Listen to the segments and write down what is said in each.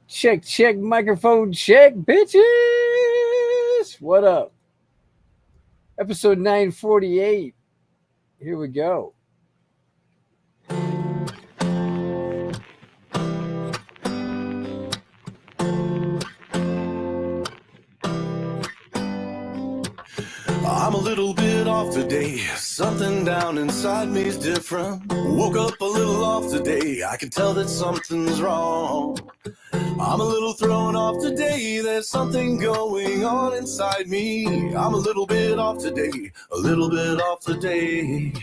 Check, check, microphone check, bitches. What up? Episode 948. Here we go. I'm a little bit off today. Something down inside me's different. Woke up a little off today. I can tell that something's wrong. I'm a little thrown off today. There's something going on inside me. I'm a little bit off today. A little bit off today.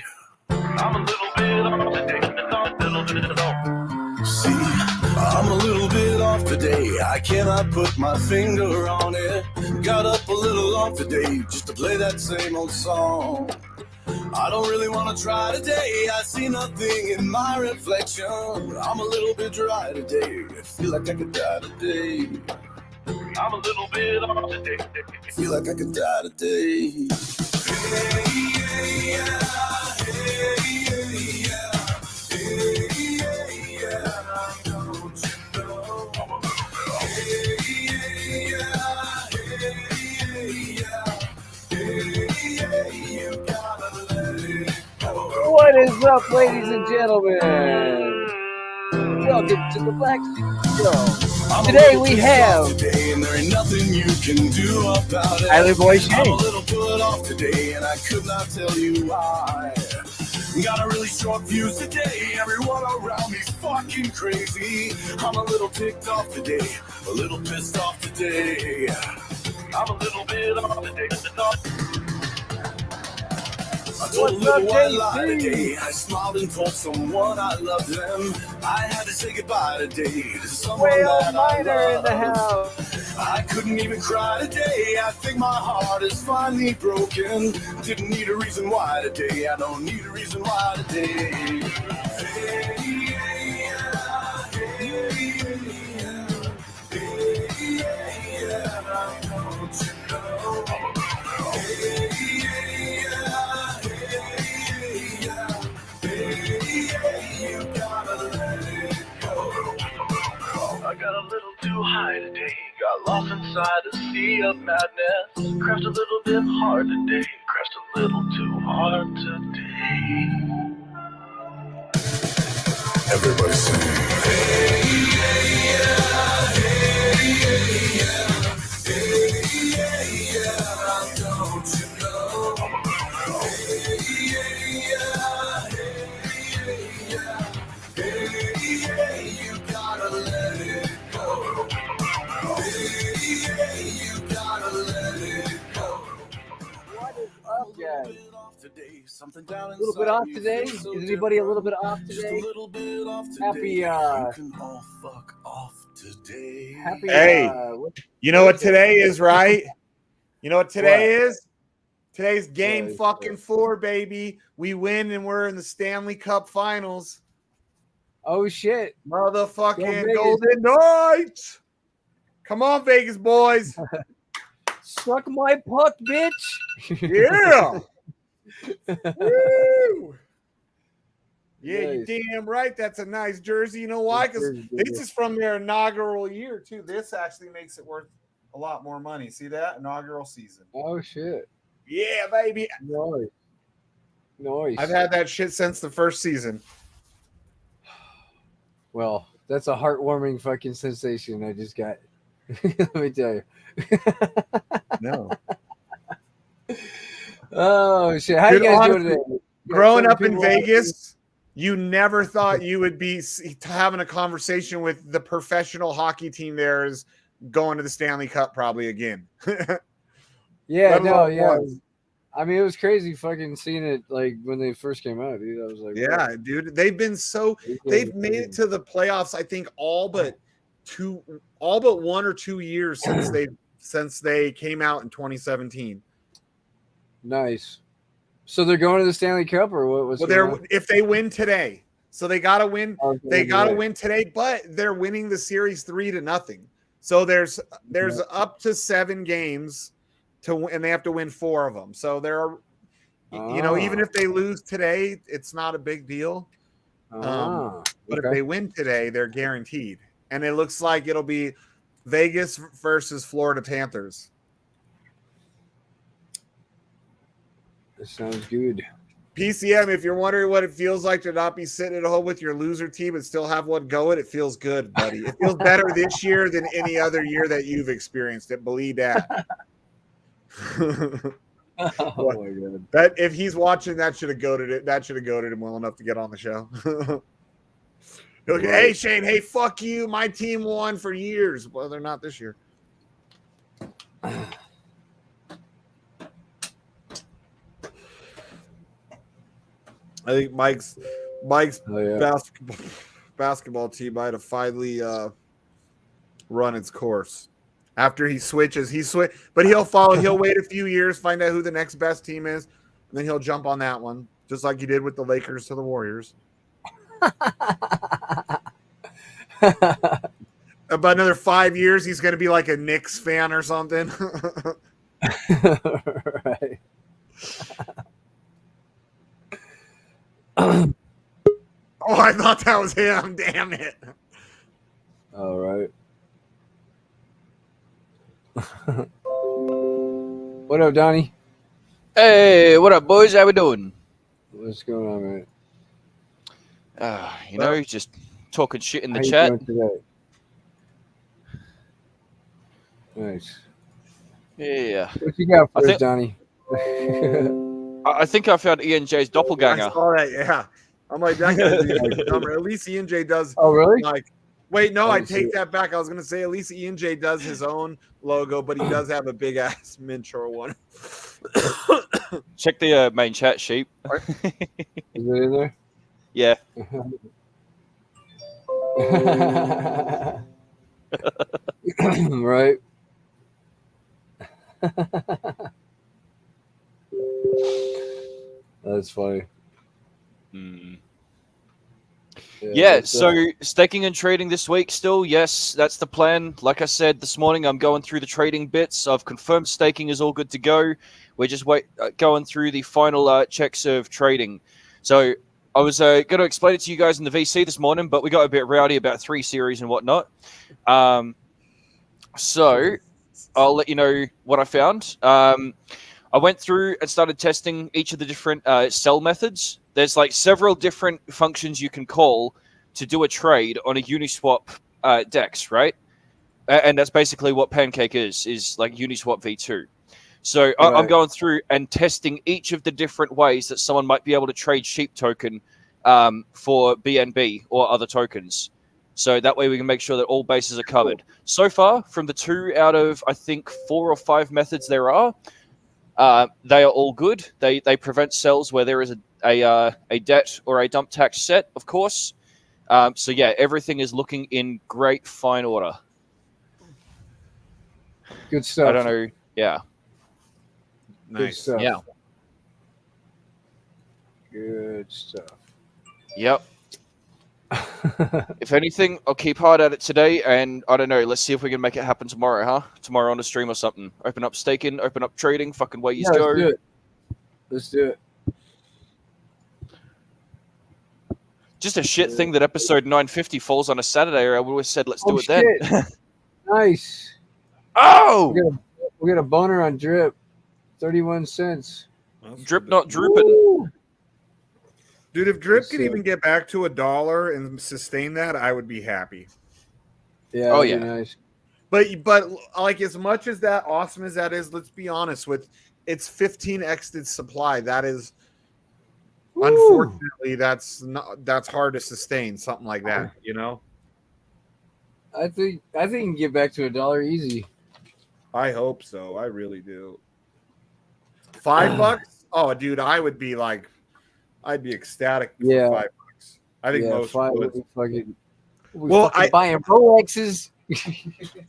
I'm a little bit off today. A little bit off. See, I'm a little bit off today. I cannot put my finger on it. Got up a little off today just to play that same old song. I don't really want to try today. I see nothing in my reflection. I'm a little bit dry today. I feel like I could die today. I'm a little bit off today. Feel like I could die today. Hey, yeah, yeah. Hey, yeah, yeah. Hey, yeah, yeah. Don't you know? I'm a little bit off. Hey, yeah, yeah. Hey, yeah. Hey, yeah, you gotta let it go. What is up, ladies and gentlemen? Welcome to the BlackSheep Show. Today we have today, and there ain't nothing you can do about it. Tyler Boy I'm a Shane. little put off today, and I could not tell you why. Got a really short fuse today. Everyone around me's fucking crazy. I'm a little ticked off today, a little pissed off today. I'm a little bit off today. I told a little white lie today. I smiled and told someone I loved them. I had to say goodbye today to someone that I Minor in the loved. house. I couldn't even cry today. I think my heart is finally broken. Didn't need a reason why today. I don't need a reason why today. Hey, yeah, hey, yeah, hey, yeah, don't you know? Hey, you gotta let it go. I got a little too high today. Got lost inside a sea of madness. Crashed a little bit hard today. Crashed a little too hard today. Everybody sing. Hey, yeah, hey, yeah, hey, yeah, don't you know? Hey, yeah, hey, you gotta let it go. Hey, you gotta let it go. What is up, guys? Something down A little bit off inside me today? feels so Is anybody a little bit different. off Just a today? little bit off today. Happy, You can all fuck off today. Happy, Hey, you know what today is, right? You know what today is? Today's game fucking 4, baby. We win and we're in the Stanley Cup Finals. Oh shit! Motherfucking Golden Knights. Come on, Vegas boys. Suck my puck, bitch. Yeah. Woo. Yeah, Nice. you damn right. That's a nice jersey. You know why? Because this is from their inaugural year, too. This actually makes it worth a lot more money. See that? Inaugural season. Oh shit! Yeah, baby. Nice. I've had that shit since the first season. Well, that's a heartwarming fucking sensation I just got. Let me tell you. No. Oh shit! How Dude, you guys honestly, doing today? growing up in Vegas, you never thought you would be having a conversation with the professional hockey team there is going to the Stanley Cup probably again. Yeah, no, yeah. I mean, it was crazy fucking seeing it like when they first came out, dude. I was like, yeah, whoa. dude. They've been they've made it to the playoffs, I think, all but 1 or 2 years since they came out in 2017. Nice. So they're going to the Stanley Cup, or what was? Well, if they win today, so they got to win. Okay, They got to win today, but they're winning the series 3-0. So there's up to 7 games and they have to win 4 of them. So they're, even if they lose today, it's not a big deal. But if they win today, they're guaranteed. and it looks like it'll be Vegas versus Florida Panthers. That sounds good. PCM, if you're wondering what it feels like to not be sitting at home with your loser team and still have one going, it feels good, buddy. It feels better this year than any other year that you've experienced it. Believe that. Oh my god! That if he's watching, that should have goated it. That should have goated him well enough to get on the show. Like, hey Shane, hey, fuck you. My team won for years. Well, they're not this year. I think Mike's basketball team might have finally run its course. After he switches, but he'll wait a few years, find out who the next best team is, and then he'll jump on that one, just like he did with the Lakers to the Warriors. About another 5 years, he's going to be like a Knicks fan or something. Right. Oh, I thought that was him. Damn it. All right. What up, Donnie? Hey, what up, boys? How we doing? What's going on, man? Just talking shit in the How you chat. doing today? Nice. Yeah. What you got for I us, Donnie? I think I found ENJ's doppelganger. I saw that, yeah. I'm like, that guy's dumber. At least ENJ does. Oh, really? Like, wait, no, I I didn't see take it. that back. I was gonna say at least ENJ does his own logo, but he does have a big ass Minchor one. Check the main chat, sheep. Is it in there? Yeah. Right. That's funny. Mm. Yeah, so staking and trading this week still, yes, that's the plan. Like I said this morning, I'm going through the trading bits. I've confirmed staking is all good to go. We're just going through the final checks of trading. So I was going to explain it to you guys in the VC this morning, but we got a bit rowdy about 3 series and whatnot. So I'll let you know what I found. I went through and started testing each of the different sell methods. There's like several different functions you can call to do a trade on a Uniswap DEX, right? And that's basically what Pancake is like Uniswap V2. So Right. I'm going through and testing each of the different ways that someone might be able to trade Sheep token for BNB or other tokens. So that way we can make sure that all bases are covered. So far, from the 2 out of, I think, 4 or 5 methods there are, they are all good. They prevent sells where there is a debt or a dump tax set, of course. So yeah, everything is looking in great fine order. good stuff. I don't know. Yeah. Good Nice. stuff. Yeah. Good stuff. Yep. If anything, I'll keep hard at it today, and I don't know. Let's see if we can make it happen tomorrow, huh? Tomorrow on the stream or something. Open up staking, open up trading. Fucking way you Yeah, go. let's do it. Let's do it. Just a shit thing that episode 950 falls on a Saturday, or I would have said let's do Oh, it then. Nice. Oh, We got a boner on drip. 31 cents. drip not drooping. Woo! Dude, if Drip Let's could see. even get back to $1 and sustain that, I would be happy. Yeah. Oh, that'd be yeah. Nice. But like as much as that awesome as that is, let's be honest with it's 15x its supply. That is Woo! unfortunately that's hard to sustain something like that, you know? I think you can get back to $1 easy. I hope so. I really do. $5? Oh, dude, I'd be ecstatic for Yeah. $5. I think most $5 would. would fucking. Well, buying Rolexes.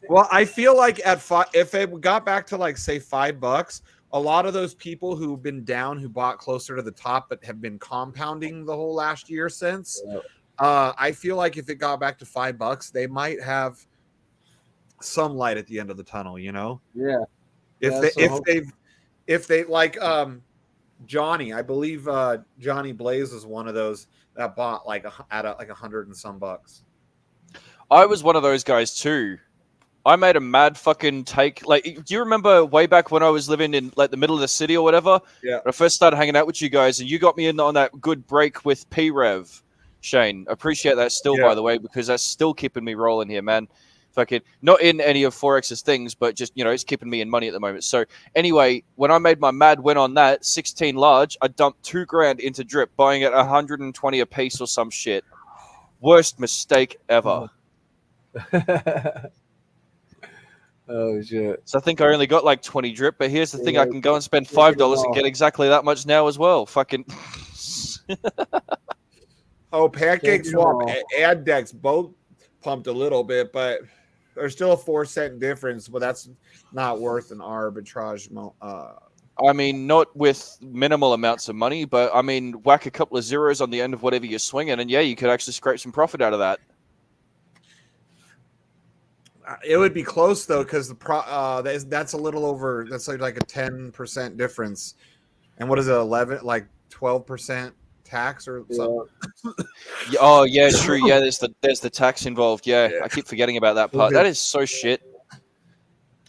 Well, I feel like if it got back to like say $5, a lot of those people who've been down, who bought closer to the top, but have been compounding the whole last year since. Yeah. I feel like if it got back to $5, they might have some light at the end of the tunnel. You know, Yeah. if they like Johnny, I believe Johnny Blaze is one of those that bought like at like $100 and some bucks. I was one of those guys too. I made a mad fucking take. Like, do you remember way back when I was living in like the middle of the city or whatever? Yeah. When I first started hanging out with you guys, and you got me in on that good break with P-Rev, Shane. Appreciate that still, by the way, because that's still keeping me rolling here, man. Fucking not in any of Forex's things, but just it's keeping me in money at the moment. So anyway, when I made my mad win on that 16 large, I dumped $2,000 into drip, buying it 120 a piece or some shit. Worst mistake ever. Oh shit! So I think I only got like 20 drip, but here's the thing: I can go and spend $5 and get exactly that much now as well. Fucking. Oh, Pancake Swap and Dex both pumped a little bit, but there's still a 4-cent difference. But that's not worth an arbitrage. I mean, not with minimal amounts of money, but I mean, whack a couple of zeros on the end of whatever you're swinging, and yeah, you could actually scrape some profit out of that. It would be close though, because the that's a little over. That's like a 10% difference. And what is it? 12% tax or something? Yeah. Oh yeah, true. Yeah, there's the tax involved. Yeah, I keep forgetting about that part. That is so shit.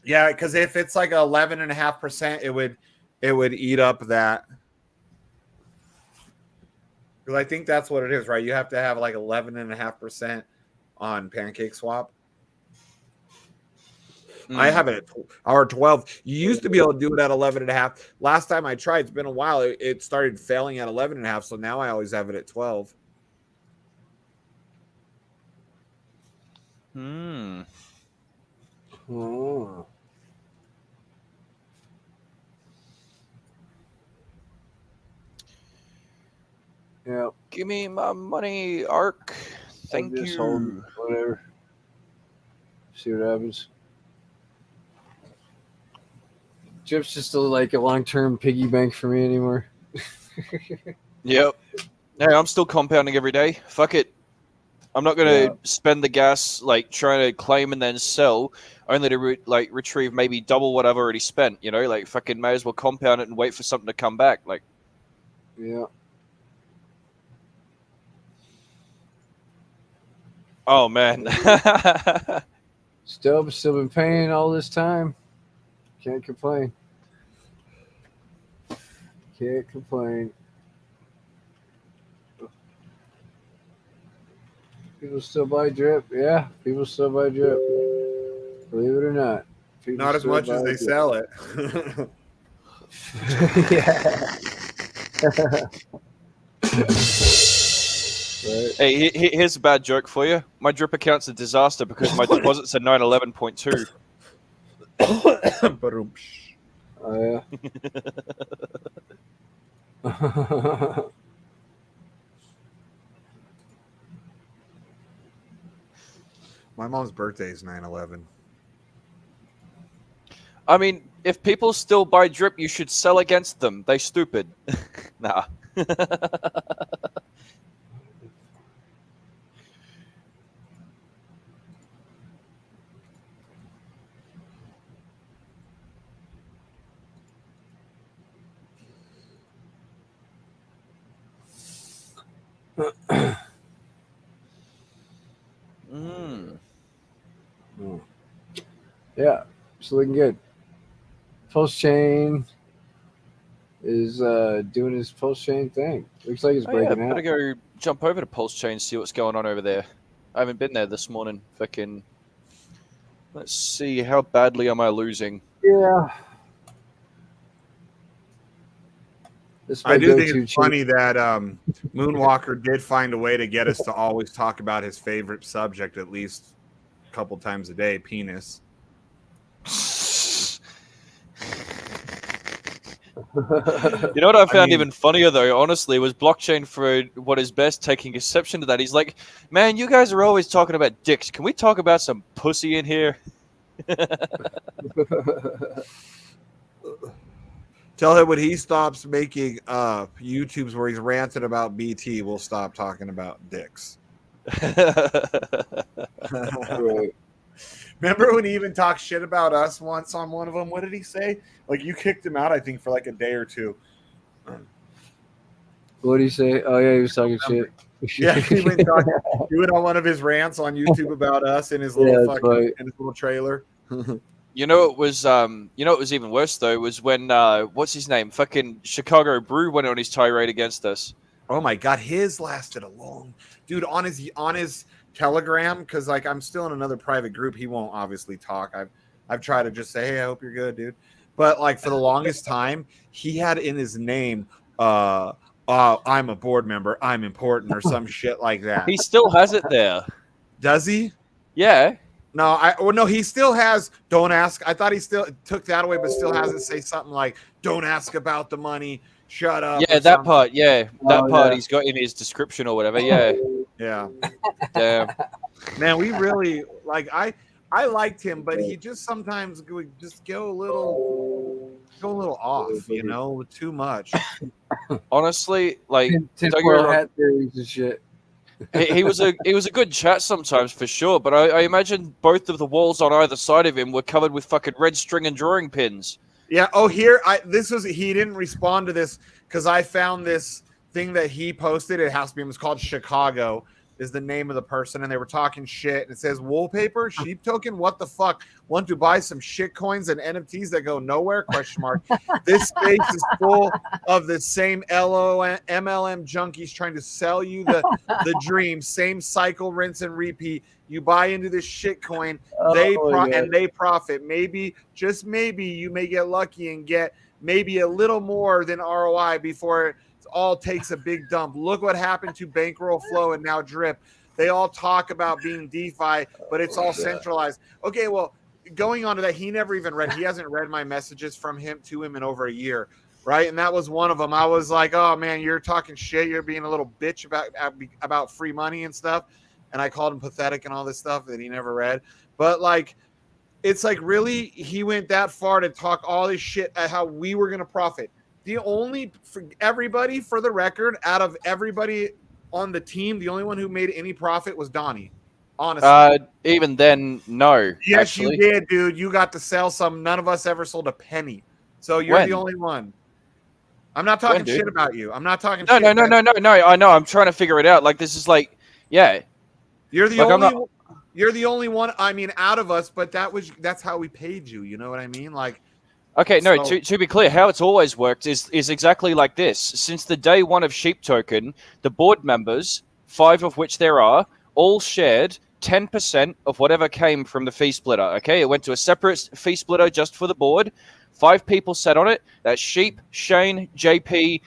Yeah, because if it's like 11.5%, it would eat up that. Because I think that's what it is, right? You have to have like 11.5% on Pancake Swap. I have it at 12. You used to be able to do it at 11.5. Last time I tried, it's been a while. It started failing at 11.5. So now I always have it at 12. Oh. Yeah. Give me my money, Ark. Thank you. Hold whatever. See what happens. Drip's just like a long-term piggy bank for me anymore. Yep. Hey, I'm still compounding every day. Fuck it. I'm not going to spend the gas like trying to claim and then sell, only to retrieve maybe double what I've already spent. Like fucking may as well compound it and wait for something to come back. Like, yeah. Oh man. Still been paying all this time. Can't complain. Can't complain. People still buy drip. Yeah, people still buy drip. Believe it or not. People not as much as they sell it. Yeah. Right. Hey, here's a bad joke for you. My drip account's a disaster because my deposits are 911.2. Oh yeah. My mom's birthday is 9/11. I mean, if people still buy drip, you should sell against them. They stupid. Nah. Yeah, it's looking good. Pulse chain is doing his pulse chain thing. Looks like it's breaking out. Better go jump over to Pulse Chain, see what's going on over there. I haven't been there this morning. Fucking. Let's see, how badly am I losing? Yeah. I do think it's funny that Moonwalker did find a way to get us to always talk about his favorite subject at least a couple times a day, penis. You know what I found even funnier though, honestly, was Blockchain for what is best taking exception to that. He's like, man, you guys are always talking about dicks. Can we talk about some pussy in here? Tell him when he stops making YouTubes where he's ranting about BT, we'll stop talking about dicks. Right. Remember when he even talked shit about us once on one of them? What did he say? Like, you kicked him out, I think, for like a day or two. What did he say? Oh yeah, he was talking shit. Yeah, he went on one of his rants on YouTube about us in his little in his little trailer. You know it was even worse though was when what's his name? Fucking Chicago Brew went on his tirade against us. Oh my god, his lasted a long dude on his Telegram, because like I'm still in another private group. He won't obviously talk. I've tried to just say, hey, I hope you're good, dude. But like for the longest time, he had in his name, I'm a board member, I'm important, or some shit like that. He still has it there. Does he? Yeah. No, he still has don't ask. I thought he still took that away, but still has it say something like don't ask about the money, shut up. Yeah, that part, yeah. That part he's got in his description or whatever, yeah. Yeah. Damn. Man, we really like I liked him, but he just sometimes would just go a little off, you know, too much. Honestly, like tinfoil hat theories and shit. he was a good chat sometimes for sure, but I imagine both of the walls on either side of him were covered with fucking red string and drawing pins. Yeah. Oh, he didn't respond to this because I found this thing that he posted. It has to be. It was called Chicago. Is the name of the person, and they were talking shit. And it says wallpaper, sheep token. What the fuck? Want to buy some shit coins and NFTs that go nowhere? Question mark. This space is full of the same MLM junkies trying to sell you the dream. Same cycle, rinse and repeat. You buy into this shit coin, and they profit. Maybe, just maybe, you may get lucky and get maybe a little more than ROI before it all takes a big dump. Look what happened to Bankroll Flow and now Drip. They all talk about being DeFi, but it's all centralized. Okay, well, going on to that, he never even read. He hasn't read my messages from him to him in over a year, right? And that was one of them. I was like, oh man, you're talking shit. You're being a little bitch about free money and stuff. And I called him pathetic and all this stuff that he never read. But like, it's like really, he went that far to talk all this shit at how we were going to profit. The only, for everybody, for the record, out of everybody on the team, the only one who made any profit was Donnie. Honestly. Even then, no. Yes, actually. You did, dude. You got to sell some. None of us ever sold a penny. So you're the only one. I'm not talking shit about you. I'm not talking shit. No. I know. I'm trying to figure it out. Like, this is like, yeah. You're the only You're the only one, I mean, out of us, but that's how we paid you. You know what I mean? Like, okay, no, to be clear, how it's always worked is exactly like this. Since the day one of Sheep Token, the board members, 5 of which there are, all shared 10% of whatever came from the fee splitter. Okay, it went to a separate fee splitter just for the board. 5 people sat on it. That's Sheep, Shane, JP,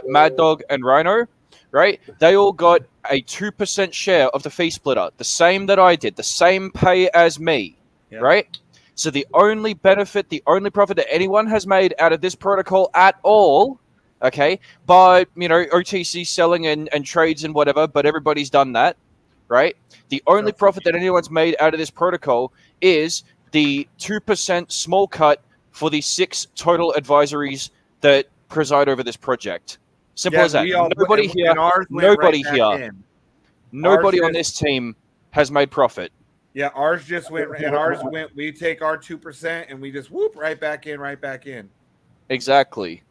Mad Dog, and Rhino. Right? They all got a 2% share of the fee splitter, the same that I did, the same pay as me. Yep. Right? So the only benefit, the only profit that anyone has made out of this protocol at all, okay, by, OTC selling and trades and whatever, but everybody's done that, right? The only profit that anyone's made out of this protocol is the 2% small cut for the 6 total advisories that preside over this project. Simple as that. Nobody here on this team has made profit. Yeah, ours just went, we take our 2% and we just whoop right back in. Exactly.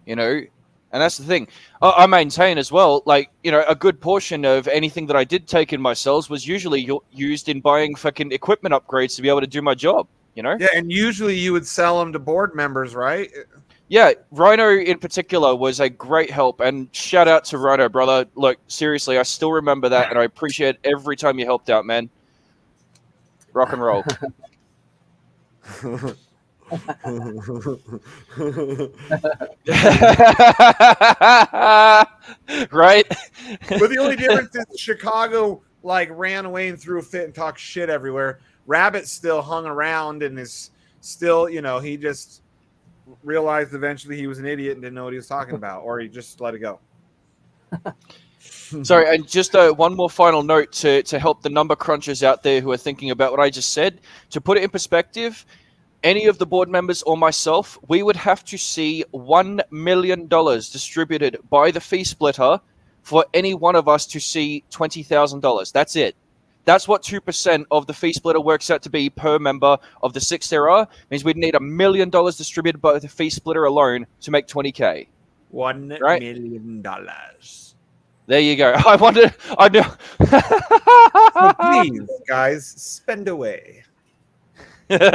And that's the thing. I maintain as well, like, a good portion of anything that I did take in myself was usually used in buying fucking equipment upgrades to be able to do my job, Yeah, and usually you would sell them to board members, right? Yeah, Rhino in particular was a great help, and shout out to Rhino, brother. Look, seriously, I still remember that, and I appreciate every time you helped out, man. Rock and roll. Right? But the only difference is Chicago ran away and threw a fit and talked shit everywhere. Rabbit still hung around and is still, he just realized eventually he was an idiot and didn't know what he was talking about, or he just let it go. Sorry, and just one more final note to help the number crunchers out there who are thinking about what I just said. To put it in perspective, any of the board members or myself, we would have to see $1 million distributed by the fee splitter for any one of us to see $20,000. That's it. That's what 2% of the fee splitter works out to be per member of the 6 there are. Means we'd need $1 million distributed by the fee splitter alone to make $20K. $1 Right. million. There you go. I know. So please, guys, spend away. Because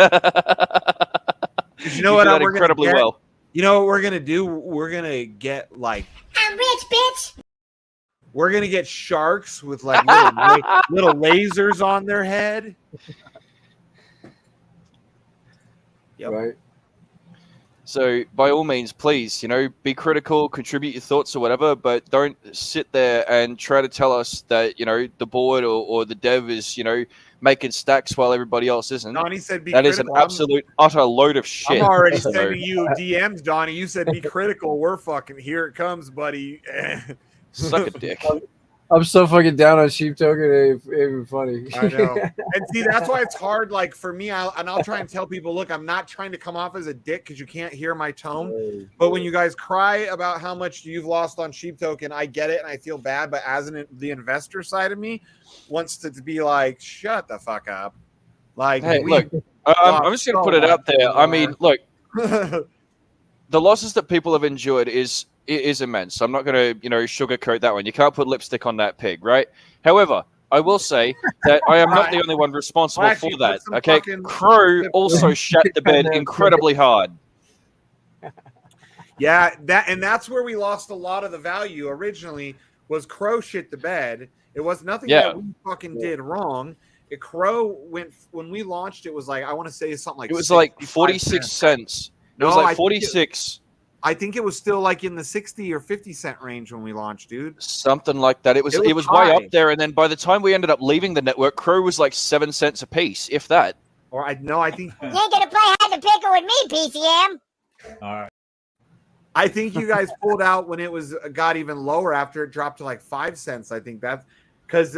you know what? That We're gonna incredibly get. well. You know what we're gonna do? We're gonna get like. I'm rich, bitch. We're gonna get sharks with like little lasers on their head. Yep. Right. So by all means, please, be critical, contribute your thoughts or whatever, but don't sit there and try to tell us that, the board or the dev is, making stacks while everybody else isn't. Donnie said be That critical. is an absolute, utter load of shit. I'm already So- sending you DMs, Donnie. You said be critical. We're fucking here. It comes, buddy. Suck a dick. I'm so fucking down on Sheep Token. It ain't even funny. I know. And see, that's why it's hard. Like for me, I'll try and tell people, look, I'm not trying to come off as a dick because you can't hear my tone. But when you guys cry about how much you've lost on Sheep Token, I get it and I feel bad. But as the investor side of me wants to be like, shut the fuck up. Like, Hey, look, I'm just going to put it out there. I mean, look, the losses that people have endured is immense. I'm not going to, sugarcoat that one. You can't put lipstick on that pig, right? However, I will say that I am not the only one responsible Well, for actually, that. put some Okay, fucking- Crow also shat the bed incredibly hard. Yeah, that's where we lost a lot of the value originally. Was Crow shit the bed? It was nothing that we fucking did wrong. Crow went when we launched. It was like I want to say something like it was like 46 cents. It was like 46. I think it was still like in the 60 or 50 cent range when we launched, dude. Something like that. It was way high. up there, and then by the time we ended up leaving the network, Crow was like 7 cents a piece, if that. Or I think You ain't gonna play hide and pickle with me, PCM. All right. I think you guys pulled out when it got even lower after it dropped to like 5 cents. I think that's because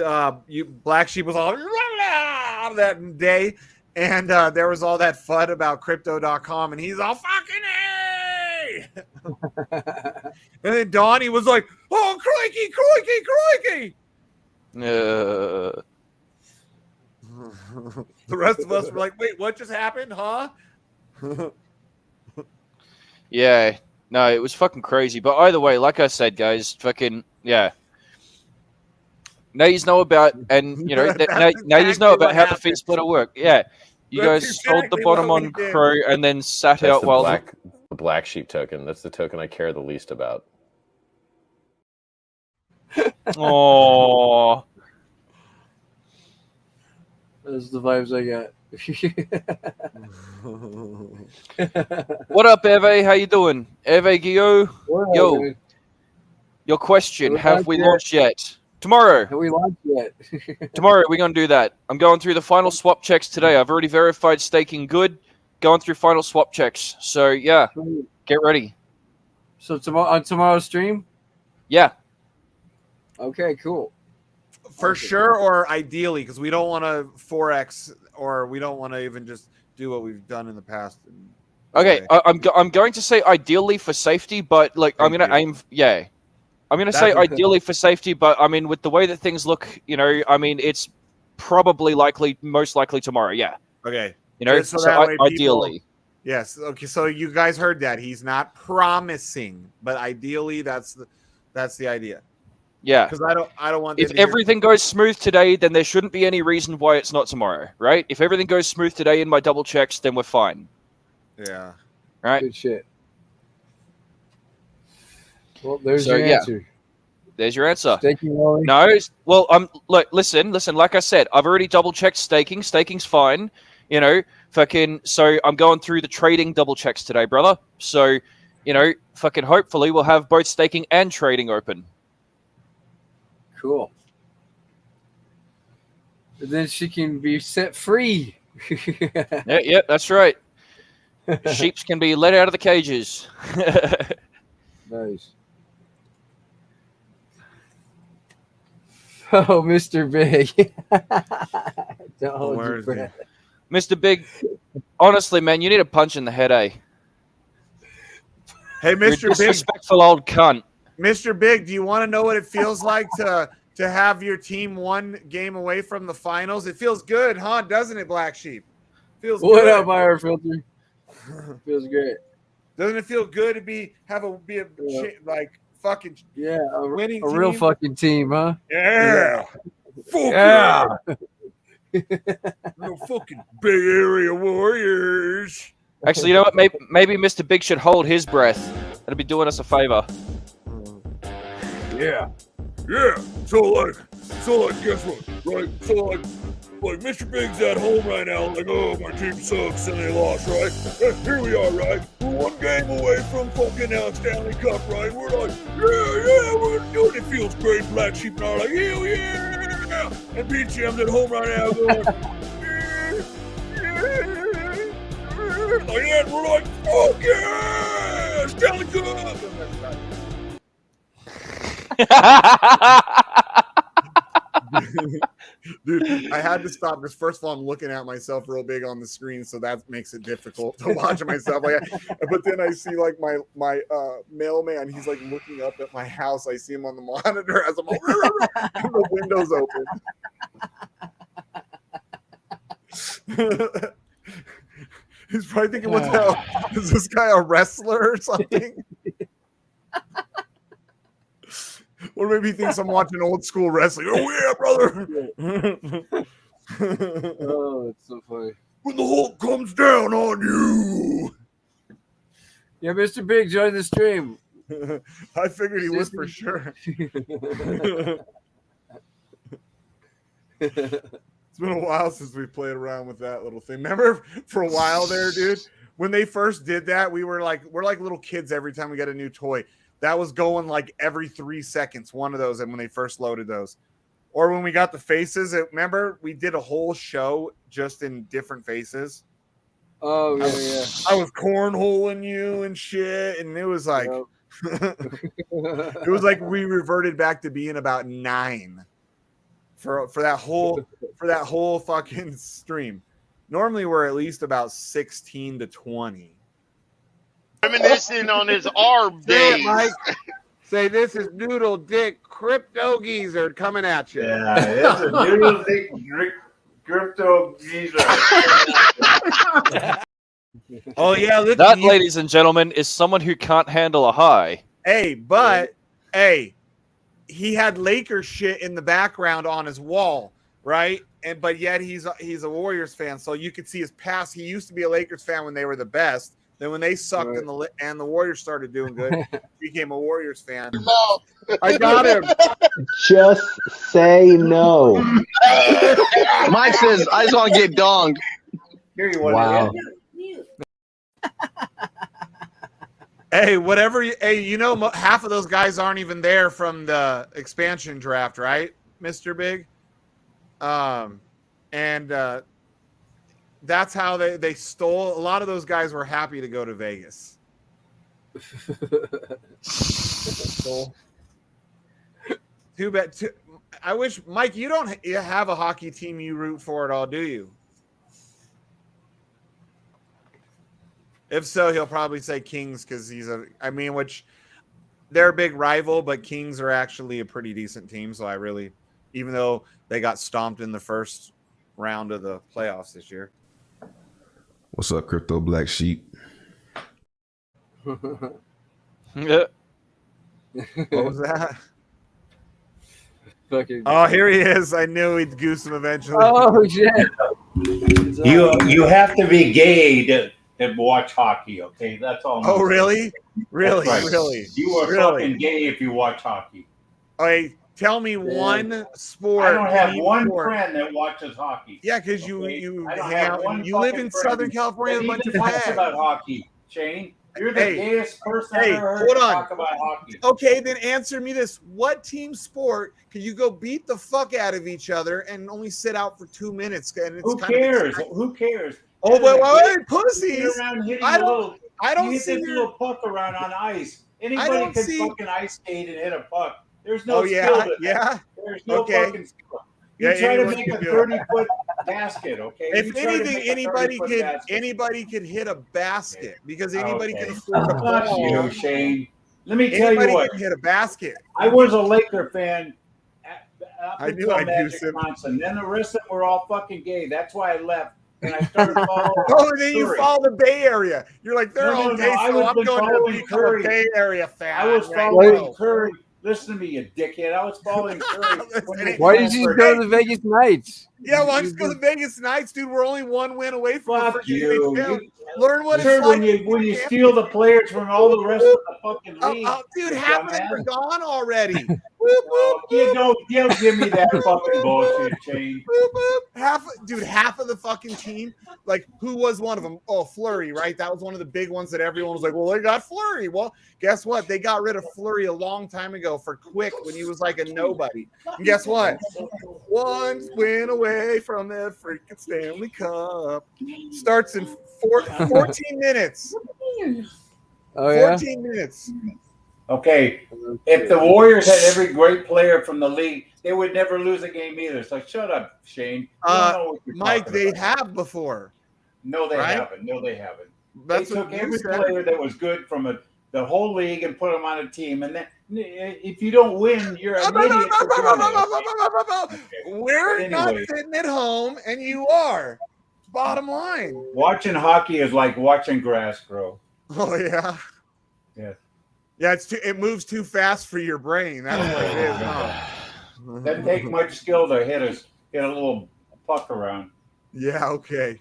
Black Sheep was all that day, and there was all that FUD about crypto.com, and he's all fucking and then Donnie was like, "Oh, crikey!" The rest of us were like, "Wait, what just happened, huh?" Yeah, no, it was fucking crazy. But either way, like I said, guys, fucking yeah. Now you know about, and now you know about how the fee splitter work. Yeah, you That's guys sold the exactly bottom what we on did. Crow and then sat That's out the while the black sheep token. That's the token I care the least about. Oh, Those are the vibes I got. what up, Eve? How you doing, Eve Gio? Well, Yo. dude, Your question: Have we have we launched launched yet? Tomorrow. have we launched yet? Tomorrow we're gonna do that. I'm going through the final swap checks today. I've already verified staking good. Going through final swap checks. So yeah, get ready. So tomorrow's stream? Yeah. Okay, cool. For sure, or ideally, because we don't want to 4x, or we don't want to even just do what we've done in the past. Okay, I'm going to say ideally for safety, but like I'm gonna aim. Yeah, I'm gonna say ideally for safety, but I mean with the way that things look, I mean it's probably most likely tomorrow. Yeah. Okay. So that way people- ideally. Yes. Okay. So you guys heard that he's not promising, but ideally that's the idea. Yeah. Because I don't want. If everything goes smooth today, then there shouldn't be any reason why it's not tomorrow, right? If everything goes smooth today in my double checks, then we're fine. Yeah. Right. Good shit. Well, there's So, your yeah. answer. There's your answer. Staking only. No, well, listen. Like I said, I've already double checked staking. Staking's fine. So I'm going through the trading double checks today, brother. So, hopefully we'll have both staking and trading open. Cool. And then she can be set free. Yeah, that's right. Sheeps can be let out of the cages. Nice. Oh, Mr. Big. Don't hold Where your is he? breath. Mr. Big, honestly, man, you need a punch in the head, eh? Hey, You're a Mr. Big. disrespectful old cunt. Mr. Big, do you want to know what it feels like to have your team one game away from the finals? It feels good, huh? Doesn't it, Black Sheep? Feels What good. up, Iron Filter? Feels great. Doesn't it feel good to be like fucking winning a real team? fucking team, huh? Yeah. Fuck Yeah. No fucking Bay Area Warriors. Actually, you know what? Maybe Mr. Big should hold his breath. That'd be doing us a favor. Yeah. Yeah. So guess what? Right? So like Mr. Big's at home right now, like, oh, my team sucks and they lost, right? Here we are, right? We're one game away from fucking Stanley Cup, right? We're like, yeah, we're doing it. Feels great. Black Sheep and I are like, hell yeah! And BGM's at home right now going, like that. We're like, fuck yeah! Stanley Cup! Dude, I had to stop because first of all, I'm looking at myself real big on the screen, so that makes it difficult to watch myself. But then I see like my mailman. He's like looking up at my house. I see him on the monitor as I'm all, and the window's open. He's probably thinking, "What the hell? Is this guy a wrestler or something?" Or maybe he thinks I'm watching old school wrestling. Oh yeah, brother! Oh, it's so funny. When the Hulk comes down on you. Yeah, Mr. Big, join the stream. I figured he was for sure. It's been a while since we played around with that little thing. Remember for a while there, dude, when they first did that, we're like little kids every time we got a new toy. That was going like every 3 seconds, one of those, and when they first loaded those. Or when we got the faces, remember we did a whole show just in different faces. Oh, yeah. I was cornholing you and shit, and it was like it was like we reverted back to being about 9 for that whole fucking stream. Normally we're at least about 16 to 20. Reminiscing on his arm days. Mike. Say this is Noodle Dick Crypto Geezer coming at you. Yeah, it's a Noodle Dick Crypto Geezer. Oh yeah, that, ladies and gentlemen, is someone who can't handle a high. Hey, he had Lakers shit in the background on his wall, right? But yet he's a Warriors fan, so you could see his past. He used to be a Lakers fan when they were the best. Then when they sucked and the Warriors started doing good, he became a Warriors fan. No. I got him. Just say no. Mike says, I just want to get donged. Here you want wow. Hey, half of those guys aren't even there from the expansion draft, right, Mr. Big? That's how they stole. A lot of those guys were happy to go to Vegas. Too bad. I wish, Mike, you don't have a hockey team you root for at all, do you? If so, he'll probably say Kings because which they're a big rival, but Kings are actually a pretty decent team. So even though they got stomped in the first round of the playoffs this year. What's up, Crypto Black Sheep? Yeah. What was that? Oh, here he is. I knew we'd goose him eventually. Oh, shit. You have to be gay to watch hockey, okay? That's all. Oh, really? Really? Right. Really? You are fucking gay if you watch hockey. Okay, tell me one sport. I don't have one friend that watches hockey. Yeah, because you live in Southern California with a bunch of facts fags. about hockey, Shane. You're the gayest person I've ever heard talk about hockey. Okay, then answer me this. What team sport can you go beat the fuck out of each other and only sit out for 2 minutes? And it's Who cares? Who cares? Oh, but wait, pussies! I don't see this little puck around on ice. Anybody can fucking ice skate and hit a puck. There's no skill to that. There's no fucking skill. You try to make a 30-foot basket, okay? If anything, anybody could hit a basket because anybody can afford a Not ball. you, Shane. Let me tell you what. Can hit a basket. I was a Laker fan. I knew I'd use him. Then the rest of them were all fucking gay. That's why I left. and I started following. Oh, and then you follow the Bay Area. You're like, they're all Bay, I so was I'm been going to following become a Curry. Bay Area fan. I was following Curry. Listen to me, you dickhead. I was following Curry. Why did you go to the Vegas Knights? Yeah, why don't you go to the Vegas Knights, dude? We're only one win away from the Fuck freaking you. NHL. Learn what it's Sure, like when you steal the players from all the rest of the fucking league. Dude, half of them are gone already. You don't give me that fucking bullshit, Shane. Half of the fucking team. Like, who was one of them? Oh, Fleury, right? That was one of the big ones that everyone was like, well, they got Fleury. Well, guess what? They got rid of Fleury a long time ago for Quick when he was like a nobody. And guess what? One win away from the freaking Stanley Cup. Starts in 14 minutes. Oh, yeah? 14 minutes. Okay, if the Warriors had every great player from the league, they would never lose a game either. So shut up, Shane. Mike, they have before. No, they right? haven't. No, they haven't. That's they took every player that was good from the whole league and put them on a team. And then if you don't win, you're an idiot. We're not sitting at home, and you are. Bottom line. Watching hockey is like watching grass grow. Oh yeah. Yeah. Yeah, it moves too fast for your brain. That's what it is, huh? Doesn't take much skill to hit a little puck around. Yeah, okay.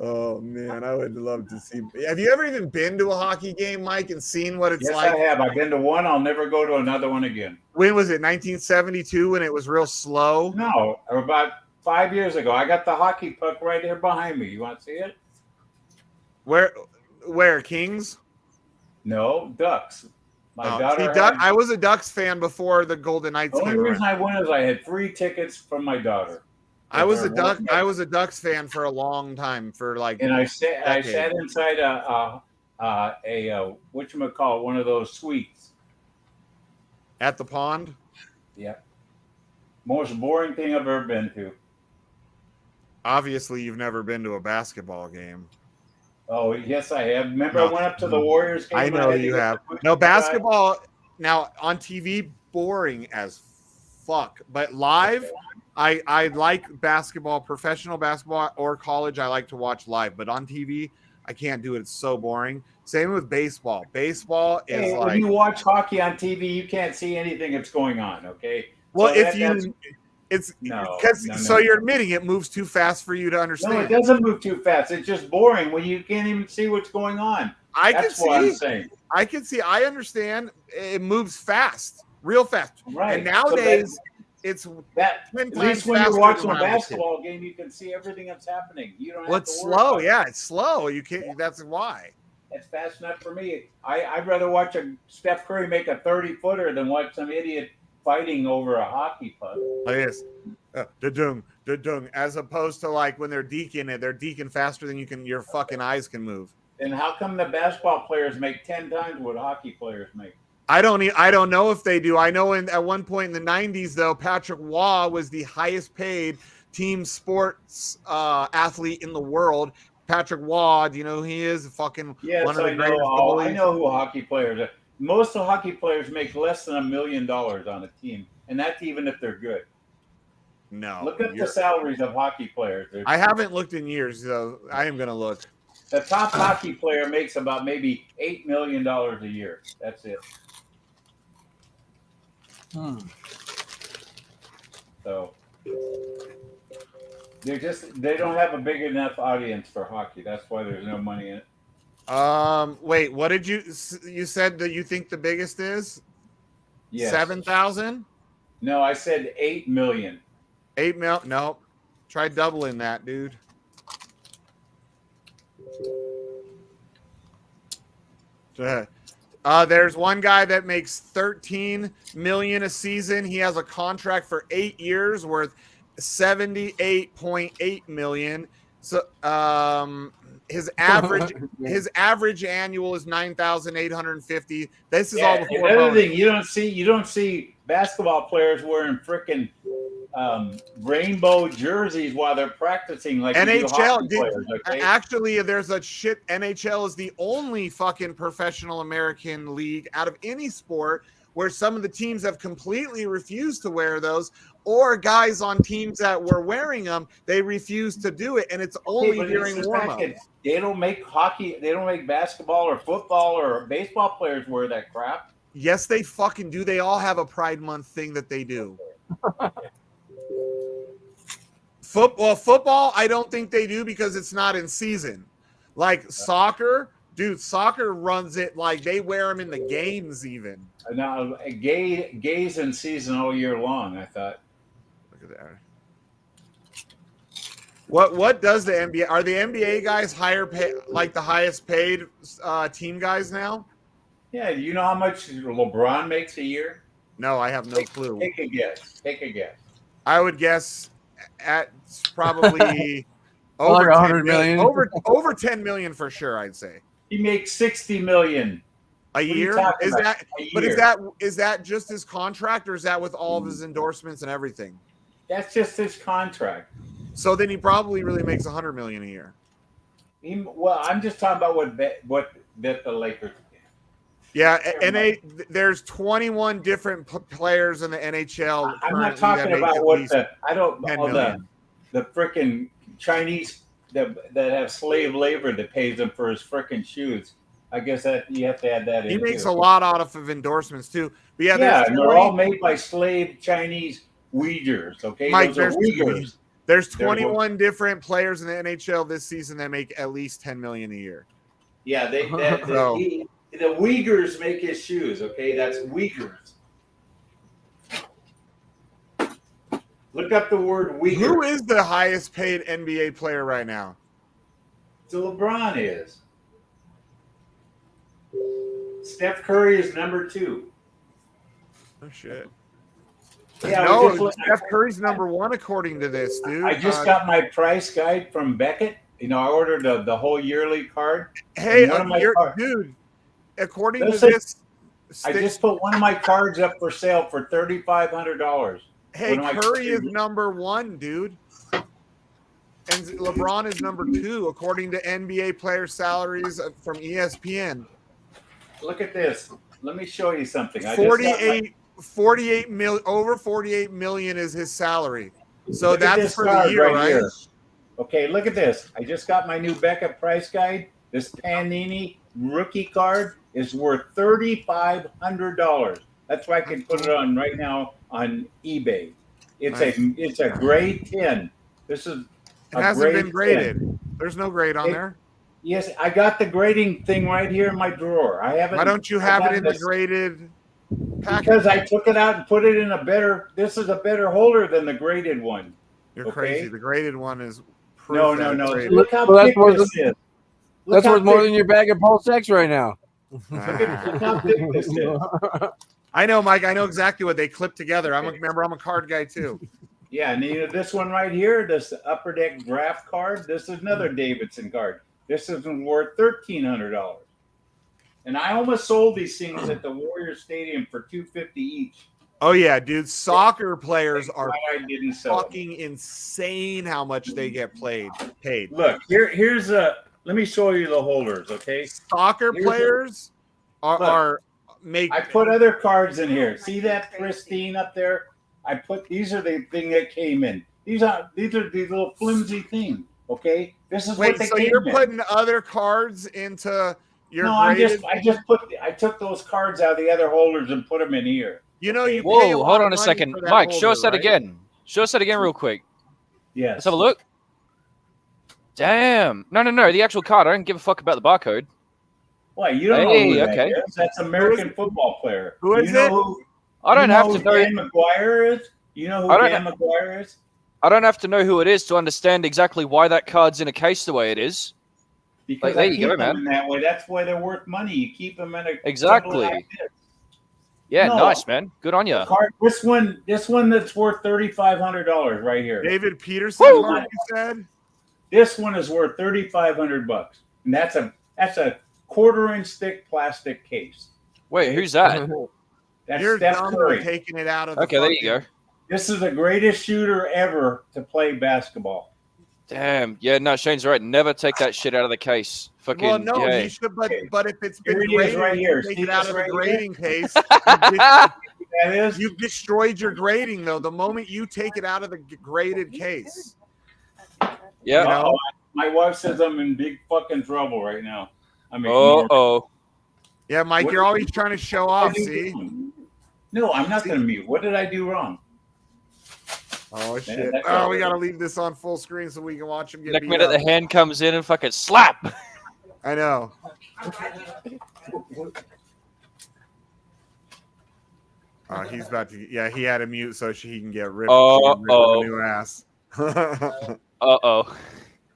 Oh man, I would love to see. Have you ever even been to a hockey game, Mike, and seen what it's like? Yes, I have. I've been to one. I'll never go to another one again. When was it? 1972, when it was real slow? No, about 5 years ago. I got the hockey puck right here behind me. You want to see it? Where Kings? No, Ducks. My daughter. I was a Ducks fan before the Golden Knights. The only reason I went is I had free tickets from my dauter. I was a Ducks fan for a long time, for like. And I sat inside a whatchamacallit, one of those suites. At the pond. Yeah. Most boring thing I've ever been to. Obviously, you've never been to a basketball game. Oh, yes, I have. Remember, I went up to the Warriors game. I know you have. No, basketball, now on TV, boring as fuck. But live, I like basketball, professional basketball or college, I like to watch live. But on TV, I can't do it. It's so boring. Same with baseball. Baseball is like... When you watch hockey on TV, you can't see anything that's going on, okay? Well, so you're admitting it moves too fast for you to understand. No, it doesn't move too fast. It's just boring when you can't even see what's going on. That's what I'm saying. I can see. I understand. It moves fast, real fast. Right. And nowadays, it's that. At least when you're watching a basketball game, you can see everything that's happening. You don't. Well, it's slow. Yeah, it's slow. You can't. That's why. It's fast enough for me. I'd rather watch a Steph Curry make a 30-footer than watch some idiot fighting over a hockey puck. Oh, yes. Da-dung, as opposed to like when they're deking faster than your fucking eyes can move. And how come the basketball players make 10 times what hockey players make? I don't know if they do. I know at one point in the 90s, though, Patrick Waugh was the highest paid team sports athlete in the world. Patrick Waugh, do you know who he is? Fucking one of the greatest goalies. I know who hockey players are. Most of hockey players make less than $1 million on a team, and that's even if they're good. No. Look up the salaries of hockey players. I haven't looked in years, so I am going to look. The top hockey player makes about maybe $8 million a year. That's it. So they don't have a big enough audience for hockey. That's why there's no money in it. Wait, what did you said that you think the biggest is? Yes. 7,000? No, I said 8 million. 8 mil? No. Try doubling that, dude. There's one guy that makes 13 million a season. He has a contract for 8 years worth 78.8 million. So his average annual is 9,850. This is all before. Another thing, you don't see basketball players wearing frickin' rainbow jerseys while they're practicing like NHL. Players, okay? Actually, there's a shit. NHL is the only fucking professional American league out of any sport where some of the teams have completely refused to wear those or guys on teams that were wearing them, they refuse to do it, and it's only during warm-up. They don't make hockey, they don't make basketball or football or baseball players wear that crap. Yes, they fucking do. They all have a Pride Month thing that they do. Football, I don't think they do because it's not in season. Like soccer, dude, soccer runs it like they wear them in the games even. Now, gays in season all year long, I thought. Look at that. What does the NBA? Are the NBA guys higher pay, like the highest paid team guys now? Yeah, you know how much LeBron makes a year? No, I have no clue. Take a guess. Take a guess. I would guess at probably over 100 million. Over 10 million for sure, I'd say. He makes 60 million a year. Is that but is that just his contract or is that with all of his endorsements and everything? That's just his contract. So then he probably really makes 100 million a year. Well, I'm just talking about what bet the Lakers. Yeah, there's 21 different players in the NHL. I'm not talking about what the freaking Chinese that have slave labor that pays him for his freaking shoes. I guess that you have to add that in. He makes a lot out of endorsements too. But yeah, and they're all made by slave Chinese Uyghurs. Okay, Mike, those are Uyghurs. There's 21 different players in the NHL this season that make at least 10 million a year. Yeah, the Uyghurs make his shoes, okay? That's Uyghurs. Look up the word Uyghur. Who is the highest paid NBA player right now? So LeBron is. Steph Curry is number 2. Oh, shit. Yeah, no, Steph Curry's number 1 according to this, dude. I just got my price guide from Beckett. You know, I ordered the whole yearly card. Hey, dude, according to this, I just put one of my cards up for sale for $3,500. Hey, Curry is number 1, dude. And LeBron is number 2, according to NBA player salaries from ESPN. Look at this. Let me show you something. 48 million, over 48 million is his salary. So that's for the year, right? Here. Okay, look at this. I just got my new Beckett price guide. This Panini rookie card is worth $3,500. That's why I can put it on right now on eBay. It's a grade 10. This is it hasn't been graded. 10. There's no grade on there. Yes, I got the grading thing right here in my drawer. I haven't. Why don't you have it in the graded package? Because I took it out and put it in a better. This is a better holder than the graded one. You're crazy. The graded one is. No. Look how thick this is. That's worth more than your bag of Pulse X right now. Look how thick this is. I know, Mike. I know exactly what they clip together. I'm a card guy too. Yeah, and this one right here, this Upper Deck draft card. This is another Davidson card. This is worth $1,300. And I almost sold these things at the Warriors Stadium for $250 each. Oh yeah, dude! Soccer players are fucking insane how much they get paid. Look, here's a. Let me show you the holders, okay? Soccer players are make. I put other cards in here. See that pristine up there? These are the thing that came in. These are these little flimsy things. Okay, this is what they so came you're in. Putting other cards into your. No, I took those cards out of the other holders and put them in here. You know, you. Whoa, hold on a second, Mike. Show us that again. Show us that again, real quick. Yes. Let's have a look. Damn. No. The actual card. I don't give a fuck about the barcode. Why? You don't know who that is. That's American football player. Who is it? I don't have to know. Dan McGuire is. You know who Dan McGuire is? I don't have to know who it is to understand exactly why that card's in a case the way it is. Because there you go, man. In that way, that's why they're worth money. You keep them in a exactly. Like yeah, nice, man. Good on you. This one that's worth $3,500 right here. David Peterson, you said. This one is worth $3,500, and that's a 1/4-inch thick plastic case. Wait, who's that? That's Steph Curry. Taking it out of. Okay, there you go. This is the greatest shooter ever to play basketball. Damn. Yeah, no, Shane's right. Never take that shit out of the case. Fucking. Well, no, you should. But if it's been graded, right here, take it out of the grading case. that is? You've destroyed your grading, though. The moment you take it out of the graded case. Yeah. You know? My wife says I'm in big fucking trouble right now. I'm Yeah, Mike, What you're did- always trying to show off, see? No, I'm not going to mute. What did I do wrong? Oh, shit. that's Oh, all we right. got to leave this on full screen so we can watch him get Next beat minute, up. the hand comes in and fucking slap. I know. He's about to. Yeah, he had a mute so he can get ripped. A new ass.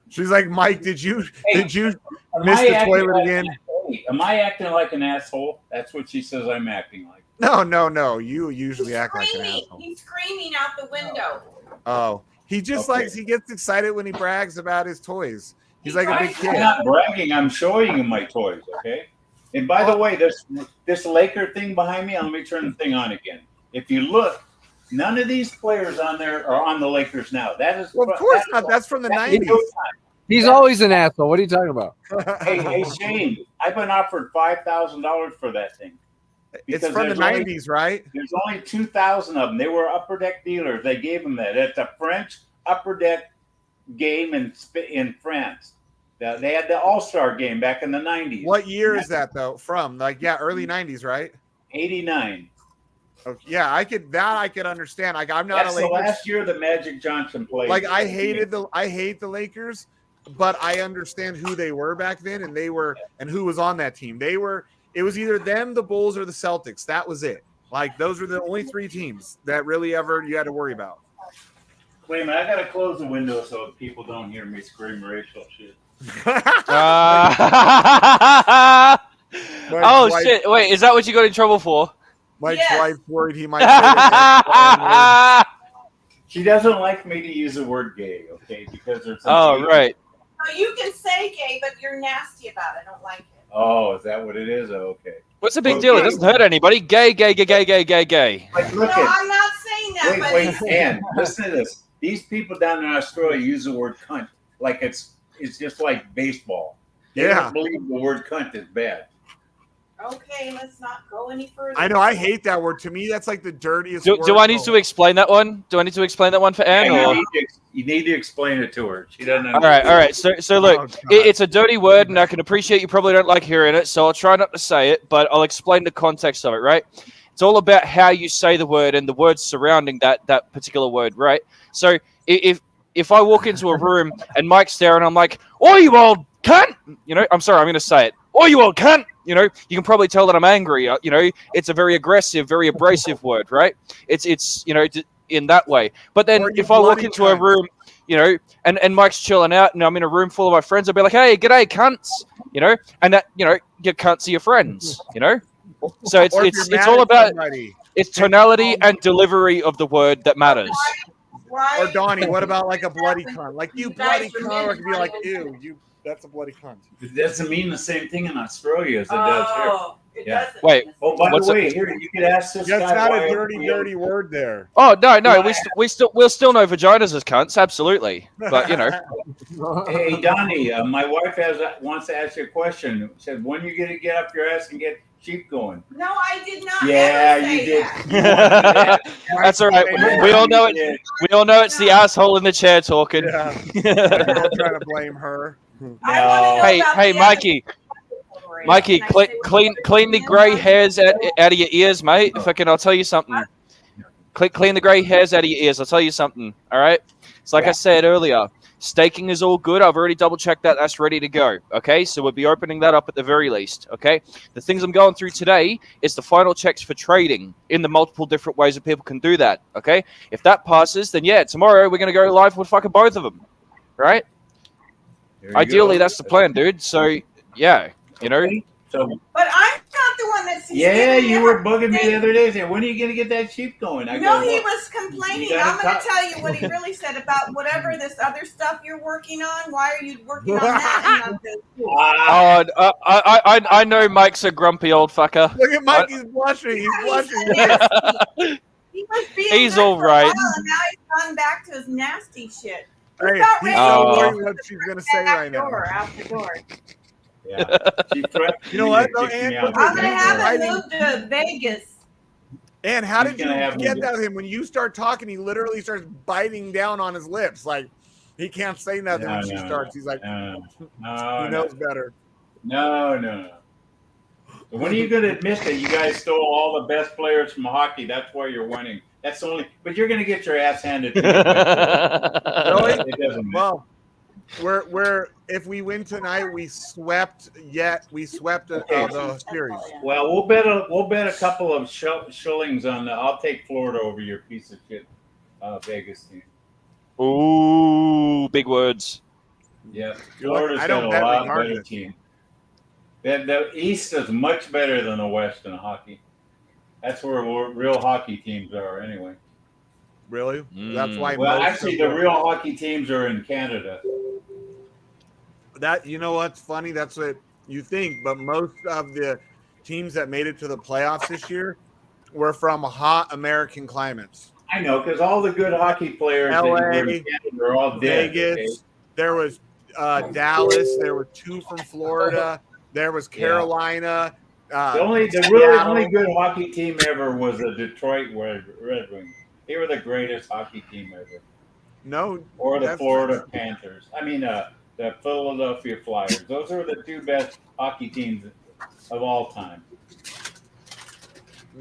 She's like, Mike, did you miss the toilet again? Am I acting like an asshole? That's what she says I'm acting like. No. You usually act like an asshole. He's screaming out the window. Oh, he just he gets excited when he brags about his toys. He's like a big kid. I'm not bragging. I'm showing him my toys. Okay. And by the way, this Laker thing behind me, let me turn the thing on again. If you look, none of these players on there are on the Lakers now. That is, well, of course not. That's from the 90s. He's always an asshole. What are you talking about? Hey, Shane, I've been offered $5,000 for that thing. It's from the 90s, right? There's only 2,000 of them. They were Upper Deck dealers. They gave them that. It's a French Upper Deck game in France. They had the All-Star game back in the 90s. What year is that, though? From early 90s, right? 89. Okay, yeah, I could understand. Like, I'm not That's a Lakers. the last year that Magic Johnson played. Like, I hate the Lakers, but I understand who they were back then, and who was on that team. It was either them, the Bulls, or the Celtics. That was it. Like, those were the only three teams that really you had to worry about. Wait a minute, I gotta close the window so people don't hear me scream racial shit. Oh shit! Wait, is that what you got in trouble for? Mike's wife's worried he might. She doesn't like me to use the word gay, okay? Because there's. Right. So you can say gay, but you're nasty about it. I don't like it. Oh, is that what it is? Okay. What's the big deal? It doesn't hurt anybody. Gay. Like, look No, I'm not saying that. Wait, Ann, listen to this. These people down in Australia use the word cunt like it's just like baseball. They don't believe the word cunt is bad. Okay, let's not go any further. I know. I hate that word. To me, that's like the dirtiest word. Do I need to explain that one? Do I need to explain that one for Anne? Yeah, you need to explain it to her. She doesn't understand. All right. So look, it's a dirty word, and I can appreciate you probably don't like hearing it, so I'll try not to say it, but I'll explain the context of it, right? It's all about how you say the word and the words surrounding that particular word, right? So if I walk into a room and Mike's there and I'm like, "Oh, you old cunt," I'm sorry, I'm going to say it. "Oh, you old cunt." You can probably tell that I'm angry. It's a very aggressive, very abrasive word, right? It's in that way. But then if I walk into a room, and Mike's chilling out and I'm in a room full of my friends, I'll be like, "Hey, g'day, cunts," and that, your cunts are your friends, So it's all about it's tonality and delivery of the word that matters. Right. Or Donnie, what about like a bloody cunt? Like, you bloody cunt, or it could be like, ew, that's a bloody cunt. It doesn't mean the same thing in Australia as it does here. It doesn't. Wait. Oh, by the way, here you could ask this guy. That's not a dirty word there. Oh no, we'll still know vaginas as cunts, absolutely. But Hey Donnie, my wife wants to ask you a question. Said, when are you gonna get up your ass and get sheep going? No, I did not. Yeah, ever say you did. That. That's all right. We all know it. We all know it's the asshole in the chair talking. Yeah. I'm trying to blame her. No. Hey, Mikey, clean the grey hairs out of your ears, mate. I'll tell you something. Clean the grey hairs out of your ears. I'll tell you something. All right. It's like I said earlier. Staking is all good. I've already double checked that. That's ready to go. Okay. So we'll be opening that up at the very least. Okay. The things I'm going through today is the final checks for trading in the multiple different ways that people can do that. Okay. If that passes, then tomorrow we're going to go live with fucking both of them. Right. Ideally, that's the plan, dude. So, yeah, So, but I'm not the one that's. Yeah, you were bugging me the other day. Saying, when are you going to get that sheep going? He was complaining. I'm going to tell you what he really said about whatever this other stuff you're working on. Why are you working on that? I know Mike's a grumpy old fucker. Look at Mike. He's blushing. He's blushing. He's all right. And now he's gone back to his nasty shit. Hey, he's so worried what she's going to say right now. Out the door. Yeah. You know what, though, Ann? I'm going to have it moved to Vegas. And how He's did you gonna have get me- that him? When you start talking, he literally starts biting down on his lips. Like he can't say nothing when she starts. He's like, he knows better. No. So when are you going to admit that you guys stole all the best players from hockey? That's why you're winning. That's the only. But you're going to get your ass handed to you. Really? It doesn't matter. Well, we're if we win tonight, we swept the series. Well, we'll bet a couple of shillings on the. I'll take Florida over your piece of shit Vegas team. Ooh, big words. Yeah, Florida's I got don't a bet lot regardless. better team. The East is much better than the West in hockey. That's where real hockey teams are, anyway. Really? That's why. Well, most actually, of the real hockey teams are in Canada. That, you know what's funny? That's what you think, but most of the teams that made it to the playoffs this year were from hot American climates. I know, because all the good hockey players that LA, were in Canada are all dead. Vegas. Okay? There was Dallas. There were 2 from Florida. There was Carolina. The only Seattle. good hockey team ever was the Detroit Red Wings. They were the greatest hockey team ever. No, or the Florida Panthers. I mean, the Philadelphia Flyers. Those are the 2 best hockey teams of all time.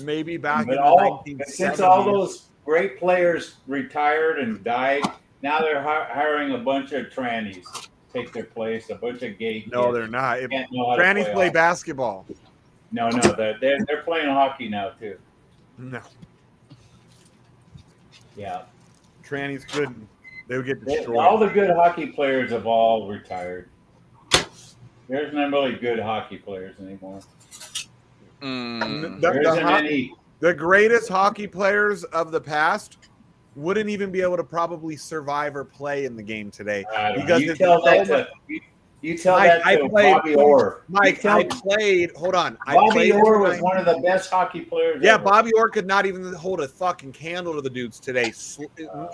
Maybe back But in all, the 1970s. since all those great players retired and died, now they're hiring a bunch of trannies to take their place. A bunch of gay kids. No, they're not. Can't know how to Trannies play hockey. basketball. No, they're playing hockey now too. No. Yeah. Trannies couldn't. They would get destroyed. All the good hockey players have all retired. There's not really good hockey players anymore. There isn't any. The greatest hockey players of the past wouldn't even be able to probably survive or play in the game today. Because You tell that to Bobby Orr. Mike, I played. Hold on. Bobby Orr was one of the best hockey players. Yeah, ever. Bobby Orr could not even hold a fucking candle to the dudes today.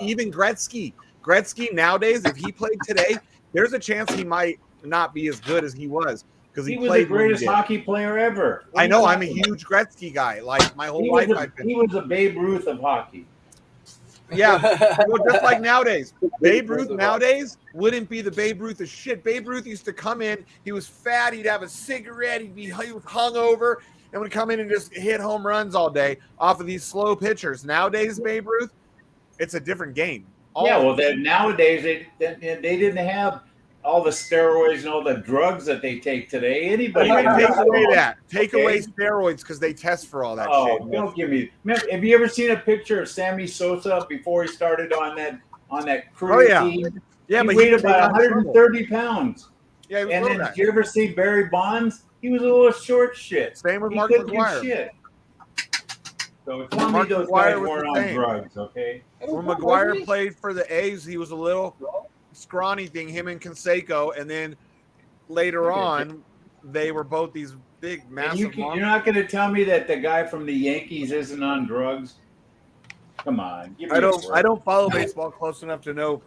Even Gretzky. Gretzky nowadays, if he played today, there's a chance he might not be as good as he was because he was played the greatest hockey player ever. I know. I'm a huge Gretzky guy. Like my whole life, He was a Babe Ruth of hockey. Yeah, well, just like nowadays, Babe Ruth nowadays wouldn't be the Babe Ruth of shit. Babe Ruth used to come in. He was fat. He'd have a cigarette. He was hungover and would come in and just hit home runs all day off of these slow pitchers. Nowadays, Babe Ruth, it's a different game. Nowadays they didn't have all the steroids and all the drugs that they take today. Anybody Even can take do away it. that. Take Okay? away steroids because they test for all that Oh, shit. don't give me. Have you ever seen a picture of Sammy Sosa before he started on that crew team? Yeah, he but weighed he about 130 pounds. Yeah, he was and little then guy. did you ever see Barry Bonds? He was a little short shit. Same with He Mark couldn't do McGuire. shit. So tell me Mark those McGuire guys was weren't the on same. drugs, okay? When McGuire played for the A's, he was a little scrawny thing, him and Canseco, and then later on, they were both these big, And massive. you're not going to tell me that the guy from the Yankees isn't on drugs? Come on, give me I a don't. break. I don't follow baseball close enough to know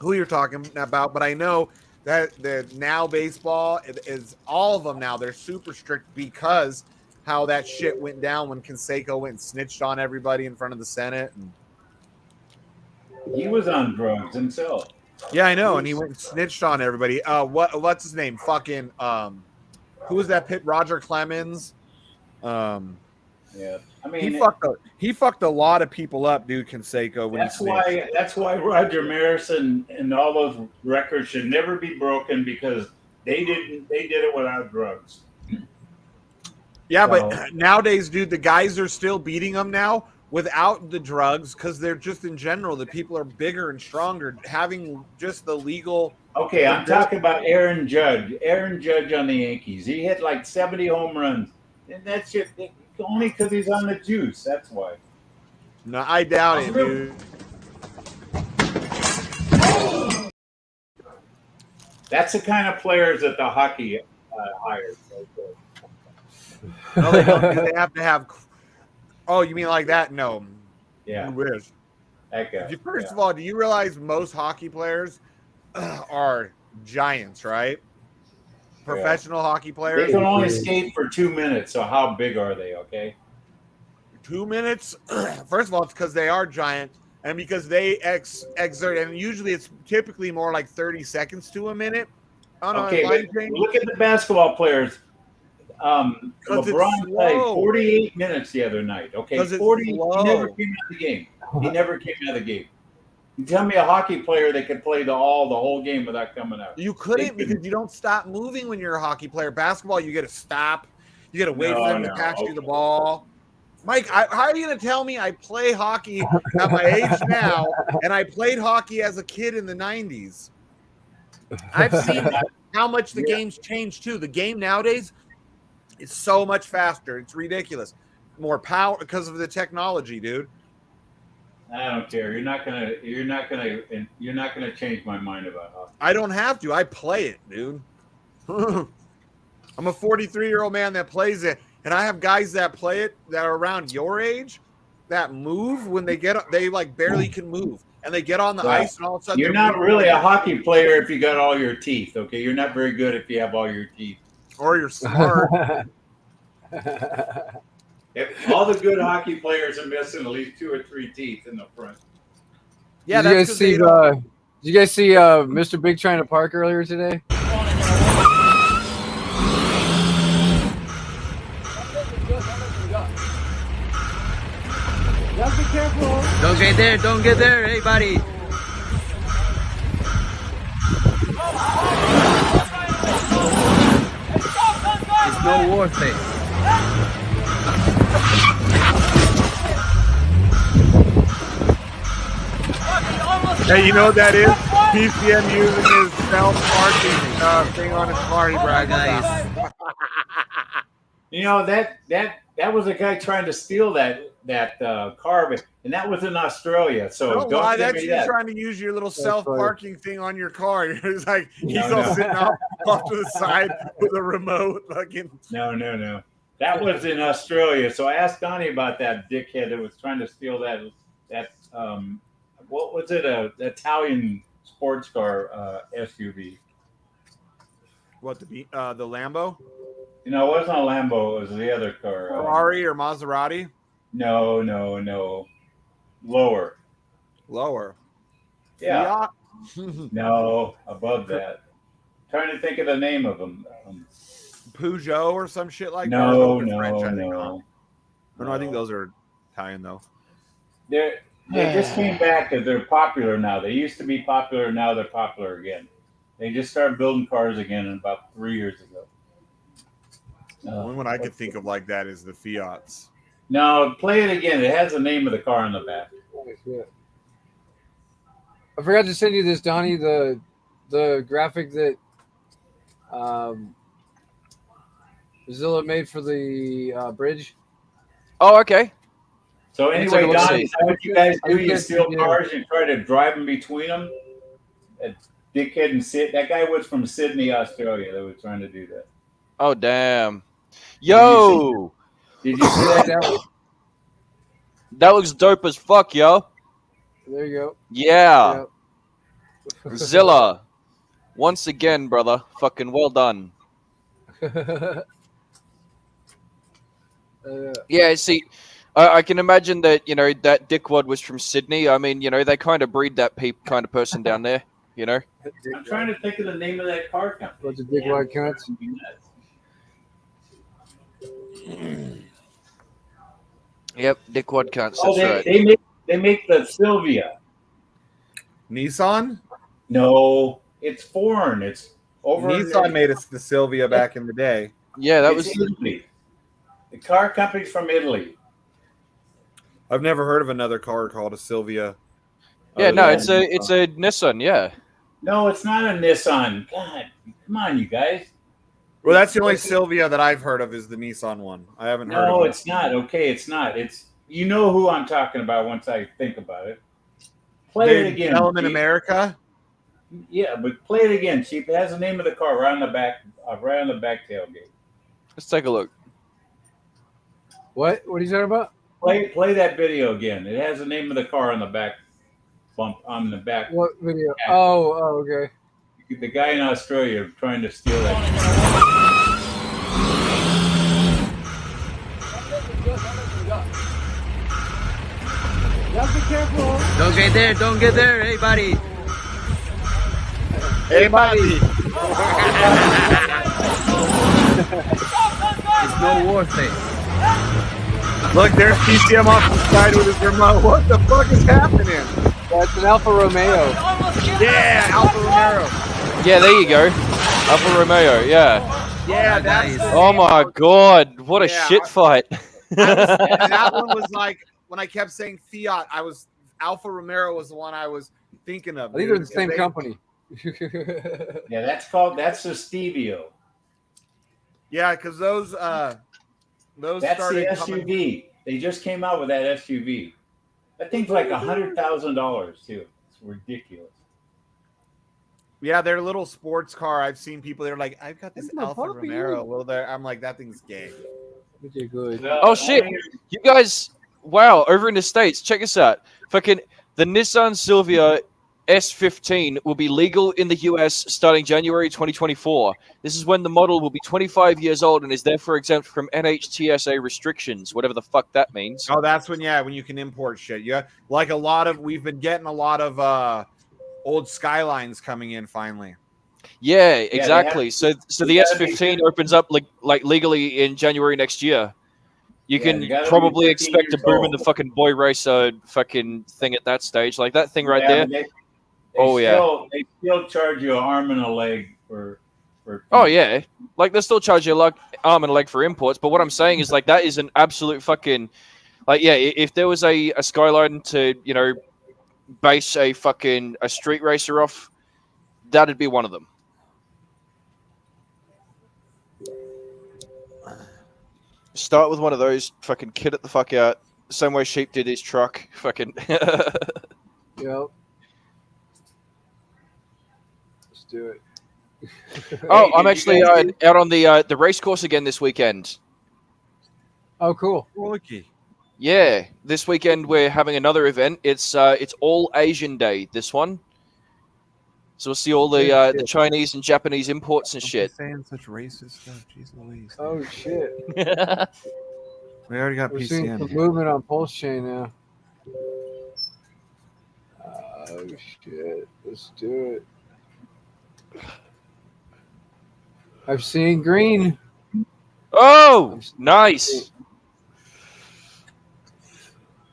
who you're talking about, but I know that the now baseball is all of them now. They're super strict because how that shit went down when Canseco went and snitched on everybody in front of the Senate. And, He was on drugs himself. yeah, I know, and he went and snitched on everybody. What's his name? Fucking who was that? Roger Clemens. Yeah, I mean, he fucked a lot of people up, dude. Canseco. When that's why Roger Maris and all those records should never be broken because they did it without drugs. Yeah, but nowadays, dude, the guys are still beating them now without the drugs because they're just in general. The people are bigger and stronger, having just the legal. Okay, I'm talking about Aaron Judge. Aaron Judge on the Yankees. He hit like 70 home runs, and that's just only because he's on the juice. That's why. No, I doubt it, dude. That's the kind of players that the hockey hires. No, they don't. They have to have. Oh, you mean like that? No. Yeah. You wish. That guy. First of all, do you realize most hockey players are giants, right? Professional hockey players. They can only skate for 2 minutes, so how big are they, okay? 2 minutes. First of all, it's because they are giant, and because they exert, and usually it's typically more like 30 seconds to a minute. Okay, but look at the basketball players. LeBron played 48 minutes the other night. Okay, 40. He never came out of the game. He never came out of the game. You tell me a hockey player that could play the whole game without coming out. You couldn't because you don't stop moving when you're a hockey player. Basketball, you got to stop. You got to wait for them to pass you the ball. Mike, how are you going to tell me I play hockey at my age now, and I played hockey as a kid in the 90s? I've seen how much the game's changed, too. The game nowadays is so much faster. It's ridiculous. More power because of the technology, dude. I don't care. You're not gonna change my mind about hockey. I don't have to. I play it, dude. I'm a 43-year-old man that plays it, and I have guys that play it that are around your age that move when they like barely can move, and they get on the ice, and all of a sudden you're not really a hockey player if you got all your teeth. Okay, you're not very good if you have all your teeth, or you're smart. If all the good hockey players are missing at least 2 or 3 teeth in the front. Yeah, did you guys see Mr. Big trying to park earlier today? Just be careful. Don't get there. Don't get there. Hey, buddy. It's no worth it. Hey, you know what that is? PCM using his self-parking thing on his car. He bragged about. You know that was a guy trying to steal that car, and that was in Australia. So don't lie. tell That's me you that. trying to use your little self-parking thing on your car. It's like he's all sitting off to the side with a remote. Fucking No. That was in Australia. So I asked Donnie about that dickhead that was trying to steal that what was it? A Italian sports car SUV. What the Lambo? You know, it wasn't a Lambo. It was the other car. Ferrari or Maserati? No. Lower. Yeah. No, above that. Trying to think of the name of them. Peugeot or some shit like that. No. I think those are Italian though. They just came back because they're popular now. They used to be popular, now they're popular again. They just started building cars again in about 3 years ago. The only one I could think of like that is the Fiats. No, play it again. It has the name of the car on the back. I forgot to send you this, Donnie. The graphic that Zilla made for the bridge. Oh, okay. So anyway, Don, is that what you guys do? You steal cars and try to drive them between them? That dickhead and Sid. That guy was from Sydney, Australia. That was trying to do that. Oh, damn. Yo! Did you see that? That looks dope as fuck, yo. There you go. Yeah. Zilla. Once again, brother. Fucking well done. Yeah, see, I can imagine that, you know, that dickwad was from Sydney. I mean, you know, they kind of breed that kind of person down there, you know? I'm trying to think of the name of that car company. What's a big white cunts? Yep, dickwad cunts. Oh, That's right. They make the Sylvia. Nissan? No, it's foreign. It's over. Nissan made us the Sylvia back in the day. Yeah, that It's was Italy. The car company's from Italy. I've never heard of another car called a Sylvia. Yeah, no, it's a Nissan, yeah. No, it's not a Nissan. God, come on, you guys. Well, that's the only Sylvia that I've heard of is the Nissan one. I haven't heard of it. No, it's not. Okay, it's not. It's you know who I'm talking about once I think about it. Play it again. Tell them in America? Yeah, but play it again, Chief. It has the name of the car right on the back tailgate. Let's take a look. What? What are you talking about? Play that video again. It has the name of the car on the back bump on the back. What video? Oh, okay. The guy in Australia trying to steal that. careful. Don't get there, don't get there. Hey, buddy. Hey, buddy. It's no worth it. Look, there's PCM off the side with his remote. What the fuck is happening? That's an Alfa Romeo. Yeah, Alfa Romeo. Yeah, there you go. Alfa Romeo, yeah. Yeah, that's the Oh my god, what a shit fight. that one was like when I kept saying Fiat, Alfa Romeo was the one I was thinking of. I think they're the same company. Yeah, that's the Stevio. Yeah, because those That's started the SUV. coming. They just came out with that SUV. That thing's like $100,000 too. It's ridiculous. Yeah, their little sports car. I've seen people. They're like, I've got this That's my Alfa puppy. Romeo. Well, I'm like, that thing's gay. Okay, good. Oh shit, you guys, wow, over in the States, check this out. Fucking the Nissan Silvia S15 will be legal in the US starting January 2024. This is when the model will be 25 years old and is therefore exempt from NHTSA restrictions, whatever the fuck that means. Oh, that's when you can import shit. Yeah, like we've been getting a lot of old Skylines coming in finally. Yeah, exactly. So the S15 opens up like legally in January next year. You can probably expect a boom in the fucking boy racer fucking thing at that stage. Like that thing right there. They still charge you an arm and a leg for Oh yeah, like they still charge you arm and a leg for imports. But what I'm saying is like that is an absolute fucking like yeah. If there was a Skyline to base a street racer off, that'd be one of them. Start with one of those, fucking kid it the fuck out. Same way Sheep did his truck. Fucking. Yep. Let's do it. Oh, I'm actually out on the race course again this weekend. Oh, cool. Lucky. Yeah, this weekend we're having another event. It's all Asian Day. This one. So we'll see all the Chinese and Japanese imports and shit. Saying such racist stuff. Jeez Louise. Oh shit. We already got We're seeing PCM. some movement on Pulse Chain now. Oh shit. Let's do it. I've seen green. Oh, nice.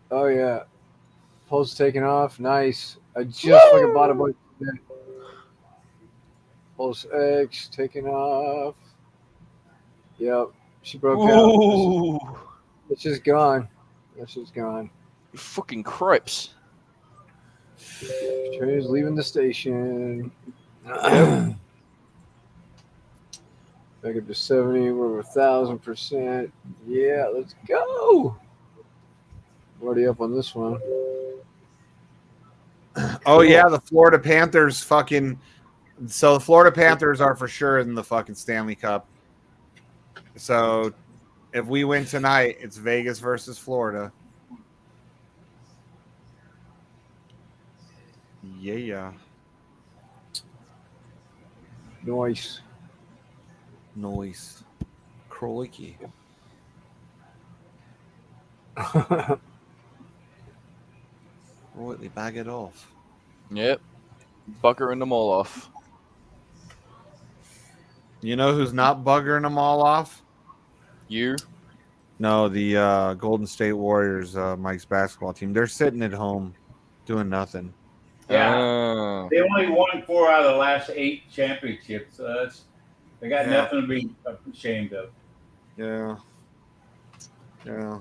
Oh yeah. Pulse taking off. Nice. I just fucking bought a bunch of it. Pulse X taking off. Yep. She broke out. It's just gone. It's just gone. You fucking cripes. Train is leaving the station. Yep. Back up to 70. We're 1,000%. Yeah, let's go. Already up on this one. Oh yeah, the Florida Panthers fucking. So the Florida Panthers are for sure in the fucking Stanley Cup. So if we win tonight, it's Vegas versus Florida. Yeah. Nice. Noise. Crikey. Right, they bag it off. Yep. Buggering them all off. You know who's not buggering them all off? You? No, the Golden State Warriors, Mike's basketball team. They're sitting at home doing nothing. Yeah. They only won 4 out of the last 8 championships. So they got nothing to be ashamed of. Yeah. Yeah.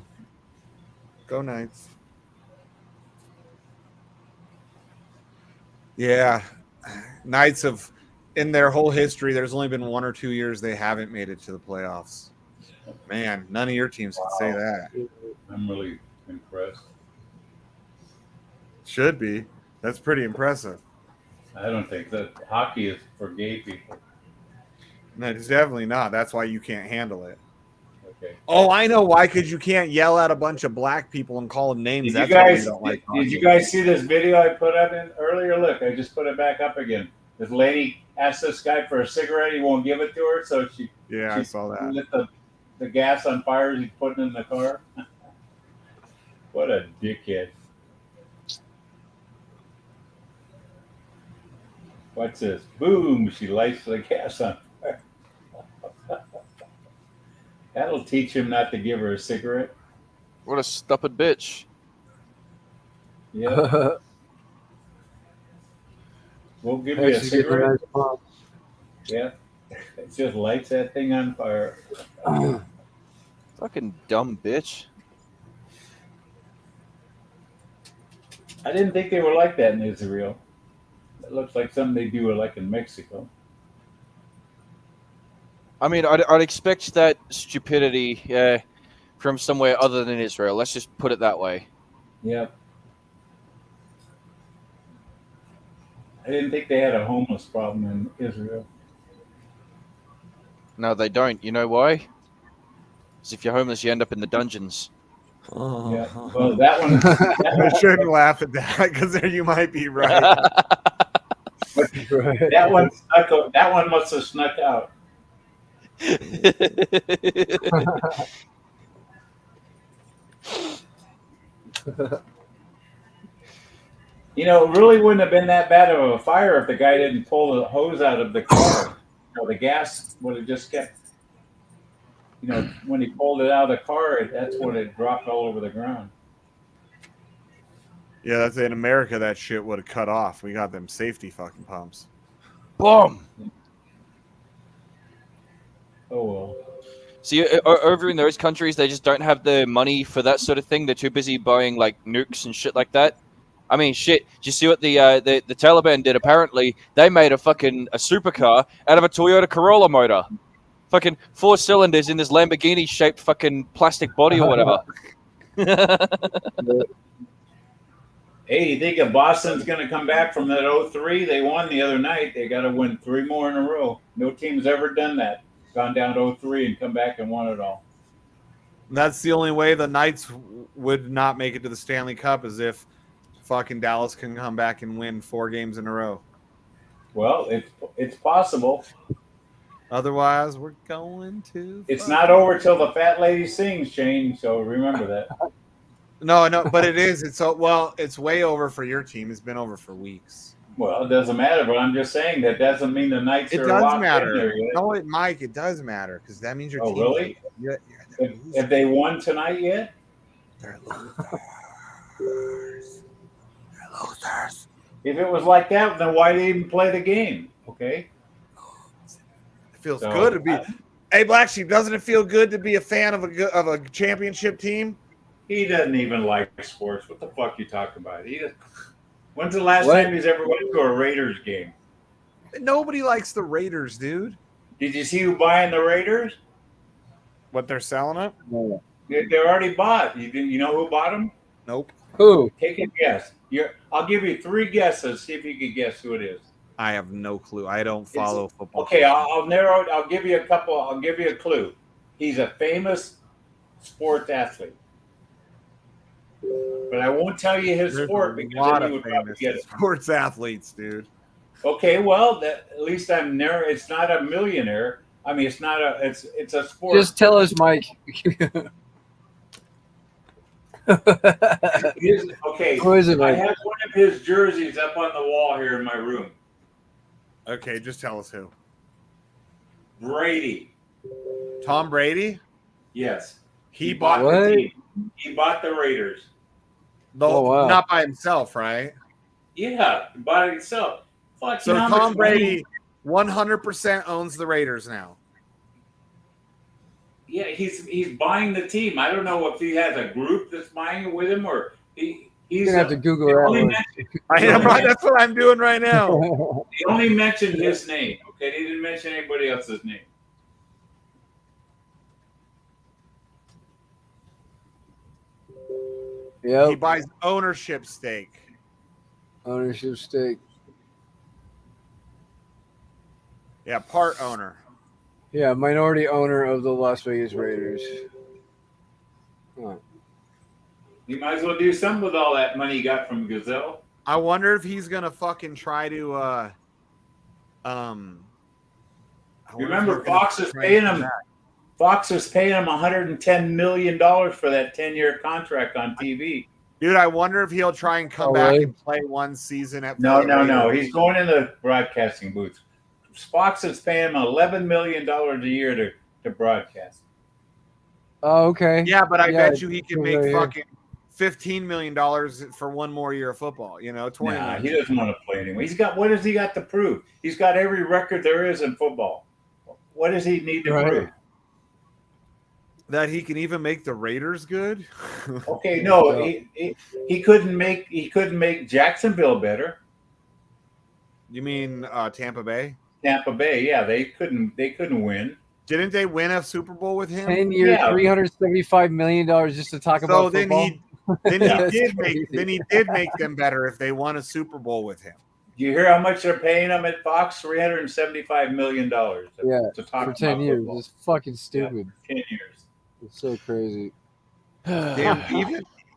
Go Knights. Yeah. Knights have, in their whole history, there's only been 1 or 2 years they haven't made it to the playoffs. Man, none of your teams can say that. I'm really impressed. Should be. That's pretty impressive. I don't think that hockey is for gay people. No, it's definitely not. That's why you can't handle it. Okay. Oh, I know why. Because you can't yell at a bunch of black people and call them names. Did you guys see this video I put up in earlier? Look, I just put it back up again. This lady asked this guy for a cigarette. He won't give it to her, so she I saw that. Lit the gas on fire he's putting in the car. What a dickhead. What's this? Boom! She lights the gas on fire. That'll teach him not to give her a cigarette. What a stupid bitch. Yeah. We'll give you a She's getting a cigarette. nice pump. Yeah. It just lights that thing on fire. Fucking dumb bitch. I didn't think they were like that in Israel. It looks like something they do like in Mexico. I mean, I'd expect that stupidity from somewhere other than Israel. Let's just put it that way. Yeah. I didn't think they had a homeless problem in Israel. No, they don't. You know why? Because if you're homeless, you end up in the dungeons. Yeah. Well, that one. I shouldn't laugh at that because there you might be right. That one snuck. That one must have snuck out. You know, it really wouldn't have been that bad of a fire if the guy didn't pull the hose out of the car. The gas would have just kept. You know, when he pulled it out of the car, that's when it dropped all over the ground. Yeah, that's in America. That shit would have cut off. We got them safety fucking pumps. Boom. Oh well. See, over in those countries, they just don't have the money for that sort of thing. They're too busy buying like nukes and shit like that. I mean, shit. Did you see what the Taliban did? Apparently, they made a supercar out of a Toyota Corolla motor. Fucking 4 cylinders in this Lamborghini shaped fucking plastic body or whatever. Hey, you think if Boston's going to come back from that 0-3? They won the other night. They got to win 3 more in a row. No team's ever done that. Gone down 0-3 and come back and won it all. That's the only way the Knights would not make it to the Stanley Cup is if fucking Dallas can come back and win 4 games in a row. Well, it's possible. Otherwise, we're going to. It's not over till the fat lady sings, Shane. So remember that. No, but it is. It's way over for your team. It's been over for weeks. Well, it doesn't matter. But I'm just saying that doesn't mean the Knights It are does locked matter. in there yet. No, Mike, it does matter because that means your team. Really? Have they won tonight yet? They're losers. If it was like that, then why did they even play the game? Okay. It feels good to be. Hey, Black Sheep, doesn't it feel good to be a fan of a championship team? He doesn't even like sports. What the fuck you talking about? When's the last time he's ever went to a Raiders game? Nobody likes the Raiders, dude. Did you see who buying the Raiders? What they're selling it? No. They're already bought. You know who bought them? Nope. Who? Take a guess. I'll give you 3 guesses. See if you can guess who it is. I have no clue. I don't follow football. Okay, I'll narrow it. I'll give you a couple. I'll give you a clue. He's a famous sports athlete, but I won't tell you his sport because then you would probably get it. Sports athletes, dude. Okay, well, at least I'm narrow. It's not a millionaire. I mean, it's not a. It's a sport. Just tell us, Mike. Okay. Who is it, I Mike? have one of his jerseys up on the wall here in my room. Okay, just tell us who. Brady. Tom Brady? Yes. He bought bought the team. He bought the Raiders. Though not by himself, right? Yeah, he bought it himself. Fuck, So you know how Tom much Brady 100% owns the Raiders now. Yeah, he's buying the team. I don't know if he has a group that's buying it with him or he's You're gonna have to Google that. That's what I'm doing right now. He only mentioned his name. Okay, he didn't mention anybody else's name. Yeah. He buys ownership stake. Ownership stake. Yeah, part owner. Yeah, minority owner of the Las Vegas Raiders. Huh. You might as well do something with all that money you got from Gazelle. I wonder if he's gonna fucking try to Remember, Fox is paying him. Fox is paying him $110 million for that 10-year contract on TV. Dude, I wonder if he'll try and come back and play one season at. No. He's going in the broadcasting booth. Fox is paying him $11 million a year to broadcast. Oh, okay. Yeah, but I bet you he can make fucking $15 million for one more year of football. You know, 20 Nah, million. he doesn't want to play anymore. What has he got to prove? He's got every record there is in football. What does he need to prove? That he can even make the Raiders good? Okay, no, he couldn't make Jacksonville better. You mean Tampa Bay? Tampa Bay, yeah, they couldn't win. Didn't they win a Super Bowl with him? 10 years, $375 million just to talk about football. Then he did make them better if they won a Super Bowl with him. Do you hear how much they're paying him at Fox? $375 million. To talk for 10 about years. football. It's fucking stupid. Yeah, 10 years. It's so crazy. Damn,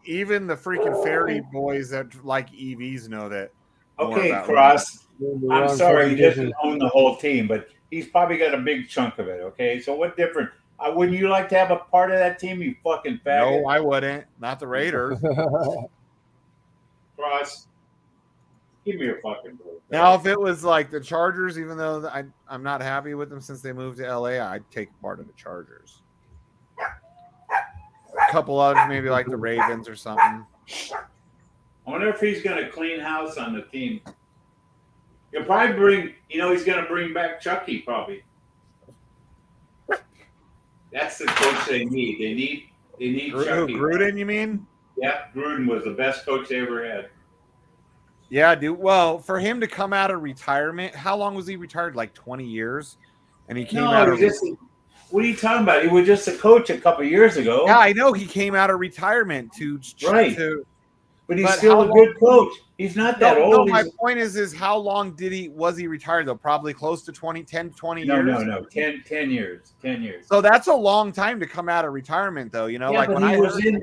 even the freaking fairy boys that like EVs know that. Okay, Cross. I'm sorry, he doesn't own the whole team, but he's probably got a big chunk of it. Okay, so what difference? Wouldn't you like to have a part of that team? You fucking faggot. No, I wouldn't. Not the Raiders. Cross. Give me a fucking break. Now, if it was like the Chargers, even though I'm not happy with them since they moved to LA, I'd take part of the Chargers. A couple others, maybe like the Ravens or something. I wonder if he's going to clean house on the team. He'll probably bring, he's going to bring back Chucky probably. That's the coach they need. They need Chucky. Gruden, you mean? Yeah, Gruden was the best coach they ever had. Yeah, dude. Well, for him to come out of retirement, how long was he retired? Like 20 years? And he came out of what are you talking about? He was just a coach a couple years ago. Yeah, I know he came out of retirement but he's still a good coach. He's not that old. No, my point is how long was he retired though? Probably close to 20 years. No. 10 years. 10 years. So that's a long time to come out of retirement though, Yeah, like when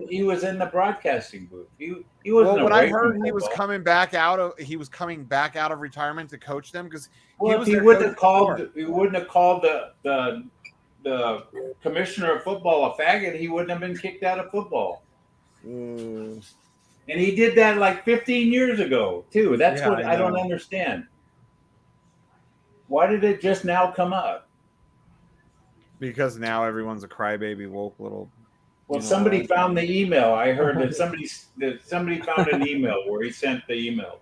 he was in the broadcasting booth. He wasn't. Well, when I heard he was coming back out of retirement to coach them because he wouldn't have called the commissioner of football a faggot, he wouldn't have been kicked out of football. And he did that like 15 years ago, too. That's what I don't understand. Why did it just now come up? Because now everyone's a crybaby woke little. Well, somebody found the email. I heard that somebody found an email where he sent the email.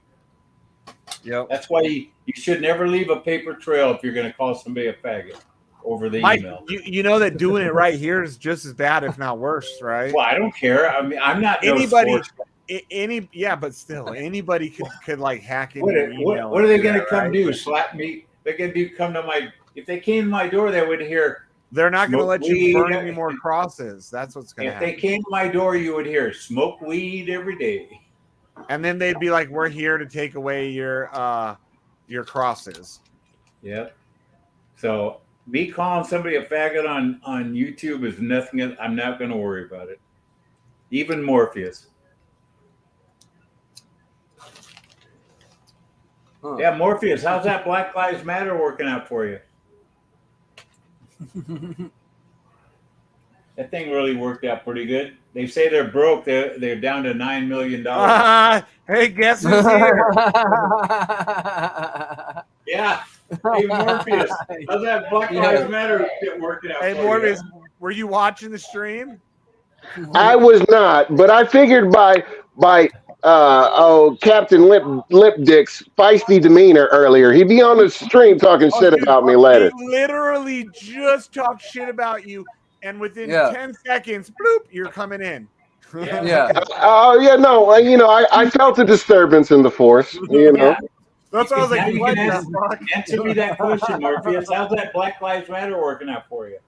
Yep. That's why you should never leave a paper trail if you're going to call somebody a faggot over the email. You know that doing it right here is just as bad, if not worse, right? Well, I don't care. I mean, I'm not anybody. But still, anybody could like hack into your email. What are they going to come do? Slap me? They're going to come to my. If they came to my door, they would hear. They're not going to let you burn any more crosses. That's what's going to happen. If they came to my door, you would hear smoke weed every day. And then they'd be like, "We're here to take away your crosses." Yep. So me calling somebody a faggot on YouTube is nothing. I'm not going to worry about it. Even Morpheus. Huh. Yeah, Morpheus, how's that Black Lives Matter working out for you? That thing really worked out pretty good. They say they're broke. They're down to $9 million. Hey, guess who's here? Yeah. Hey, Morpheus, how's that Black Lives Matter working out for you? Hey, Morpheus, were you watching the stream? I was not, but I figured by Captain Lip Dick's feisty demeanor earlier, he'd be on the stream talking shit about me later. He literally just talked shit about you, and within 10 seconds, bloop, you're coming in. Oh yeah, no, I felt a disturbance in the force. Yeah. That's what I was like. You can answer me that question, Morpheus. How's that Black Lives Matter working out for you?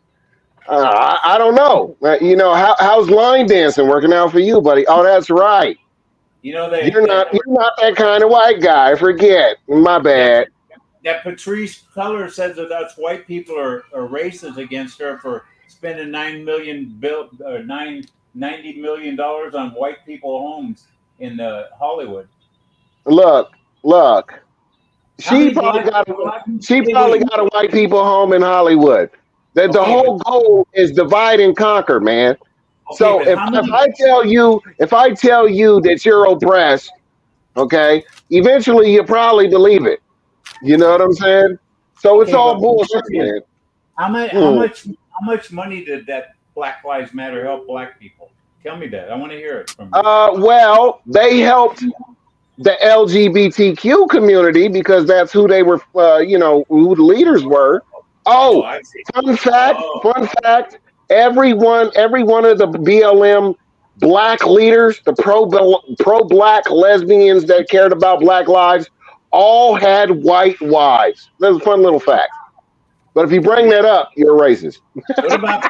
I don't know. How's line dancing working out for you, buddy? Oh, that's right. You're not that kind of white guy. Forget. My bad. That Patrice Culler says that us white people are racist against her for spending $90 million on white people homes in Hollywood. Look. She probably got a white people home in Hollywood. The whole goal is divide and conquer, man. So if I tell you that you're oppressed, okay, eventually you probably believe it. You know what I'm saying? So it's Okay, all but bullshit, man. how much money did that Black Lives Matter help black people? Tell me that. I want to hear it from you. Well, they helped the LGBTQ community because that's who they were, who the leaders were. Oh, Oh, I see. fun fact. Every one of the BLM black leaders, the pro black lesbians that cared about black lives, all had white wives. That's a fun little fact. But if you bring that up, you're a racist. How about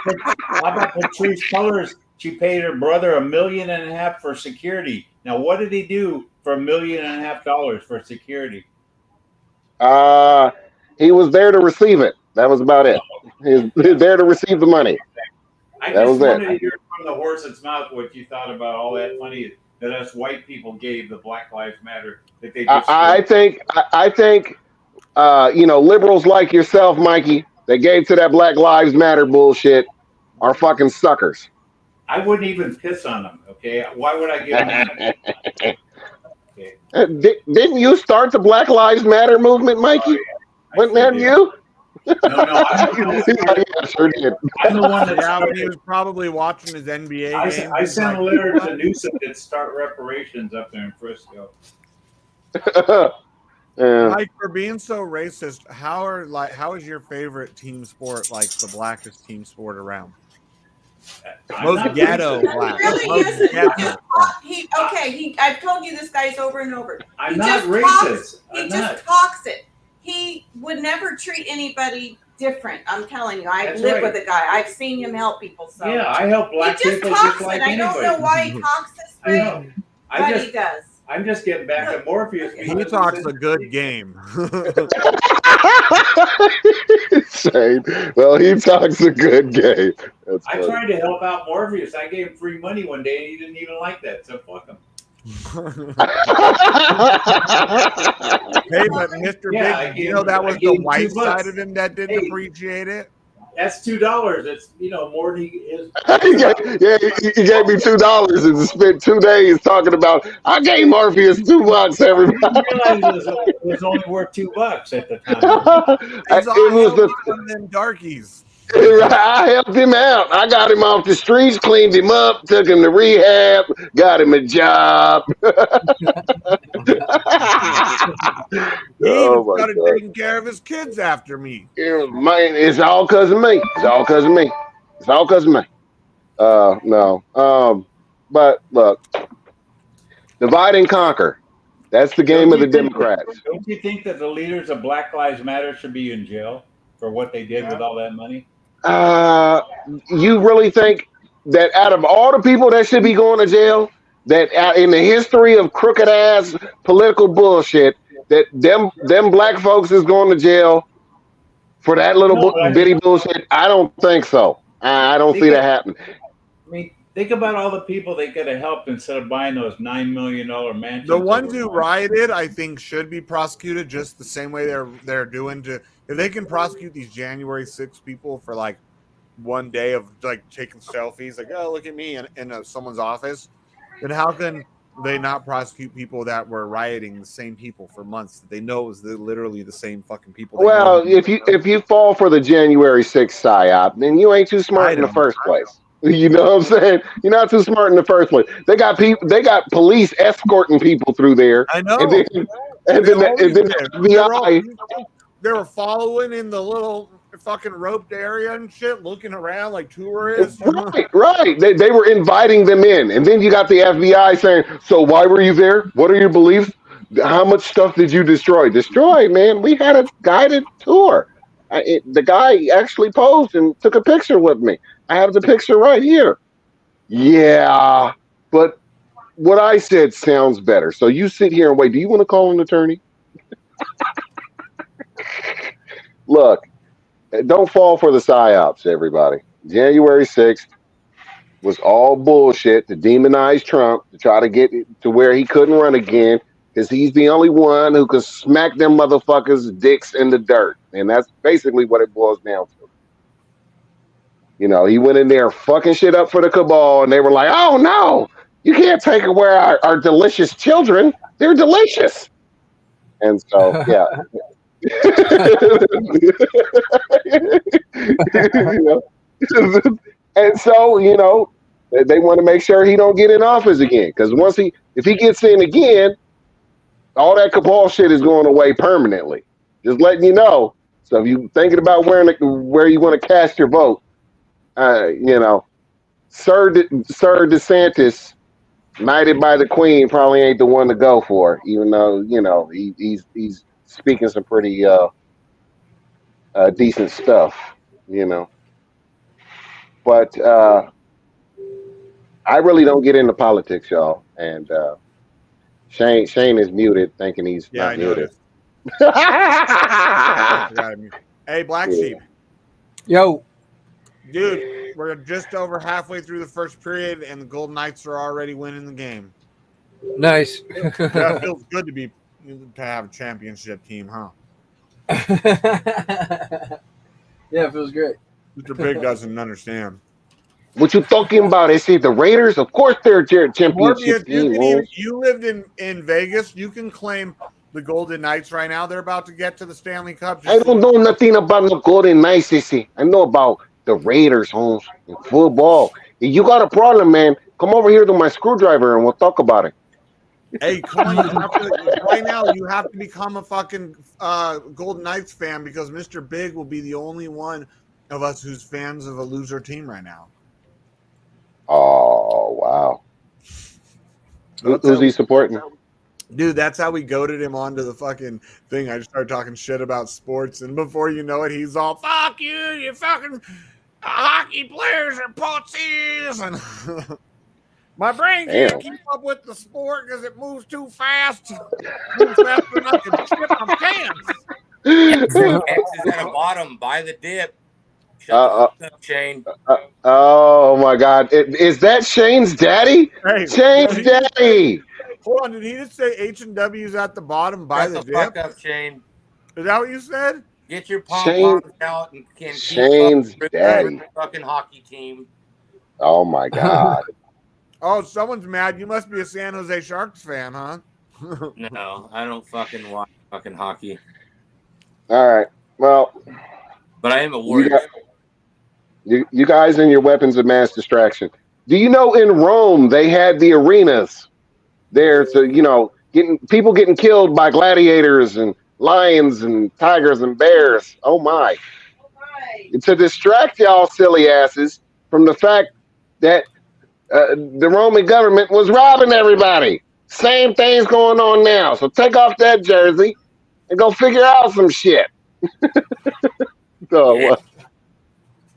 Patrice Cullors? She paid her brother $1.5 million for security. Now, what did he do for $1.5 million for security? He was there to receive it. That was about it. He was there to receive the money. I That just was it. wanted to hear from the horse's mouth what you thought about all that money that us white people gave the Black Lives Matter. That they just I think liberals like yourself, Mikey, that gave to that Black Lives Matter bullshit are fucking suckers. I wouldn't even piss on them. Okay, why would I give them? Okay. Didn't you start the Black Lives Matter movement, Mikey? Wasn't that you? No, I sure did. I'm the one that when he was probably watching his NBA game. I sent a letter to Newsom to start reparations up there in Frisco. Mike, for being so racist, how is your favorite team sport like the blackest team sport around? Most ghetto black. Really isn't. I've told you this guy's over and over. I'm not racist. He just talks it. He would never treat anybody different. I'm telling you. I live with a guy. I've seen him help people. So yeah, I help black people just like anybody. I don't know why he talks this way, but he does. I'm just getting back to Morpheus. He talks a good game. Shane, well, he talks a good game. I tried to help out Morpheus. I gave him free money one day, and he didn't even like that. So fuck him. Hey, but Mr. Big, you know that was the white side of him that didn't appreciate it. That's $2. It's more than he is. He gave me $2 and spent 2 days talking about. I gave Morpheus $2. Everybody, I didn't realize it was only worth $2 at the time. It was one of them darkies. I helped him out. I got him off the streets, cleaned him up, took him to rehab, got him a job. He even started taking care of his kids after me. Man, it's all because of me. It's all because of me. It's all because of me. No. But look, divide and conquer. That's the game of the Democrats. Don't you think that the leaders of Black Lives Matter should be in jail for what they did with all that money? You really think that out of all the people that should be going to jail, that in the history of crooked ass political bullshit, that them black folks is going to jail for that little bitty bullshit? I don't think so. I don't see that happening. I mean, think about all the people they could have helped instead of buying those $9 million mansions. The ones who rioted, I think, should be prosecuted just the same way they're doing to. If they can prosecute these January 6th people for like one day of like taking selfies, like, oh, look at me in someone's office, then how can they not prosecute people that were rioting, the same people for months that they know was literally the same fucking people? Well, if you fall for the January 6th psyop, then you ain't too smart in the first place. You know what I'm saying? You're not too smart in the first place. They got police escorting people through there. I know. And then the FBI. They were following in the little fucking roped area and shit, looking around like tourists. Right. They were inviting them in. And then you got the FBI saying, so why were you there? What are your beliefs? How much stuff did you destroy? Destroy, man. We had a guided tour. The guy actually posed and took a picture with me. I have the picture right here. Yeah. But what I said sounds better. So you sit here and wait. Do you want to call an attorney? Look, don't fall for the psyops, everybody. January 6th was all bullshit to demonize Trump, to try to get to where he couldn't run again, because he's the only one who can smack them motherfuckers' dicks in the dirt. And that's basically what it boils down to. You know, he went in there fucking shit up for the cabal, and they were like, "Oh no, you can't take away our delicious children. They're delicious." And so, yeah. You know? And so, you know, they want to make sure he don't get in office again, because if he gets in again, all that cabal shit is going away permanently. Just letting you know. So if you thinking about where you want to cast your vote, you know, Sir DeSantis, knighted by the Queen, probably ain't the one to go for, even though, you know, he's speaking some pretty decent stuff, you know. But I really don't get into politics, y'all. And Shane is muted, thinking he's Yeah, not I muted. noticed. Hey, Black Sheep. Yo. Dude, we're just over halfway through the first period, and the Golden Knights are already winning the game. Nice. Yeah, it feels good to have a championship team, huh? Yeah, it feels great. Mr. Big doesn't understand. What you talking about? They say the Raiders, of course they're a championship Morbius, team. you lived in Vegas. You can claim the Golden Knights right now. They're about to get to the Stanley Cup. I don't know nothing about no Golden Knights, sissy. I know about the Raiders, Holmes, in football. If you got a problem, man, come over here to my screwdriver and we'll talk about it. Hey, come on! Right now, you have to become a fucking Golden Knights fan, because Mr. Big will be the only one of us who's fans of a loser team right now. Oh, wow. Who's he supporting? Dude, that's how we goaded him onto the fucking thing. I just started talking shit about sports, and before you know it, he's all, "Fuck you, you fucking hockey players are pussies," and my brain can't keep up with the sport because it moves too fast. Moves faster than I can shit my pants. X is at the bottom. Buy the dip. Shut the fuck up, Shane. Oh my God! Is that Shane's daddy? Hey, Shane's daddy. Hold on, did he just say H&W's at the bottom? Buy the dip. Fuck up, Shane. Is that what you said? Get your pom-poms out and keep Shane's daddy. Fucking hockey team. Oh my God! Oh, someone's mad. You must be a San Jose Sharks fan, huh? No, I don't fucking watch fucking hockey. All right. Well, but I am a Warriors. You guys and your weapons of mass distraction. Do you know in Rome they had the arenas there to, you know, people getting killed by gladiators and lions and tigers and bears? Oh my! To distract y'all silly asses from the fact that the Roman government was robbing everybody. Same thing's going on now. So take off that jersey and go figure out some shit. What?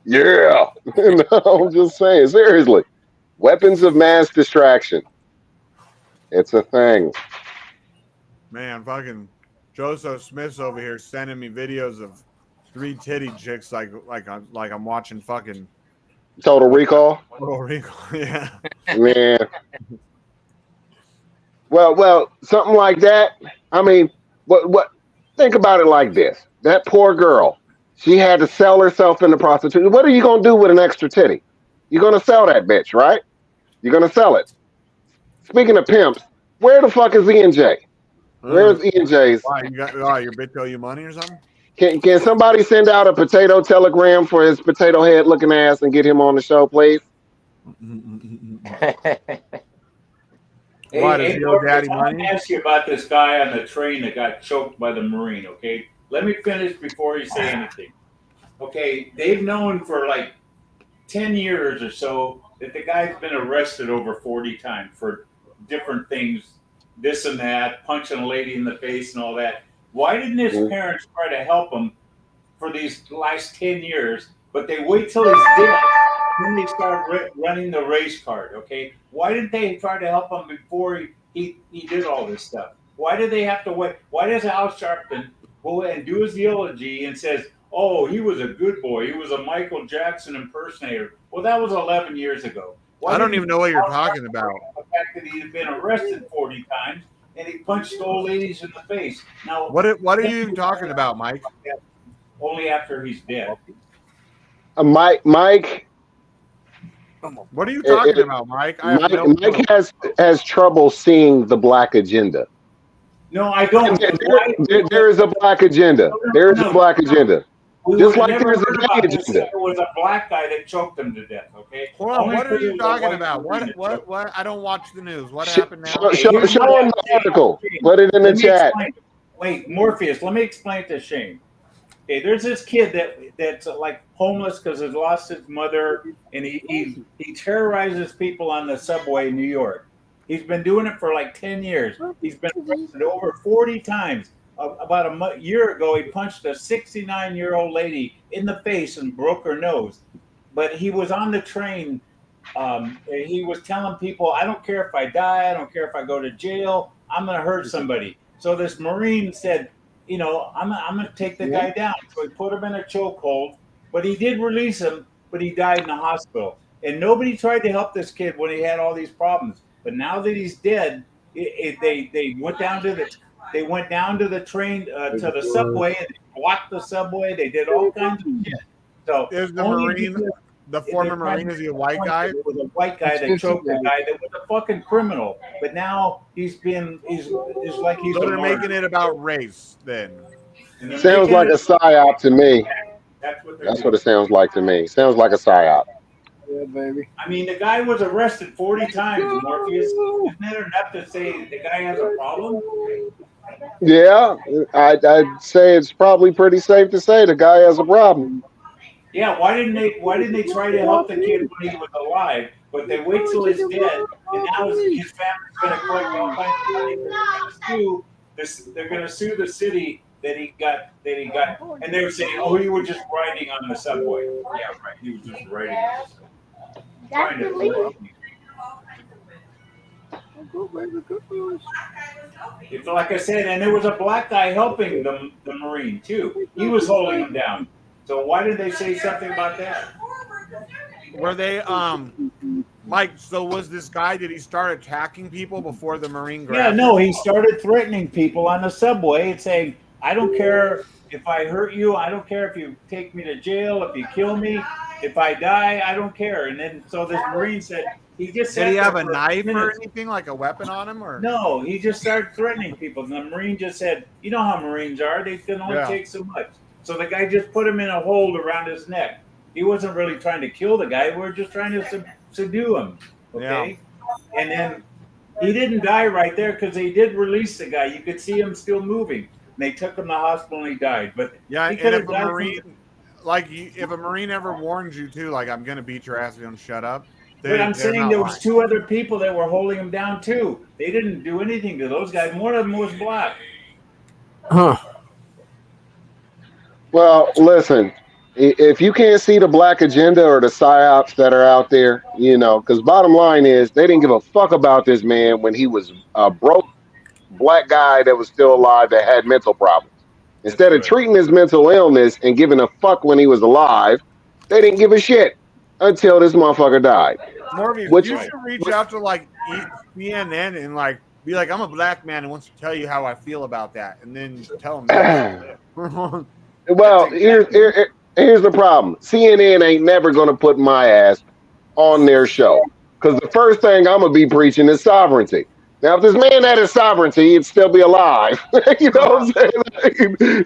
Yeah. No, I'm just saying, seriously. Weapons of mass distraction. It's a thing. Man, fucking Joseph Smith's over here sending me videos of 3 titty chicks like I'm watching fucking Total Recall. Total Recall, yeah. Man. Well, something like that. I mean, what? Think about it like this: that poor girl. She had to sell herself into prostitution. What are you gonna do with an extra titty? You're gonna sell that bitch, right? You're gonna sell it. Speaking of pimps, where the fuck is ENJ? Where's ENJ's? Why you got your bitch owe you money or something? Can somebody send out a potato telegram for his potato head looking ass and get him on the show, please? Why does your daddy money? I want to ask you about this guy on the train that got choked by the Marine, okay? Let me finish before you say anything. Okay, they've known for like 10 years or so that the guy's been arrested over 40 times for different things, this and that, punching a lady in the face and all that. Why didn't his parents try to help him for these last 10 years, but they wait till he's dead? Then they start running the race card, okay? Why didn't they try to help him before he did all this stuff? Why did they have to wait? Why does Al Sharpton go and do his eulogy and says, oh, he was a good boy. He was a Michael Jackson impersonator. Well, that was 11 years ago. I don't even know what you're talking about. The fact that he had been arrested 40 times and he punched old ladies in the face. Now, what are you even talking about, Mike? Only after he's dead. Mike What are you talking about, Mike? I have no Mike has trouble seeing the black agenda. No, I don't. There is a black agenda. There is a black agenda. Just like never there's a heard gay about this. agenda. It was a black guy that choked him to death. Okay. Hold on, Only what are because you it was a talking white about? Marine that choked him. What? I don't watch the news. What happened now? Show him the article. Put it in the chat. Wait, Morpheus, let me explain to Shane. Okay, there's this kid that's like homeless because he's lost his mother, and he terrorizes people on the subway in New York. He's been doing it for like 10 years. He's been arrested over 40 times. About a year ago, he punched a 69-year-old lady in the face and broke her nose. But he was on the train. He was telling people, I don't care if I die. I don't care if I go to jail. I'm going to hurt somebody. So this Marine said, you know, I'm going to take the guy down. So he put him in a chokehold. But he did release him, but he died in the hospital. And nobody tried to help this kid when he had all these problems. But now that he's dead, they went down to the train to the subway, and they blocked the subway. They did all kinds of shit. So is the Marine, the former Marine, is he a white guy? It was a white guy that choked a guy that was a fucking criminal. But now he's like he's. So they're making it about race then. Sounds like a psyop to me. That's what it sounds like to me. Sounds like a psyop. Yeah, baby. I mean, the guy was arrested 40 times, Morpheus. Isn't that enough to say the guy has a problem? Yeah, I'd say it's probably pretty safe to say the guy has a problem. Yeah, why didn't they try to help the kid when he was alive? But they wait till he's dead, and now his family's going to collect all kinds of money. They're going to sue the city that he got, and they were saying, "Oh, he was just riding on the subway." Yeah, right. He was just riding on the subway. Trying to it's like I said, and there was a black guy helping the Marine too. He was holding him down. So why did they say something about that? Were they Mike, so was this guy, did he start attacking people before the Marine grabbed no, him? he started threatening people on the subway and saying, I don't care if I hurt you, I don't care if you take me to jail, if you kill me, if I die, I don't care. And then so this Marine said he just did he have a knife or anything, like a weapon on him, or no, he just started threatening people. And the Marine just said, you know how Marines are, they can only take so much. So the guy just put him in a hold around his neck. He wasn't really trying to kill the guy. We were just trying to subdue him. Okay. Yeah. And then he didn't die right there because they did release the guy. You could see him still moving. And they took him to the hospital and he died. But yeah, he and if a Marine, if a Marine ever warns you too, like, I'm going to beat your ass if you don't shut up. But I'm saying there was two other people that were holding him down too. They didn't do anything to those guys. One of them was black. Huh. Well, listen, if you can't see the black agenda or the psyops that are out there, you know, because bottom line is they didn't give a fuck about this man when he was a broke black guy that was still alive that had mental problems. Instead of treating his mental illness and giving a fuck when he was alive, they didn't give a shit until this motherfucker died. Morbius, you should reach out to like CNN and like be like, I'm a black man and wants to tell you how I feel about that, and then tell them. Well, here's the problem. CNN ain't never going to put my ass on their show because the first thing I'm going to be preaching is sovereignty. Now, if this man had his sovereignty, he'd still be alive. You know what I'm saying?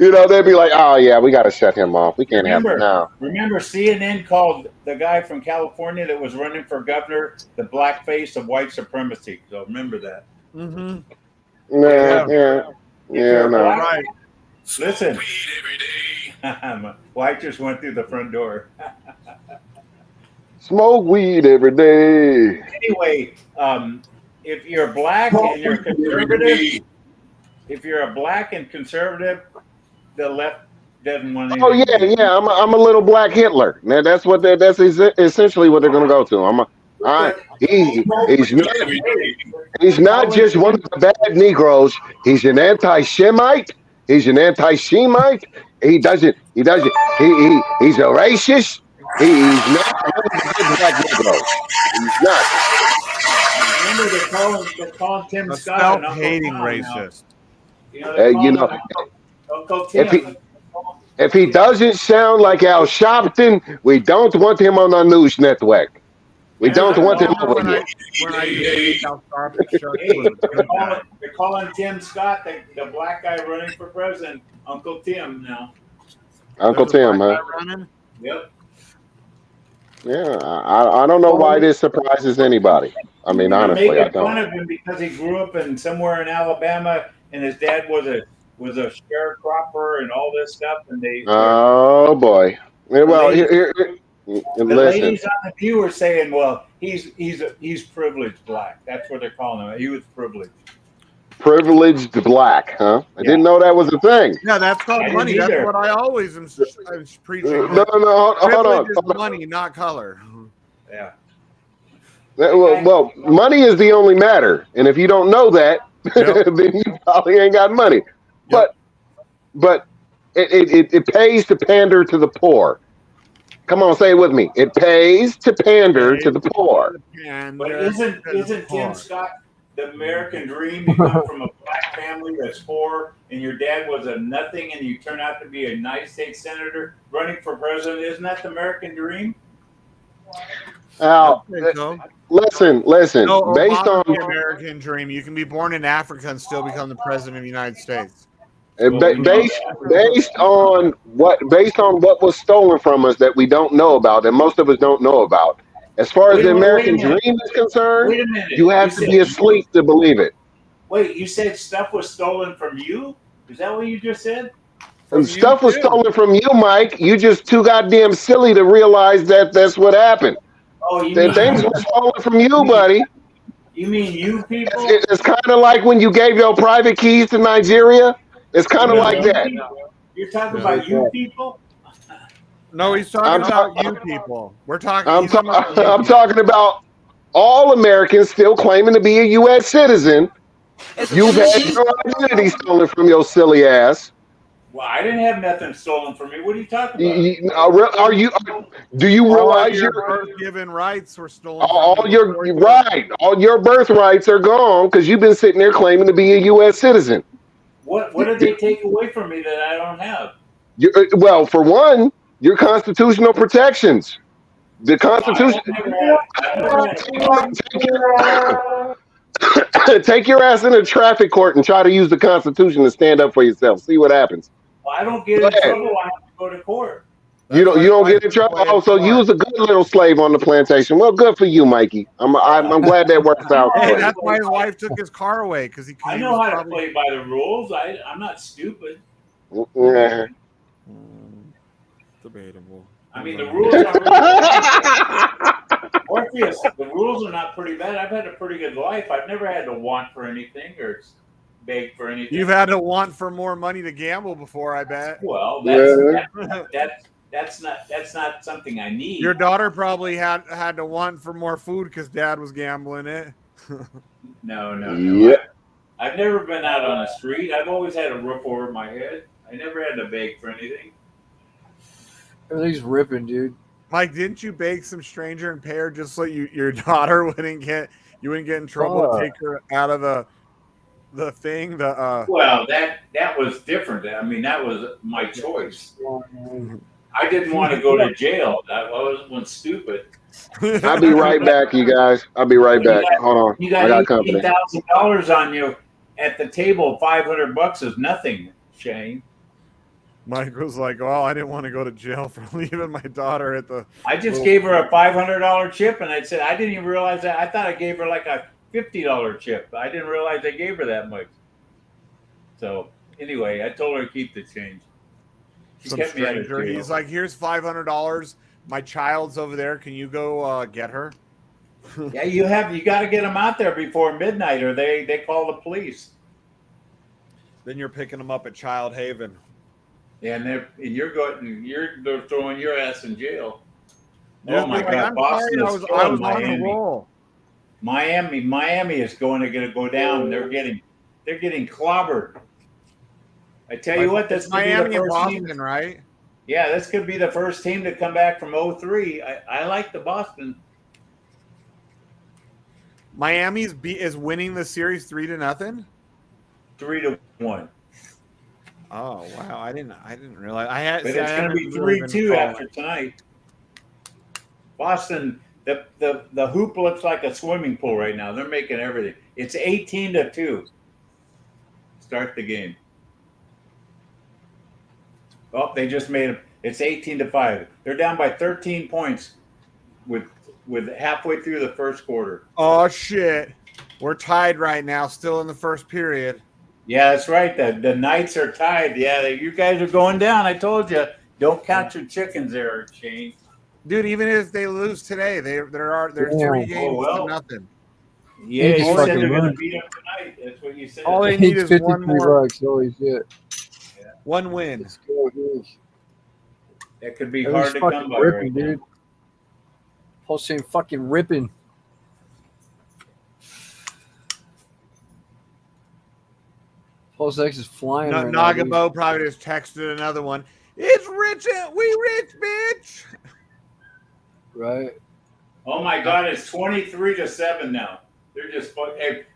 You know, they'd be like, oh, yeah, we got to shut him off. We can't have him now. Remember, CNN called the guy from California that was running for governor the black face of white supremacy. So remember that. Mm-hmm. Yeah, no. Right. Listen. White just went through the front door. Smoke weed every day. Anyway, if you're black and you're conservative, the left doesn't want to. Oh yeah. I'm a little black Hitler. Now that's essentially what they're going to go to. He's not just one of the bad Negroes. He's an anti-Semite. He's an anti-Semite. He's a racist. He's not one of the good black Negroes. He's not. Remember, they're calling Tim a Scott self-hating racist. If he doesn't sound like Al Sharpton, we don't want him on our news network. We don't want them over when here. I used to think how Shark was a good guy. They're calling Tim Scott, the black guy running for president, Uncle Tim now. Uncle There's a Tim, black huh? guy running? Yep. Yeah, I don't know why this surprises anybody. I mean, They're honestly, I making fun don't. of him because he grew up in somewhere in Alabama, and his dad was a sharecropper and all this stuff, and Oh boy. Yeah, well, the listen. ladies on the view are saying, well, he's privileged black. That's what they're calling him. He was privileged. Privileged black, huh? I didn't know that was a thing. Yeah, that's called I didn't money. That's either. what I always am preaching. No, hold Privilege is on. money, not color. Yeah. Well, money is the only matter, and if you don't know that, then you probably ain't got money. But it pays to pander to the poor. Come on, say it with me. It pays to pander to the poor. But isn't Tim Scott the American dream? You come from a black family that's poor, and your dad was a nothing, and you turn out to be a United States senator running for president. Isn't that the American dream? Now, listen. No, Based Obama's on the American dream. You can be born in Africa and still become the president of the United States. based on what was stolen from us that we don't know about, and most of us don't know about. As far as the American dream is concerned, Wait a minute. you have to be asleep to believe it. Wait, you said stuff was stolen from you? Is that what you just said? And stuff was stolen from you, Mike. You just too goddamn silly to realize that that's what happened. Oh, you The mean things were stolen from you, buddy. You mean you people? It's kind of like when you gave your private keys to Nigeria. It's kind of like that. You're talking about you people? No, he's talking about you people. We're talking. I'm talking about all Americans still claiming to be a U.S. citizen. You've had your identity stolen from your silly ass. Well, I didn't have nothing stolen from me. What are you talking about? Do you realize your birth-given rights were stolen? all your birthrights are gone because you've been sitting there claiming to be a U.S. citizen. What did they take away from me that I don't have? Well, for one, your constitutional protections. The Constitution. Take your ass in a traffic court and try to use the Constitution to stand up for yourself. See what happens. Well, I don't get in trouble. I have to go to court. You don't get in trouble. Oh, so you was a good little slave on the plantation. Well, good for you, Mikey. I'm glad that works out. Hey, that's why his wife took his car away because he. I know how to play by the rules. I'm not stupid. Yeah. Debatable. I mean, the rules are Orpheus, the rules are not pretty bad. I've had a pretty good life. I've never had to want for anything or beg for anything. You've had to want for more money to gamble before, I bet. Well, that's not something I need. Your daughter probably had to want for more food because dad was gambling it. No. Yeah. I've never been out on the street. I've always had a roof over my head. I never had to beg for anything. Everything's ripping, dude. Mike, didn't you beg some stranger and pay her just so your daughter wouldn't get in trouble to take her out of the thing? Well, that was different. I mean, that was my choice. I didn't want to go to jail. I wasn't stupid. I'll be right back, you guys. I'll be right back. Hold on. You I got got company. $18,000 on you at the table. $500 is nothing, Shane. Mike was like, "Oh, I didn't want to go to jail for leaving my daughter at the." I just gave her a $500 chip, and I said I didn't even realize that. I thought I gave her like a $50 chip. I didn't realize I gave her that much. So anyway, I told her to keep the change. She kept me out of jail. He's like, "Here's $500. My child's over there. Can you go get her?" Yeah, you got to get them out there before midnight, or they call the police. Then you're picking them up at Child Haven. And you're throwing your ass in jail. Yeah, oh my God, Boston is killing Miami. Miami is going to go down. They're getting clobbered. I tell you what, that's Miami and Boston, right? Yeah, this could be the first team to come back from 0-3. I like the Boston. Miami is winning the series 3-0. 3-1. Oh wow! I didn't realize. But it's going to be 3-2 after tonight. Boston The hoop looks like a swimming pool right now. They're making everything. It's 18-2. Start the game. Oh, they just made it. It's 18-5. They're down by 13 points with halfway through the first quarter. Oh shit. We're tied right now, still in the first period. Yeah, that's right. The Knights are tied. Yeah, you guys are going down. I told you. Don't count your chickens there, Shane. Dude, even if they lose today, they're 3 games to nothing. Yeah, you said they're going to beat them tonight. That's what you said. All they need is one more. Holy shit. Yeah. One win. Let's go, dude. That could be Everyone's hard to come fucking by ripping, right dude. now. Pulse chain fucking ripping. Pulse X is flying right now, dude. Nagabo probably just texted another one. It's rich, we rich, bitch. Right. Oh my God! It's 23-7 now. They're just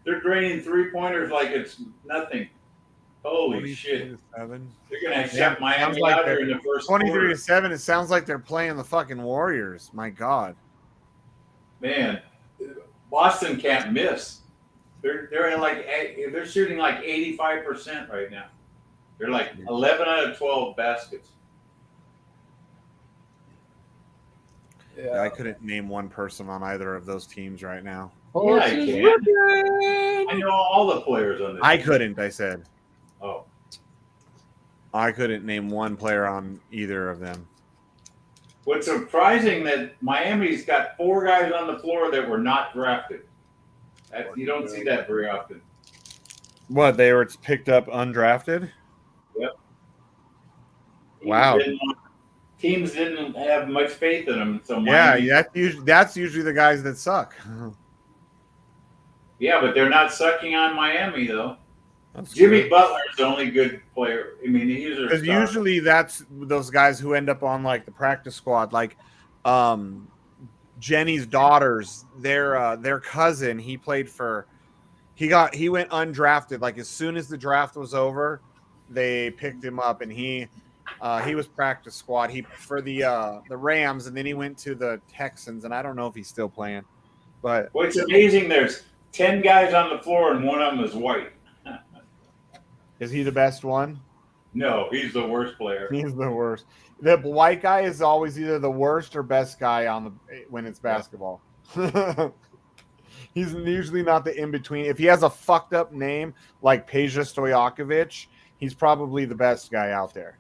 they're draining 3-pointers like it's nothing. Holy shit! They're gonna shut Miami out here in the first 23-7. It sounds like they're playing the fucking Warriors. My God. Man, Boston can't miss. They're in like they're shooting like 85% right now. They're like 11 out of 12 baskets. Yeah, I couldn't name one person on either of those teams right now. Yeah, I can. I know all the players on this. I couldn't. I said. Oh. I couldn't name one player on either of them. What's surprising that Miami's got 4 guys on the floor that were not drafted. You don't see that very often. What, they were picked up undrafted? Yep. Wow. Teams didn't have much faith in them. So that's usually the guys that suck. Yeah, but they're not sucking on Miami though. Jimmy Butler's the only good player. I mean, because usually that's those guys who end up on like the practice squad, like Jenny's daughters. Their cousin. He played for. He went undrafted. Like as soon as the draft was over, they picked him up, and he was practice squad. For the Rams, and then he went to the Texans, and I don't know if he's still playing. But what's amazing, there's 10 guys on the floor, and one of them is white. Is he the best one? No, he's the worst player. He's the worst. The white guy is always either the worst or best guy when it's basketball. He's usually not the in between. If he has a fucked up name like Peja Stojakovic, he's probably the best guy out there.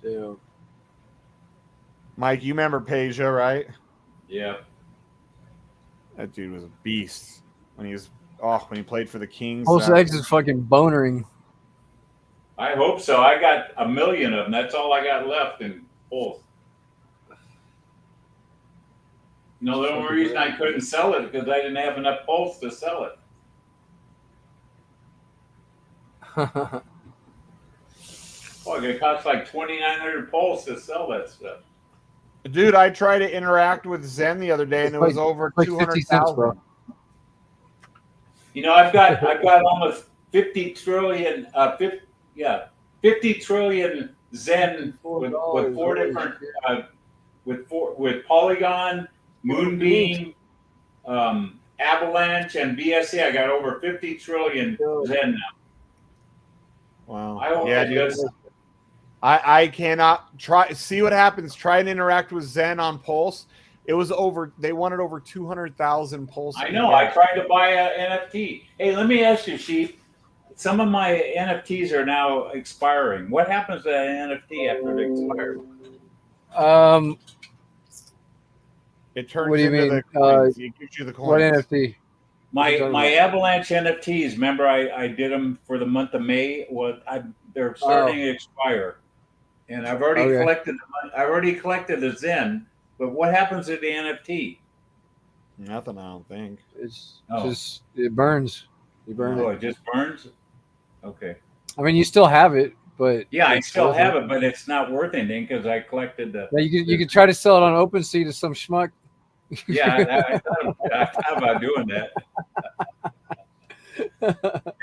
Damn. Mike, you remember Peja, right? Yeah. That dude was a beast when he played for the Kings. Pulse X is fucking bonering. I hope so. I got 1 million of them. That's all I got left in Pulse. The only reason I couldn't sell it because I didn't have enough Pulse to sell it. It costs like 2,900 Pulse to sell that stuff. Dude, I tried to interact with Zen the other day, and it was over 200,000. I've got almost 50 trillion. 50 trillion Zen with 4 different with Polygon, Moonbeam, Avalanche, and BSC. I got over 50 trillion Zen now. Wow. I cannot see what happens. Try and interact with Zen on Pulse. It was they wanted over 200,000 Pulse. I know. I tried to buy an NFT. Hey, let me ask you, Sheep. Some of my NFTs are now expiring. What happens to an NFT after it expires? It turns what do you into mean? the coins. It gives you the coins. What NFT? My Avalanche NFTs. Remember, I did them for the month of May. They're starting to expire, and I've already collected. I've already collected the Zen. But what happens to the NFT? Nothing, I don't think. It's just it burns. You burn it. It just burns. Okay. I mean, you still have it, but I still have it, but it's not worth anything because I collected the. Yeah, you can try to sell it on OpenSea to some schmuck. Yeah, I thought about doing that.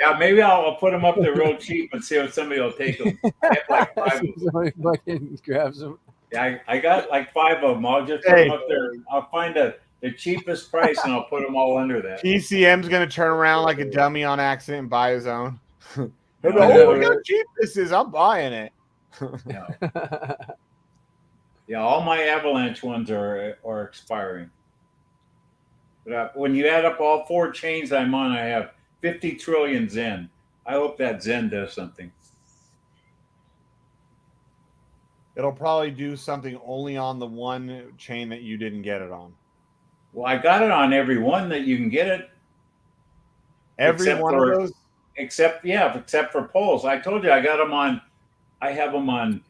Yeah, maybe I'll put them up there real cheap and see if somebody will take them. I have like 5 of them. Somebody fucking grabs them. Yeah, I got like 5 of them. I'll just put them up there. I'll find the cheapest price and I'll put them all under that. PCM's gonna turn around like a dummy on accident and buy his own. He'll be No, like, no, look how cheap this is. I'm buying it. No. Yeah, all my Avalanche ones are expiring. But when you add up all 4 chains I'm on, I have 50 trillion Zen. I hope that Zen does something. It'll probably do something only on the one chain that you didn't get it on. Well, I got it on every one that you can get it. Every one of those? Except for polls. I told you I got them on. I have them on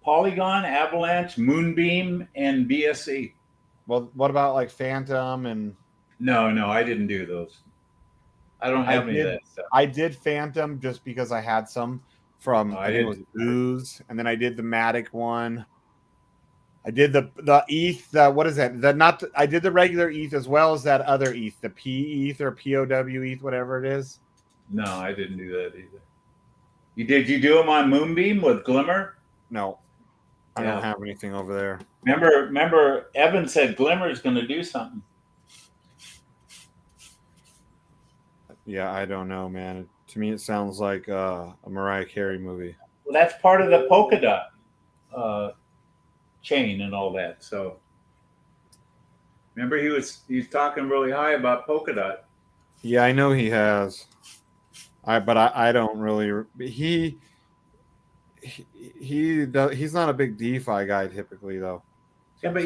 Polygon, Avalanche, Moonbeam, and BSC. Well, what about like Phantom and? No, I didn't do those. I don't have any of that stuff. I did Phantom just because I had some from I think it was Ooze, and then I did the Matic one. I did the ETH. What is that? I did the regular ETH as well as that other ETH, the P ETH or POW ETH, whatever it is. No, I didn't do that either. Did you do them on Moonbeam with Glimmer? No, I don't have anything over there. Remember, Evan said Glimmer is going to do something. Yeah, I don't know, man. To me, it sounds like a Mariah Carey movie. Well, that's part of the polka dot chain and all that. So, remember, he's talking really high about polka dot. Yeah, I know he has. But I don't really. He's not a big DeFi guy typically, though. Yeah, but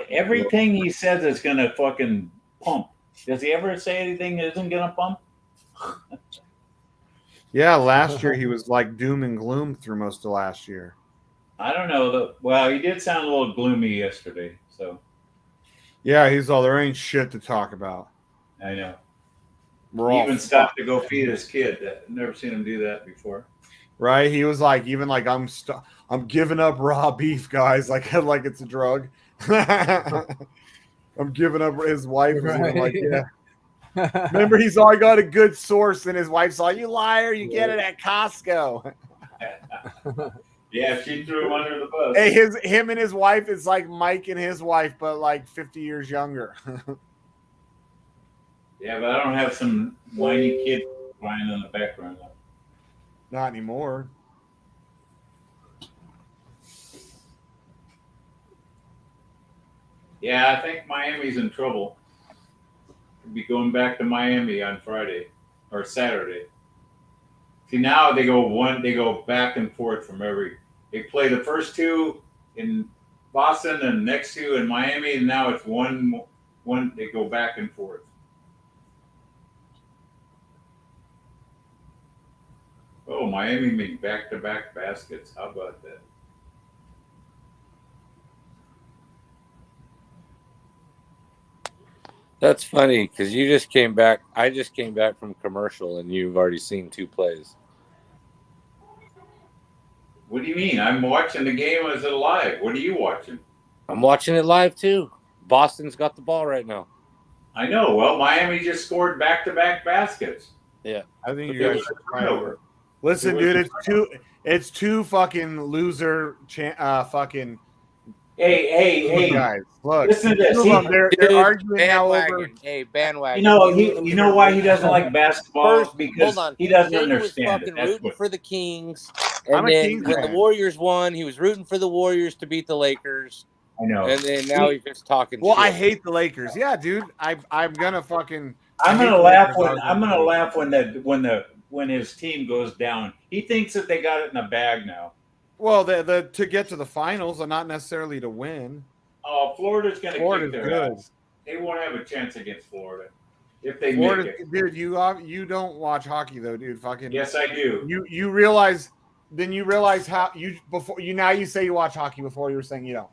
everything he says is going to fucking pump. Does he ever say anything that isn't going to pump? Yeah, last year he was like doom and gloom through most of last year. I don't know. Well, he did sound a little gloomy yesterday. So. Yeah, he's all, there ain't shit to talk about. I know. He even stopped to go feed his kid. I've never seen him do that before. Right? He was like, even like, I'm giving up raw beef, guys. Like it's a drug. I'm giving up. His wife was even like, yeah. Remember, he's all, I got a good source, and his wife's all, you liar, you get it at Costco. Yeah, she threw him under the bus. Hey, him and his wife is like Mike and his wife, but like 50 years younger. Yeah, but I don't have some whiny kid crying in the background. Not anymore. Yeah, I think Miami's in trouble. We'll be going back to Miami on Friday or Saturday. See, now they go back and forth from they play the first 2 in Boston and the next 2 in Miami, and now it's one they go back and forth. Oh, Miami made back-to-back baskets. How about that? That's funny because you just came back. I just came back from commercial, and you've already seen 2 plays. What do you mean? I'm watching the game as it live. What are you watching? I'm watching it live too. Boston's got the ball right now. I know. Well, Miami just scored back-to-back baskets. Yeah, I think you guys should try over. Listen, dude, it's two fucking loser fucking. Hey, guys! Look, listen to this. They're arguing now over. Hey, bandwagon. You know why he doesn't like basketball? Because he doesn't understand it. He was rooting for the Kings, I'm and a then Kings when fan. the Warriors won, he was rooting for the Warriors to beat the Lakers. I know. And then now he's just talking. Well, shit. I hate the Lakers. Yeah, dude. I'm gonna fucking. I'm gonna laugh when his team goes down. He thinks that they got it in the bag now. Well, to get to the finals, and not necessarily to win. Oh, Florida's gonna kick their good. ass. They won't have a chance against Florida if they Florida, make it. dude. You don't watch hockey though, dude. Fucking. Yes, I do. You realize. Then you realize how you say you watch hockey before you were saying you don't.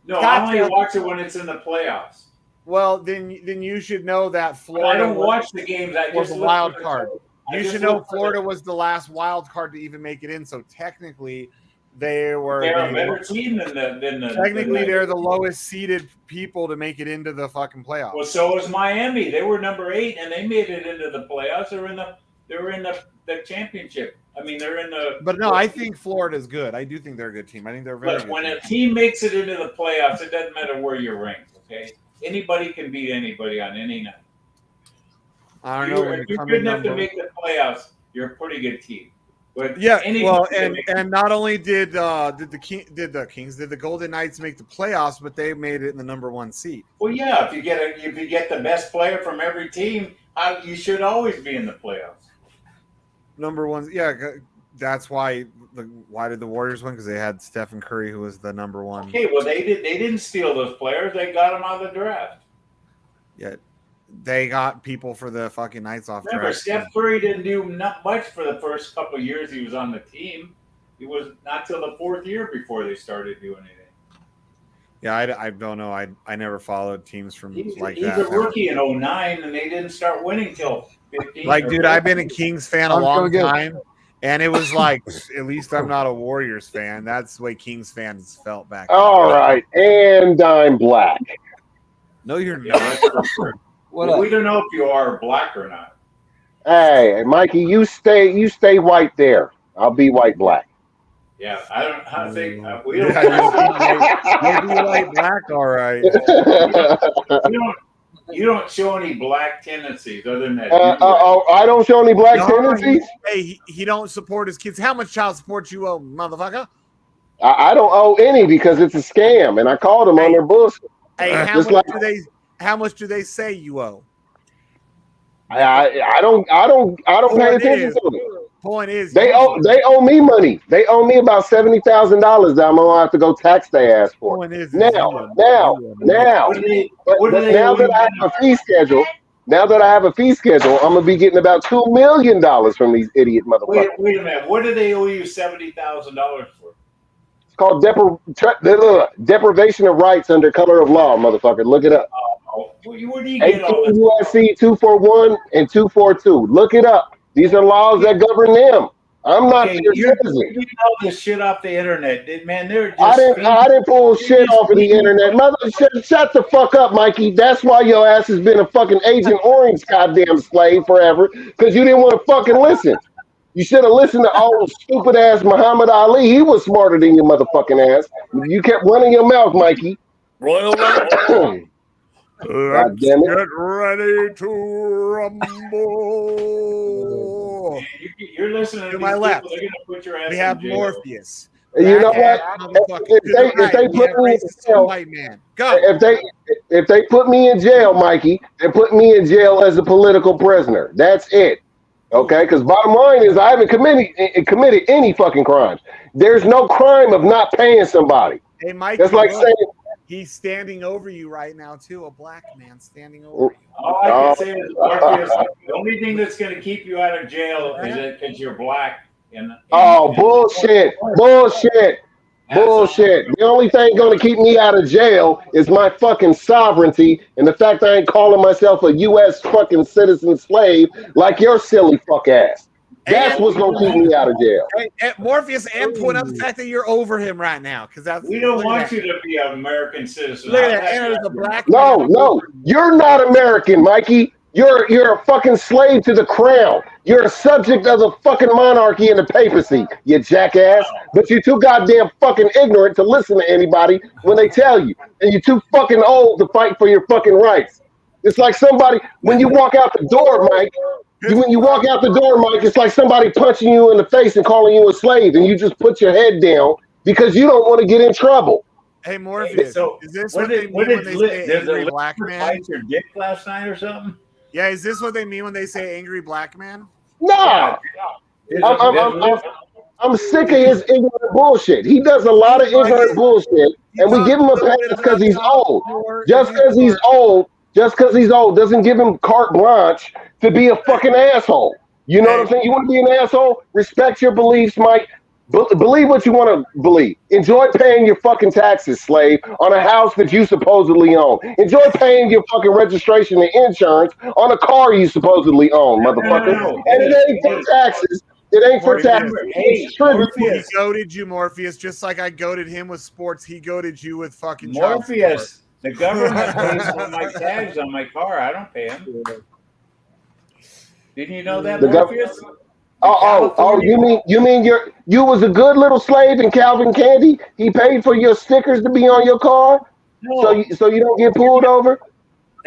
No, I only watch it when it's in the playoffs. Well, then you should know that Florida. I don't watch the games. I was just a wild card. I You just should know look for Florida was the last wild card to even make it in. So technically, they're a better team than the. Technically, they're the lowest seeded people to make it into the fucking playoffs. Well, so was Miami. They were number 8, and they made it into the playoffs. They were in the championship. I mean, they're in the. But no, I think Florida's good. I do think they're a good team. I think they're very Look, good. when a team makes it into the playoffs, it doesn't matter where you're ranked. Okay, anybody can beat anybody on any night. I don't know. If you're good enough to make the playoffs, you're a pretty good team. But Yeah, well, anybody and not only did the Golden Knights make the playoffs, but they made it in the number 1 seed. Well, yeah, if you get the best player from every team, you should always be in the playoffs. Number 1, yeah, that's why. Why did the Warriors win? Because they had Stephen Curry, who was the number 1. Okay, well they didn't steal those players; they got them out of the draft. Yeah, they got people for the fucking Knights off. Remember, draft. Steph Curry didn't do not much for the first couple of years he was on the team. It was not till the 4th year before they started doing anything. Yeah, I don't know. I never followed teams from He's that. He's a rookie in 2009, and they didn't start winning till 15. Like, dude, I've been a Kings fan a long time, and it was like, at least I'm not a Warriors fan. That's the way Kings fans felt back then. All right, and I'm black. No, you're Yeah, not. that's for sure. Well, we don't know if you are black or not. Hey, Mikey, you stay white there. I'll be white black. Yeah, I don't think we You'll don't. be like black, all right. You don't show any black tendencies other than that. I don't show any black tendencies. Hey, he don't support his kids. How much child support you owe, motherfucker? I don't owe any because it's a scam, and I called them on their bullshit. Hey, how much do they say you owe? I don't pay attention to them. Point is, they owe me money. They owe me about $70,000 that I'm gonna have to go tax their ass for. Now that I have a fee schedule, I'm gonna be getting about $2 million from these idiot motherfuckers. Wait a minute. What do they owe you $70,000 for? It's called deprivation of rights under color of law, motherfucker. Look it up. Where do you get all 18 this? USC 241 and 242. Look it up. These are laws that govern them. I'm not their citizen. You get all this shit off the internet, man. They're just I didn't pull shit off of the internet. Shut the fuck up, Mikey. That's why your ass has been a fucking Agent Orange goddamn slave forever, because you didn't want to fucking listen. You should have listened to old stupid ass Muhammad Ali. He was smarter than your motherfucking ass. You kept running your mouth, Mikey. Royal God damn it. Get ready to rumble. You're listening to my left. They're gonna put your ass We have in jail. Morpheus. You know what? If they put me in jail, white man. Go. If they put me in jail, Mikey, they put me in jail as a political prisoner. That's it. Okay, because bottom line is I haven't committed any fucking crimes. There's no crime of not paying somebody. Hey, Mike, that's like saying he's standing over you right now too. A black man standing over you. All I can say is, Morpheus, the only thing that's going to keep you out of jail is because you're black. Bullshit. The only thing going to keep me out of jail is my fucking sovereignty and the fact I ain't calling myself a U.S. fucking citizen slave like your silly fuck ass. That's what's going to keep me out of jail. Hey, Morpheus, and point out the fact that you're over him right now, because that's we don't want you to be an American citizen. Look at that. And there's a black No, you're not American, Mikey. You're a fucking slave to the crown. You're a subject of the fucking monarchy and the papacy, you jackass. But you're too goddamn fucking ignorant to listen to anybody when they tell you. And you're too fucking old to fight for your fucking rights. It's like somebody, when you walk out the door, Mike, it's like somebody punching you in the face and calling you a slave, and you just put your head down because you don't want to get in trouble. Hey, Morpheus, so is this what what they did, mean what when did they say there's angry a black man? bite your dick last night or something? Yeah, is this what they mean when they say angry black man? No. I'm sick of his ignorant bullshit. He does a lot of ignorant bullshit, and we give him a pass because he's old. Just because he's old doesn't give him carte blanche to be a fucking asshole. You know what I'm saying? You want to be an asshole? Respect your beliefs, Mike. Believe what you want to believe. Enjoy paying your fucking taxes, slave, on a house that you supposedly own. Enjoy paying your fucking registration and insurance on a car you supposedly own, motherfucker. And it ain't for taxes. It ain't for taxes. He goaded you, Morpheus, just like I goaded him with sports. He goaded you with fucking Morpheus. The government pays for my tags on my car. I don't pay them. Didn't you know that, Morpheus? You mean you was a good little slave in Calvin Candy? He paid for your stickers to be on your car, so you don't get pulled over.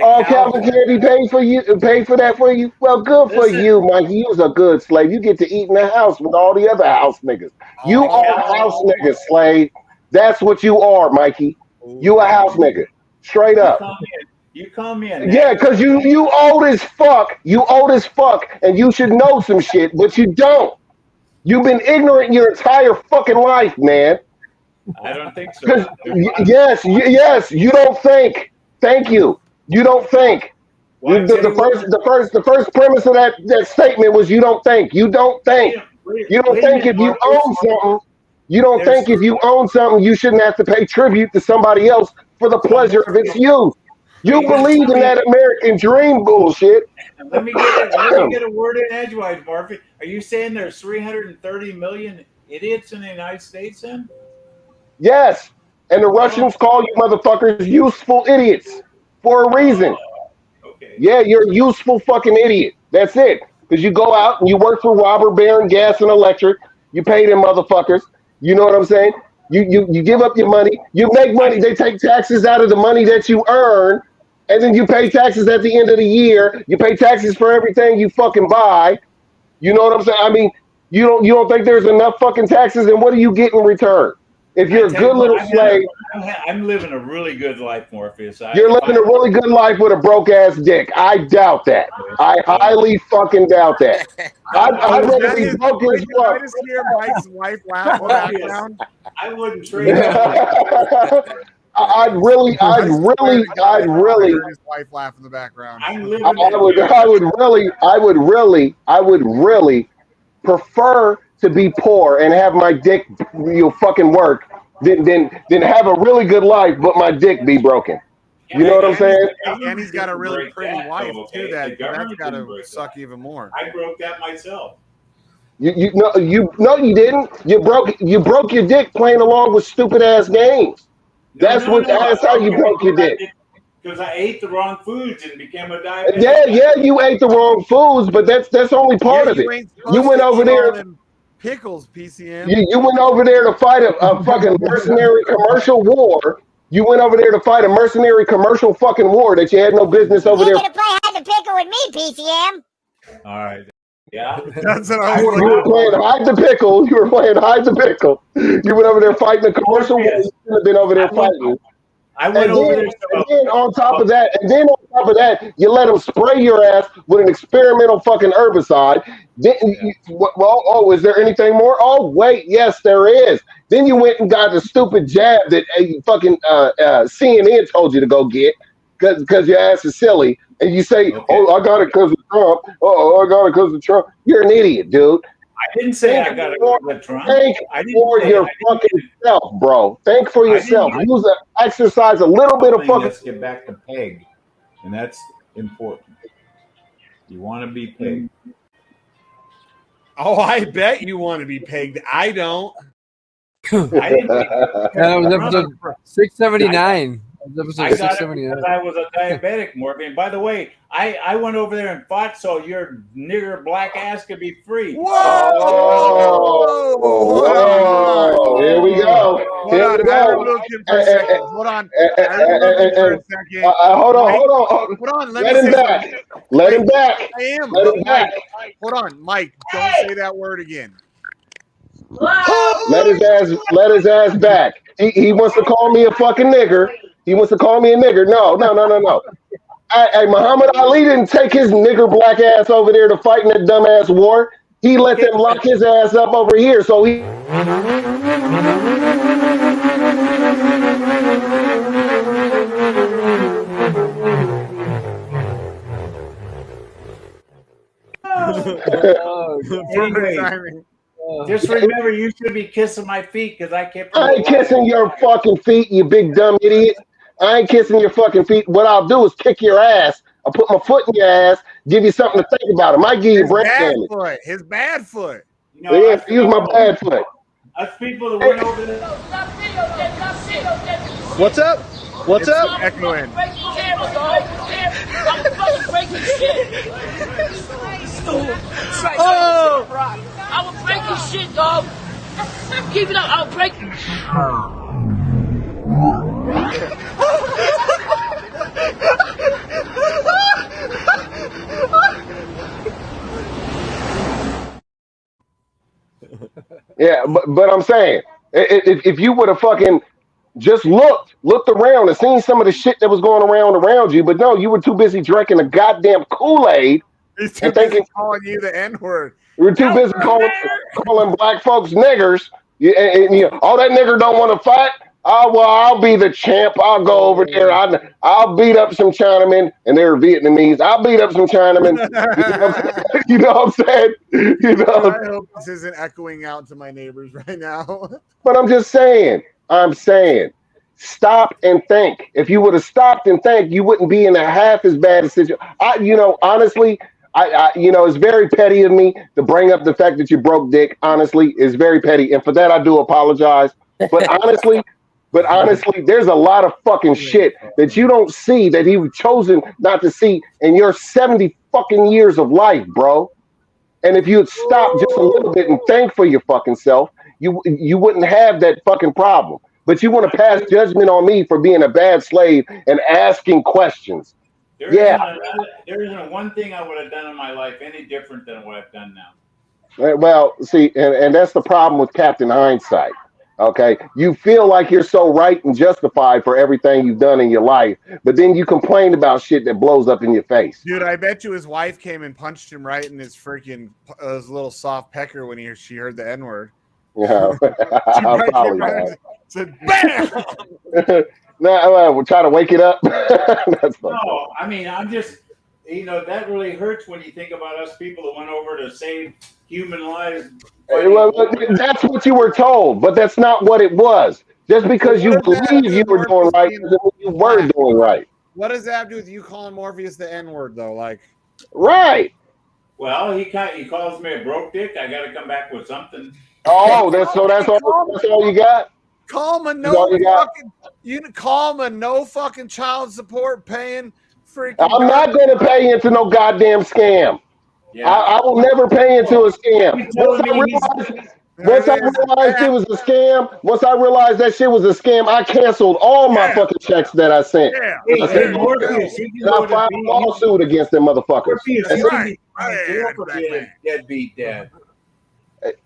Oh, Calvin Candy paid for that for you. Well, good for you, Mikey. You was a good slave. You get to eat in the house with all the other house niggas. You are house niggas, slave. That's what you are, Mikey. You a house nigga, straight up. You call me an Yeah, because you old as fuck. You old as fuck, and you should know some shit, but you don't. You've been ignorant your entire fucking life, man. I don't think so. Yes, you don't think. Thank you. You don't think. The first premise of that statement was you don't think. You don't think. You don't think if you own something. You don't think if you own something, you shouldn't have to pay tribute to somebody else for the pleasure of its use. You believe in that American dream bullshit. Let me get a word in edgewise, Murphy. Are you saying there's 330 million idiots in the United States then? Yes. And the Russians call you motherfuckers useful idiots for a reason. Okay. Yeah, you're a useful fucking idiot. That's it. Because you go out and you work for Robert Baron Gas and Electric. You pay them motherfuckers. You know what I'm saying? You give up your money. You make money. They take taxes out of the money that you earn. And then you pay taxes at the end of the year. You pay taxes for everything you fucking buy. You know what I'm saying? I mean, you don't think there's enough fucking taxes, and what do you get in return? If you're a good little slave, I'm living a really good life, Morpheus. You're living a really good life with a broke ass dick. I doubt that. I highly fucking doubt that. I'd rather be broke as fuck. I just hear Mike's wife laugh in the background. I wouldn't trade. I'd really. His wife laugh in the background. I would really prefer to be poor and have my dick, fucking work, than have a really good life, but my dick be broken. You know what I'm saying? And he's got a really pretty wife too. That's got to suck even more. I broke that myself. You didn't. You broke your dick playing along with stupid ass games. That's how you broke your dick. Because I ate the wrong foods and became a diabetic. Yeah, you ate the wrong foods, but that's only part of it. You went over there. Pickles, PCM. You went over there to fight a fucking mercenary commercial war. You went over there to fight a mercenary commercial fucking war that you had no business over there. You're gonna play hide the pickle with me, PCM. All right. Yeah. That's what I You were playing hide the pickle. You were playing hide the pickle. You went over there fighting a commercial war. You should have been over there fighting. And then on top of that, you let them spray your ass with an experimental fucking herbicide. Is there anything more? Oh, wait, yes, there is. Then you went and got the stupid jab that fucking CNN told you to go get because your ass is silly. And you say, oh, I got it because of Trump. Oh, I got it because of Trump. You're an idiot, dude. I didn't say I got it because of Trump. Think for your fucking self, bro. Think for yourself. Exercise a little bit of fucking. Let's get back to peg, and that's important. You want to be pegged. Oh, I bet you want to be pegged. I don't. I didn't. That was episode 679. I got it because I was a diabetic, Morgan. And by the way, I went over there and fought so your nigger black ass could be free. Whoa! Here we go. Hold on. Hold on. Let him back. I am. Hold on, Mike. Don't say that word again. Let his ass back. He wants to call me a fucking nigger. He wants to call me a nigger. No. Hey, Muhammad Ali didn't take his nigger black ass over there to fight in that dumbass war. He let them lock his ass up over here. So he. Anyway, just remember, you should be kissing my feet because I kept. I ain't kissing your fucking feet, you big dumb idiot. I ain't kissing your fucking feet. What I'll do is kick your ass. I'll put my foot in your ass, give you something to think about. It might give you brain damage. His bad foot. Yeah, use my bad foot. Us people that went over there. What's up? What's up? Echoing. Oh! rock. I will break your shit, dog. Keep it up. I'll break. Yeah, but I'm saying, if you would have fucking just looked around and seen some of the shit that was going around you, but no, you were too busy drinking a goddamn Kool-Aid He's too and busy thinking calling you the N-word. you were too busy calling black folks niggers. And oh, that nigger don't want to fight. Oh, well, I'll be the champ. I'll go over there. I'll beat up some Chinamen, and they're Vietnamese. I'll beat up some Chinamen. You know what I'm saying? You know. I hope this isn't echoing out to my neighbors right now. But I'm saying, stop and think. If you would have stopped and think, you wouldn't be in a half as bad a situation. Honestly, it's very petty of me to bring up the fact that you broke dick. Honestly, it's very petty, and for that I do apologize. But honestly, there's a lot of fucking shit that you don't see that he was chosen not to see in your 70 fucking years of life, bro. And if you'd stop just a little bit and think for your fucking self, you wouldn't have that fucking problem. But you want to pass judgment on me for being a bad slave and asking questions. There isn't one thing I would have done in my life any different than what I've done now. Well, see, and that's the problem with Captain Hindsight. Okay, you feel like you're so right and justified for everything you've done in your life, but then you complain about shit that blows up in your face. Dude, I bet you his wife came and punched him right in his freaking his little soft pecker when she heard the N-word. Yeah, probably said bam. No, we'll try to wake it up. That's funny. No, I mean, I'm just, that really hurts when you think about us people that went over to save human lives. Well, that's what you were told, but that's not what it was. Just because you believe you were doing right doesn't mean you were doing right. What does that have to do with you calling Morpheus the N-word, though? Like, right. Well, he calls me a broke dick. I got to come back with something. Oh, that's all you got? Call him a no fucking child support paying freaking. I'm not going to pay into no goddamn scam. Yeah. I will never pay into a scam. Once I realized it was a scam, once I realized that shit was a scam, I canceled all my fucking checks that I sent. Yeah. Hey, Morpheus, I filed a lawsuit against them motherfuckers. Deadbeat dad.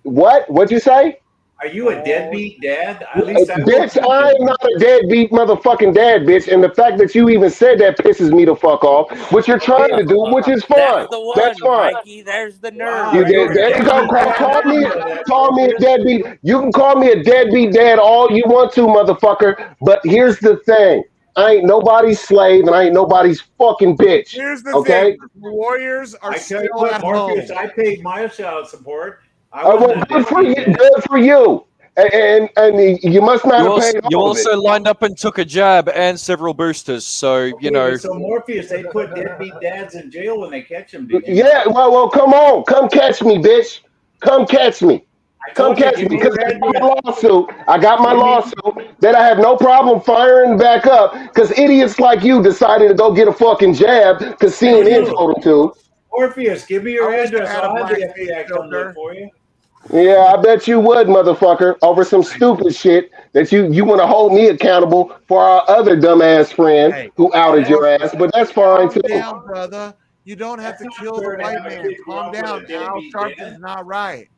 What? What'd you say? Are you a deadbeat dad? At least bitch, I am not a deadbeat motherfucking dad, bitch. And the fact that you even said that pisses me the fuck off. What you're trying to do, which is fine. That's fine. Mikey, there's the nerve. Call me a deadbeat. You can call me a deadbeat dad all you want to, motherfucker. But here's the thing. I ain't nobody's slave and I ain't nobody's fucking bitch. Here's the thing. The Warriors are still at home. I paid my child support. Good for you. And you must not have paid all You also lined up and took a jab and several boosters, so So Morpheus, they put deadbeat dads in jail when they catch them. Yeah, well, come on, come catch me, bitch. Come catch me. Come catch me because I got my lawsuit that I have no problem firing back up because idiots like you decided to go get a fucking jab because CNN told them to. Morpheus, give me your address. I'll have the FBI come look for you. Yeah, I bet you would, motherfucker, over some stupid shit that you want to hold me accountable for our other dumbass friend who outed your ass, but that's fine too. Calm down, brother. You don't have to kill the white man. Calm down. Al Sharpton's not right.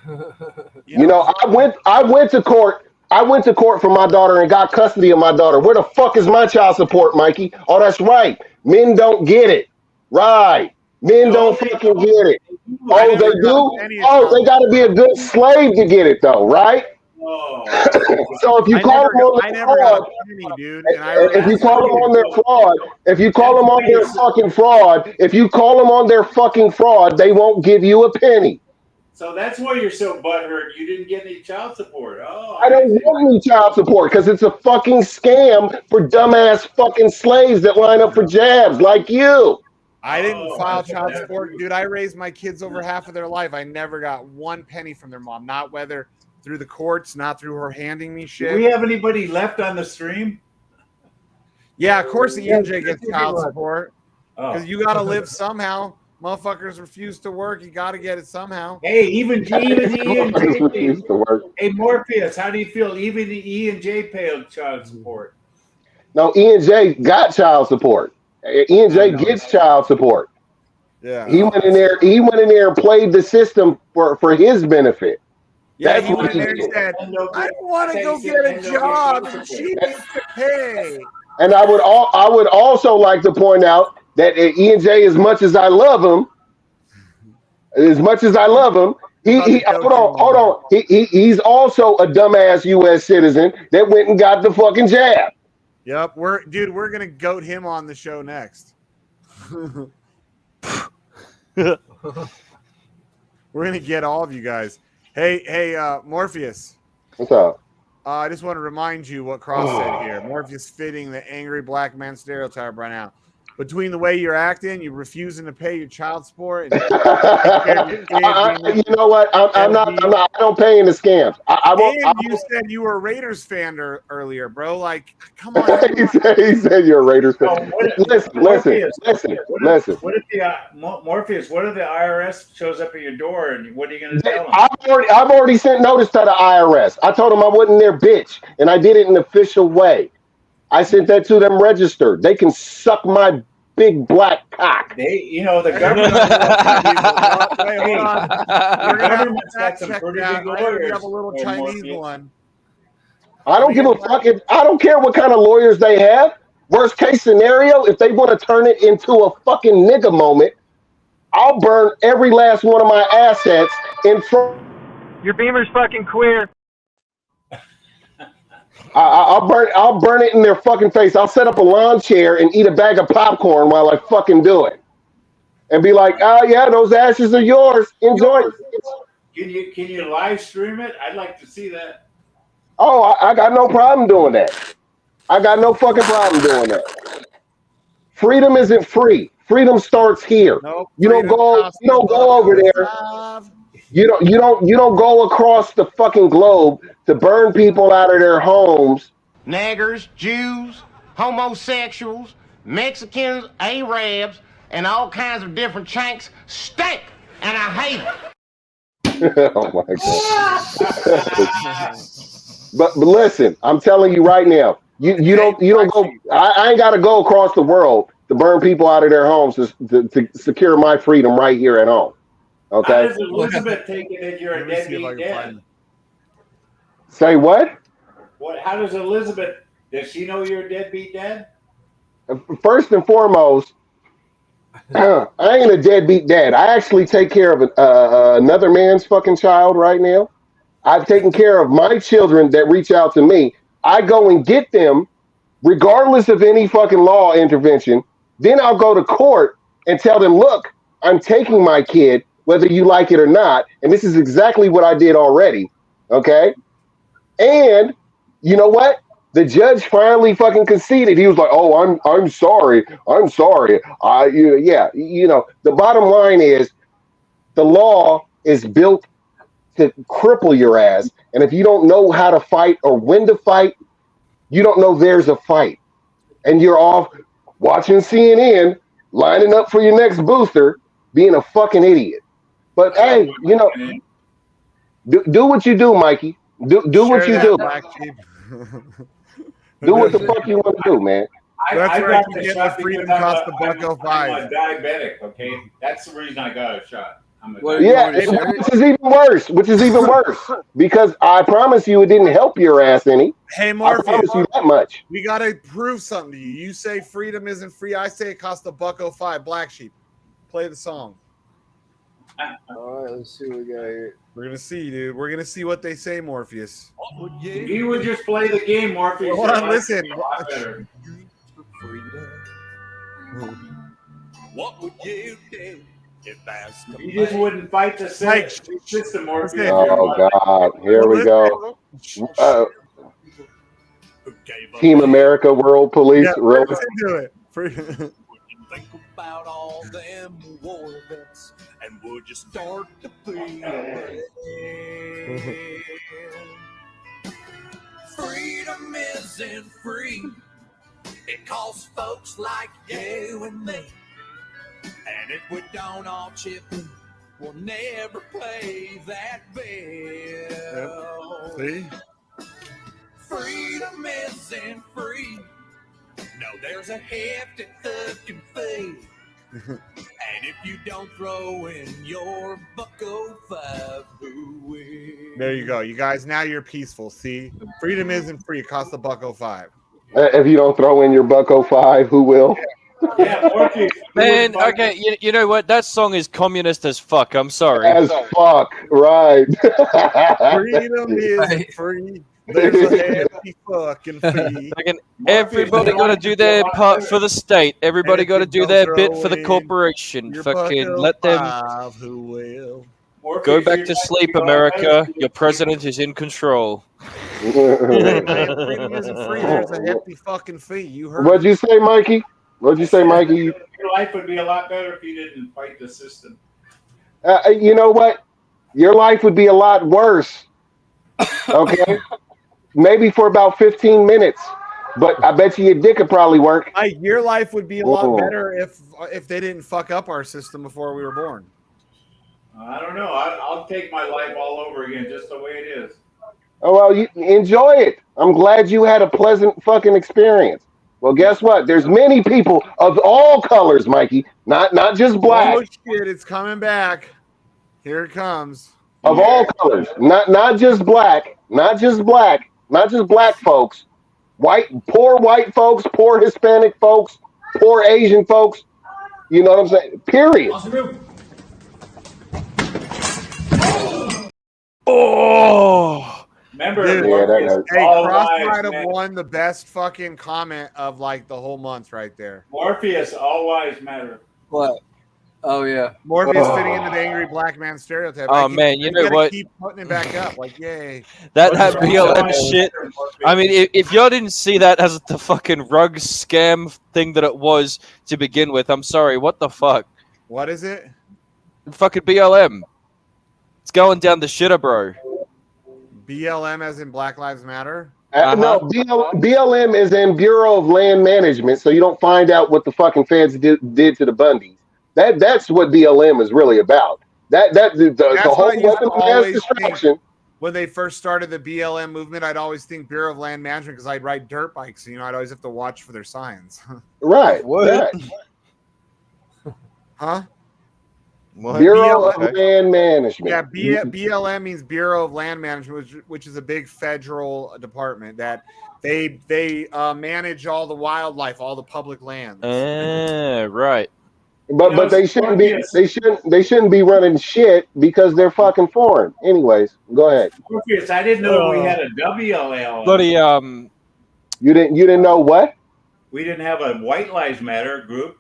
I went to court. I went to court for my daughter and got custody of my daughter. Where the fuck is my child support, Mikey? Oh, that's right. Men don't get it. Right. Men don't fucking get it. Oh, they do? Oh, they got to be a good slave to get it, though, right? So if you call them on their fraud, if you call them on their fraud, if you call them on their fucking fraud, if you call them on their fucking fraud, they won't give you a penny. So that's why you're so butthurt. You didn't get any child support. Oh, I don't want any child support because it's a fucking scam for dumbass fucking slaves that line up for jabs like you. I didn't file child support, dude. I raised my kids over half of their life. I never got one penny from their mom, not whether through the courts, not through her handing me shit. Do we have anybody left on the stream? Yeah, of course the EJ gets child support because you got to live somehow. Motherfuckers refuse to work. You got to get it somehow. Hey, even E and J Refuse to work. Hey, Morpheus, how do you feel? Even the E and J pay child support. No, E and J got child support. E and J gets child support. Yeah. He went in there. He went in there and played the system for his benefit. Yeah, That's he what went in he there and did. said, "I don't want to go get a job, and she needs to pay." And I would also like to point out that E and J, as much as I love him, he hold on. He's also a dumbass U.S. citizen that went and got the fucking jab. Yep, we're gonna goat him on the show next. We're gonna get all of you guys. Hey, Morpheus. What's up? I just want to remind you what Cross said here. Morpheus fitting the angry black man stereotype right now. Between the way you're acting, you're refusing to pay your child support. And you know what? I'm not. I don't pay into scams. I won't. You said you were a Raiders fan earlier, bro. Like, come on. he said you're a Raiders fan. Listen. What if the Morpheus? What if the IRS shows up at your door and what are you going to tell them? I've already sent notice to the IRS. I told them I wasn't their bitch, and I did it in an official way. I sent that to them registered. They can suck my big black cock. The government. The government's got some pretty big lawyers. We have a little Chinese one. I don't give a fuck. I don't care what kind of lawyers they have. Worst case scenario, if they want to turn it into a fucking nigga moment, I'll burn every last one of my assets in front. Your Beamer's fucking queer. I'll burn it in their fucking face. I'll set up a lawn chair and eat a bag of popcorn while I fucking do it, and be like, "Oh yeah, those ashes are yours. Enjoy it." Can you live stream it? I'd like to see that. Oh, I got no problem doing that. I got no fucking problem doing that. Freedom isn't free. Freedom starts here. Nope, you don't go over there. You don't go across the fucking globe to burn people out of their homes. Niggers, Jews, homosexuals, Mexicans, Arabs, and all kinds of different chanks stink, and I hate it. Oh my god! but listen, I'm telling you right now, you don't go. I ain't got to go across the world to burn people out of their homes to secure my freedom right here at home. Okay. How does Elizabeth take it that you're a deadbeat dad? Say what? How does Elizabeth? Does she know you're a deadbeat dad? First and foremost, I ain't a deadbeat dad. I actually take care of another man's fucking child right now. I've taken care of my children that reach out to me. I go and get them, regardless of any fucking law intervention. Then I'll go to court and tell them, look, I'm taking my kid, whether you like it or not. And this is exactly what I did already. Okay. And you know what? The judge finally fucking conceded. He was like, "Oh, I'm sorry. I'm sorry." The bottom line is the law is built to cripple your ass. And if you don't know how to fight or when to fight, you don't know there's a fight. And you're off watching CNN, lining up for your next booster, being a fucking idiot. But hey, do what you do, Mikey. Do what you do. Do what the fuck you want to do, man. I got the shot because I'm a diabetic. Okay, that's the reason I got a shot. Which is even worse. Because I promise you, it didn't help your ass any. Hey, Morpheus, I promise you that much. We gotta prove something to you. You say freedom isn't free. I say it costs $1.05. BlackSheep, play the song. All right, let's see what we got here. We're gonna see, dude. We're gonna see what they say, Morpheus. If you would just play the game, Morpheus. Hold on, listen. What would you do if asked? You just wouldn't fight the system, Morpheus. Oh God, here we go. Team America, World Police. Yeah, really? let's do it. Think about all them war vets, and would you start to feel freedom isn't free. It costs folks like you and me, And if we don't all chip, we'll never pay that bill. See? Freedom isn't free. No, there's a hefty fucking fee. And if you don't throw in your $1.05, who will? There you go. You guys, now you're peaceful. See? Freedom isn't free. It costs $1.05. If you don't throw in your $1.05, who will? Yeah, Morpheus. Man, okay, you know what? That song is communist as fuck. I'm sorry. As fuck, right. Freedom isn't free. There's a hefty fucking fee. Everybody got to do their part for the state. Everybody got to do their bit for the corporation. Fucking let them Who will? go back to sleep, America. Your president is in control. Freedom isn't free. There's a hefty fucking fee. You heard What'd you say, Mikey? What'd you say, Mikey? Your life would be a lot better if you didn't fight the system. You know what? Your life would be a lot worse. Okay? Maybe for about 15 minutes. But I bet you your dick could probably work. Mike, your life would be a lot better if they didn't fuck up our system before we were born. I don't know. I'll take my life all over again just the way it is. Oh, well, you enjoy it. I'm glad you had a pleasant fucking experience. Well, guess what? There's many people of all colors, Mikey, not just black. Oh shit, it's coming back. Here it comes. Of all colors, not just black, not just black folks, poor white folks, poor Hispanic folks, poor Asian folks. You know what I'm saying? Period. Oh, remember, dude, hey, Cross might have won the best fucking comment of like the whole month right there. Morpheus, all lives matter. What? Oh yeah, Morpheus fitting into the angry black man stereotype. Oh man, you know what? Keep putting it back up, like yay. That BLM shit. I mean, if y'all didn't see that as the fucking rug scam thing that it was to begin with, I'm sorry. What the fuck? What is it? Fucking BLM. It's going down the shitter, bro. BLM as in Black Lives Matter? No, BLM is in Bureau of Land Management, so you don't find out what the fucking feds did to the Bundys. That's what BLM is really about. The whole weapons of mass destruction. When they first started the BLM movement, I'd always think Bureau of Land Management because I'd ride dirt bikes. You know, I'd always have to watch for their signs. Right. What? Huh? What? Bureau of Land Management. Yeah, BLM means Bureau of Land Management, which is a big federal department that they manage all the wildlife, all the public lands. Right. But they shouldn't be running shit because they're fucking foreign. Anyways, go ahead. Morpheus, I didn't know we had a WLL. Buddy, you didn't know what? We didn't have a White Lives Matter group.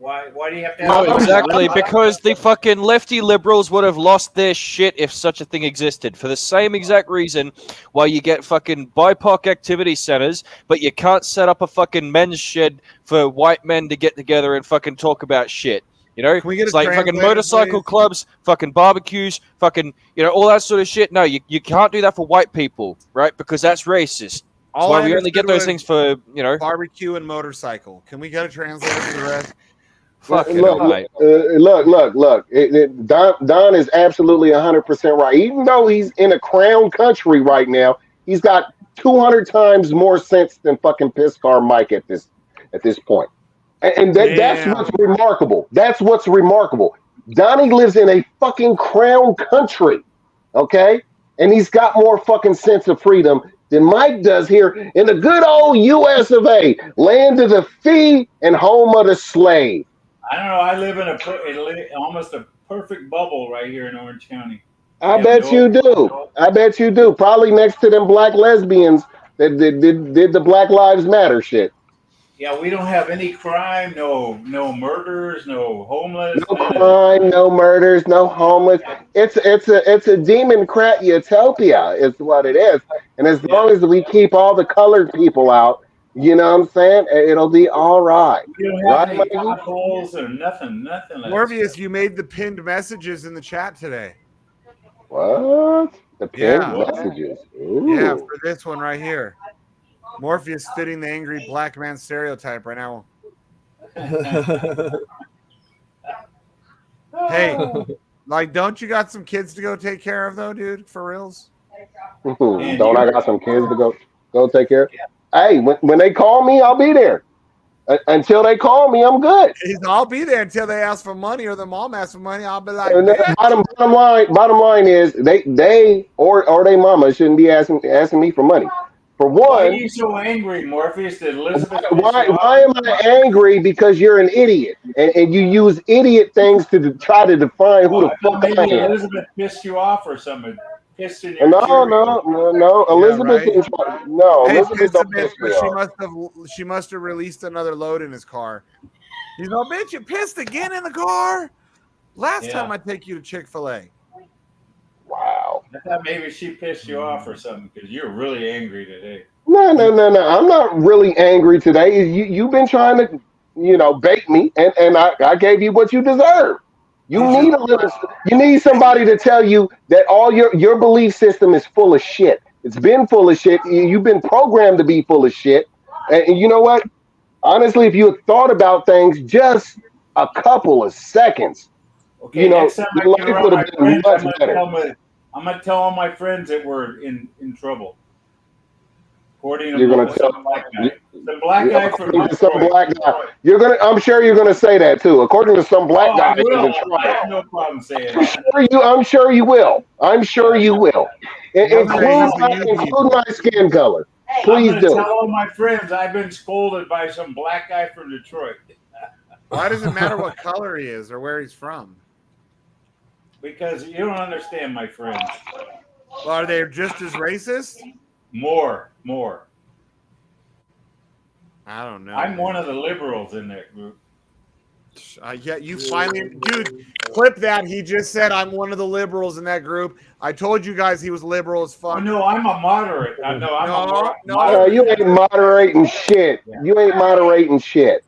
Why do you have to have No, exactly, because the fucking lefty liberals would have lost their shit if such a thing existed. For the same exact reason why you get fucking BIPOC activity centers, but you can't set up a fucking men's shed for white men to get together and fucking talk about shit. You know? It's like fucking motorcycle clubs, fucking barbecues, fucking, you know, all that sort of shit. No, you can't do that for white people, right? Because that's racist. That's why we only get those things for, you know. Barbecue and motorcycle. Can we get a translator for the rest? Look. Don is absolutely 100% right. Even though he's in a crown country right now, he's got 200 times more sense than fucking piss car Mike at this point. And that's what's remarkable. That's what's remarkable. Donnie lives in a fucking crown country, okay? And he's got more fucking sense of freedom than Mike does here in the good old U.S. of A., land of the free and home of the slave. I don't know. I live in almost a perfect bubble right here in Orange County. I bet you do. I bet you do. Probably next to them black lesbians that did the Black Lives Matter shit. Yeah, we don't have any crime, no murders, no homeless. No crime, no murders, no homeless. It's a democrat utopia is what it is. And as long as we keep all the colored people out, you know what I'm saying? It'll be all right. We don't have any potholes or nothing. Morpheus, you made the pinned messages in the chat today. What? The pinned messages? Ooh. Yeah, for this one right here. Morpheus fitting the angry black man stereotype right now. Hey, like, don't you got some kids to go take care of though, dude? For reals? Don't I got some kids to go take care of? Hey, when they call me, I'll be there. Until they call me, I'm good. I'll be there until they ask for money or the mom asks for money. I'll be like, And the bottom line is they or their mama shouldn't be asking me for money. For Why are one, you so angry, Morpheus? Did Elizabeth piss why you off? am I angry? Because you're an idiot and you use idiot things to try to define who the fuck I Maybe am. Elizabeth pissed you off or something. Pissed in your No, Cheerios. Elizabeth right? didn't no, Hey, Elizabeth don't bitch, piss me but off. she must have released another load in his car. He's like, bitch, you pissed again in the car. Last time I take you to Chick-fil-A. Wow. I thought maybe she pissed you off or something because you're really angry today. No. I'm not really angry today. You've been trying to, bait me, and I gave you what you deserve. You need somebody to tell you that all your belief system is full of shit. It's been full of shit. You've been programmed to be full of shit. And you know what? Honestly, if you had thought about things just a couple of seconds, Okay, next time I your get life around would my have been friends, much better. I'm gonna tell all my friends that we're in trouble. According to You're gonna tell some black guy. The black guy from according to Detroit. some black guy. I'm sure you're gonna say that too. According to some black guy I will. in Detroit. I have no problem saying that. I'm sure you will. I'm sure you will. Include my skin color. Please I'm do. gonna tell all my friends I've been scolded by some black guy from Detroit. Why does it matter what color he is or where he's from? Because you don't understand, my friends. Well, are they just as racist? More. I don't know. I'm one of the liberals in that group. Yeah, you finally, dude, clip that. He just said I'm one of the liberals in that group. I told you guys he was liberal as fuck. Oh, no, I'm a moderate. No, You ain't moderating shit. You ain't moderating shit.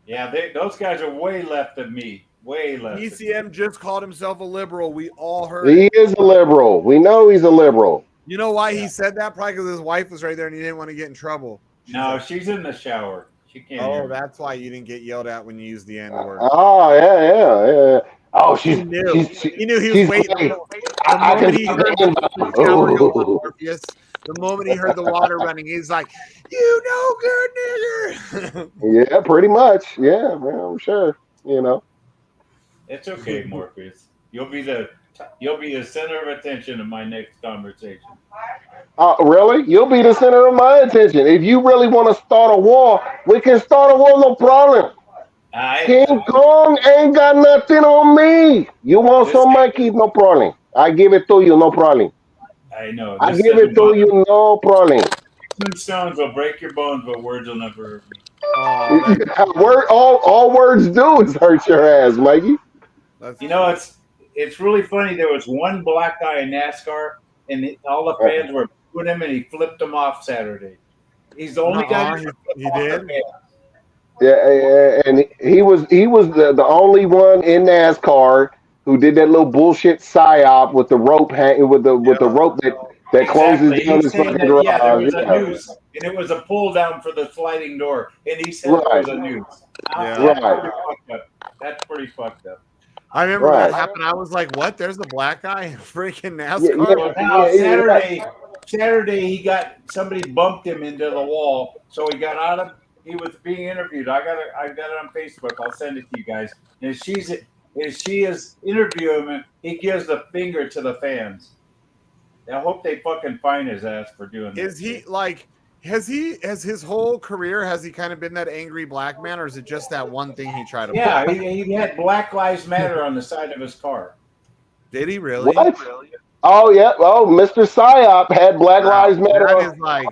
Yeah, those guys are way left of me. Way left. ECM just called himself a liberal. We all heard He it. is a liberal. We know he's a liberal. You know why he said that? Probably because his wife was right there and he didn't want to get in trouble. She's in the shower. She can't hear Oh, me. that's why you didn't get yelled at when you used the N-word. Oh, yeah. Oh, he knew he was waiting. The moment he heard the water running, he's like, "You know, good nigger." Yeah, pretty much. Yeah, man, I'm sure. It's okay, Morpheus. You'll be the center of attention in my next conversation. Really? You'll be the center of my attention. If you really want to start a war, we can start a war, no problem. King Kong ain't got nothing on me. You want some monkey? No problem. I give it to you, no problem. I know. I give it to you, no problem. Tombstones will break your bones, but words will never hurt me. All words do is hurt your ass, Mikey. You know, it's really funny. There was one black guy in NASCAR, and all the fans were booing him, and he flipped them off Saturday. He's the only guy he did. Yeah, and he was the only one in NASCAR who did that little bullshit psyop with the rope with the rope that closes down his fucking garage. Yeah, there was a noose, and it was a pull down for the sliding door, and he said it was a noose. That's pretty fucked up. I remember that happened. I was like, "What? There's a black guy in freaking NASCAR." Saturday, somebody bumped him into the wall, so he got out of. He was being interviewed. I got it on Facebook. I'll send it to you guys. And as she is interviewing him, he gives the finger to the fans. I hope they fucking find his ass for doing that. Is he like? Has his whole career, has he kind of been that angry black man, or is it just that one thing he tried to Yeah, pull? he had Black Lives Matter on the side of his car. Did he really? What? Oh, yeah. Oh, Mr. Psyop had Black Lives Matter. That is like,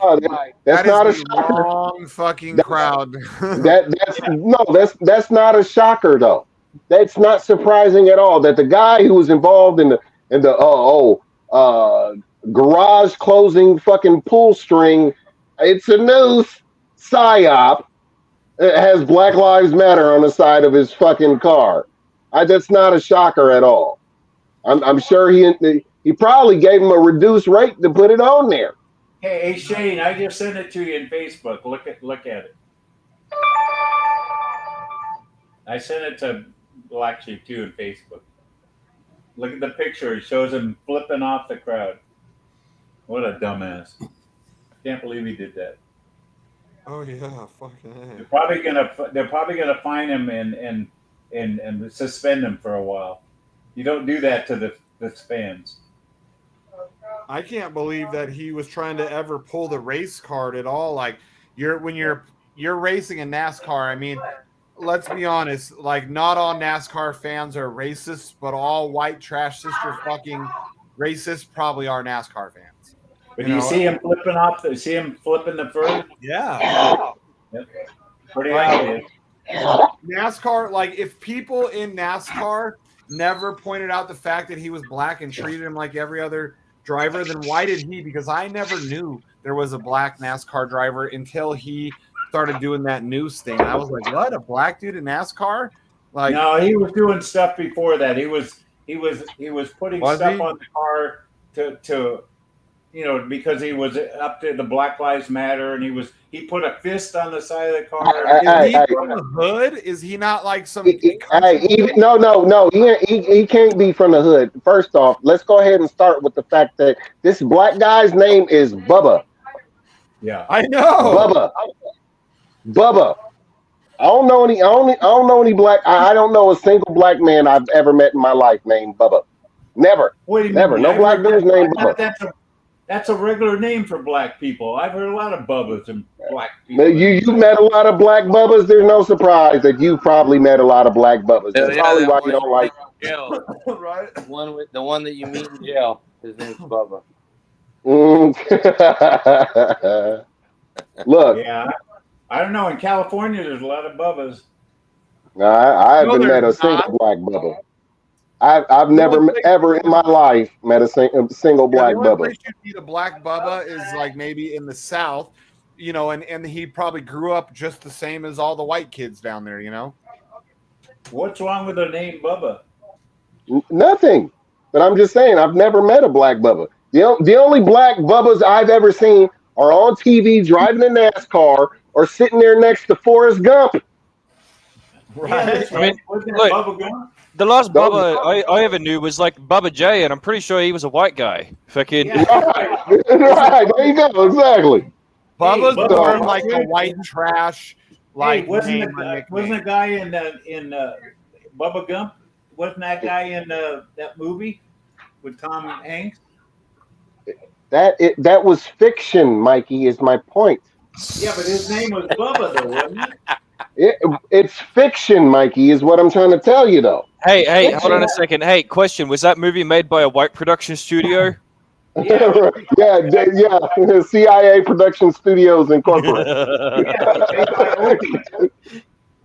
that's not a shocker. Wrong fucking crowd. That's not a shocker, though. That's not surprising at all that the guy who was involved in the garage closing fucking pull string, it's a noose, psyop, has Black Lives Matter on the side of his fucking car. That's not a shocker at all. I'm sure he probably gave him a reduced rate to put it on there. Hey, Shane, I just sent it to you in Facebook. Look at it. I sent it to Black Sheep too in Facebook. Look at the picture. He shows him flipping off the crowd. What a dumbass! Can't believe he did that. Oh yeah, fucking. They're probably gonna fine him and suspend him for a while. You don't do that to the fans. I can't believe that he was trying to ever pull the race card at all. Like when you're racing in NASCAR. I mean, let's be honest. Like, not all NASCAR fans are racist, but all white trash sister fucking racists probably are NASCAR fans. But do you see him flipping off? See him flipping the fur? Yeah. Yep. Pretty obvious. NASCAR, like, if people in NASCAR never pointed out the fact that he was black and treated him like every other driver, then why did he? Because I never knew there was a black NASCAR driver until he started doing that news thing. And I was like, what? A black dude in NASCAR? Like, no, he was doing stuff before that. He was putting stuff on the car to because he was up to the Black Lives Matter, and he put a fist on the side of the car. Is he from the hood? Is he not like some? No. He can't be from the hood. First off, let's go ahead and start with the fact that this black guy's name is Bubba. Yeah, I know. Bubba. I don't know any black. I don't know a single black man I've ever met in my life named Bubba. Never. Never. No black dude's named Bubba. That's a regular name for black people. I've heard a lot of Bubbas and black people. You met a lot of black Bubbas. There's no surprise that you probably met a lot of black Bubbas. That's probably why you don't like right? The one that you meet in jail. His name's Bubba. Look. Yeah, I don't know. In California, there's a lot of Bubbas. I haven't met a single black Bubba. I've never ever in my life met a single black Bubba. The only Bubba. place you meet a black Bubba is like maybe in the South, and he probably grew up just the same as all the white kids down there, What's wrong with the name Bubba? Nothing. But I'm just saying, I've never met a black Bubba. The only black Bubbas I've ever seen are on TV driving a NASCAR or sitting there next to Forrest Gump. Right. Yeah, that's right. I mean, Wasn't that look, Bubba Gump? The last Bubba I ever knew was like Bubba J, and I'm pretty sure he was a white guy. Fucking right. There you go. Exactly. Bubba's more like a white trash. Like, wasn't a guy in Bubba Gump? Wasn't that guy in that movie with Tom Hanks? That was fiction, Mikey. Is my point. Yeah, but his name was Bubba, though, wasn't it? It's fiction, Mikey, is what I'm trying to tell you, though. Hey, hold on a second. Hey, question: was that movie made by a white production studio? Yeah. CIA Production Studios Incorporated.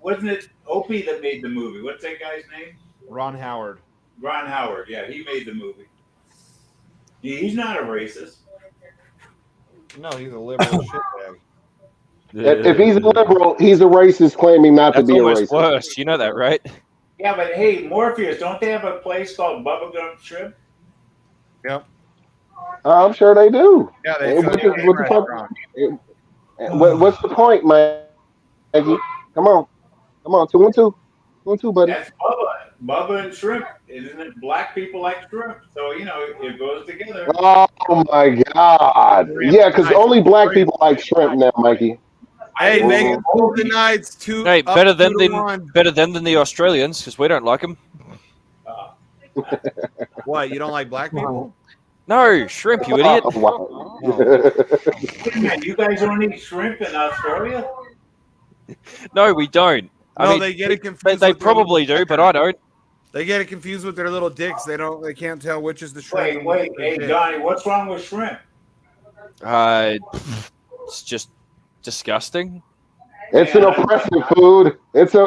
Wasn't it Opie that made the movie? What's that guy's name? Ron Howard. Ron Howard. Yeah, he made the movie. He's not a racist. No, he's a liberal shitbag. If he's a liberal, he's a racist claiming not to be a racist. Worse. You know that, right? Yeah, but hey, Morpheus, don't they have a place called Bubba Gump Shrimp? Yep. I'm sure they do. Yeah, they what's the point, man? Come on. 2 and 2. 2 and 2, buddy. That's Bubba and shrimp. Isn't it? Black people like shrimp, so it goes together. Oh my God! Yeah, because only black people like shrimp now, Mikey. Hey, Vegas Golden Knights 2. Hey, better than the Australians, because we don't like them. What? You don't like black people? No, shrimp, you idiot. You guys don't eat shrimp in Australia? No, we don't. I mean, they get it confused. They probably do, but I don't. They get it confused with their little dicks. They can't tell which is the shrimp. Wait, hey Donnie, what's wrong with shrimp? It's just disgusting. It's an oppressive food. It's an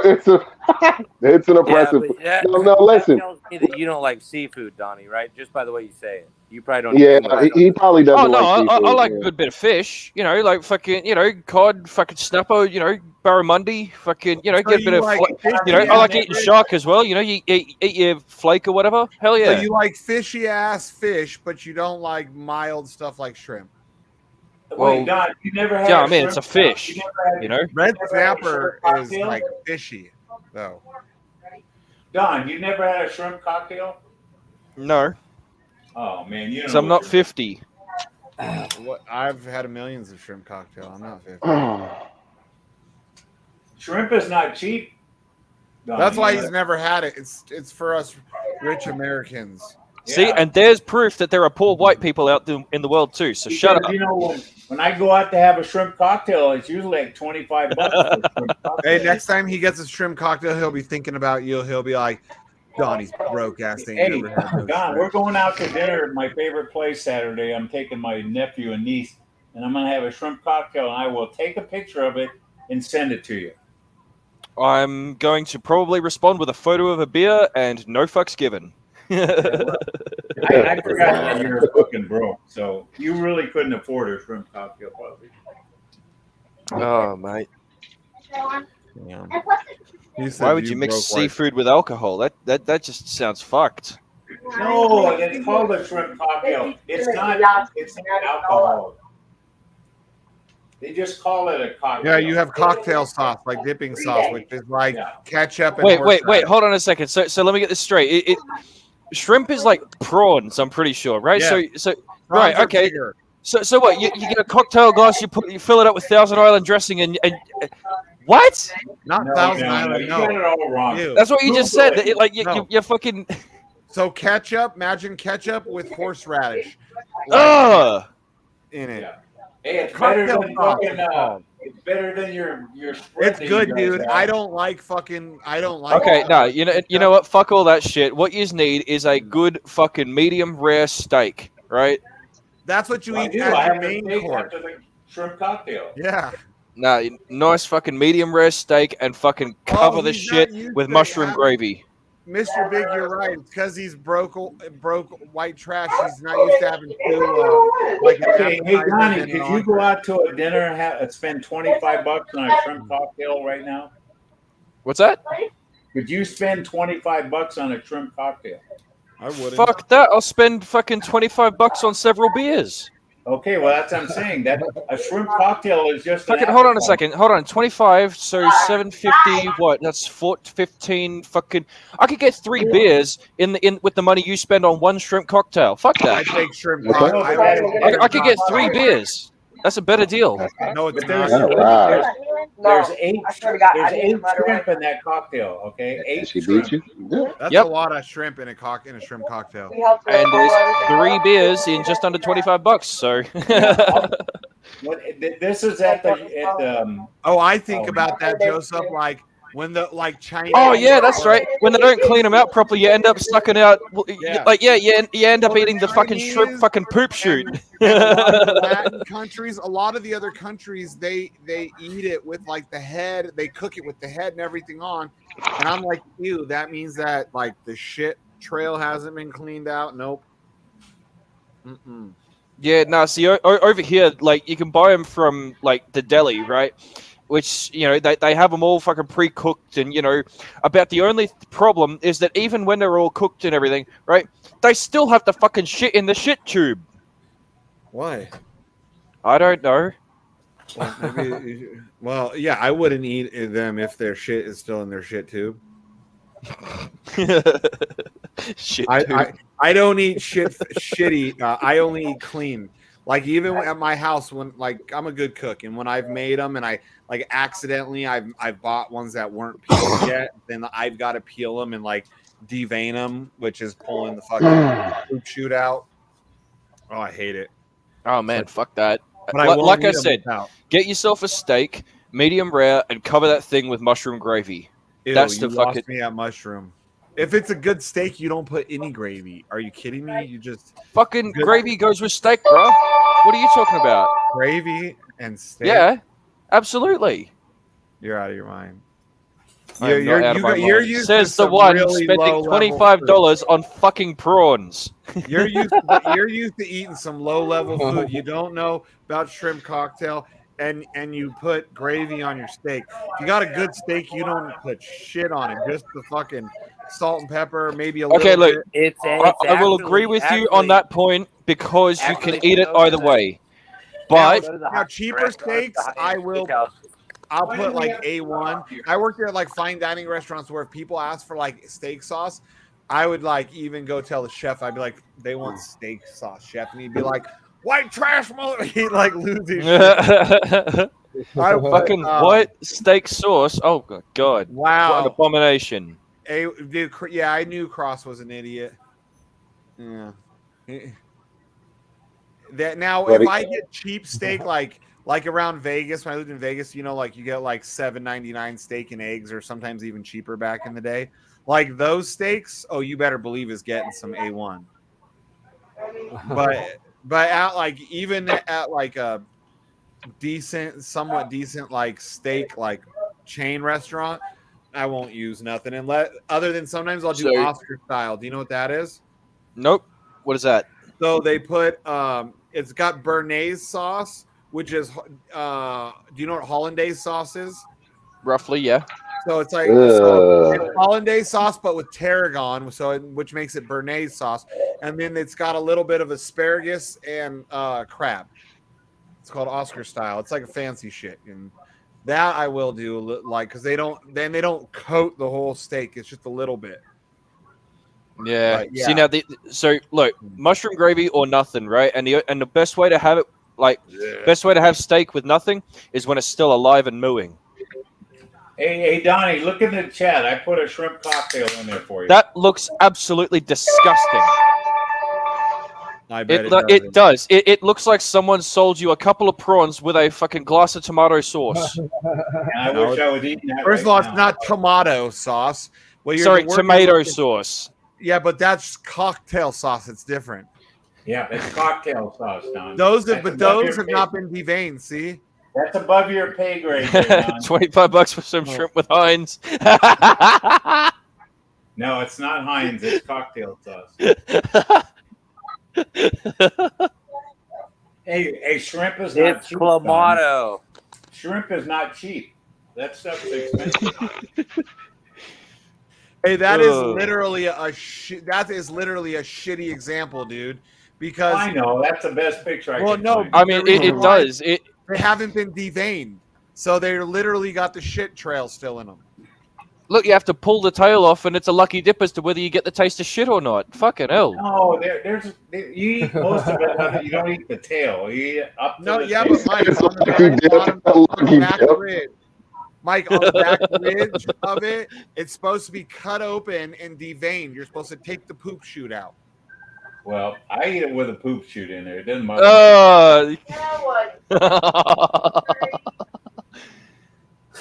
oppressive food. No, listen. That tells me that you don't like seafood, Donnie, right? Just by the way you say it. You probably don't. Yeah, he probably doesn't. Oh no, like seafood, I like a good bit of fish. Like fucking, cod, fucking snapper. Barramundi. Fucking, get a bit of. I like eating shark as well. You eat your flake or whatever. Hell yeah. So you like fishy ass fish, but you don't like mild stuff like shrimp. Wait, God, you never had. Yeah, I mean it's a fish. Red snapper is like fishy, though. Don, you never had a shrimp cocktail? No, Oh man, you don't so know I'm what not you're 50. What I've had millions of shrimp cocktail. I'm not 50. Shrimp is not cheap. Don, That's you why know he's that? never had it. It's for us rich Americans. See, Yeah. and there's proof that there are poor white people out there in the world too. So shut Because up. you know when I go out to have a shrimp cocktail, it's usually like $25 for a shrimp cocktail. Hey, next time he gets a shrimp cocktail, he'll be thinking about you. He'll be like, Donnie's broke ass ain't Hey, never had no Don, shrimp. we're going out to dinner at my favorite place Saturday. I'm taking my nephew and niece, and I'm going to have a shrimp cocktail, and I will take a picture of it and send it to you. I'm going to probably respond with a photo of a beer and no fucks given. I forgot that you're fucking broke, so you really couldn't afford a shrimp cocktail, probably. Oh, mate. Yeah. Why would you mix seafood with alcohol? That just sounds fucked. No, it's called a shrimp cocktail. It's not alcohol. They just call it a cocktail. Yeah, you have cocktail sauce, like dipping sauce, which is like ketchup and Wait, horseradish. hold on a second. So let me get this straight. Shrimp is like prawns, I'm pretty sure, right? Yeah. So Prawns right, are okay. bigger. So what? You get a cocktail glass, you fill it up with Thousand Island dressing, and what? Not No, Thousand no, Island. you No, got it all wrong. Ew. That's what you just said. Google it. That you're fucking. So ketchup, imagine ketchup with horseradish. Ugh. In it. Yeah. Hey, it's better Cocktail than sauce, fucking. it's called. It's better than your. It's Sprint good, that you guys dude. have. I don't like. Okay, no, you know what? Fuck all that shit. What you need is a good fucking medium rare steak, right? That's what you I eat do. as I your have the main steak course. after the shrimp cocktail. Yeah. No, nice fucking medium rare steak and fucking cover the he's not shit used with to mushroom having- gravy. Mr. Big, you're right. It's because he's broke white trash. He's not used to having two like an Okay, hey appetizer Donnie, and could an you go entree. out to a dinner and spend $25 on a shrimp cocktail right now? What's that? Could you spend $25 on a shrimp cocktail? I wouldn't. Fuck that! I'll spend fucking $25 on several beers. Okay, well that's what I'm saying. That a shrimp cocktail is just. Fucking hold on a second. Hold on. 25. So 750. What? That's 15. Fucking. I could get 3 beers in with the money you spend on one shrimp cocktail. Fuck that. I take shrimp Okay. cocktail. I could get 3 beers. That's a better deal. No, it's But not. there's eight shrimp in that cocktail. Okay, 8 She shrimp. beat you. Yeah. That's Yep. a lot of shrimp in a shrimp cocktail. And there's 3 beers in just under $25. So. This is at the. Oh, I think about that, Joseph. Like when the Chinese. Oh yeah, that's right. When they don't clean them out properly, you end up sucking out. You end up eating the fucking shrimp fucking poop shoot. A lot of the Latin countries, a lot of the other countries, they eat it with like the head. They cook it with the head and everything on. And I'm like, ew. That means that like the shit trail hasn't been cleaned out. Nope. Mm-mm. Yeah, no. See, over here, like you can buy them from like the deli, right? Which they have them all fucking pre-cooked, and about the only problem is that even when they're all cooked and everything, right? They still have the fucking shit in the shit tube. Why? I don't know. Well, yeah, I wouldn't eat them if their shit is still in their shit tube. Shit. I don't eat shitty. I only eat clean. Like even at my house, when like I'm a good cook, and when I've made them and I like accidentally I've bought ones that weren't peeled yet, then I've got to peel them and like devein them, which is pulling the fucking poop shoot out. Oh, I hate it. Oh man, fuck that. But I won't Like eat I 'em said, without. get yourself a steak, medium rare, and cover that thing with mushroom gravy. Ew, That's you the lost fucking. me at mushroom. If it's a good steak, you don't put any gravy. Are you kidding me? You just Fucking gravy goes with steak, bro. What are you talking about? Gravy and steak. Yeah, absolutely. You're out of your mind. You're used Says to the some one really spending low-level $25 on fucking prawns. You're used to eating some low level food. You don't know about shrimp cocktail, and you put gravy on your steak. If you got a good steak, you don't put shit on it. Just the fucking salt and pepper, maybe a little Okay, look, bit. I will agree with you on that point because you can eat it either way. But now cheaper steaks, I will. I'll put like A1. I worked at like fine dining restaurants where if people ask for like steak sauce, I would like even go tell the chef. I'd be like, they want steak sauce, chef, and he'd be like, white trash mother. He'd like lose his shit. Fucking white steak sauce. Oh God! Wow, what an abomination! Dude, yeah, I knew Cross was an idiot. Yeah. That now, if I get cheap steak, like around Vegas, when I lived in Vegas, you know, like you get like $7.99 steak and eggs, or sometimes even cheaper back in the day. Like those steaks, oh, you better believe is getting some A1. But at like even at like a somewhat decent like steak like chain restaurant, I won't use nothing other than sometimes I'll do Oscar style. Do you know what that is? Nope. What is that? So they put it's got béarnaise sauce, which is do you know what hollandaise sauce is? Roughly, yeah. So it's like it's hollandaise sauce, but with tarragon, which makes it béarnaise sauce, and then it's got a little bit of asparagus and crab. It's called Oscar style. It's like a fancy shit, and that I will do like because they don't coat the whole steak. It's just a little bit. Yeah. See now, so look, mushroom gravy or nothing, right? And the best way to have it, best way to have steak with nothing is when it's still alive and mooing. Hey, Donnie, look in the chat. I put a shrimp cocktail in there for you. That looks absolutely disgusting. I bet it does. It looks like someone sold you a couple of prawns with a fucking glass of tomato sauce. I wish I would eat that. First of all, it's not tomato sauce. Well, sorry, tomato sauce. Yeah, but that's cocktail sauce. It's different. Yeah, it's cocktail sauce, Don. Those have not been deveined. See, that's above your pay grade. There, $25 for some shrimp with Heinz. No, it's not Heinz. It's cocktail sauce. Hey, shrimp is not it's cheap. Clamato. Shrimp is not cheap. That stuff's expensive. Hey, that is literally a shitty example, dude. Because I know that's the best picture I can no, find. I mean it does. They haven't been deveined, so they literally got the shit trail still in them. Look, you have to pull the tail off, and it's a lucky dip as to whether you get the taste of shit or not. Fucking hell. No, you eat most of it. You don't eat the tail. You eat up to the tail. But Mike, on the back ridge. Mike, on the back ridge of it, it's supposed to be cut open and deveined. You're supposed to take the poop chute out. Well, I eat it with a poop chute in there. It doesn't matter.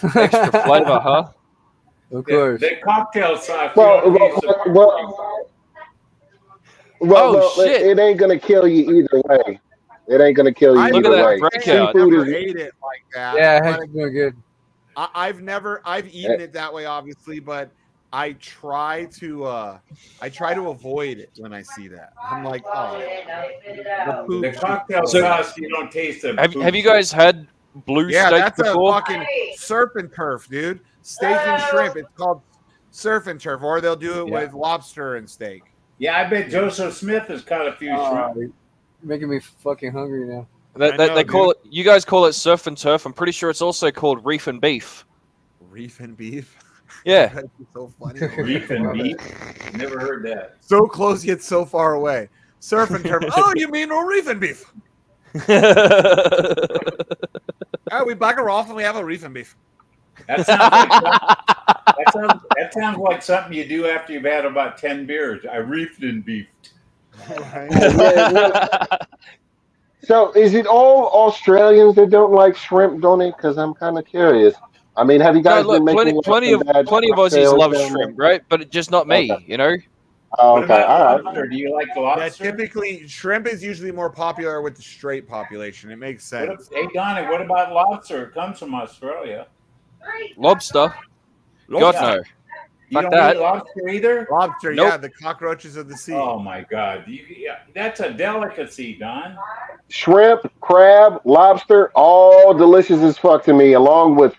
Extra flavor, huh? Of course. The cocktail sauce. Well, it ain't gonna kill you either way. It ain't gonna kill you either way. Seafood is ate it like that. Yeah, it's been good. I've eaten it that way, obviously, but I try to avoid it when I see that. I'm like, the cocktail sauce, you don't taste it. Have you guys had blue steak that's before? a fucking surf and turf, dude. Steak and shrimp. It's called surf and turf, or they'll do it with lobster and steak. Yeah, I bet Joseph Smith has caught a few shrimp. You're making me fucking hungry now. They call it. You guys call it surf and turf. I'm pretty sure it's also called reef and beef. Reef and beef. Yeah. That's so funny. Reef and beef. Never heard that. So close yet so far away. Surf and turf. Oh, you mean no reef and beef? We back her off and we have a reef and beef. That sounds like something you do after you've had about 10 beers. I reefed and beefed. So is it all Australians that don't like shrimp, don't it? Because I'm kind of curious. I mean, have you guys been making plenty of Aussies love shrimp, right? But just not me, you know. Oh, okay, all right. Lobster? Do you like lobster? Yeah, typically shrimp is usually more popular with the straight population. It makes sense. Hey, Donnie, what about lobster? It comes from Australia. Lobster? God, no. You don't eat lobster either? Lobster, Nope. yeah, the cockroaches of the sea. Oh, my God. That's a delicacy, Don. Shrimp, crab, lobster, all delicious as fuck to me, along with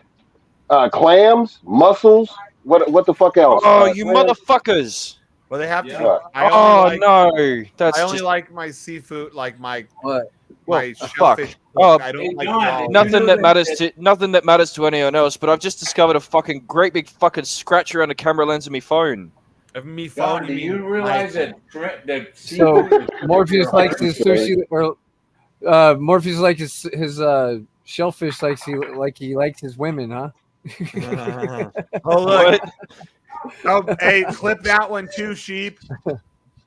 clams, mussels. What the fuck else? Oh, you motherfuckers! Well, they have to. No, I only that's like my seafood, like my my fuck. shellfish. Oh, I don't like John, raw. nothing that matters to anyone else. But I've just discovered a fucking great big fucking scratch around the camera lens of my phone. Of me phone, John, do you you realize that So seafood is Morpheus likes his sushi, or Morpheus likes his shellfish like he likes his women, huh? Oh look! Oh, hey, clip that one too, sheep.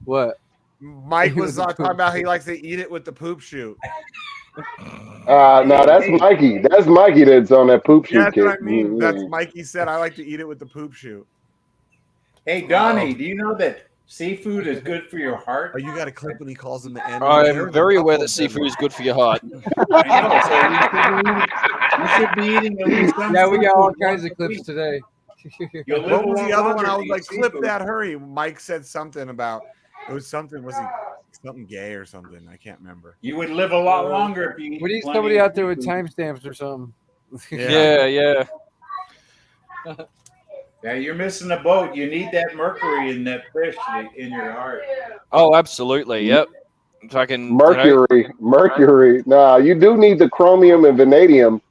What? Mike was talking about how he likes to eat it with the poop shoot. No, that's Mikey. That's Mikey that's on that poop shoot Yeah, that's kick. what I mean. That's Mikey said. I like to eat it with the poop shoot. Hey, Donnie, do you know that seafood is good for your heart? Oh, you got to clip when he calls him the N. I am very aware that seafood is good for your heart. I know, so you should be eating at least some Yeah, we got all seafood kinds once of a clips week. today. You'll live What a was lot the other one? longer I if was you like, eat clip seafood. that, hurry. Mike said something about it was something. Was he something gay or something? I can't remember. You would live a lot longer if you eat We need plenty somebody of out there with seafood. timestamps or something. Yeah. Yeah, you're missing a boat. You need that mercury in that fish in your heart. Oh, absolutely. Yep. Fucking Mercury. Nah, you do need the chromium and vanadium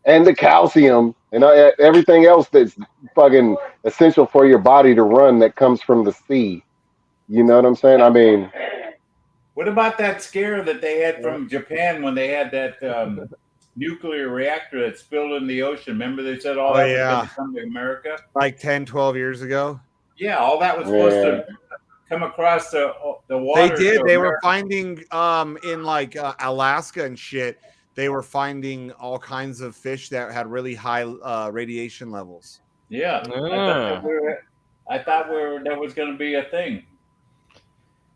and the calcium and everything else that's fucking essential for your body to run that comes from the sea. You know what I'm saying? I mean, What about that scare that they had from Japan when they had that nuclear reactor that spilled in the ocean? Remember they said all that was going to come to America? Like 10, 12 years ago. Yeah, all that was supposed to come across the water. They did. to They were America. finding in like Alaska and shit. They were finding all kinds of fish that had really high radiation levels. Yeah, I thought that was going to be a thing.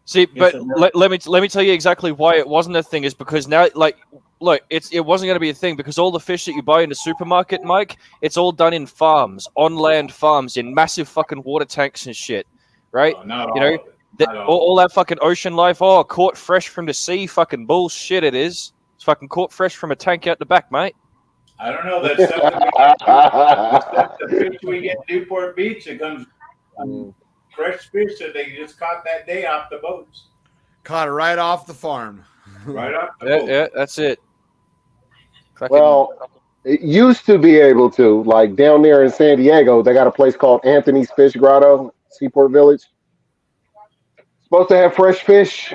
See, but let me tell you exactly why it wasn't a thing. Is because now, like, look, it wasn't going to be a thing because all the fish that you buy in the supermarket, Mike, it's all done in farms, on land farms, in massive fucking water tanks and shit, right? Not you all know, of it. all that fucking ocean life. Oh, caught fresh from the sea, fucking bullshit. It is. It's fucking caught fresh from a tank out the back, mate. I don't know that stuff. The fish we get in Newport Beach, it comes fresh fish that they just caught that day off the boats. Caught it right off the farm. Right off the boat. Yeah, that's it. well, it used to be able to, like down there in San Diego, they got a place called Anthony's Fish Grotto, Seaport Village. Supposed to have fresh fish,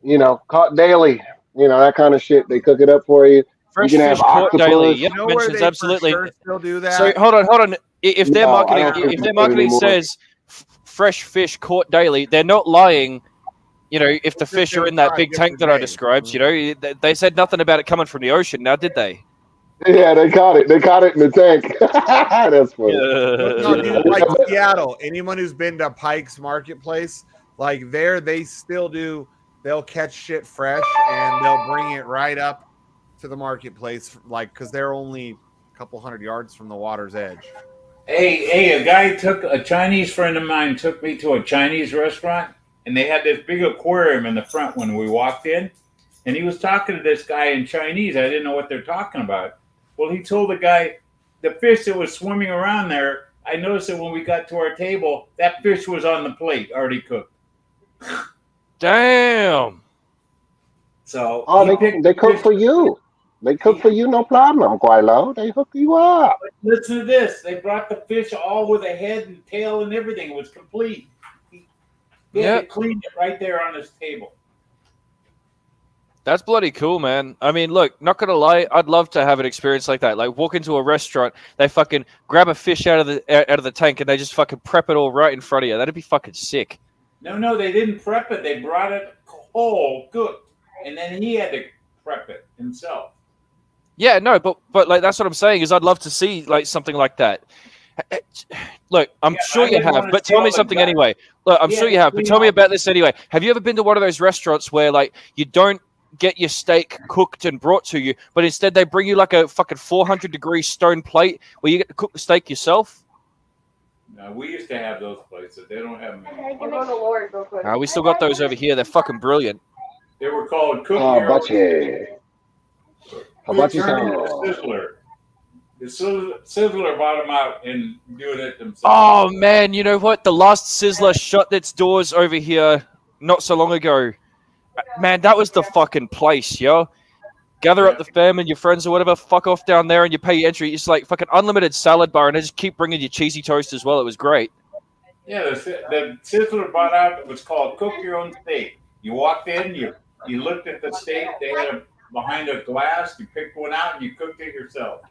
you know, caught daily, you know, that kind of shit. They cook it up for you. Fresh you can fish have caught octopus. daily. Yep, You know where mentions they absolutely. for sure still do that? So hold on. If their No, I marketing, don't think if they their do it marketing anymore. says fresh fish caught daily, they're not lying. You know, if the fish are in that big tank that I described, you know, they said nothing about it coming from the ocean. Now, did they? Yeah, they caught it. They caught it in the tank. That's funny. No, dude, like Seattle. Anyone who's been to Pike's Marketplace, like there, they still do. They'll catch shit fresh and they'll bring it right up to the marketplace, like because they're only a couple hundred yards from the water's edge. Hey, a Chinese friend of mine took me to a Chinese restaurant, and they had this big aquarium in the front when we walked in, and he was talking to this guy in Chinese. I didn't know what they're talking about. Well, he told the guy, the fish that was swimming around there, I noticed that when we got to our table, that fish was on the plate, already cooked. Damn. So they cook for you. They cook for you, no problem, Quilo. They hook you up. Listen to this. They brought the fish all with a head and tail and everything. It was complete. They had to clean it right there on this table. That's bloody cool, man. I mean, look, not gonna lie, I'd love to have an experience like that. Like walk into a restaurant, they fucking grab a fish out of the tank and they just fucking prep it all right in front of you. That'd be fucking sick. No, they didn't prep it. They brought it whole cooked, and then he had to prep it himself. Yeah, no, but like that's what I'm saying is I'd love to see like something like that. Look, I'm sure you have, but tell me something anyway. Look, I'm sure you have, but tell me about this anyway. Have you ever been to one of those restaurants where like you don't get your steak cooked and brought to you, but instead they bring you like a fucking 400-degree stone plate where you get to cook the steak yourself? No, we used to have those places. They don't have them anymore. I'll go to Lord real quick. We still got those over here. They're fucking brilliant. They were called cook How your about you? How about you? Sizzler. The Sizzler bought them out and doing it themselves. Oh man, you know what? The last Sizzler shut its doors over here not so long ago. Man, that was the fucking place, yo. Gather up the fam and your friends or whatever, fuck off down there and you pay your entry. It's like fucking unlimited salad bar and they just keep bringing you cheesy toast as well. It was great. Yeah, the Sizzler brought out, it was called Cook Your Own Steak. You walked in, you looked at the steak, they had it behind a glass, you picked one out and you cooked it yourself.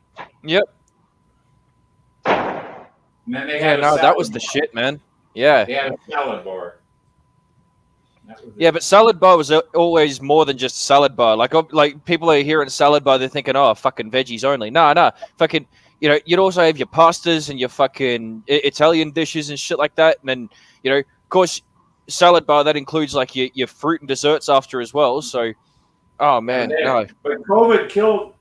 Yep. And then they Yeah, had no, that was the shit, man. Yeah. They had a salad bar. Yeah, but salad bar was always more than just salad bar. Like people are hearing salad bar, they're thinking, oh, fucking veggies only. No, fucking, you'd also have your pastas and your fucking Italian dishes and shit like that. And then, of course, salad bar, that includes like your fruit and desserts after as well. So, oh man, no. But COVID killed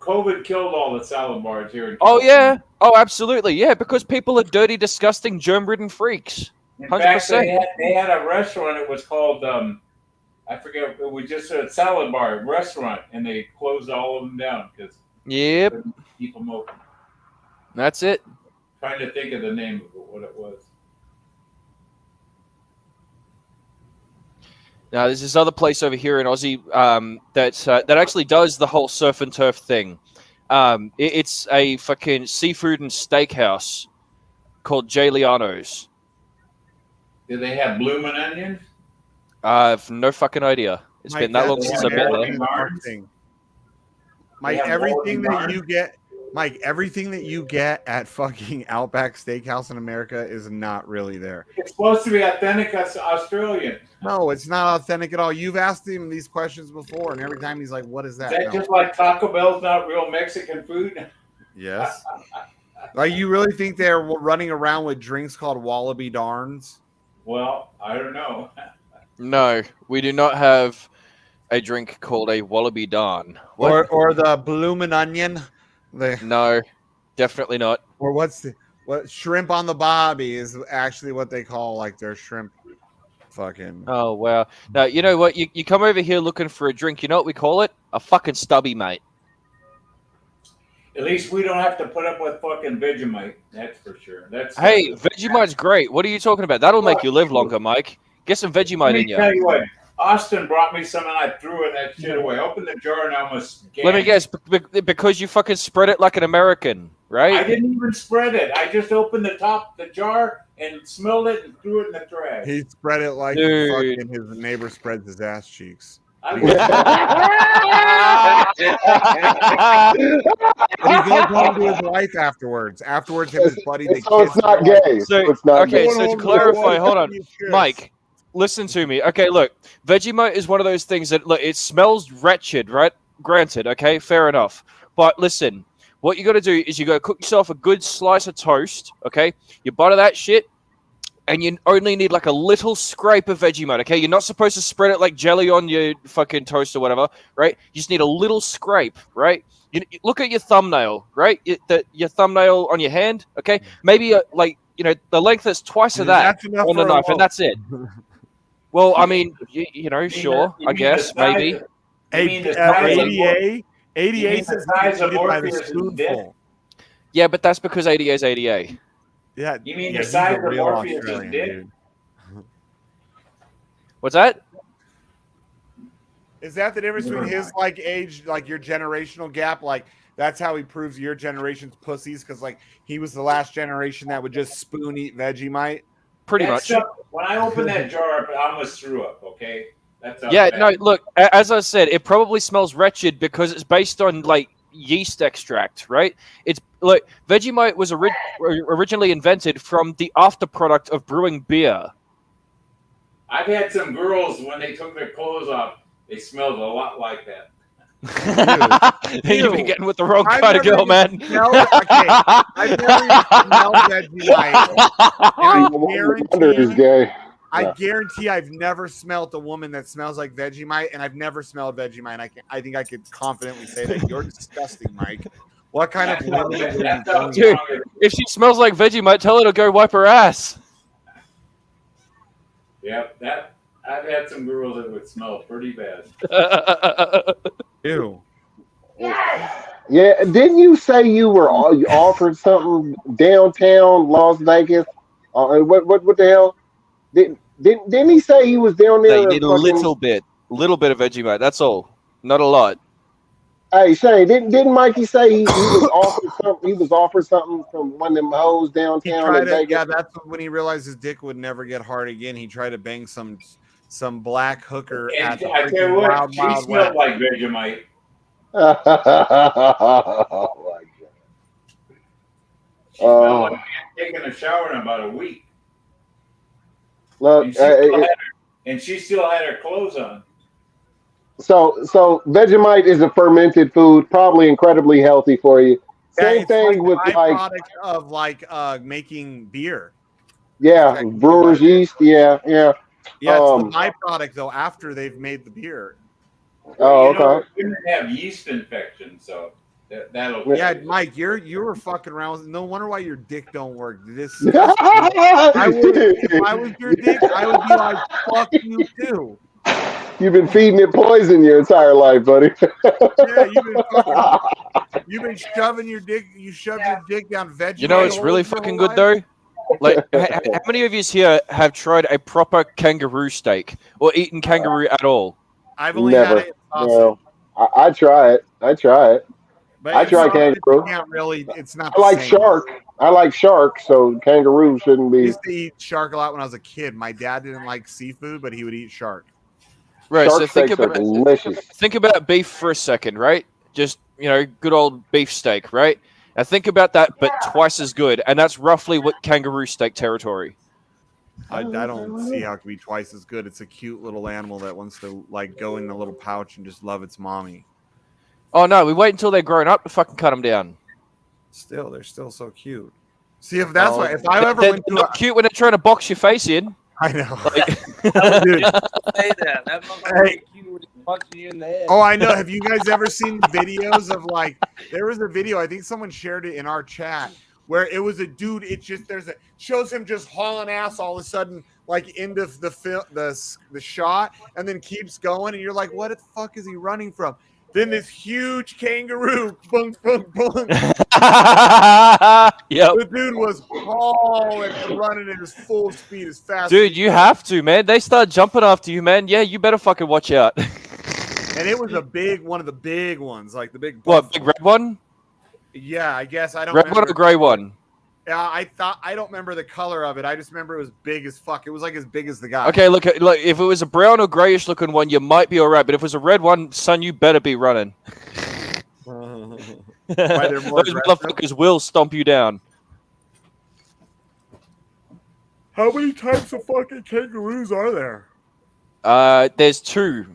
all the salad bars here in Oh California. yeah, oh absolutely, yeah, because people are dirty, disgusting, germ-ridden freaks. In 100%. fact, they had a restaurant. It was called I forget. It was just a salad bar restaurant, and they closed all of them down because Yep, keep them open. that's it. Trying to think of the name of it, what it was. Now, there's this other place over here in Aussie that actually does the whole surf and turf thing. It's a fucking seafood and steakhouse called Jay Liano's. Do they have bloomin' onions? I've no fucking idea. It's Mike, been that long that's since I've been there. thing. Mike, everything that you get at fucking Outback Steakhouse in America is not really there. It's supposed to be authentic Australian. No, it's not authentic at all. You've asked him these questions before, and every time he's like, "What is that?" Is that just like Taco Bell's not real Mexican food? Yes. Like, you really think they're running around with drinks called Wallaby Darns? Well, I don't know. No, we do not have a drink called a Wallaby Darn. Or the Bloomin' Onion? No, definitely not. Or what shrimp on the bobby is actually what they call like their shrimp fucking. Oh wow. Now you know what? You come over here looking for a drink, you know what we call it? A fucking stubby, mate. At least we don't have to put up with fucking Vegemite. That's for sure. Hey, Vegemite's great. What are you talking about? That'll make you live longer, Mike. Get some Vegemite Let me in you. tell you what. Austin brought me some and I threw that shit away. Opened the jar and I almost Let me guess, because you fucking spread it like an American, right? I didn't even spread it. I just opened the jar and smelled it and threw it in the trash. He spread it like Dude. fucking his neighbor spreads his ass cheeks. I And he goes home to his wife afterwards. Afterwards, him and his buddy. They So it's kiss not their gay. wife. So it's not Okay, gay. so to clarify, hold on, Mike, listen to me. Okay, look, Vegemite is one of those things that look, it smells wretched, right? Granted, okay, fair enough. But listen, what you got to do is you got to cook yourself a good slice of toast. Okay, you butter that shit, and you only need like a little scrape of Vegemite. Okay, you're not supposed to spread it like jelly on your fucking toast or whatever, right? You just need a little scrape, right? You look at your thumbnail, right? Your thumbnail on your hand. Okay, maybe like the length that's twice of that That's enough on the for a knife, and loaf. that's it. Well, I mean, sure, I guess, maybe. ADA mean says the size you of eat it by the Morpheus' spoonful. Yeah, but that's because ADA is ADA. Yeah, You mean yeah, the he's size a of real Morpheus' Australian dick? dude. What's that? Is that the difference between his like age, like your generational gap? Like that's how he proves your generation's pussies because like he was the last generation that would just spoon eat Vegemite. Pretty That much. stuff- when I opened that jar up, I almost threw up. Okay, that's how Yeah, bad. no, look, as I said, it probably smells wretched because it's based on like yeast extract, right? It's like Vegemite was originally invented from the after product of brewing beer. I've had some girls when they took their clothes off, they smelled a lot like that. You've been getting with the wrong I've kind of never girl, even man. smelled- okay, I've never even smelled Vegemite. And Wonder is gay. I Yeah. guarantee I've never smelled a woman that smells like Vegemite, and I've never smelled Vegemite. And I think I could confidently say that you're disgusting, Mike. What kind of woman are you going Dude, if she smells like Vegemite, tell her to go wipe her ass. Yep, that I've had some girls that would smell pretty bad. Ew. Yeah, didn't you say you offered something downtown Las Vegas? What the hell? Didn't he say he was down there? They need a fucking- little bit. little bit of Vegemite. That's all. Not a lot. Hey Shane, didn't Mikey say he was offered something? He was offered something from one of them hoes He downtown tried in to, Vegas. yeah, that's when he realized his dick would never get hard again. He tried to bang some black hooker And at the I tell you freaking what, Wild she Wild smelled West. like Vegemite. Oh my She smelled like taking a shower in about a week. Look, and she still had her clothes on. so Vegemite is a fermented food, probably incredibly healthy for you. Same it's thing with the like byproduct of making beer. yeah, brewer's yeast. Yeah. Yeah, it's the byproduct though after they've made the beer. Oh, okay. Women have yeast infections, so that'll. Yeah, Mike, you were fucking around. No wonder why your dick don't work. Disgusting. If I was your dick, I would be like, fuck you too. You've been feeding it poison your entire life, buddy. Yeah, you've been shoving your dick. You shoved your dick down Vegemite. You know, it's really fucking good though. Like, how many of you here have tried a proper kangaroo steak or eaten kangaroo at all? I've only had it in sausage. No. I try it. But I try kangaroo. Can't really. It's not. I like shark. I like shark, so kangaroo shouldn't be. I used to eat shark a lot when I was a kid. My dad didn't like seafood, but he would eat shark. Right. Shark so think steaks are delicious. Think about beef for a second, right? Just good old beef steak, right? Now think about that, but twice as good, and that's roughly what kangaroo steak territory. I don't see how it can be twice as good. It's a cute little animal that wants to go in a little pouch and just love its mommy. Oh no, we wait until they're grown up to fucking cut them down. Still, they're still so cute. See if that's why. If I ever went to not cute when they're trying to box your face in. I know. Dude. Say that. That motherfucker cute when he's punching you in the head. Oh, I know. Have you guys ever seen videos of there was a video, I think someone shared it in our chat, where it was a dude, shows him just hauling ass all of a sudden, into the shot, and then keeps going, and you're like, what the fuck is he running from? Then this huge kangaroo, bunk, bunk, bunk. Yep. The dude was hauling and running at his full speed as fast. Dude, you have to, man. They start jumping after you, man. Yeah, you better fucking watch out. And it was one of the big ones, like the big. What, big red one? Yeah, I guess I don't. Red one or gray one? Yeah, I don't remember the color of it. I just remember it was big as fuck. It was like as big as the guy. Okay, look, if it was a brown or grayish looking one, you might be all right. But if it was a red one, son, you better be running. Those motherfuckers will stomp you down. How many types of fucking kangaroos are there? There's two.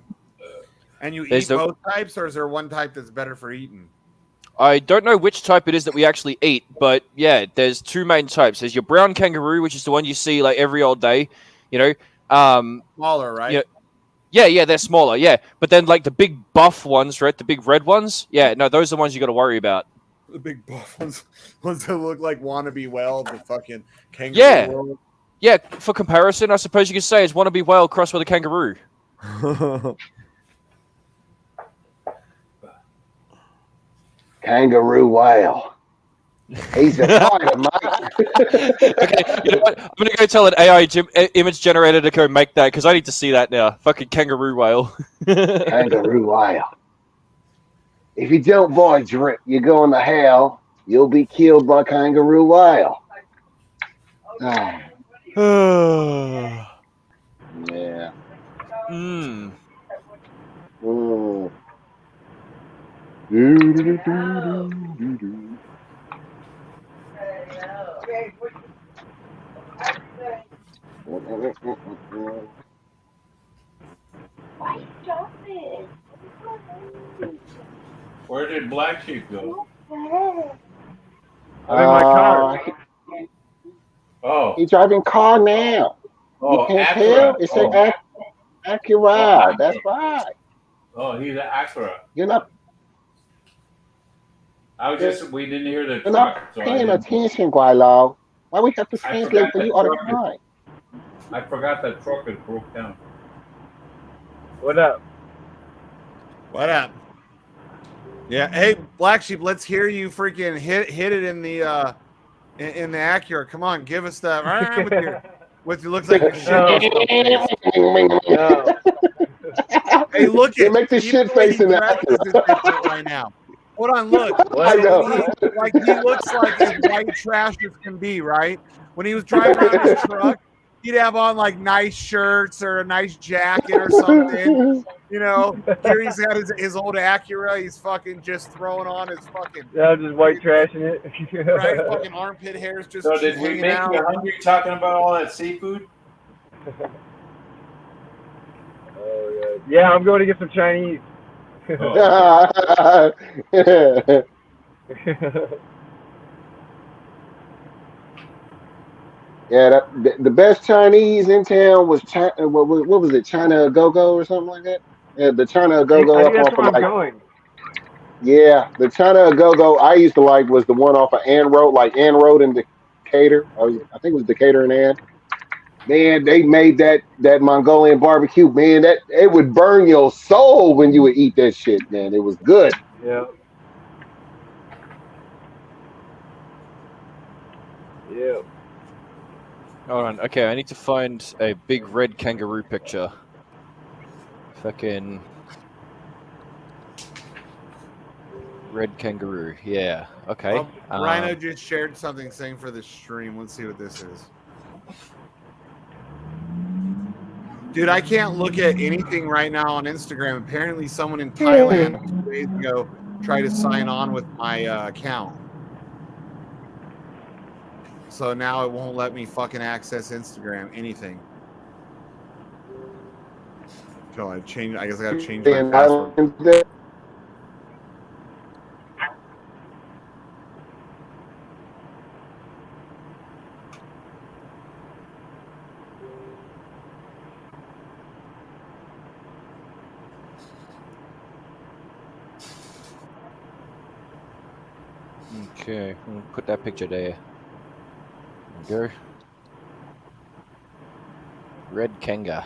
And you eat both types, or is there one type that's better for eating? I don't know which type it is that we actually eat, but yeah, there's two main types. There's your brown kangaroo, which is the one you see every old day, Smaller, right? Yeah, they're smaller, yeah. But then the big buff ones, right? The big red ones, yeah, no, those are the ones you got to worry about. The big buff ones that look like wannabe whale, the fucking kangaroo. World. Yeah. For comparison, I suppose you could say it's wannabe whale crossed with a kangaroo. Kangaroo whale. He's a fighter, mate. Okay, you know what? I'm gonna go tell an AI image generator to go make that because I need to see that now. Fucking kangaroo whale. Kangaroo whale. If you don't buy drip, you're going to hell. You'll be killed by kangaroo whale. Oh. Yeah. Where did BlackSheep go? I'm in my car. Oh. He's driving car now. Oh, you can't Acura. tell? It's an Acura. That's right. Oh, he's an Acura. You're not. We didn't hear the You're truck. not paying attention, Guaylo. Why we have to translate for you all the time? I forgot that truck is broke down. What up? What up? Yeah, hey, BlackSheep, let's hear you freaking hit it in the Acura. Come on, give us that. With your looks like your shit. Hey, look Yeah, at make this even shit the way face he in the dresses is different right now. Hold on, look. I So know. when he looks like as white trash as can be, right? When he was driving around his truck, he'd have on like nice shirts or a nice jacket or something. You know, here he's got his old Acura. He's fucking just throwing on his fucking Yeah, I'm just white trashing it. right, fucking armpit hairs just So did we hanging make out. you hungry talking about all that seafood? Oh, yeah, I'm going to get some Chinese. Yeah, the best Chinese in town was China. What was it? China Go Go or something like that. Yeah, the China Go Go I think up that's off where of I'm like going. yeah, the China Go Go I used to like was the one off of Ann Road, like Ann Road in Decatur. I think it was Decatur and Ann. Man, they made that Mongolian barbecue. Man, that it would burn your soul when you would eat that shit. Man, it was good. Yeah. Yeah. Hold on. Okay, I need to find a big red kangaroo picture. Fucking red kangaroo. Yeah. Okay. Rhino just shared something saying for the stream. Let's see what this is. Dude, I can't look at anything right now on Instagram. Apparently, someone in Thailand 2 days ago tried to sign on with my account. So now it won't let me fucking access Instagram, anything. So I guess I gotta change my password. Okay, we'll put that picture there. There we go. Red Kanga.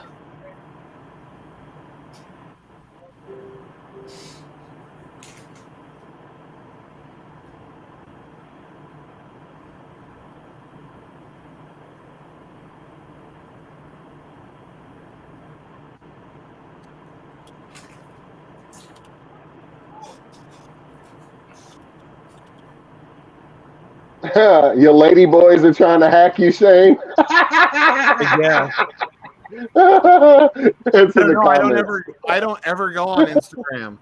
Your lady boys are trying to hack you, Shane. Yeah. It's in the No, comments. I don't ever go on Instagram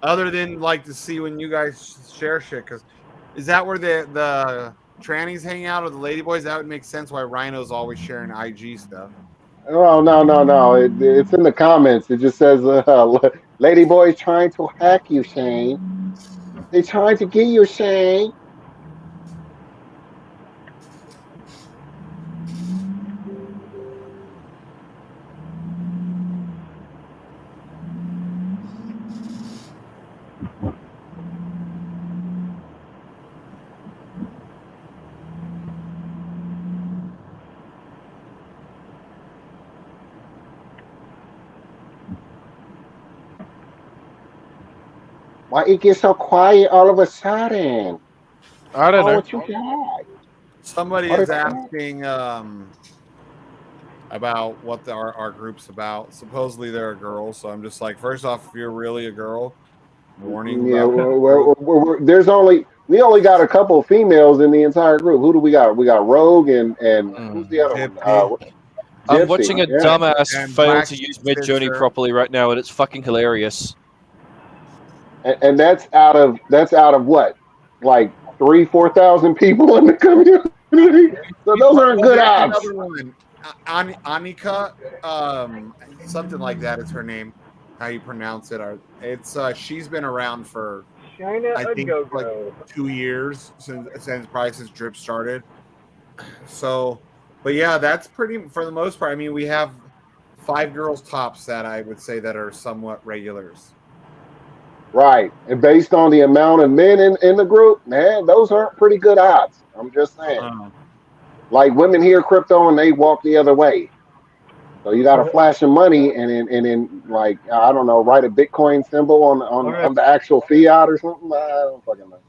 other than like to see when you guys share shit. Because is that where the trannies hang out or the ladyboys? That would make sense why Rhino's always sharing IG stuff. Oh no! It's in the comments. It just says, "Lady boys trying to hack you, Shane. They trying to get you, Shane." Why it get so quiet all of a sudden? I don't know. What you got? Somebody All is the asking about what our group's about. Supposedly they're a girl, so I'm just like, first off, if you're really a girl, warning Yeah, about the group. there's we only got a couple of females in the entire group. Who do we got? We got Rogue and who's the other one? I'm Gypsy. watching a Yeah. dumbass And fail to BlackSheep use Midjourney sister. properly right now, and it's fucking hilarious. And that's out of what, like 3,000-4,000 people in the community. So those aren't good There's odds. another one, Anika, something like that is her name. How you pronounce it? It's she's been around for China I a think go like go. 2 years since Drip started. So, but yeah, that's pretty for the most part. I mean, we have 5 girls tops that I would say that are somewhat regulars. Right. And based on the amount of men in the group, man, those aren't pretty good odds. I'm just saying. Like women hear crypto and they walk the other way. So you got to flash some money and then like I don't know, write a Bitcoin symbol on the actual fiat or something. I don't fucking know.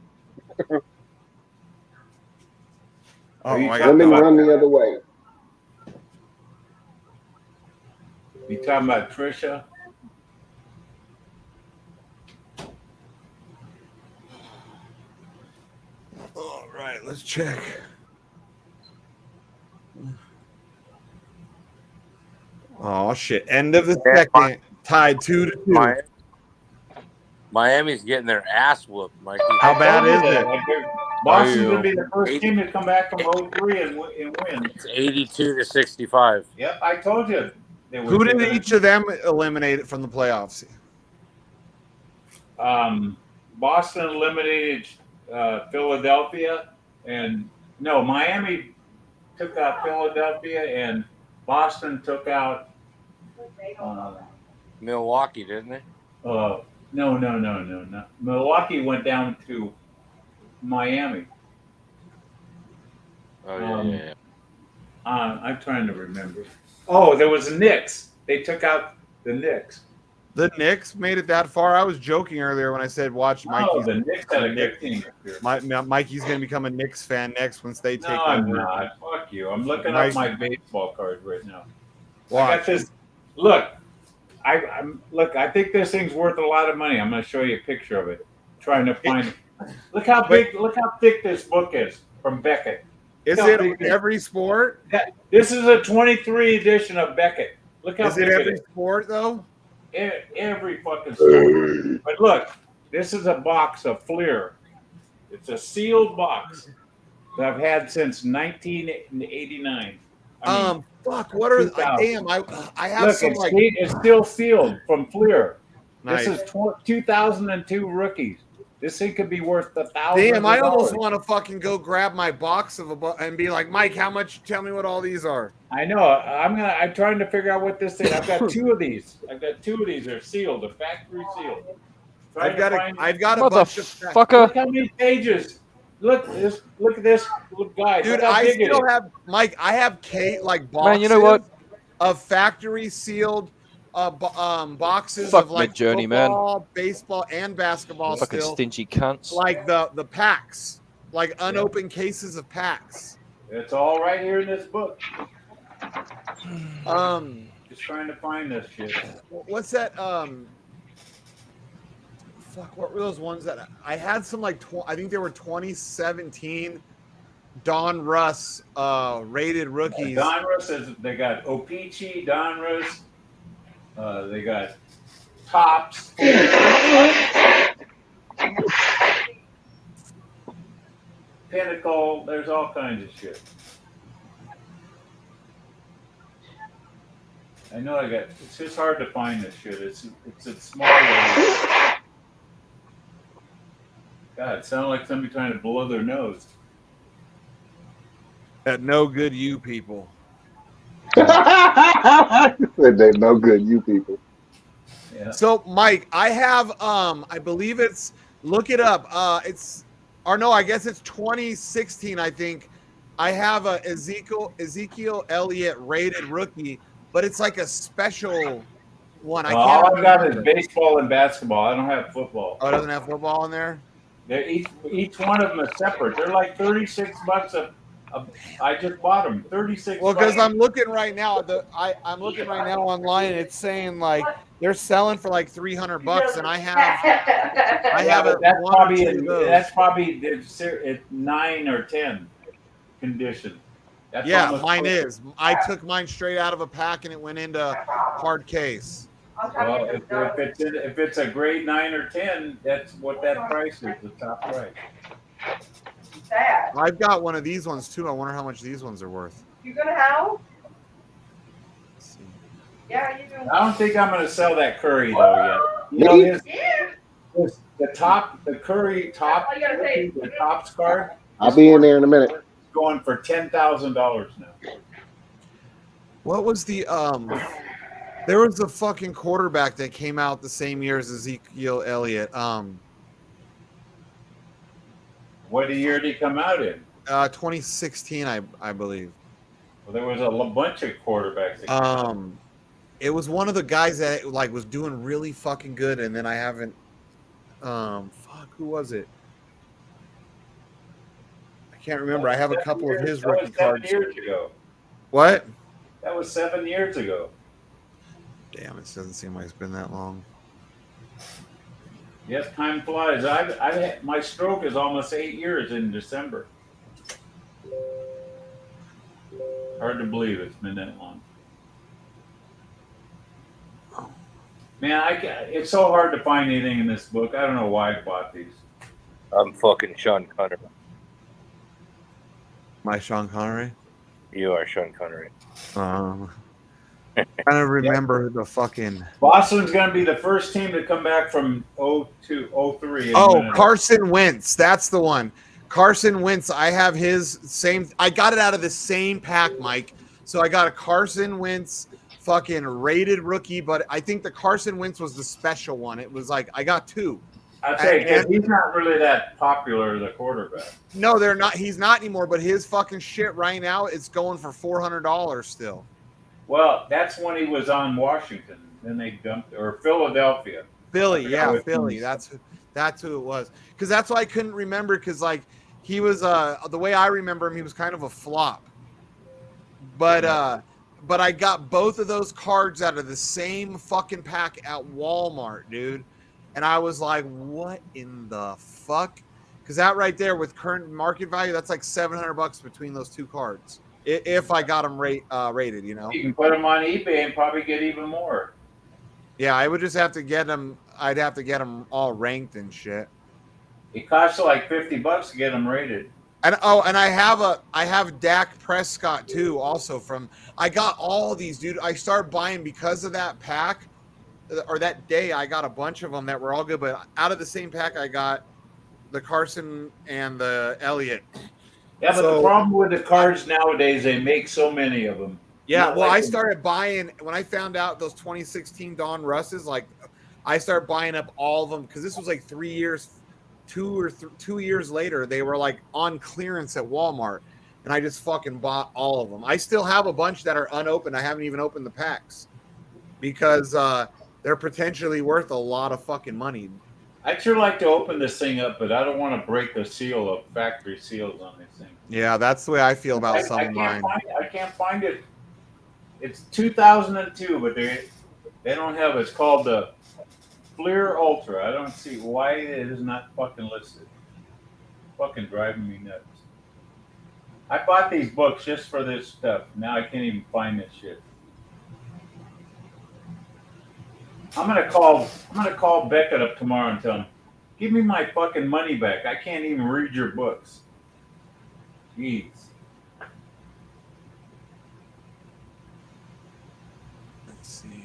Women run the other way. You talking about Trisha? right, let's check. Oh shit! End of the second, tied 2-2. Miami's getting their ass whooped, Mikey. How bad is it? Boston's gonna be the first team to come back from 0-3 and win. It's 82-65. Yep, I told you. Who did each of them eliminate from the playoffs? Boston eliminated Philadelphia, and no, Miami took out Philadelphia, and Boston took out Milwaukee, didn't they? No. Milwaukee went down to Miami. Oh yeah. I'm trying to remember. Oh, there was the Knicks. They took out the Knicks. The Knicks made it that far. I was joking earlier when I said, "Watch Mikey." Oh, the Knicks had a good team. Mikey's going to become a Knicks fan next once they take over. No, I'm not. Fuck you. I'm looking up my baseball card right now. Watch. I got this. Look, I think this thing's worth a lot of money. I'm going to show you a picture of it. Trying to find it. Look how big. Look how thick this book is from Beckett. Is it every sport? This is a 23 edition of Beckett. Look how big it is. Every sport though? Every fucking sport. But look, this is a box of Fleer. It's a sealed box that I've had since 1989. Fuck. What are? Damn, I have look, some like. It's still sealed from Fleer. Nice. This is 2002 rookies. This thing could be worth $1,000. Damn, I almost want to fucking go grab my box of and be like, Mike, how much? Tell me what all these are. I know. I'm trying to figure out what this thing. I've got two of these. They're sealed. They're factory sealed. I've got a bunch of fucker. Look how many pages. Look at this. Look, guys. Dude, I still have Mike. I have boxes. Man, you know what? Of factory sealed boxes Fuck of like Midjourney, football, man. baseball, and basketball. Fucking still. stingy cunts. Like the packs, like unopened cases of packs. It's all right here in this book. Just trying to find this shit. What's that? Fuck, what were those ones that I had? Some like I think they were 2017 Don Russ rated rookies. Don Russ they got Opeachy, Don Russ. They got Tops. Pinnacle. There's all kinds of shit. I know it's just hard to find this shit. It's a small way. God, it sounded like somebody trying to blow their nose. That no good you people. They're no good, you people. Yeah. So, Mike, I have I believe it's look it up. I guess it's 2016. I think I have a Ezekiel Elliott rated rookie, but it's like a special one. All I've got is baseball and basketball. I don't have football. Oh, it doesn't have football in there. They're each one of them is separate. They're like $36 I just bought them. 36. Well, because I'm looking right now. I'm looking right now online, and it's saying like they're selling for like $300, and I have it. That's probably the 9 or 10 condition. That's mine is. I took mine straight out of a pack, and it went into hard case. Well, if it's a grade 9 or 10, that's what that price is. The top price. I've got one of these ones too. I wonder how much these ones are worth. You gonna house? Yeah, you do. I don't think I'm gonna sell that Curry though yet. The Curry the Topps card. I'll be in there in a minute. Going for $10,000 now. What was the There was a fucking quarterback that came out the same year as Ezekiel Elliott. What year did he come out in? 2016, I believe. Well, there was a bunch of quarterbacks. It was one of the guys that like was doing really fucking good, and then I haven't. Who was it? I can't remember. I have a couple of his rookie cards. 7 years ago. What? That was 7 years ago. Damn, it doesn't seem like it's been that long. Yes, time flies. My stroke is almost 8 years in December. Hard to believe it's been that long. Man, it's so hard to find anything in this book. I don't know why I bought these. I'm fucking Sean Connery. My Sean Connery. You are Sean Connery. Trying to remember the fucking. Boston's going to be the first team to come back from 0-2-0-3. Oh, Carson Wentz. That's the one. Carson Wentz. I have his same. I got it out of the same pack, Mike. So I got a Carson Wentz fucking rated rookie, but I think the Carson Wentz was the special one. It was like I got two. I'd say because he's not really that popular, the quarterback. No, they're not. He's not anymore. But his fucking shit right now, it's going for $400 still. Well, that's when he was on Washington. Then they dumped, or Philadelphia. Philly, yeah, Philly. That's who it was. Because that's why I couldn't remember. Because like he was, the way I remember him, he was kind of a flop. But I got both of those cards out of the same fucking pack at Walmart, dude. And I was like, what in the fuck? Because that right there with current market value, that's like $700 between those two cards. If I got them rated, you know. You can put them on eBay and probably get even more. Yeah, I would just have to get them. I'd have to get them all ranked and shit. It costs like $50 to get them rated. And I have Dak Prescott too. Also I got all these, dude. I started buying because of that pack, or that day. I got a bunch of them that were all good. But out of the same pack, I got the Carson and the Elliott. Yeah, but the problem with the cards nowadays, they make so many of them. Yeah, well, I started buying when I found out those 2016 Don Russes. Like, I started buying up all of them because this was like 3 years, 2 years later. They were like on clearance at Walmart, and I just fucking bought all of them. I still have a bunch that are unopened. I haven't even opened the packs because they're potentially worth a lot of fucking money. I'd sure like to open this thing up, but I don't want to break the seal of factory seals on this thing. Yeah, that's the way I feel about some of mine. I can't find it. It's 2002, but they don't have it. It's called the Fleer Ultra. I don't see why it is not fucking listed. Fucking driving me nuts. I bought these books just for this stuff. Now I can't even find this shit. I'm gonna call Beckett up tomorrow and tell him, give me my fucking money back. I can't even read your books. Jeez. Let's see.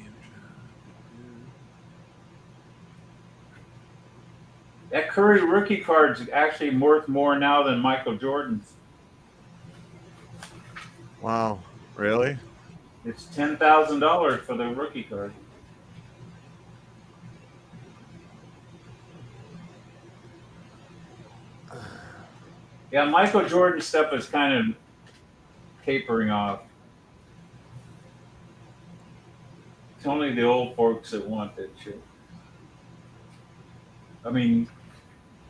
That Curry rookie card's actually worth more now than Michael Jordan's. Wow, really? It's $10,000 for the rookie card. Yeah, Michael Jordan stuff is kind of tapering off. It's only the old folks that want that shit. I mean,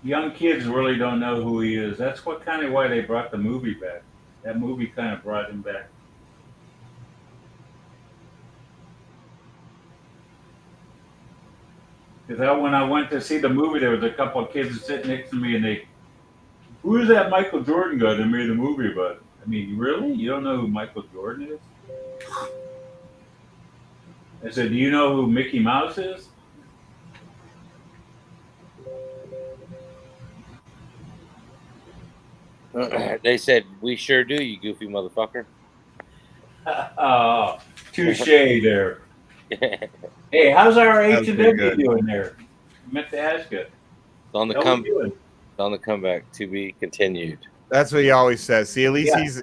young kids really don't know who he is. That's what kind of why they brought the movie back. That movie kind of brought him back. Because when I went to see the movie, there was a couple of kids sitting next to me, and who is that Michael Jordan guy that made a movie about it? I mean, really? You don't know who Michael Jordan is? I said, do you know who Mickey Mouse is? They said, we sure do, you goofy motherfucker. Oh, touche there. Hey, how's our H&W doing there? I meant to ask you. It's on the comeback, to be continued. That's what he always says. See, at least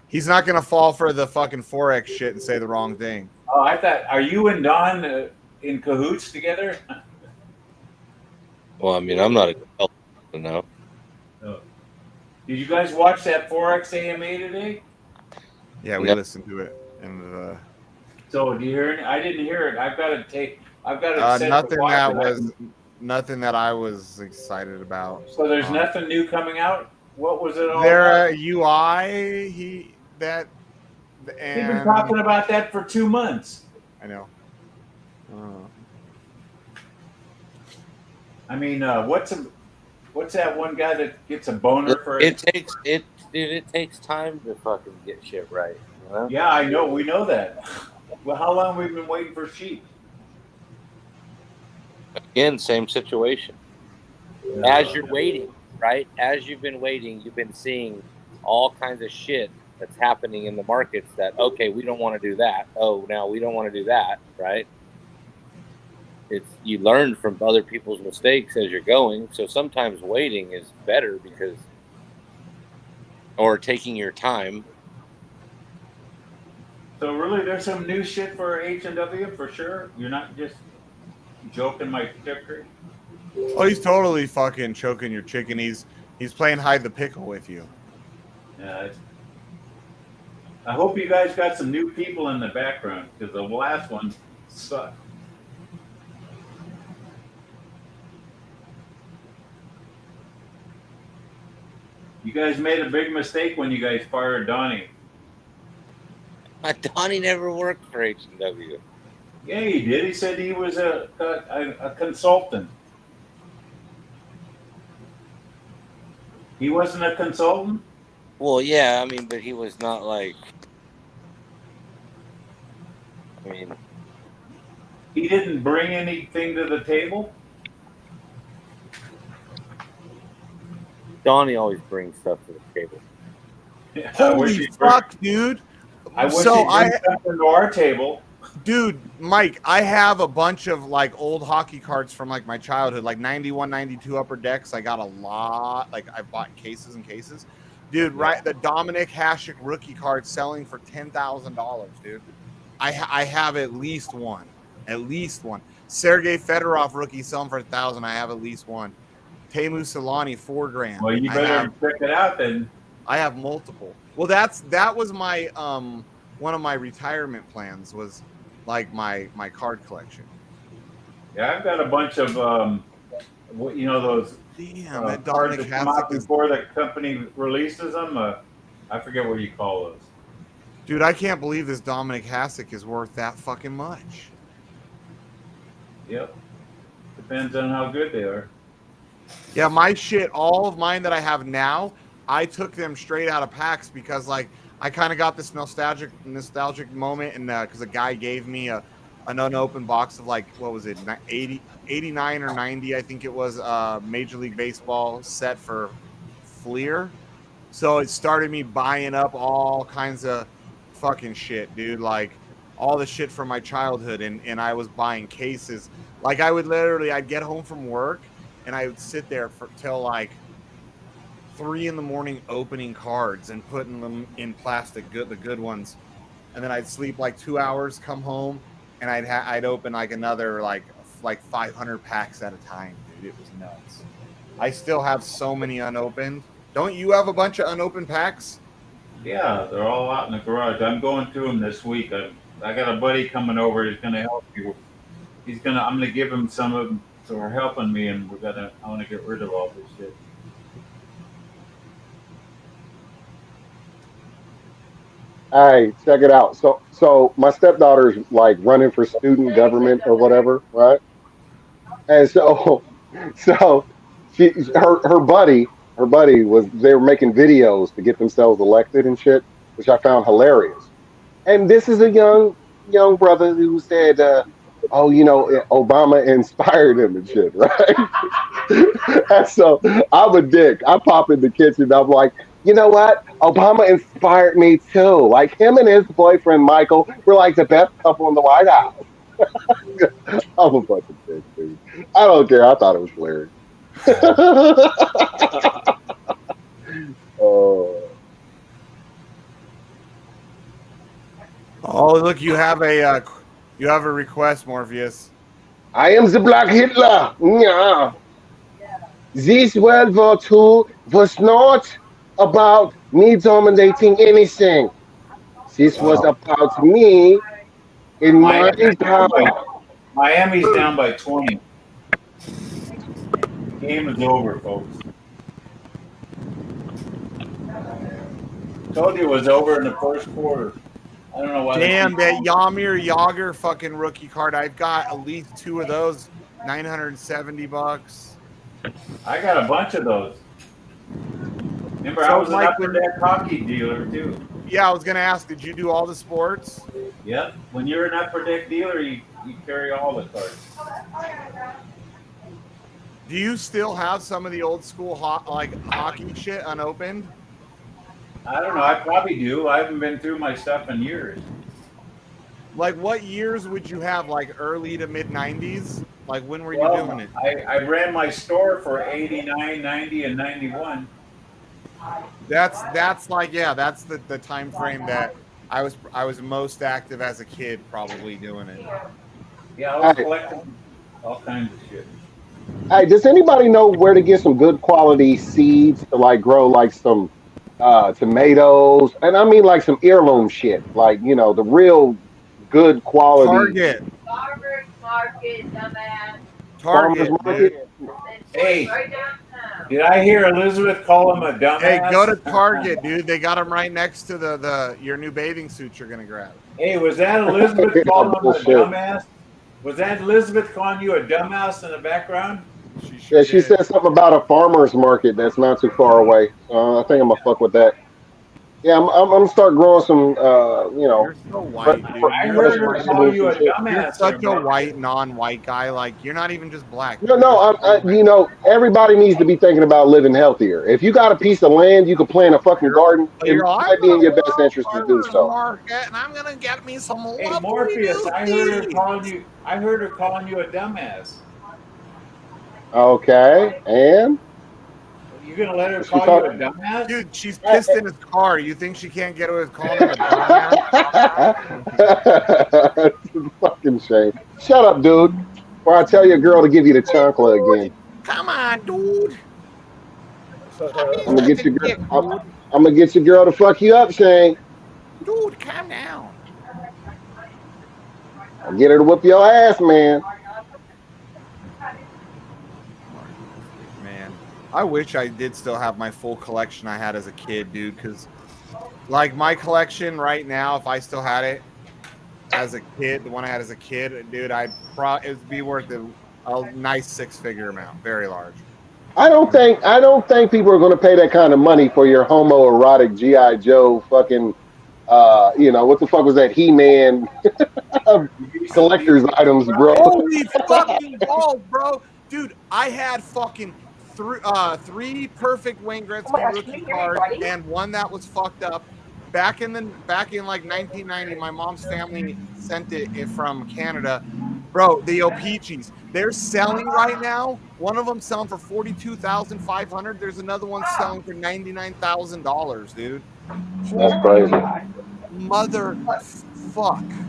he's not gonna fall for the fucking Forex shit and say the wrong thing. Oh, I thought, are you and Don in cahoots together? Well, I mean, I'm not a no. Oh. Did you guys watch that Forex AMA today? Yeah, we listened to it. And so, do you hear it? I didn't hear it. I've got to take. Nothing that I was excited about. So there's nothing new coming out. What was it all? There UI He's been talking about that for 2 months. I know. I mean, what's that one guy that gets a boner for it? Dude, it takes time to fucking get shit right. You know? Yeah, I know. We know that. Well, how long have we been waiting for sheep? Again, same situation. As you're waiting, right? As you've been waiting, you've been seeing all kinds of shit that's happening in the markets that, okay, we don't want to do that. Oh, now we don't want to do that, right? It's you learn from other people's mistakes as you're going. So sometimes waiting is better because, or taking your time. So really, there's some new shit for H&W for sure. You're not just joking my chicken. Oh, he's totally fucking choking your chicken. He's playing hide the pickle with you. Yeah. I hope you guys got some new people in the background because the last one sucked. You guys made a big mistake when you guys fired Donnie. Donnie never worked for H&W. Yeah, he did. He said he was a consultant. He wasn't a consultant? Well, yeah, I mean, but he was not like. I mean, he didn't bring anything to the table? Donnie always brings stuff to the table. Yeah, Holy fuck, dude. I wish he'd bring something to our table. Dude, Mike, I have a bunch of like old hockey cards from like my childhood, like 91, 92 Upper Decks. I got a lot. Like I bought cases and cases. Dude, right? The Dominic Hasek rookie card selling for $10,000, dude. I have at least one. At least one. Sergei Fedorov rookie selling for $1,000. I have at least one. Teemu Solani, $4,000. Well, you better check it out then. I have multiple. Well, that was my one of my retirement plans was like my card collection. Yeah, I've got a bunch of you know those that cards Dominic that come out Hasek is- before the company releases them. I forget what you call those. Dude, I can't believe this Dominic Hasek is worth that fucking much. Yep. Depends on how good they are. Yeah, my shit, all of mine that I have now, I took them straight out of packs because like I kind of got this nostalgic moment, and because a guy gave me an unopened box of like what was it, 89 or 90, I think it was, Major League Baseball set for Fleer. So it started me buying up all kinds of fucking shit, dude. Like all the shit from my childhood, and I was buying cases. Like I'd get home from work and I would sit there till like 3 a.m. opening cards and putting them in plastic, the good ones, and then I'd sleep like 2 hours, come home, and I'd open like another like 500 packs at a time, dude. It was nuts. I still have so many unopened. Don't you have a bunch of unopened packs? Yeah, they're all out in the garage. I'm going through them this week. I got a buddy coming over. He's going to help me. I'm going to give him some of them. So we're helping me, and I want to get rid of all this shit. Hey, check it out. So my stepdaughter's like running for student government or whatever, right? And so her buddy they were making videos to get themselves elected and shit, which I found hilarious. And this is a young brother who said, "Oh, Obama inspired him and shit," right? And so I'm a dick. I pop in the kitchen. I'm like, you know what? Obama inspired me too. Like him and his boyfriend Michael were like the best couple in the White House. I'm a bunch of dicks, dude. I don't care. I thought it was hilarious. Oh, look, you have a request, Morpheus. I am the Black Hitler. Yeah. This World War II was not about me dominating anything. This was about me in my power. Miami's down by 20. Game is over, folks. Told you it was over in the first quarter. I don't know why. Damn, that Yamir Yager fucking rookie card. I've got at least 2 of those. $970. I got a bunch of those. Remember, I was an upper deck hockey dealer too. Yeah, I was gonna ask, did you do all the sports? Yep. When you're an upper deck dealer, you carry all the cards. Do you still have some of the old school hockey shit unopened? I don't know. I probably do. I haven't been through my stuff in years. Like, what years would you have? Like early to mid 90s? Like, when were you doing it? I ran my store for 89, 90, and 91. That's like, yeah, that's the time frame that I was most active as a kid, probably doing it. Yeah, I was collecting all kinds of shit. Hey, does anybody know where to get some good quality seeds to like grow like some tomatoes? And I mean like some heirloom shit, like the real good quality. Target. Farmers market, dumbass. Target. Farmers market. Hey, did I hear Elizabeth call him a dumbass? Hey, go to Target, dude. They got them right next to your new bathing suit you're gonna grab. Hey, was that Elizabeth calling him a dumbass? Was that Elizabeth calling you a dumbass in the background? She said something about a farmer's market that's not too far away. I think I'm gonna fuck with that. Yeah, I'm gonna start growing some. You're so white, dude. I heard her call you a dumbass. You're such a white, non-white guy. Like, you're not even just black. No. Everybody needs to be thinking about living healthier. If you got a piece of land, you can plant a fucking garden. It might be in your best interest to do so. Market, and I'm gonna get me some. Hey, Morpheus, I heard her calling you a dumbass. Okay, and you gonna let her call you a dumbass? Dude, she's pissed in his car. You think she can't get away with calling him a dumbass? Fucking shame. Shut up, dude. Or I tell your girl to give you the chancla again. Come on, dude. I'm gonna get your girl. I'm gonna get your girl to fuck you up, Shane. Dude, calm down. I'll get her to whoop your ass, man. Man, I wish I did still have my full collection I had as a kid, dude. Because, like, my collection right now, if I still had it as a kid, the one I had as a kid, dude, it'd be worth a nice six-figure amount, very large. I don't think people are going to pay that kind of money for your homoerotic G.I. Joe fucking. What the fuck was that He-Man collector's items, bro? Holy fucking balls, bro. Dude, I had fucking three perfect Wayne Gretzky rookie cards and one that was fucked up. Back in like 1990, my mom's family sent it from Canada. Bro, the O-Pee-Chees, they're selling right now. One of them selling for $42,500. There's another one selling for $99,000, dude. That's crazy. Motherfuck.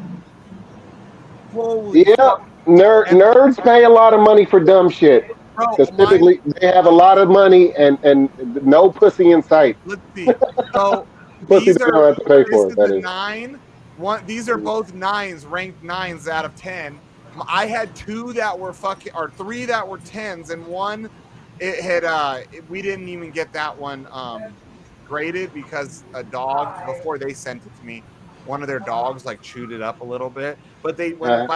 Holy fuck. Nerds pay a lot of money for dumb shit. Because typically they have a lot of money and no pussy in sight. Let's see. So pussy they don't have to pay for it. That is 9. These are both 9s, ranked 9s out of 10. I had 2 that were 3 that were 10s, and one it had we didn't even get that one graded because a dog, before they sent it to me, one of their dogs like chewed it up a little bit, but they went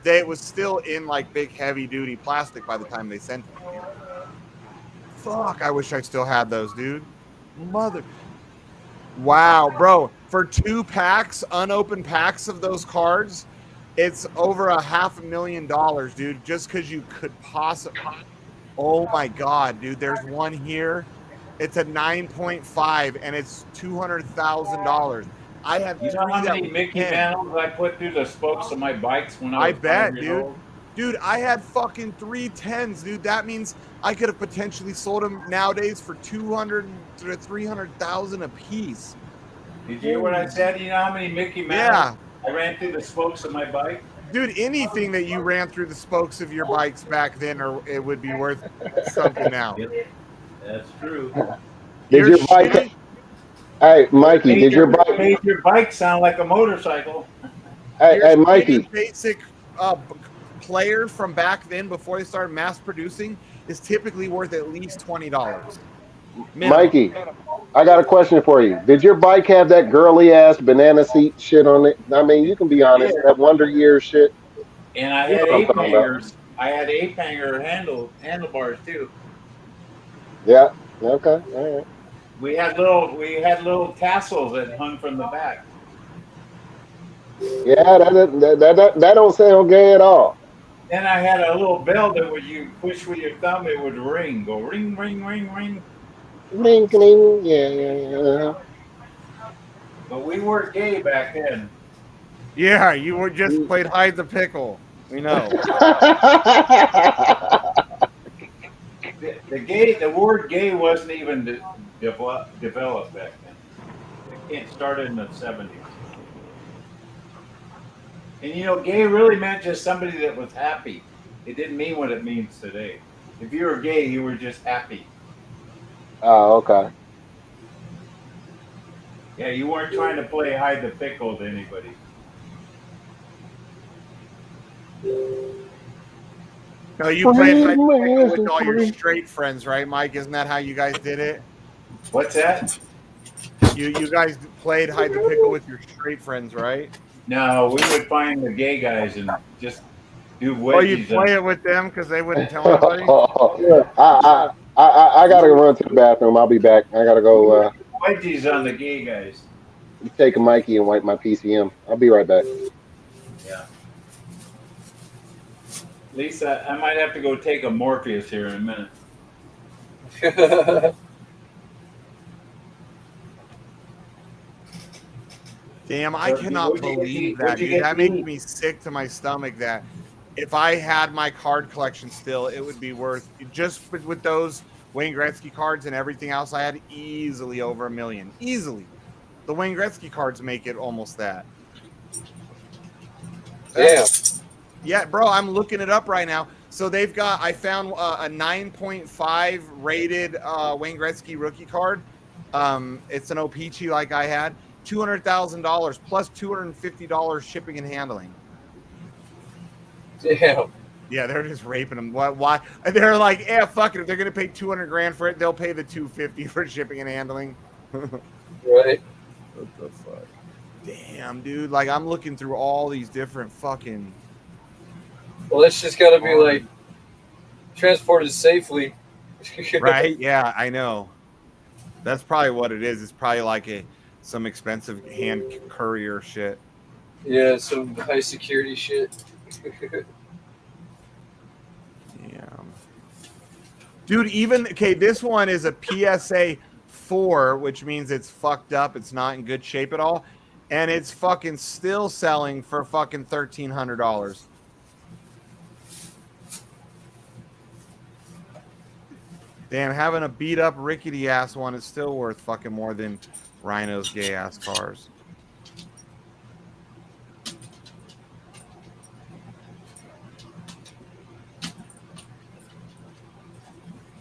it was still in like big heavy duty plastic by the time they sent it to me. Fuck, I wish I still had those, dude. Wow, bro, for 2 packs, unopened packs of those cards, it's over $500,000, dude, just because you could possibly. Oh my god, dude, there's one here. It's a 9.5 and it's $200,000. I have. You know how many Mickey Mantles I put through the spokes of my bikes when I was 5 bet, years dude. old? Dude, I had fucking 3 10s, dude. That means I could have potentially sold them nowadays for $200,000 to $300,000 a piece. Did you hear what I said? You know how many Mickey Mantles I ran through the spokes of my bike? Dude, anything that you ran through the spokes of your bikes back then, or it would be worth something now. Yep. That's true. Did your bike? Hey, Mikey, did your bike? Made your bike sound like a motorcycle. Hey, Mikey. Basic player from back then, before they started mass producing, is typically worth at least $20. Mikey, I got a question for you. Did your bike have that girly ass banana seat shit on it? I mean, you can be honest. That Wonder Years shit. And I had 8 hangers. I had 8 hanger handlebars too. Yeah. Okay. All right. We had little tassels that hung from the back. Yeah, that don't sound gay at all. Then I had a little bell that when you push with your thumb, it would ring, go ring, ring, ring, ring. Ring, ring, yeah. But we weren't gay back then. Yeah, you were just played hide the pickle. We know. The word gay wasn't even developed back then. It started in the 70s. And you know, gay really meant just somebody that was happy. It didn't mean what it means today. If you were gay, you were just happy. Oh, okay. Yeah, you weren't trying to play hide the pickle to anybody. No, you played hide the pickle with all your straight friends, right, Mike? Isn't that how you guys did it? What's that? You guys played hide the pickle with your straight friends, right? No, we would find the gay guys and just do wedgies. Oh, you play it with them because they wouldn't tell anybody? I gotta run to the bathroom. I'll be back. I gotta go. Wedgies on the gay guys. Take a Mikey and wipe my PCM. I'll be right back. Yeah. Lisa, I might have to go take a Morpheus here in a minute. Damn, I cannot believe that, dude. That makes me sick to my stomach that if I had my card collection still, it would be worth, just with those Wayne Gretzky cards and everything else, I had easily over $1 million. Easily. The Wayne Gretzky cards make it almost that. Damn. Yeah, bro, I'm looking it up right now. So they've got, I found a 9.5 rated Wayne Gretzky rookie card. It's an O-Pee-Chee like I had. $200,000 plus $250 shipping and handling. Damn. Yeah, they're just raping them. Why? They're like, yeah, fuck it. If they're gonna pay $200,000 for it, they'll pay the $250 for shipping and handling. Right. What the fuck? Damn, dude. Like, I'm looking through all these different fucking. Well, it's just got to be like transported safely. Right? Yeah, I know. That's probably what it is. It's probably like some expensive hand courier shit. Yeah, some high security shit. Yeah. Dude, okay, this one is a PSA 4, which means it's fucked up. It's not in good shape at all. And it's fucking still selling for fucking $1,300. Damn, having a beat up rickety ass one is still worth fucking more than Rhino's gay ass cars.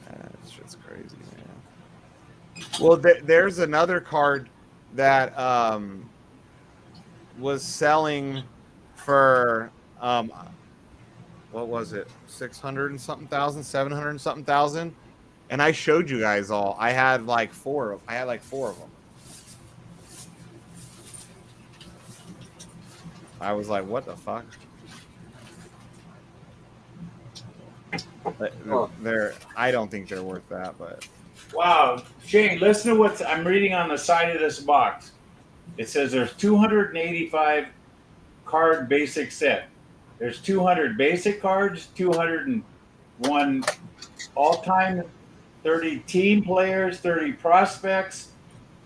That's just crazy, man. Well, there's another card that was selling for what was it, 600 and something thousand, 700 and something thousand. And I showed you guys all. I had like four of them. I was like, what the fuck? I don't think they're worth that, but. Wow. Shane, listen to what I'm reading on the side of this box. It says there's 285 card basic set. There's 200 basic cards, 201 all-time, 30 team players, 30 prospects.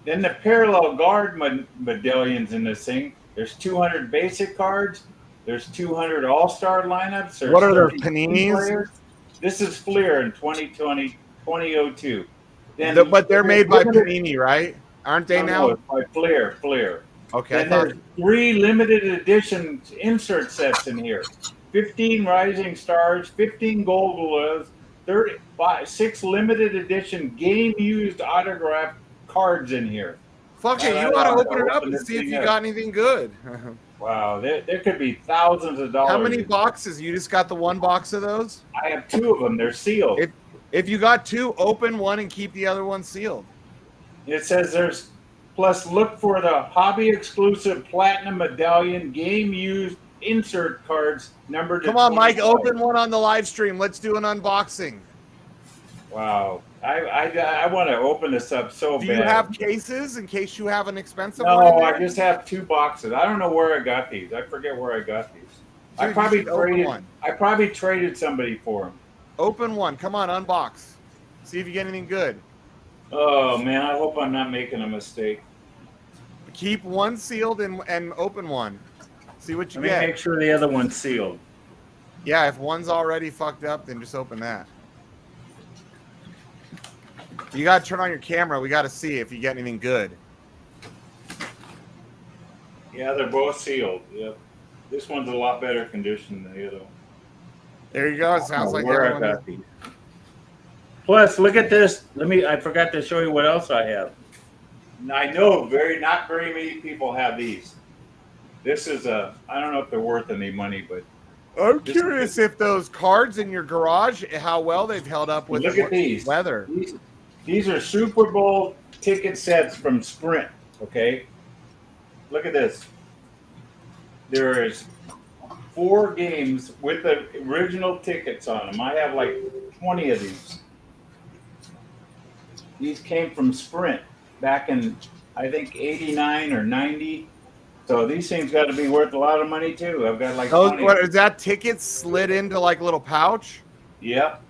Then the parallel guard medallions in this thing. There's 200 basic cards. There's 200 all-star lineups. There's what are their paninis? Players. This is Fleer in 2002. Then, but they're made by Panini, right? Aren't they now? No, by Fleer. Okay. Then there's 3 limited edition insert sets in here. 15 Rising Stars, 15 Gold Gloves, 6 limited edition game-used autograph cards in here. Fuck it, you ought to open it up and see if you got anything good. Wow, there could be thousands of dollars. How many boxes? You just got the one box of those? I have 2 of them. They're sealed. If you got 2, open one and keep the other one sealed. It says there's, plus look for the hobby exclusive platinum medallion game used insert cards numbered. Come on, Mike, open one on the live stream. Let's do an unboxing. Wow. I want to open this up so bad. Do you have cases in case you have an expensive No, one in there? I just have 2 boxes. I don't know where I got these. I forget where I got these. Dude, I probably you should open traded. one. I probably traded somebody for them. Open one. Come on, unbox. See if you get anything good. Oh man, I hope I'm not making a mistake. Keep one sealed and open one. See what you Let me get. make sure the other one's sealed. Yeah, if one's already fucked up, then just open that. You gotta turn on your camera. We gotta see if you get anything good. Yeah, they're both sealed. Yep. This one's a lot better condition than the other one. There you go. It sounds like where I everyone got these. Plus, look at this. I forgot to show you what else I have. I know not very many people have these. This is I don't know if they're worth any money, but I'm curious if those cards in your garage, how well they've held up with look at these weather. These are Super Bowl ticket sets from Sprint. Okay, look at this. There is 4 games with the original tickets on them. I have like 20 of these. These came from Sprint back in, I think, 89 or 90. So these things got to be worth a lot of money too. I've got like 20. What is that? Tickets slid into like a little pouch? Yep.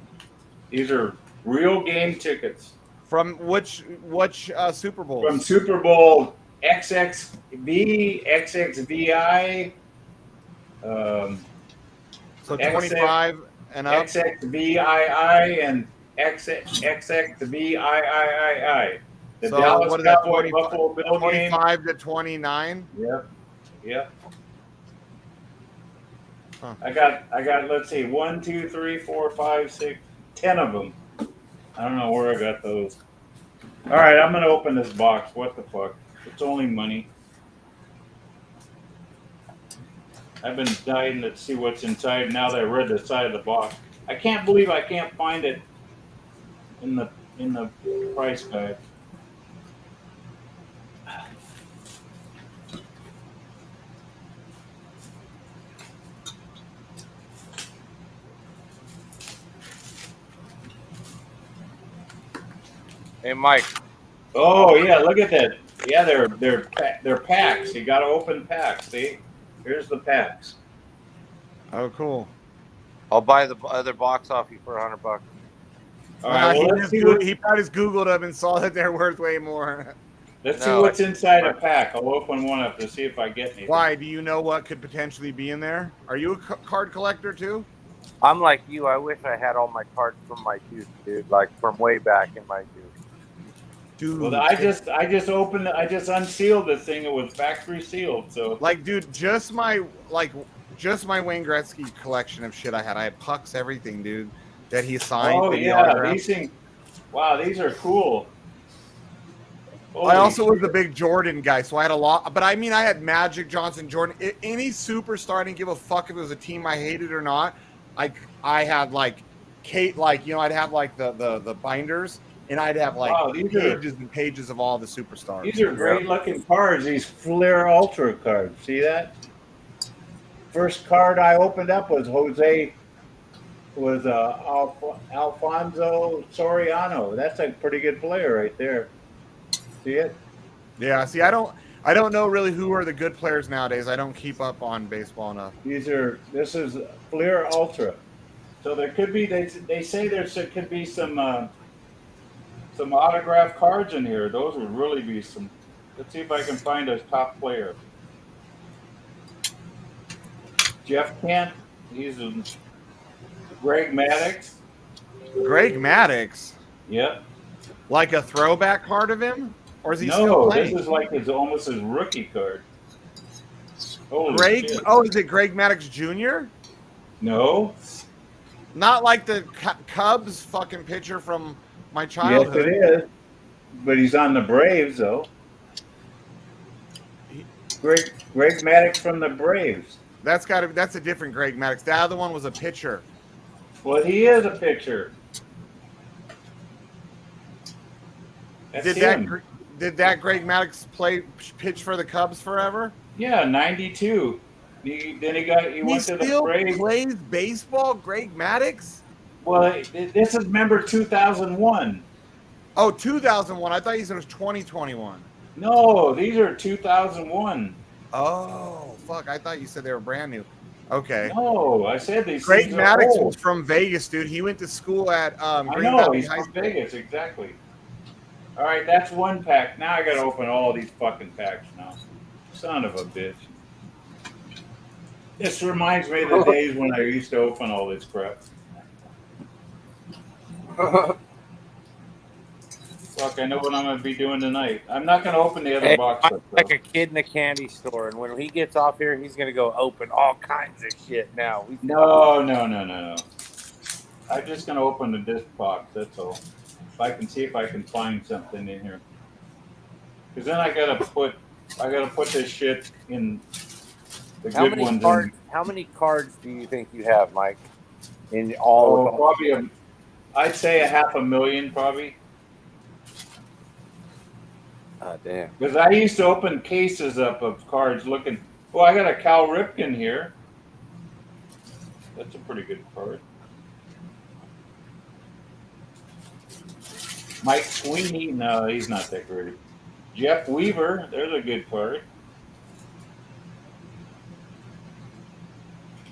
These are real game tickets. From which Super Bowl? From Super Bowl XXV, XXVI. So 25 and up. XXVII and XXVIII. The So Dallas what is that? Cowboy Buffalo Bill 25 game. to 29. Yep. Huh. I got. Let's see, 1, 2, 3, 4, 5, 6, 10 of them. I don't know where I got those. All right, I'm gonna open this box. What the fuck? It's only money. I've been dying to see what's inside now that I read the side of the box. I can't believe I can't find it in the price guide. Hey, Mike. Oh yeah, look at that. Yeah, they're packs. You got to open packs. See, here's the packs. Oh, cool. I'll buy the other box off you for $100. All right, well, he probably just Googled them and saw that they're worth way more. Let's see what's inside a pack. I'll open one up to see if I get anything. Why? Do you know what could potentially be in there? Are you a card collector too? I'm like you. I wish I had all my cards from my youth, dude. Like from way back in my youth. Dude, well, I just unsealed this thing. It was factory sealed. So, like, dude, just my Wayne Gretzky collection of shit I had. I had pucks, everything, dude, that he signed. Oh yeah, these things. Wow, these are cool. I also was a big Jordan guy, so I had a lot. But I mean, I had Magic, Johnson, Jordan. Any superstar, I didn't give a fuck if it was a team I hated or not. I had like Kate, like, you know, I'd have like the binders, and I'd have like pages and pages of all the superstars. These are great looking cards. These Flair Ultra cards. See that? First card I opened up was Alfonso Soriano. That's a pretty good player right there. See it? Yeah. See, I don't know really who are the good players nowadays. I don't keep up on baseball enough. This is Flair Ultra. So there could be they say there could be some autograph cards in here. Those would really be some. Let's see if I can find a top player. Jeff Kent. He's a Greg Maddux. Greg Maddux. Yep. Like a throwback card of him, or is he still playing? This is like almost his rookie card. Holy Greg. shit. Oh, is it Greg Maddux Jr.? No. Not like the Cubs fucking pitcher from my childhood. Yes, it is. But he's on the Braves, though. Greg Maddux from the Braves. That's a different Greg Maddux. The other one was a pitcher. Well, he is a pitcher. Did that Greg Maddux pitch for the Cubs forever? Yeah, 92. He went to the Braves. He still plays baseball, Greg Maddux? Well, this is remember 2001. Oh, 2001. I thought you said it was 2021. No, these are 2001. Oh, fuck. I thought you said they were brand new. Okay. No, I said these Greg things are Maddox was old. from Vegas, dude. He went to school at I Green know, Valley he's High from School. Vegas, exactly. All right, that's one pack. Now I got to open all these fucking packs now. Son of a bitch. This reminds me of the days when I used to open all this crap. Fuck, I know what I'm going to be doing tonight. I'm not going to open the other Hey, box Mike's up, though. like a kid in a candy store, and when he gets off here, he's gonna go open all kinds of shit. Now, No. I'm just going to open the disc box, that's all. If I can see if I can find something in here. Because then I got to put this shit in the how good many ones cards? in. How many cards do you think you have, Mike? In all with Oh, all probably I'd say 500,000 probably. damn. Because I used to open cases up of cards looking. Oh, I got a Cal Ripken here. That's a pretty good card. Mike Sweeney, no, he's not that great. Jeff Weaver, there's a good card.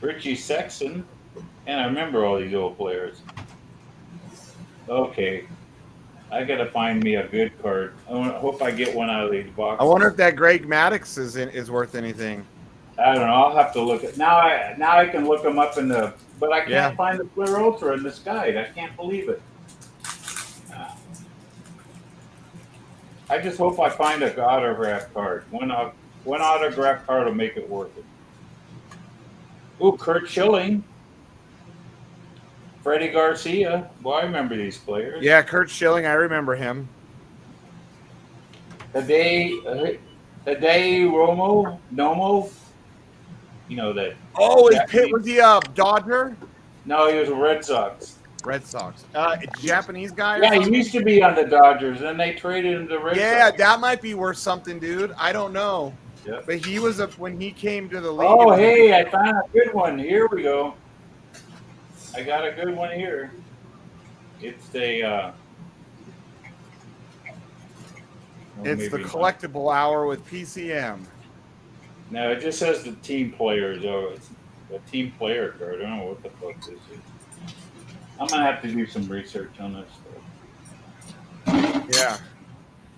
Richie Sexton, and I remember all these old players. Okay, I gotta find me a good card. I hope I get one out of these boxes. I wonder if that Greg Maddox is worth anything. I don't know. I'll have to look at now. I can look them up in the, but I can't find the Clear Ultra in this guide. I can't believe it. I just hope I find a autograph card. One autograph card will make it worth it. Ooh, Kurt Schilling, Freddie Garcia. Boy, I remember these players. Yeah, Kurt Schilling. I remember him. Hideo Nomo. You know that. Oh, was he a Dodger? No, he was a Red Sox. Red Sox. Japanese guy? Yeah, he used to be on the Dodgers, then they traded him to Red Sox. Yeah, that might be worth something, dude. I don't know. Yep. But he was when he came to the league. Oh, hey, I found a good one. Here we go. I got a good one here. It's a. It's the collectible hour with PCM. No, it just says the team players. Oh, it's a team player card. I don't know what the fuck this is. I'm gonna have to do some research on this stuff. Yeah,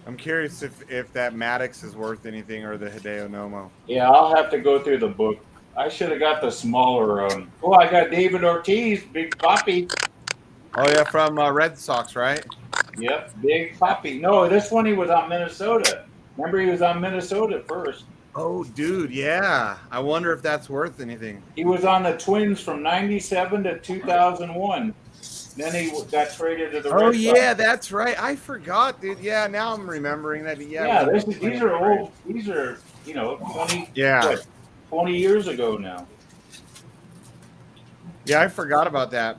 I'm curious if that Maddox is worth anything or the Hideo Nomo. Yeah, I'll have to go through the book. I should have got the smaller. Oh, I got David Ortiz, Big Papi. Oh yeah, from Red Sox, right? Yep, Big Papi. No, this one he was on Minnesota. Remember, he was on Minnesota first. Oh, dude, yeah. I wonder if that's worth anything. He was on the Twins from '97 to 2001. Then he got traded to the Red Sox. Yeah, that's right. I forgot, dude. Yeah, now I'm remembering that. Yeah, these are old. These are 20. Yeah, what, 20 years ago now. Yeah, I forgot about that.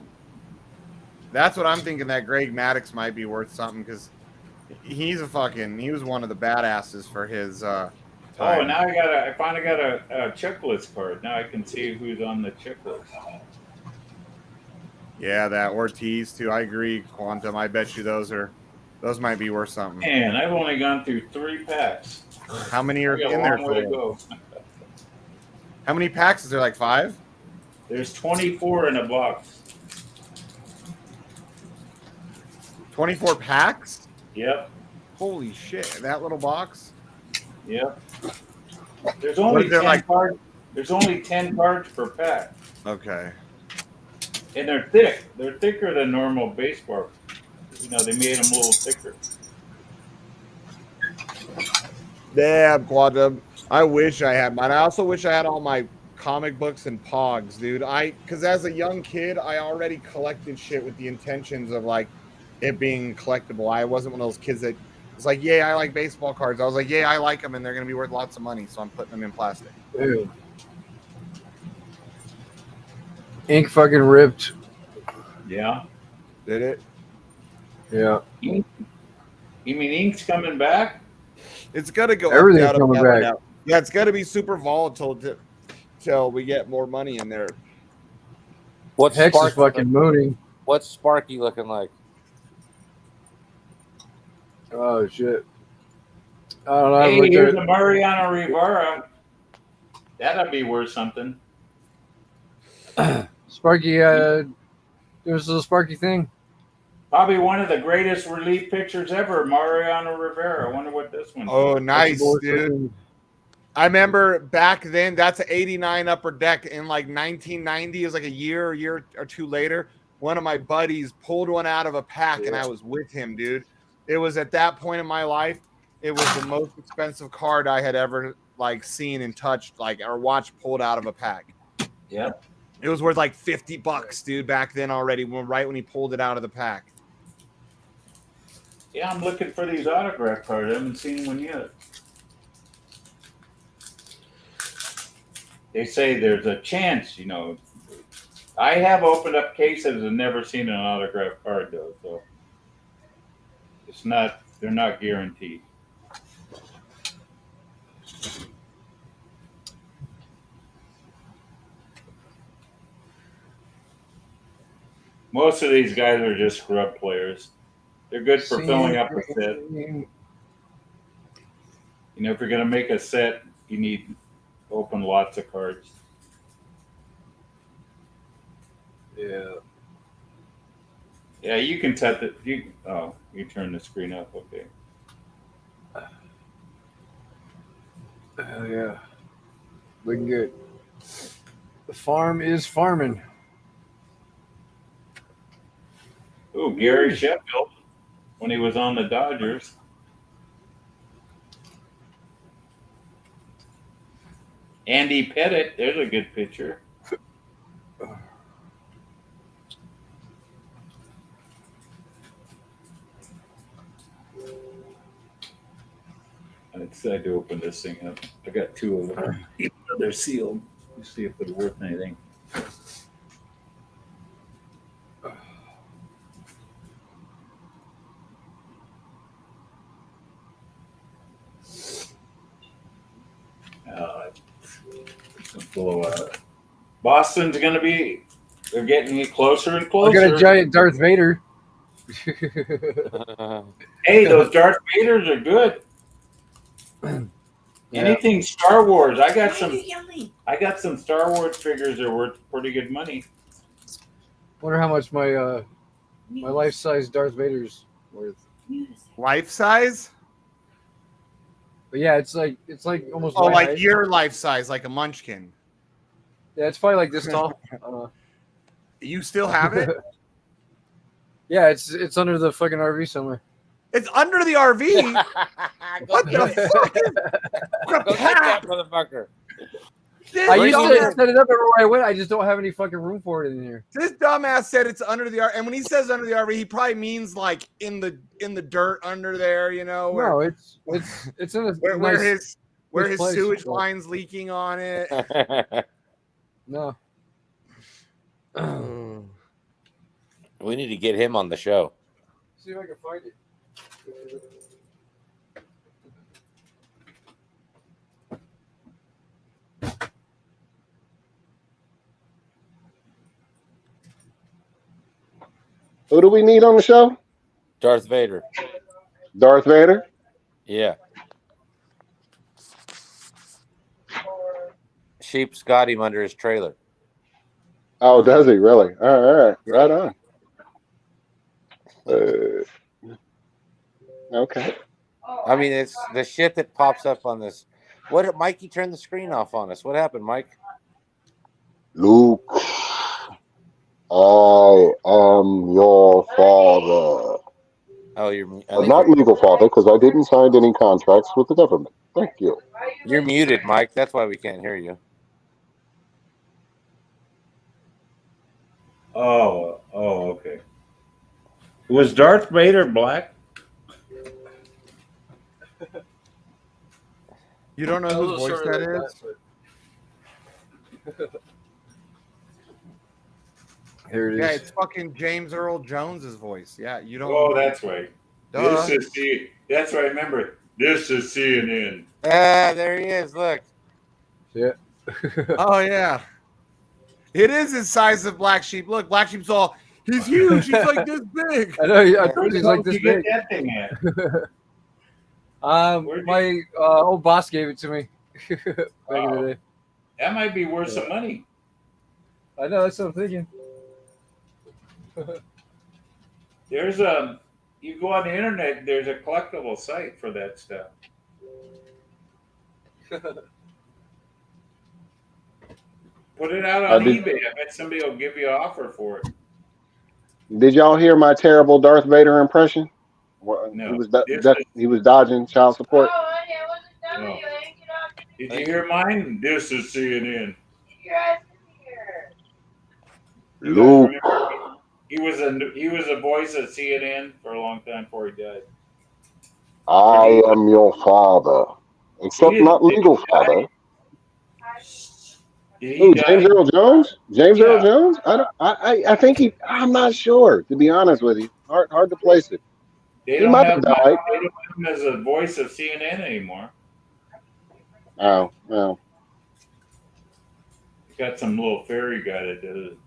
That's what I'm thinking. That Greg Maddox might be worth something because he was one of the badasses for his. Time. Oh, now I finally got a checklist card. Now I can see who's on the checklist. Yeah, that Ortiz too. I agree, Quantum. I bet you those might be worth something. Man, I've only gone through 3 packs. How many are in there? Way to go. How many packs is there? Like 5? There's 24 in a box. 24 packs? Yep. Holy shit! That little box. Yep. There's only 10 cards. There's only 10 cards per pack. Okay. And they're thick. They're thicker than normal baseball. They made them a little thicker. Damn, Quantum. I wish I had mine. I also wish I had all my comic books and pogs, dude. Because as a young kid, I already collected shit with the intentions of like it being collectible. I wasn't one of those kids that was like, yeah, I like baseball cards. I was like, yeah, I like them, and they're gonna be worth lots of money, so I'm putting them in plastic. Dude. Ink fucking ripped. Yeah. Did it? Yeah. Ink? You mean ink's coming back? It's gonna go. Everything's up, coming down, back. down. Yeah, it's gonna be super volatile till we get more money in there. What's Hex is Sparky fucking mooning. What's Sparky looking like? Oh shit! I don't know. Hey, here's a Mariano Rivera. That'll be worth something. Sparky, there was a little Sparky thing. Probably one of the greatest relief pitchers ever, Mariano Rivera. I wonder what this one's. Oh, like. nice, dude. I remember back then, that's an 89 upper deck in like 1990. It was like a year or two later. One of my buddies pulled one out of a pack and I was with him, dude. It was at that point in my life, it was the most expensive card I had ever like seen and touched, like, or watched pulled out of a pack. Yeah. It was worth like $50, dude, back then already, right when he pulled it out of the pack. Yeah, I'm looking for these autograph cards. I haven't seen one yet. They say there's a chance, you know. I have opened up cases and never seen an autograph card though, so it's not. They're not guaranteed. Most of these guys are just scrub players. They're good for filling up a set. You know, if you're going to make a set, you need to open lots of cards. Yeah. Yeah, you can set it. You turn the screen up. Okay. Yeah. Looking good. The farm is farming. Ooh, Gary Sheffield, when he was on the Dodgers. Andy Pettit, there's a good picture. I decided to open this thing up. I got two of them. Even though they're sealed. Let's see if they're worth anything. Blow out. Boston's going to be, they're getting closer and closer. I got a giant Darth Vader. Hey, those Darth Vaders are good. Anything Star Wars. I got some Star Wars figures that are worth pretty good money. Wonder how much my my life-size Darth Vader's worth. Life size? But yeah, it's like almost. Oh, like your life size, like a munchkin. Yeah, it's probably like this tall. You still have it? Yeah, it's under the fucking RV somewhere. It's under the RV. What the fuck? Go get that motherfucker. I used to set it up everywhere I went. I just don't have any fucking room for it in here. This dumbass said it's under the RV, and when he says under the RV, he probably means like in the dirt under there, you know. No, it's in a where nice, his sewage line's leaking on it. No. We need to get him on the show. See if I can find it. Who do we need on the show? Darth Vader. Darth Vader? Yeah. Sheep's got him under his trailer. Oh, does he really? All right, right on. Okay. I mean, it's the shit that pops up on this. What, Mikey turned the screen off on us. What happened, Mike? Luke, I am your father. Oh, you're Not legal father, because I didn't sign any contracts with the government. Thank you. You're muted, Mike. That's why we can't hear you. Oh, okay. Was Darth Vader black? You don't know whose voice that is? Here it is. Yeah, it's fucking James Earl Jones's voice. Yeah, you don't. Oh, that's right. Duh. That's right. Remember, this is CNN. Ah, there he is. Look. Yeah. Oh yeah. It is his size of Black Sheep. Look, Black Sheep's all. He's huge. He's like this big. I know. I thought he's like this big. That thing at? My old boss gave it to me back in the day. That might be worth some money. I know, that's what I'm thinking. There's you go on the internet, there's a collectible site for that stuff. Put it out on eBay. I bet somebody will give you an offer for it. Did y'all hear my terrible Darth Vader impression? No. He was dodging child support. Oh. Did you hear mine? This is CNN. You guys Luke. remember he was a voice at CNN for a long time before he died. I am your father, except not legal father. Who? James Earl Jones? James Earl Jones? I think he. I'm not sure, to be honest with you. Hard to place it. They He don't might have have died. him as a voice of CNN anymore. Oh, well. Got some little fairy guy that does it.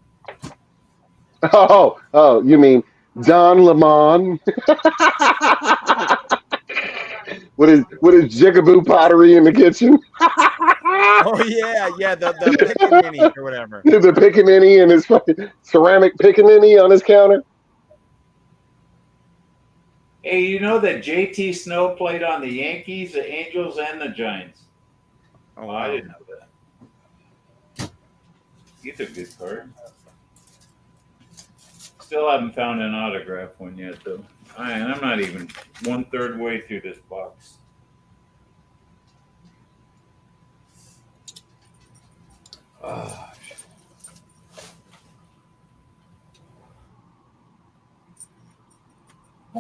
Oh, you mean Don Lemon with his jigaboo pottery in the kitchen? Oh yeah, the pickaninny or whatever. The pickaninny and his fucking ceramic pickaninny on his counter. Hey, you know that JT Snow played on the Yankees, the Angels, and the Giants? Oh, I didn't know that. He's a good card. Still haven't found an autograph one yet, though. And I'm not even 1/3 way through this box. I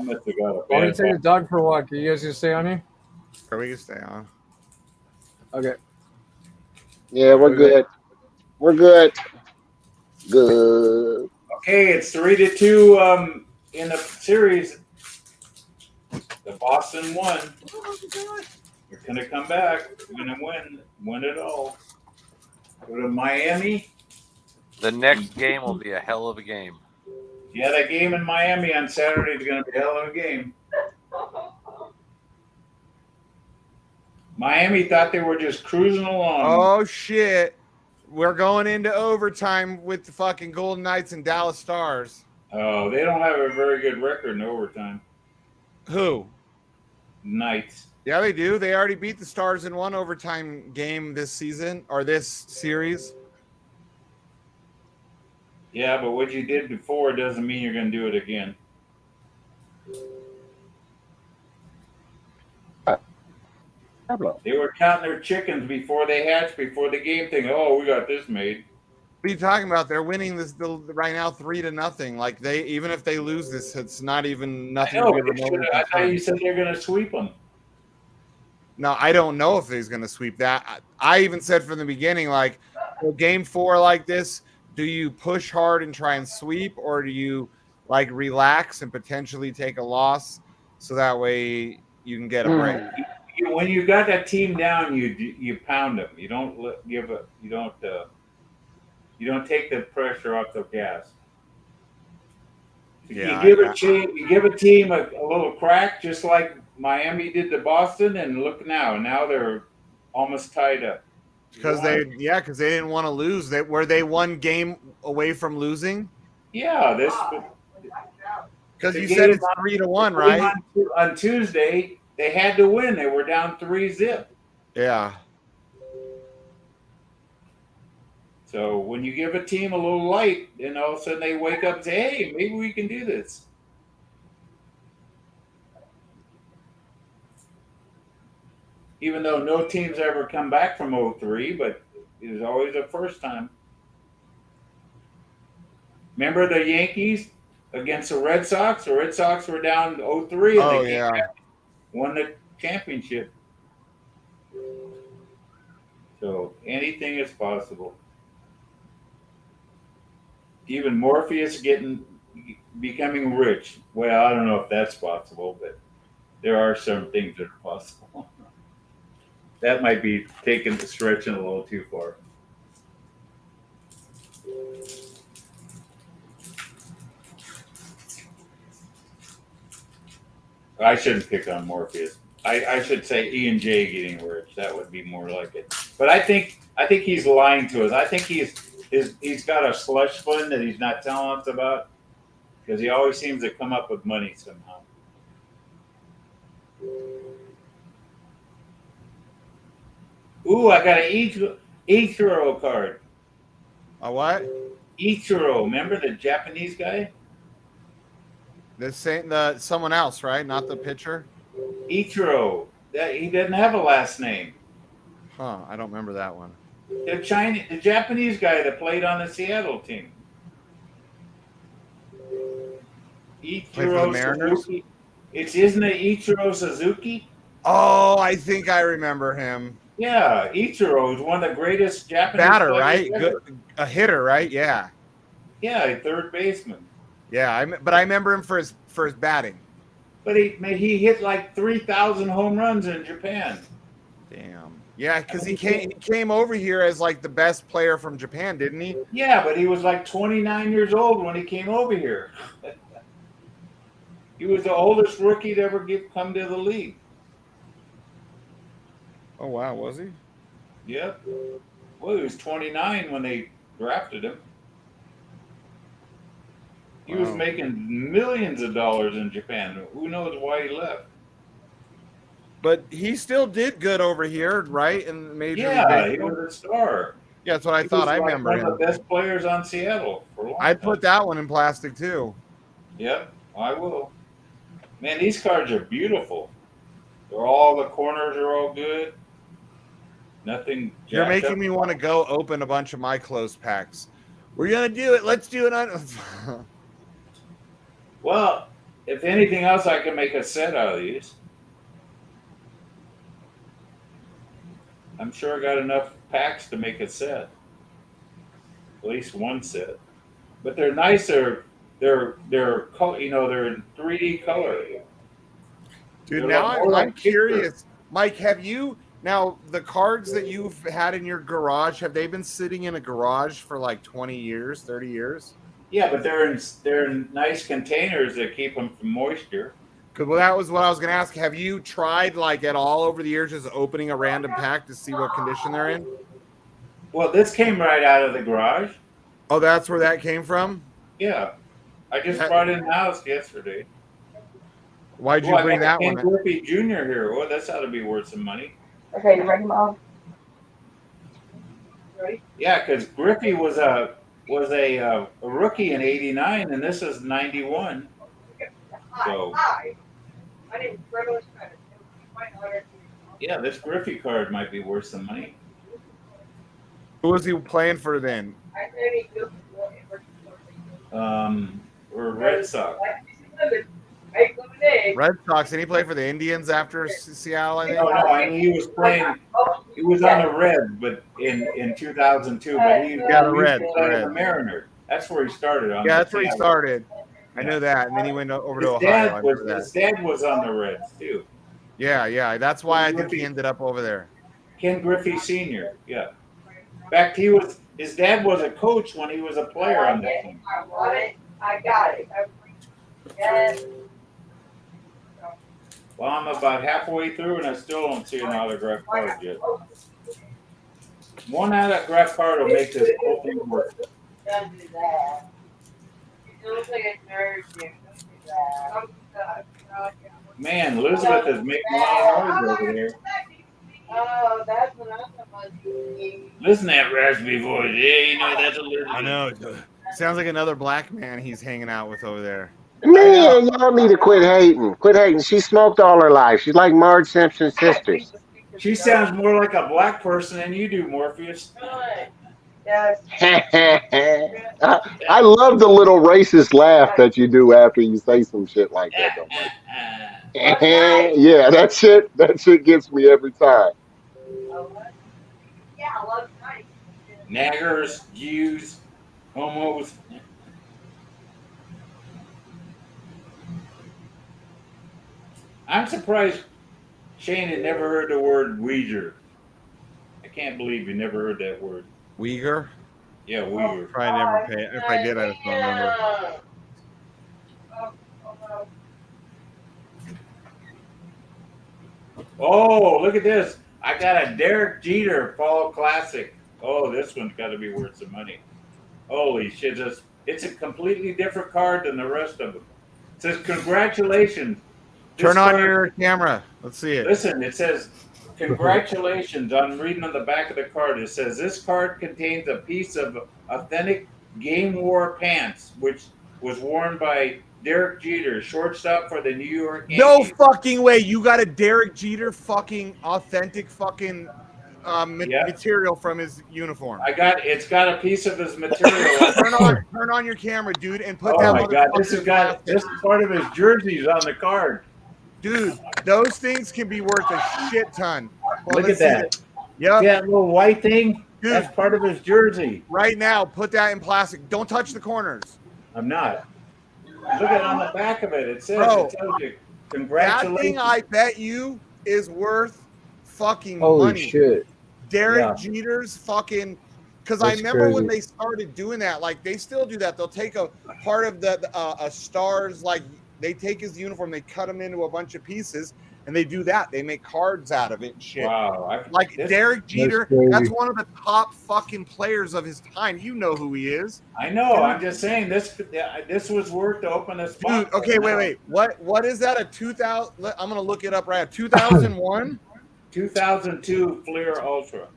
must have got a I'm gonna bad take the box. dog for a walk. Are you guys gonna stay on here? Or we can stay on. Okay. Yeah, we're good. We're good. Good. Okay, it's 3-2 in the series. The Boston won. They're gonna come back. They're gonna win it all. Go to Miami. The next game will be a hell of a game. Yeah, that game in Miami on Saturday is gonna be a hell of a game. Miami thought they were just cruising along. Oh shit. We're going into overtime with the fucking Golden Knights and Dallas Stars. Oh, they don't have a very good record in overtime. Who? Knights. Yeah, they do. They already beat the Stars in one overtime game this season or this series. Yeah, but what you did before doesn't mean you're going to do it again. They were counting their chickens before they hatched, before the game, thinking, "Oh, we got this made." What are you talking about? They're winning this right now 3-0. Like even if they lose this, it's not even nothing. I know, to be but remotely I thought concerned. you said they're going to sweep them. No, I don't know if he's going to sweep that. I even said from the beginning, like, for game 4 like this, do you push hard and try and sweep, or do you like relax and potentially take a loss so that way you can get a break? When you got that team down, you pound them. You don't you don't take the pressure off the gas. Yeah, you give a team a little crack, just like Miami did to Boston, and look now they're almost tied up. Because they didn't want to lose. Were they one game away from losing? Yeah, because you said it's 3-1, right? On Tuesday, they had to win. They were down 3-0. Yeah. So when you give a team a little light, then all of a sudden they wake up and say, "Hey, maybe we can do this." Even though no team's ever come back from 0-3, but it was always a first time. Remember the Yankees against the Red Sox? The Red Sox were down 0-3 and they came back, won the championship. So anything is possible. Even Morpheus becoming rich. Well, I don't know if that's possible, but there are some things that are possible. That might be stretching a little too far. I shouldn't pick on Morpheus. I should say E and J getting worse. That would be more like it. But I think he's lying to us. I think he's got a slush fund that he's not telling us about because he always seems to come up with money somehow. Ooh, I got an Ichiro card. A what? Ichiro, remember the Japanese guy? This ain't the someone else, right? Not the pitcher. Ichiro. That he doesn't have a last name. Huh? I don't remember that one. The Japanese guy that played on the Seattle team. Ichiro Suzuki. Isn't it Ichiro Suzuki? Oh, I think I remember him. Yeah, Ichiro is one of the greatest Japanese batter, players right? ever. Good, a hitter, right? Yeah. Yeah, a third baseman. Yeah, but I remember him for his batting. But he hit like 3,000 home runs in Japan. Damn. Yeah, because he came over here as like the best player from Japan, didn't he? Yeah, but he was like 29 years old when he came over here. He was the oldest rookie to ever come to the league. Oh wow, was he? Yep. Well, he was 29 when they drafted him. He was making millions of dollars in Japan. Who knows why he left? But he still did good over here, right? In Major League Yeah, he Baseball. was a star. Yeah, that's what I thought. I remember one him. of the best players on Seattle for a long I'd time. put that one in plastic too. Yep, I will. Man, these cards are beautiful. The corners are all good. Nothing. You're making me want to go open a bunch of my closed packs. We're gonna do it. Let's do it on. Well, if anything else, I can make a set out of these. I'm sure I got enough packs to make a set. At least one set. But they're nicer. They're they're in 3D color. Dude, They're now more I'm like curious. Mike, have you now the cards that you've had in your garage, have they been sitting in a garage for like 20 years, 30 years? Yeah, but they're in nice containers that keep them from moisture. Because that was what I was going to ask. Have you tried like at all over the years just opening a random pack to see what condition they're in? Well, this came right out of the garage. Oh, that's where that came from? Yeah. I just brought it in the house yesterday. Why'd you bring that one? Ken Griffey Jr. here. Well, that's ought to be worth some money. Okay, you ready, Mom? Ready? Yeah, because Griffey was a rookie in '89, and this is '91. So yeah, this Griffey card might be worth some money. Who was he playing for then? Or Red Sox. Red Sox. And he played for the Indians after Seattle, I think? No, I mean he was playing. He was on the Reds, but in 2002. But he the Reds. The Mariners. That's where he started. Yeah, that's where he started. I know that, and then he went over to Ohio. His dad was on the Reds too. Yeah. That's why I think he ended up over there. Ken Griffey Sr. Yeah. In fact, his dad was a coach when he was a player on that team. I got it. Yes. Well, I'm about halfway through, and I still don't see an autograph card yet. One autograph card will make this whole thing work. Don't do that. You look like a nerd, dude. Don't do that. Man, Elizabeth is making a lot of noise over here. Oh, that's what I'm doing. Listen to that raspy voice. Yeah, you know that's Elizabeth. I know. Sounds like another black man he's hanging out with over there. Man, y'all need to quit hating. Quit hating. She smoked all her life. She's like Marge Simpson's sisters. She sounds more like a black person than you do, Morpheus. Yes. I love the little racist laugh that you do after you say some shit like that. Yeah, that shit gets me every time. Yeah, I love nice. Naggers, Jews, homos. I'm surprised Shane had never heard the word Uyghur. I can't believe you never heard that word. Uyghur? Yeah, Uyghur. Probably never paid. If I did, I just don't remember. Oh, look at this. I got a Derek Jeter Fall Classic. Oh, this one's got to be worth some money. Holy shit. It's a completely different card than the rest of them. It says, congratulations. This Turn on card, your camera. Let's see it. listen, it says, congratulations. I'm reading on the back of the card. It says, this card contains a piece of authentic game war pants, which was worn by Derek Jeter, shortstop for the New York No Yankees. fucking way. You got a Derek Jeter fucking authentic fucking material from his uniform. It's got a piece of his material. turn on your camera, dude, and put Oh that my god, motherfucker in this is part of his jerseys on the card. Dude, those things can be worth a shit ton. Well, Look at that. Yep. See that little white thing? Dude, that's part of his jersey. Right now, put that in plastic. Don't touch the corners. I'm not. Look at on the back of it. It says, Bro, it tells you, congratulations. That thing, I bet you, is worth fucking Holy money. shit. Derek Jeter's fucking, because I That's remember when crazy. they started doing that, like they still do that. They'll take a part of a star's, like they take his uniform, they cut him into a bunch of pieces, and they do that. They make cards out of it and shit. Wow. Derek Jeter, crazy. that's one of the top fucking players of his time. You know who he is. I know. I'm just saying this was worth to open this box. Dude, okay, wait. What is that? A 2000? I'm gonna look it up right now. 2001. 2002 Fleer Ultra.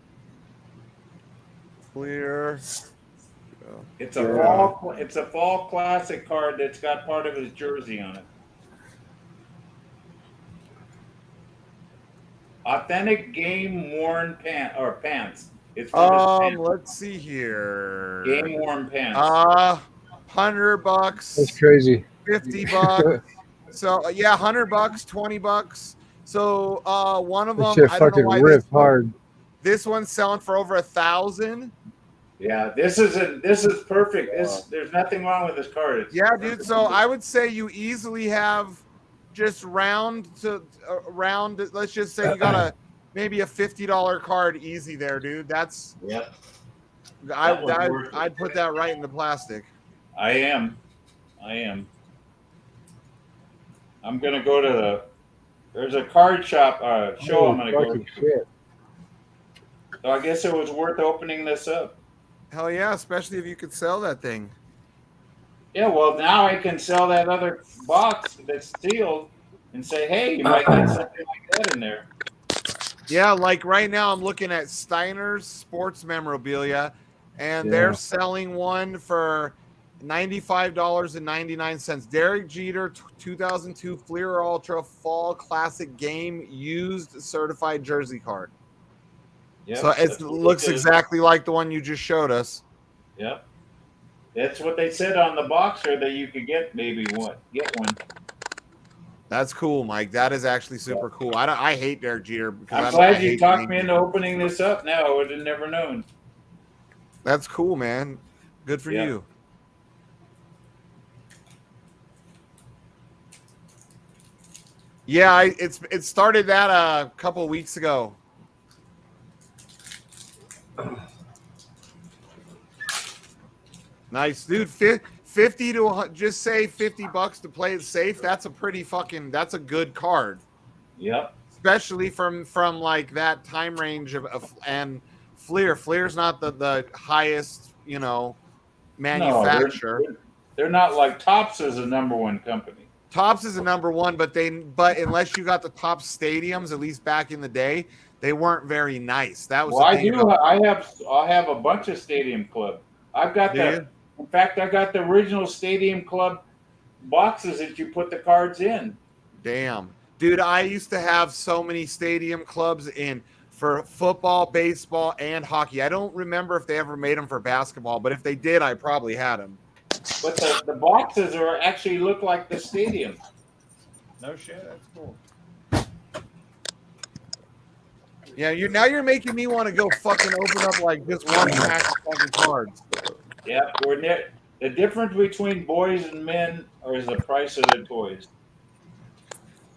Fleer. It's a fall classic card that's got part of his jersey on it. Authentic game worn pants. It's from his pants. Let's see here. Game worn pants. $100. That's crazy. $50. So yeah, $100, $20. So one of them, This shit I don't know fucking why ripped hard. This one's selling for over $1,000. Yeah, this is perfect. There's nothing wrong with this card. Yeah, dude. So I would say you easily have just round. Let's just say you got maybe a $50 card easy there, dude. That's I'd put that right in the plastic. I am. I'm gonna go to there's a card shop show. I'm gonna go to. Shit. So I guess it was worth opening this up. Hell yeah, especially if you could sell that thing. Yeah, well now I can sell that other box that's sealed and say, hey, you might get something like that in there. Yeah, like right now I'm looking at Steiner's Sports Memorabilia, and they're selling one for $95.99. Derek Jeter 2002 Fleer Ultra Fall Classic Game Used Certified Jersey Card. Yep, So it looks exactly like the one you just showed us. Yep. That's what they said on the boxer that you could get one. That's cool, Mike. That is actually super cool. I hate Derek Jeter because I'm glad you talked me into opening this up now. I would have never known. That's cool, man. Good for you. Yeah, it started that a couple of weeks ago. Nice, dude. 50 to just say $50 to play it safe. That's a pretty that's a good card. Yep. Especially from like that time range of and Fleer. Fleer's not the highest, manufacturer. No, they're not like Topps is a #1 company. Topps is a #1, but unless you got the top stadiums, at least back in the day, they weren't very nice. That was I have a bunch of Stadium Club. I've got in fact, I got the original Stadium Club boxes that you put the cards in. Damn. Dude, I used to have so many Stadium Clubs in for football, baseball, and hockey. I don't remember if they ever made them for basketball, but if they did, I probably had them. But the boxes actually look like the stadium. No shit, that's cool. Yeah, you're making me want to go fucking open up like just one pack of fucking cards. Yeah, the difference between boys and men is the price of the toys.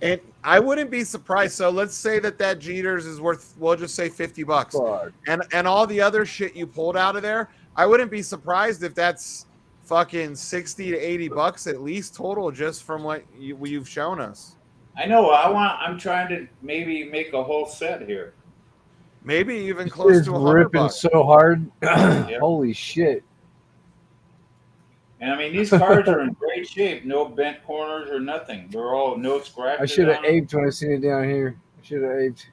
And I wouldn't be surprised. So let's say that Jeter's is worth, we'll just say $50. And all the other shit you pulled out of there, I wouldn't be surprised if that's fucking $60 to $80 at least total just from what you've shown us. I know. I'm trying to maybe make a whole set here. Maybe even This close is to ripping $100. so hard. Yep. Holy shit! And I mean, these cards are in great shape. No bent corners or nothing. They're all no I scratches should have on them. aped when I seen it down here. I should have aped.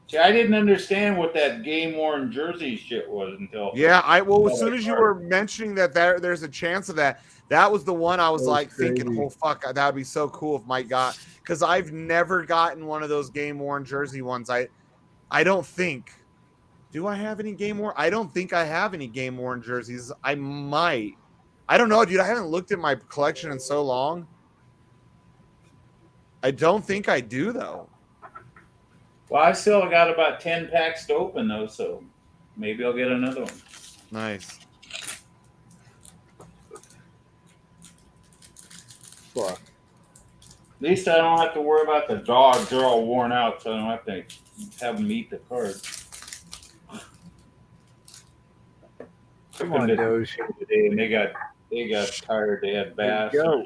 See, I didn't understand what that game worn jersey shit was until. Yeah, as soon as you were mentioning that there's a chance of that, that was the one I was That was like thinking, crazy. oh fuck, that would be so cool if Mike got, because I've never gotten one of those game worn jersey ones. I don't think. Do I have any game worn? I don't think I have any game worn jerseys. I might. I don't know, dude. I haven't looked at my collection in so long. I don't think I do though. Well, I still got about 10 packs to open though, so maybe I'll get another one. Nice. Fuck. At least I don't have to worry about the dogs. They're all worn out, so I don't have to have them eat the card. Come on, Doge. Today, and they got tired. They had baths. Go.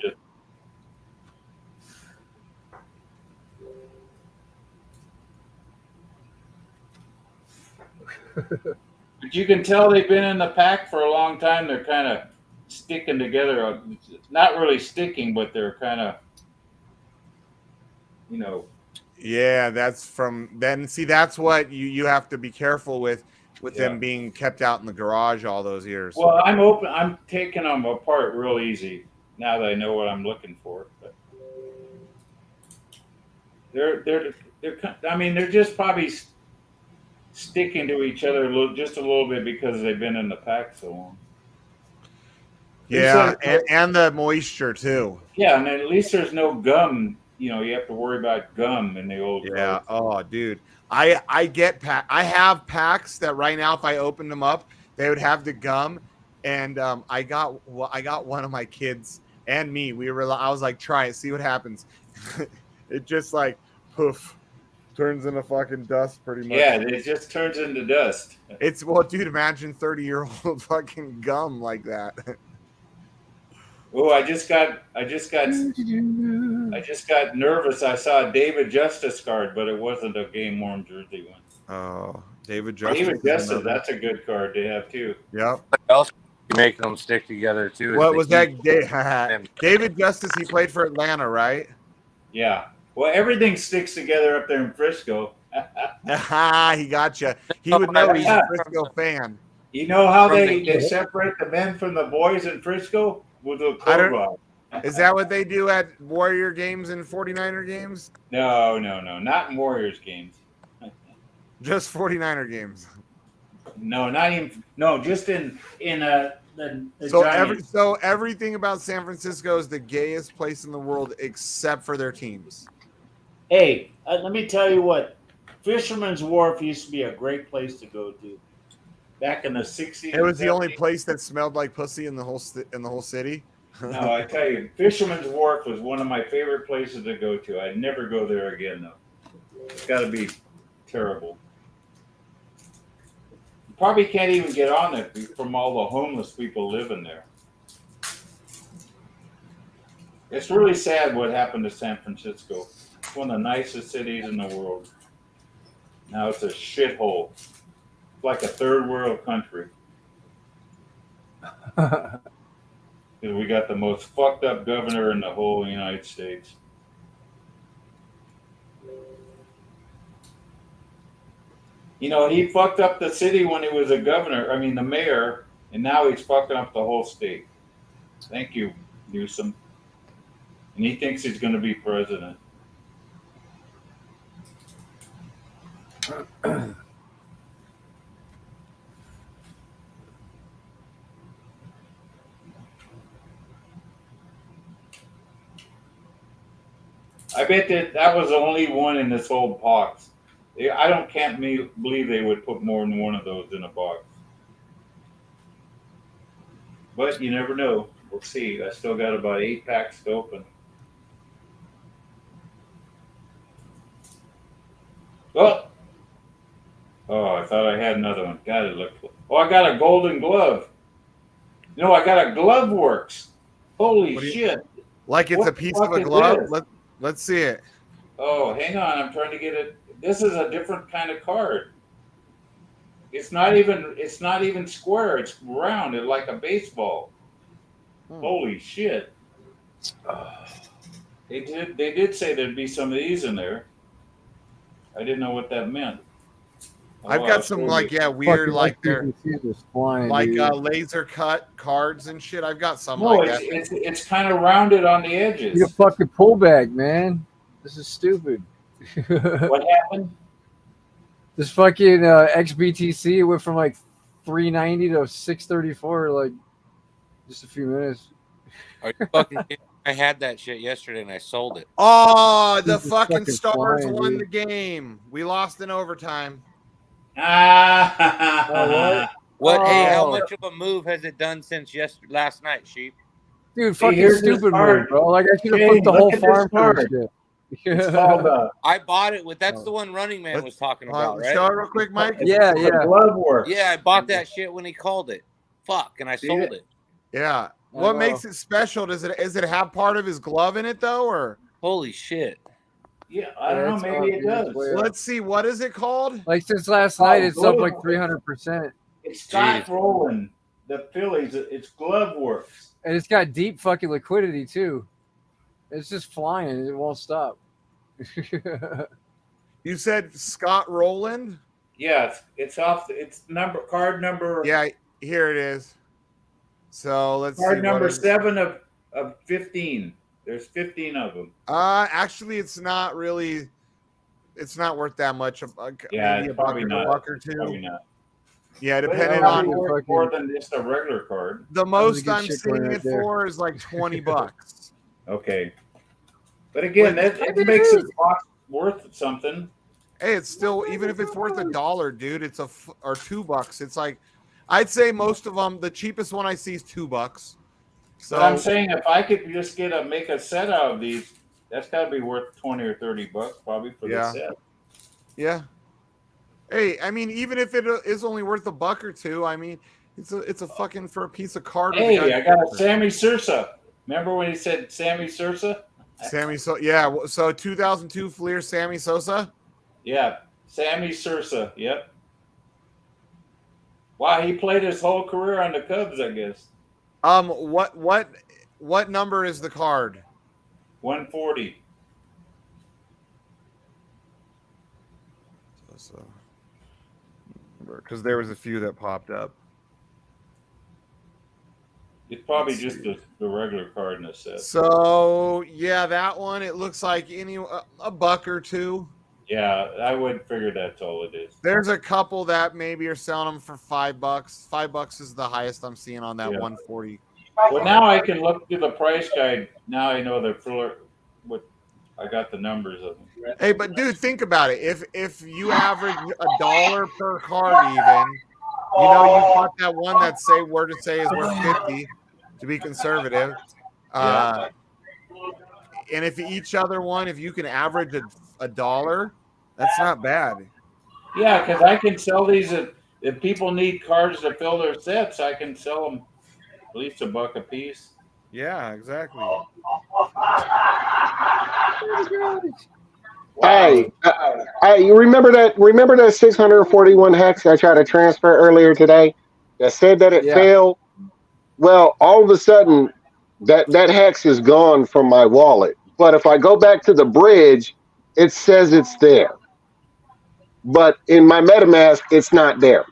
But you can tell they've been in the pack for a long time. They're kind of sticking together. Not really sticking, but they're kind of, you know. Yeah, that's from then. See, that's what you have to be careful with them being kept out in the garage all those years. Well, I'm open. I'm taking them apart real easy now that I know what I'm looking for. But they're. I mean, they're just probably sticking to each other just a little bit because they've been in the pack so long. Yeah, and the moisture too. Yeah, and at least there's no gum. You know, you have to worry about gum in the old. Yeah. Oh, dude. I get I have packs that right now, if I opened them up, they would have the gum. And I got one of my kids and me. I was like, try it, see what happens. It just like poof, turns into fucking dust pretty much. Yeah, it just turns into dust. It's dude, imagine 30-year-old fucking gum like that. Oh, I just got nervous. I saw a David Justice card, but it wasn't a game worn jersey one. Oh, David Justice. David Justice, that's a good card to have too. Yep. Else making them stick together too. What was that? David Justice, he played for Atlanta, right? Yeah. Well, everything sticks together up there in Frisco. He got you. He would know he's a Frisco fan. You know how they separate the men from the boys in Frisco? With a crowbar. Is that what they do at Warrior games and 49er games? No, not in Warriors games. Just 49er games. No, not even. No, just in the so everything about San Francisco is the gayest place in the world except for their teams. Hey, let me tell you what. Fisherman's Wharf used to be a great place to go to. Back in the 60s. It was the only place that smelled like pussy in the whole city. No, I tell you, Fisherman's Wharf was one of my favorite places to go to. I'd never go there again, though. It's got to be terrible. You probably can't even get on it from all the homeless people living there. It's really sad what happened to San Francisco. It's one of the nicest cities in the world. Now it's a shithole. Like a third world country. We got the most fucked up governor in the whole United States. You know, he fucked up the city when he was a governor, the mayor, and now he's fucking up the whole state. Thank you, Newsom. And he thinks he's going to be president. I bet that was the only one in this whole box. Can't believe they would put more than one of those in a box. But you never know. We'll see. I still got about 8 packs to open. Oh, I thought I had another one. God, it looked. Oh, I got a golden glove. No, I got a Glove Works. Holy shit! Like it's a piece of a glove? Let's see it. Oh, hang on. I'm trying to get it. This is a different kind of card. It's not even square. It's round. It's like a baseball. Holy shit. They did say there'd be some of these in there. I didn't know what that meant. I've got some weird Fucking like they're XBTC is flying, like dude. laser cut cards and shit. I've got some No, like that. it's kind of rounded on the edges. Need a fucking pullback, man. This is stupid. What happened? This fucking XBTC went from like 390 to 634 like just a few minutes. Are you fucking kidding? I had that shit yesterday and I sold it. Oh, the This is fucking fucking Stars flying, won dude. the game. We lost in overtime. What? Hey, how Oh. much of a move has it done since last night, Sheep? Dude, fucking here's this stupid card. move, bro. Like I should have Hey, flipped the look whole at this farm for this card. shit. It's called I bought it with. That's the one Running Man was talking about, right? Show it real quick, Mike. Yeah. glove work. Yeah, I bought that shit when he called it. Fuck, and I sold it. Yeah. What makes it special? Is it have part of his glove in it though, or? Holy shit. Yeah, I don't know. Maybe it does. Let's see. What is it called? Like since last night, it's up like 300%, It's Scott Rowland, the Phillies. It's glove works. and it's got deep fucking liquidity too. It's just flying; it won't stop. You said Scott Rowland? Yeah, it's off. It's card number. Yeah, here it is. So let's see. Card number what is- 7 of 15. There's 15 of them. Actually, it's not really. It's not worth that much. Yeah, maybe it's a buck probably or not. a buck or two. Probably not. Yeah, But depending it's on probably worth more than just a regular card. the was a most good I'm shit seeing coin right it there. for is like $20. Okay. But again, Wait, it makes it worth something. Hey, it's still, even if it's worth $1, dude, it's or $2. It's like, I'd say most of them, the cheapest one I see is $2. So But I'm saying if I could just make a set out of these, that's got to be worth $20 or $30 probably for the set. Yeah. Hey, I mean, even if it is only worth $1 or $2, I mean, it's a fucking for a piece of card. with a Hey, guy- I got a Sammy Sosa. Remember when he said Sammy Sosa? Sammy Sosa. Yeah. So 2002 Fleer Sammy Sosa. Yeah, Sammy Sosa. Yep. Wow, he played his whole career on the Cubs, I guess. What number is the card? 140. So, because there was a few that popped up. It's probably just the regular card in the set. So yeah, that one. It looks like a buck or two. Yeah, I would figure that's all it is. There's a couple that maybe are selling them for $5. $5 is the highest I'm seeing on that 140. Well, now I can look through the price guide. Now I know what I got the numbers of them. Hey, but dude, think about it. If you average $1 per card, even, you know, you've got that one that we're to say is worth 50 to be conservative. And if each other one, if you can average $1, that's not bad. Yeah, because I can sell these if people need cards to fill their sets. I can sell them at least $1 a piece. Yeah, exactly. Hey, you remember that 641 hex I tried to transfer earlier today that said that it failed? Well, all of a sudden that hex is gone from my wallet. But if I go back to the bridge, it says it's there. But in my MetaMask, it's not there.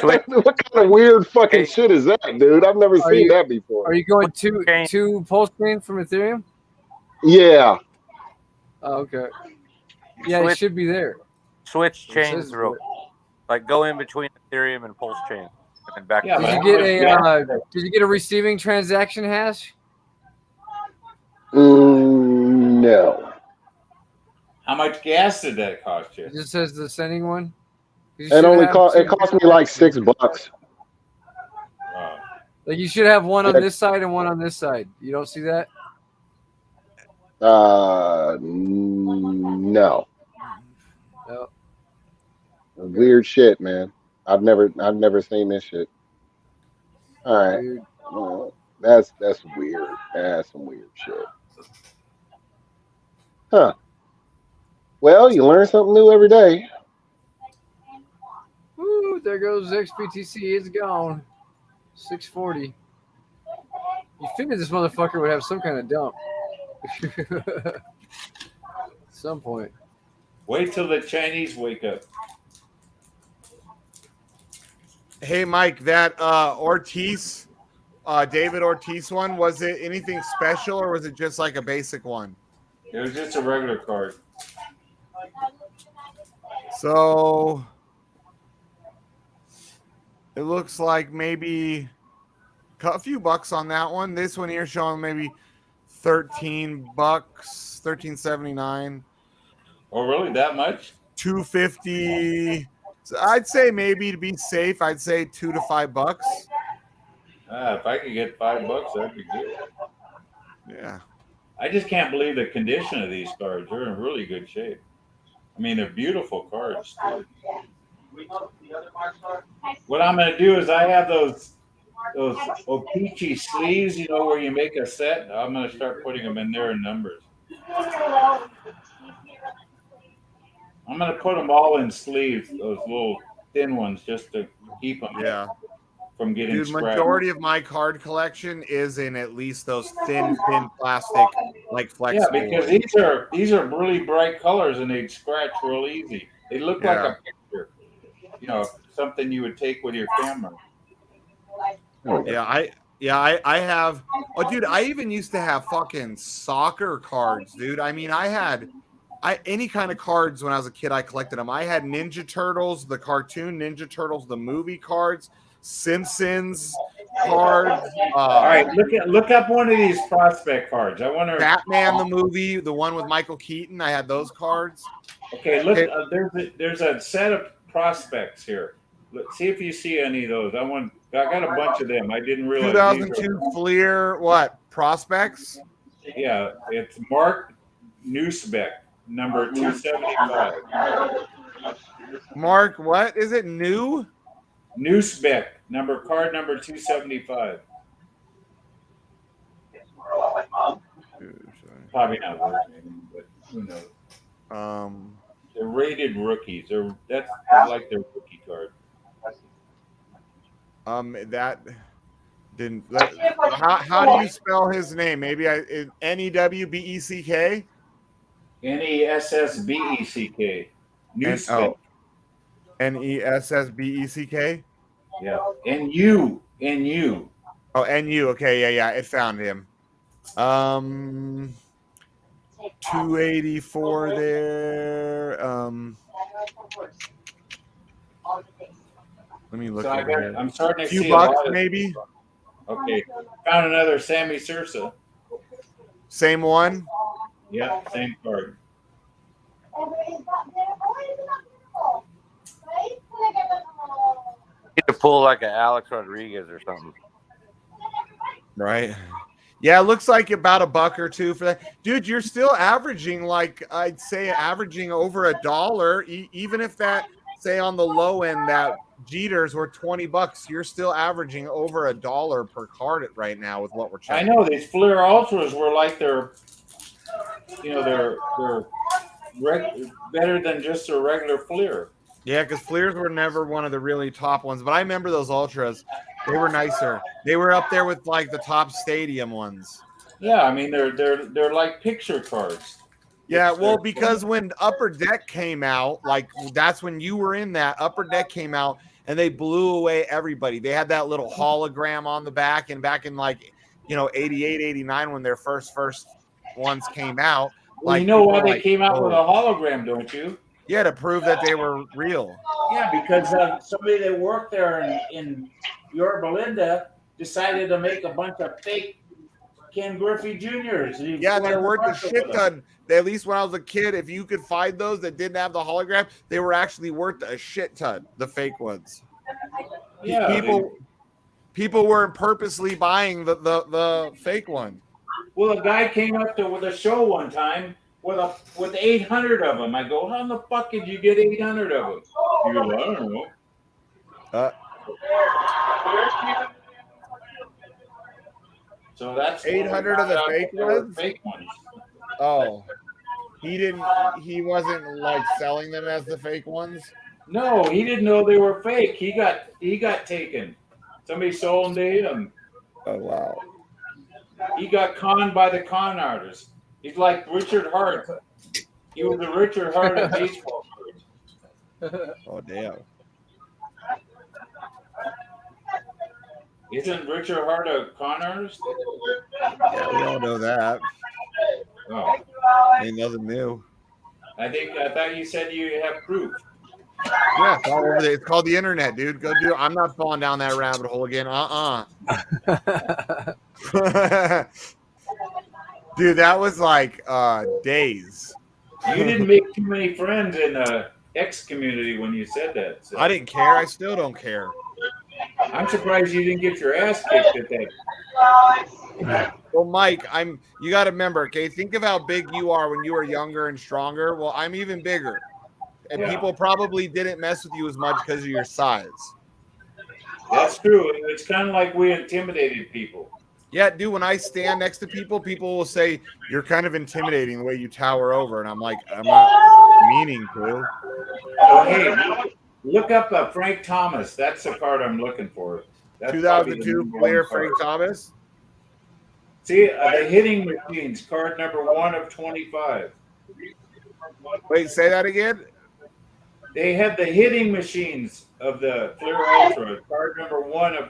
What kind of weird fucking shit is that, dude? I've never seen that before. Are you going to Pulse Chain from Ethereum? Yeah. Oh, okay. Yeah, it should be there. Switch It chains says real it. like go in between Ethereum and Pulse Chain and back. Yeah, Did you get a receiving transaction hash? No. How much gas did that cost you? It just says the sending one. You It should only have cost two- me like $6. Like you should have one on Yeah. this side and one on this side. You don't see that? No. No. Weird shit, man. I've never seen this shit. All right. Well, that's weird. That's some weird shit. Huh. Well, you learn something new every day. Woo, there goes XBTC. It's gone. 640. You figured this motherfucker would have some kind of dump. At some point. Wait till the Chinese wake up. Hey, Mike, that Ortiz, David Ortiz one, was it anything special or was it just like a basic one? It was just a regular card. So it looks like maybe a few bucks on that one. This one here showing maybe $13, $13.79. Oh, really? That much? $2.50. So I'd say maybe to be safe, I'd say $2 to $5. If I could get $5, that'd be good. Yeah. I just can't believe the condition of these cards. They're in really good shape. I mean, they're beautiful cards too. What I'm going to do is I have those O-Pee-Chee sleeves, you know, where you make a set. I'm going to start putting them in there in numbers. I'm going to put them all in sleeves, those little thin ones, just to keep them from getting scratched. Majority of my card collection is in at least those thin plastic, like flexible. Yeah, because these are really bright colors and they'd scratch real easy. They look like a picture, you know, something you would take with your camera. I have. Oh, dude, I even used to have fucking soccer cards, dude. I mean, I had any kind of cards when I was a kid. I collected them. I had Ninja Turtles, the cartoon Ninja Turtles, the movie cards, Simpsons cards. All right, look up one of these prospect cards. I wonder. Batman the movie, the one with Michael Keaton. I had those cards. Okay, look. There's a set of prospects here. Let's see if you see any of those. I got a bunch of them. I didn't realize. 2002 Fleer, what prospects? Yeah, it's Mark Newsbeck, number 275. Mark, what is it? Newsbeck, card number 275. Probably not working, but who knows? They're rated rookies. That's like their rookie card. That didn't. How do you spell his name? Maybe N-E-W-B-E-C-K? Nessbeck. Newsbeck. Nessbeck? Yeah. N-U. Oh, N-U. Okay, yeah. It found him. 284 there. Let me look. So I'm starting to see $few a lot of, maybe. Okay, found another Sammy Sursa. Same one. Yeah, same card. Need to pull like an Alex Rodriguez or something. Right. Yeah, it looks like about $1 or $2 for that. Dude, you're still averaging, like, I'd say averaging over $1, even if that, say on the low end, that Jeters were $20, you're still averaging over $1 per card right now with what we're checking. I know these Fleer Ultras were like they're better than just a regular Fleer. Yeah, because Fleers were never one of the really top ones, but I remember those Ultras. They were nicer. They were up there with like the top stadium ones. Yeah, I mean they're like picture cards. Yeah, well, because when Upper Deck came out, like that's when you were in that. Upper Deck came out and they blew away everybody. They had that little hologram on the back, and back in like 88, 89 when their first ones came out. Well, you know why they came out with a hologram, don't you? Yeah, to prove that they were real. Yeah, because somebody that worked there in Yorba Linda decided to make a bunch of fake Ken Griffey Juniors. Yeah, they're worth a shit ton. At least when I was a kid, if you could find those that didn't have the hologram, they were actually worth a shit ton. The fake ones. Yeah, people weren't purposely buying the fake one. Well, a guy came up with a show one time with 800 of them. I go, how in the fuck did you get 800 of them? He goes, I don't know. So that's 800 of the fake ones. Fake ones. Oh, He wasn't like selling them as the fake ones. No, he didn't know they were fake. He got taken. Somebody sold them to him. Oh wow. He got conned by the con artist. He's like Richard Hart. He was the Richard Hart of baseball cards. Oh damn. Isn't Richard Hart a con artist? Yeah, we all know that. Oh. Ain't nothing new. I thought you said you have proof. Yeah, it's all over there. It's called the internet, dude. Go do it. I'm not falling down that rabbit hole again. Dude, that was like days. You didn't make too many friends in the X community when you said that. So. I didn't care. I still don't care. I'm surprised you didn't get your ass kicked at that. Well, Mike, you got to remember, okay? Think of how big you are when you were younger and stronger. Well, I'm even bigger. And people probably didn't mess with you as much because of your size. That's true. It's kind of like we intimidated people. Yeah, dude, when I stand next to people, people will say, you're kind of intimidating the way you tower over. And I'm like, I'm not meaning to. Oh, hey, look up Frank Thomas. That's the card I'm looking for. That's 2002 player Frank Thomas. See, the hitting machines, card number 1 of 25. Wait, say that again? They have the hitting machines of the Fleer Ultra, card number 1 of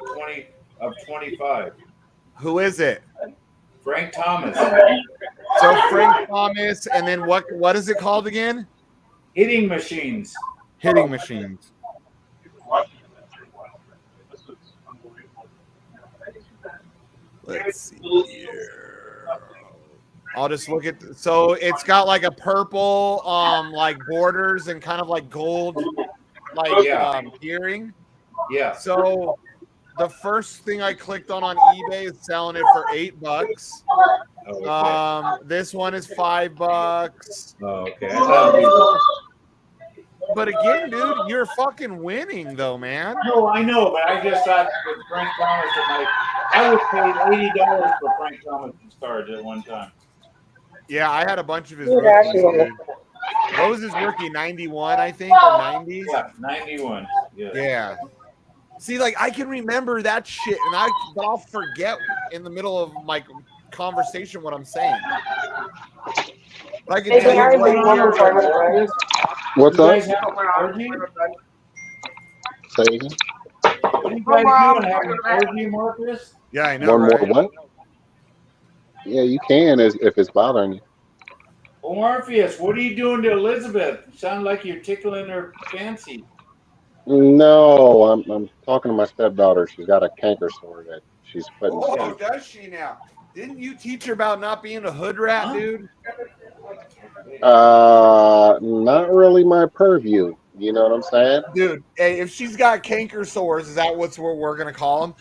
25. Who is it? Frank Thomas. So Frank Thomas, and then what is it called again? Hitting machines. Hitting machines. Let's see here. I'll just look at. So it's got like a purple, like borders and kind of like gold, like earring. Yeah. So the first thing I clicked on eBay is selling it for $8. Okay. This one is $5. Okay. But again, dude, you're fucking winning though, man. No, I know, but I just thought with Frank Thomas, I was paid $80 for Frank Thomas's cards at one time. Yeah, I had a bunch of his rookies. Dude. What was his rookie? 91, I think, or 90? Yeah, 91. Yeah. See, like I can remember that shit, but I'll forget in the middle of my conversation what I'm saying. But I can tell you what. What's up? Say again. What are you guys doing? Having an orgy, Marcus? Yeah, I know. One more what? Yeah, you can if it's bothering you. Oh, Morpheus, what are you doing to Elizabeth? You sound like you're tickling her fancy. No, I'm talking to my stepdaughter. She's got a canker sore that she's putting. Oh, does she now? Didn't you teach her about not being a hood rat, dude? Not really my purview. You know what I'm saying? Dude, hey, if she's got canker sores, is that what we're gonna call them?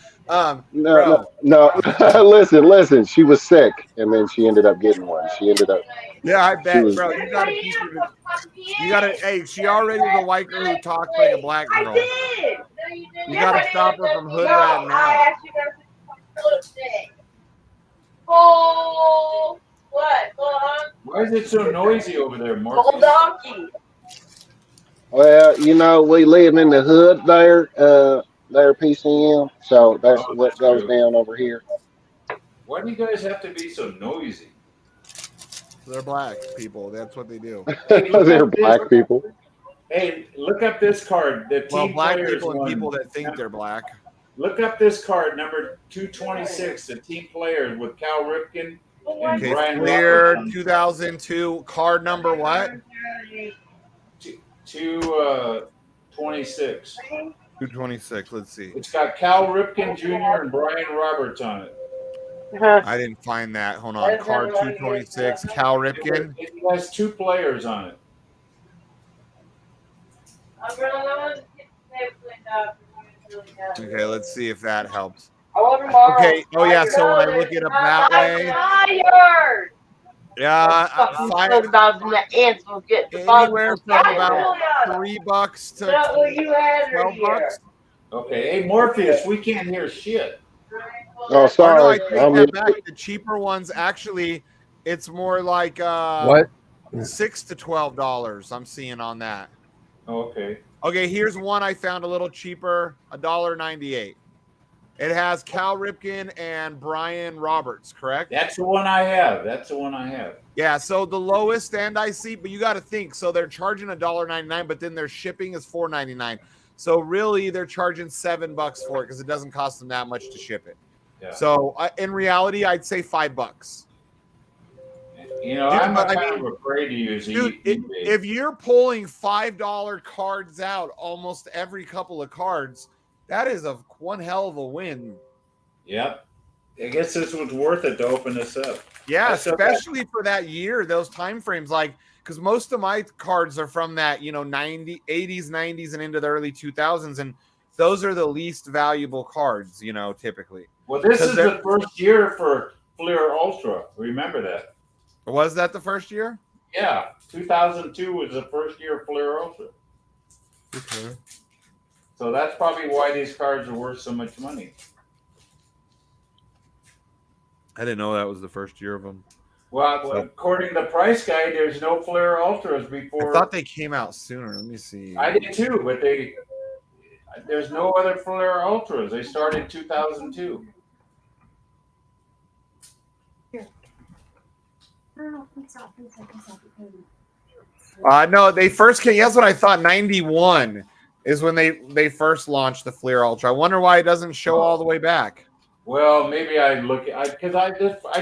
No. Listen. She was sick, and then she ended up getting one. She ended up. Yeah, I bet, bro. You gotta teach her. You gotta. Hey, she already was a white girl who talks like a black girl. You gotta stop her from hood rat now. Oh, what? Why is it so noisy over there, Morpheus? Old donkey. Well, we live in the hood there, PCM. So that's what goes down over here. Why do you guys have to be so noisy? They're black people. That's what they do. They're black people. Hey, look up this card. The team black players people and one. people that think they're black. Look up this card, number 226, the team players with Cal Ripken and Brian Fleer Robertson. 2002, card number what? 226. 226. Let's see. It's got Cal Ripken Jr. and Brian Roberts on it. I didn't find that. Hold on. Card 226, Cal Ripken. It has 2 players on it. Okay, let's see if that helps. Okay. Oh yeah. So when I look it up that way, Tired. yeah, anywhere from about $3 to $12. Okay, hey Morpheus, we can't hear shit. Oh, sorry. I take that back. The cheaper ones actually, it's more like what? $6 to $12. I'm seeing on that. Okay. Okay, here's one I found a little cheaper, $1.98. It has Cal Ripken and Brian Roberts, correct? That's the one I have. That's the one I have. Yeah, so the lowest end I see, but you got to think, so they're charging $1.99, but then their shipping is $4.99. So really, they're charging $7 for it because it doesn't cost them that much to ship it. Yeah. So in reality, I'd say $5. You know, Dude, I'm but kind of afraid to use Dude, eBay. if you're pulling $5 cards out almost every couple of cards, that is one hell of a win. Yep. I guess this was worth it to open this up. Yeah, especially for that year, those time frames, like because most of my cards are from that 80s, 90s, and into the early 2000s, and those are the least valuable cards, typically. Well, this is the first year for Fleer Ultra. Remember that. Was that the first year? Yeah, 2002 was the first year of Fleer Ultra. Okay. So that's probably why these cards are worth so much money. I didn't know that was the first year of them. Well, according to the price guide, there's no Fleer Ultras before. I thought they came out sooner. Let me see. I did too, but there's no other Fleer Ultras. They started in 2002. No, they first came. That's what I thought. 91 is when they first launched the Fleer Ultra. I wonder why it doesn't show all the way back. Well, maybe I look because I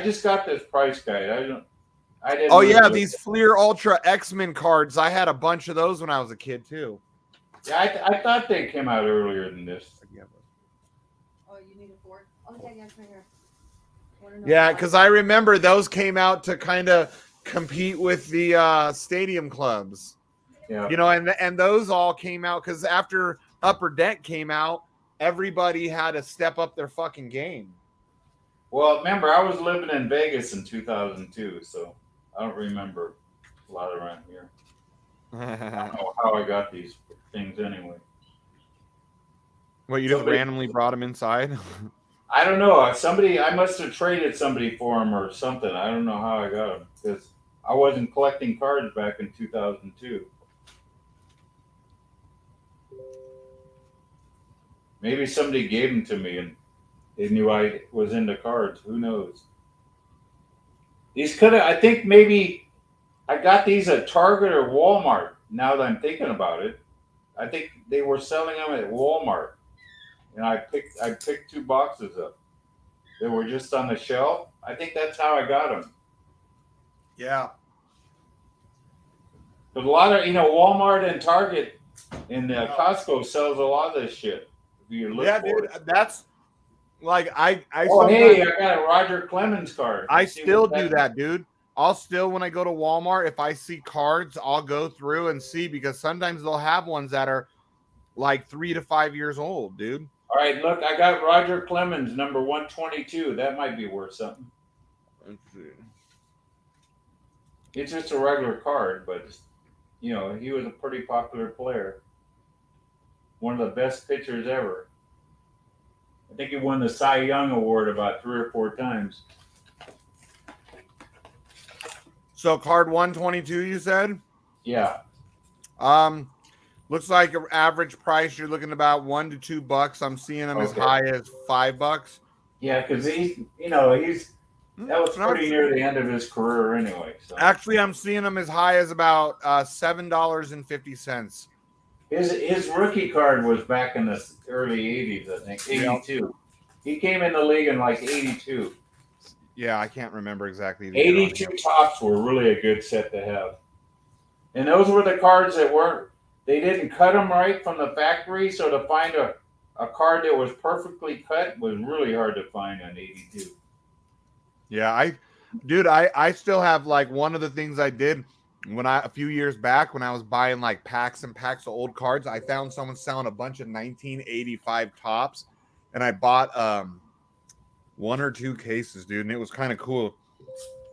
just got this price guide. I didn't. Oh yeah, these Fleer Ultra X-Men cards. I had a bunch of those when I was a kid too. Yeah, I thought they came out earlier than this. Oh, you need a fork? Oh, yeah, it's right here. Yeah, because I remember those came out to kind of compete with the stadium clubs. Yeah. And those all came out because after Upper Deck came out, everybody had to step up their fucking game. Well, remember, I was living in Vegas in 2002, so I don't remember a lot around here. I don't know how I got these things anyway. What, you just randomly brought them inside? I don't know. I must have traded somebody for them or something. I don't know how I got them because I wasn't collecting cards back in 2002. Maybe somebody gave them to me and they knew I was into cards. Who knows? These could have, I think maybe I got these at Target or Walmart now that I'm thinking about it. I think they were selling them at Walmart. And I picked 2 boxes up. They were just on the shelf. I think that's how I got them. Yeah. But a lot of, Walmart and Target and Costco sells a lot of this shit. If you look for dude, it. that's like I hey, I got a Roger Clemens card. I still do that, dude. I'll still, when I go to Walmart, if I see cards, I'll go through and see because sometimes they'll have ones that are like 3 to 5 years old, dude. All right, look, I got Roger Clemens, number 122. That might be worth something. Let's see. It's just a regular card, but, he was a pretty popular player. One of the best pitchers ever. I think he won the Cy Young Award about 3 or 4 times. So card 122, you said? Yeah. Looks like an average price you're looking about $1 to $2. I'm seeing them as high as $5. Yeah, because that was pretty near the end of his career anyway. So. Actually, I'm seeing them as high as about $7.50. His rookie card was back in the early 80s, I think, 82. Yep. He came in the league in like 82. Yeah, I can't remember exactly. 82 tops were really a good set to have. And those were the cards that they didn't cut them right from the factory, so to find a card that was perfectly cut was really hard to find on 82. Yeah, I still have like one of the things I did a few years back when I was buying like packs and packs of old cards. I found someone selling a bunch of 1985 tops, and I bought 1 or 2 cases, dude, and it was kind of cool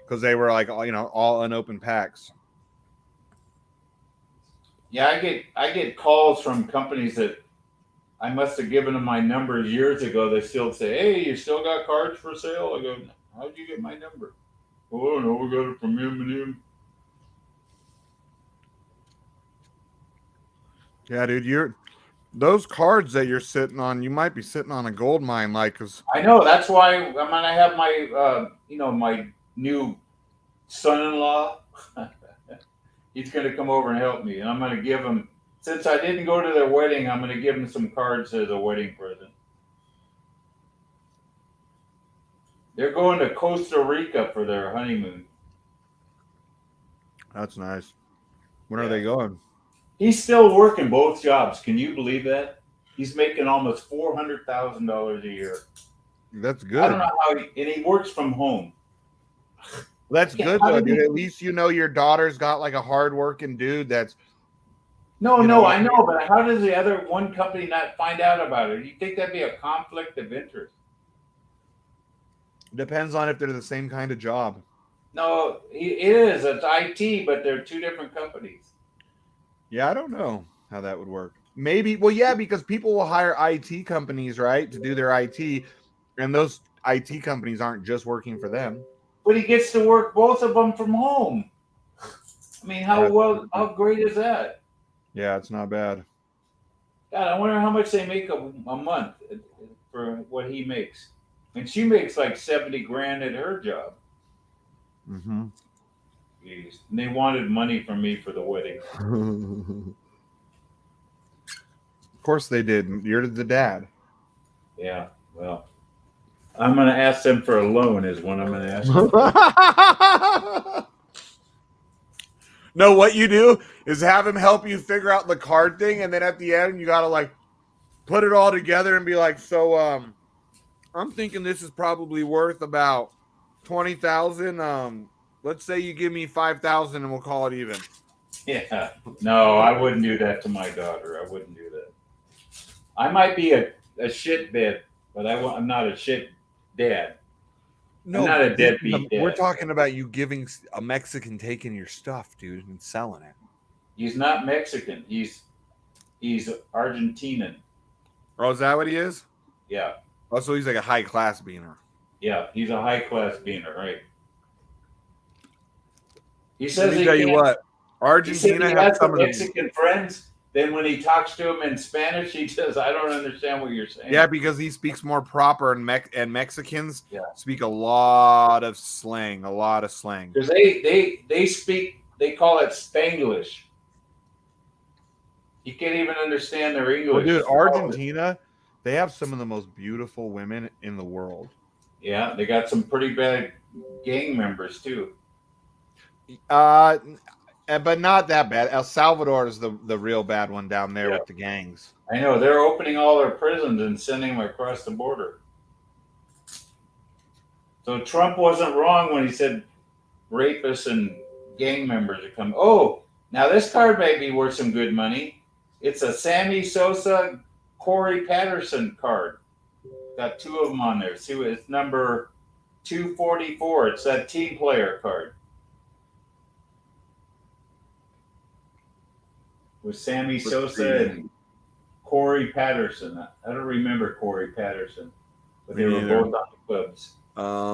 because they were like all unopened packs. Yeah, I get calls from companies that I must have given them my number years ago. They still say, "Hey, you still got cards for sale?" I go, "How'd you get my number?" "Oh, no, we got it from him and him." Yeah, dude, those cards that you're sitting on, you might be sitting on a gold mine, like, cause I know. That's why I'm gonna have my, my new son-in-law. He's gonna come over and help me, and I'm gonna give him. Since I didn't go to their wedding, I'm gonna give him some cards as a wedding present. They're going to Costa Rica for their honeymoon. that's nice. When are they going? He's still working both jobs. Can you believe that? He's making almost $400,000 a year. That's good. I don't know how, and he works from home. That's good though, dude. At least you know your daughter's got like a hardworking dude that's. No, I know, but how does the other one company not find out about it? You think that'd be a conflict of interest? Depends on if they're the same kind of job. No, it is. It's IT, but they're two different companies. Yeah, I don't know how that would work. Maybe, well, yeah, because people will hire IT companies, right, to do their IT, and those IT companies aren't just working for them. But he gets to work both of them from home. I mean, how great is that? Yeah, it's not bad. God, I wonder how much they make a month for what he makes. And she makes like 70 grand at her job. Mm-hmm. Jeez. And they wanted money from me for the wedding. Of course they did. You're the dad. Yeah, well, I'm going to ask them for a loan is what I'm going to ask them. No, what you do is have him help you figure out the card thing, and then at the end you got to like put it all together and be like, so I'm thinking this is probably worth about 20,000. Let's say you give me 5,000 and we'll call it even. Yeah. No, I wouldn't do that to my daughter. I wouldn't do that. I might be a shit bed, but I'm not a shit dad. No, I'm not a deadbeat dad. We're talking about you giving a Mexican taking your stuff, dude, and selling it. He's not Mexican. He's Argentinian. Oh, is that what he is? Yeah. Oh, so he's like a high class beaner. Yeah, he's a high class beaner, right? He says Let me tell you what, Argentina he has has some Mexican friends. Then when he talks to him in Spanish, he says, "I don't understand what you're saying." Yeah, because he speaks more proper, and Mexicans speak a lot of slang. Because they speak, they call it Spanglish. You can't even understand their English. Well, dude, Argentina, they have some of the most beautiful women in the world. Yeah, they got some pretty bad gang members too. But not that bad. El Salvador is the real bad one down there with the gangs. I know. They're opening all their prisons and sending them across the border. So Trump wasn't wrong when he said rapists and gang members are coming. Oh, now this card may be worth some good money. It's a Sammy Sosa, Corey Patterson card. Got two of them on there. See, it's number 244. It's that team player card. With Sammy Sosa and Corey Patterson. I don't remember Corey Patterson, but they were both on the clubs.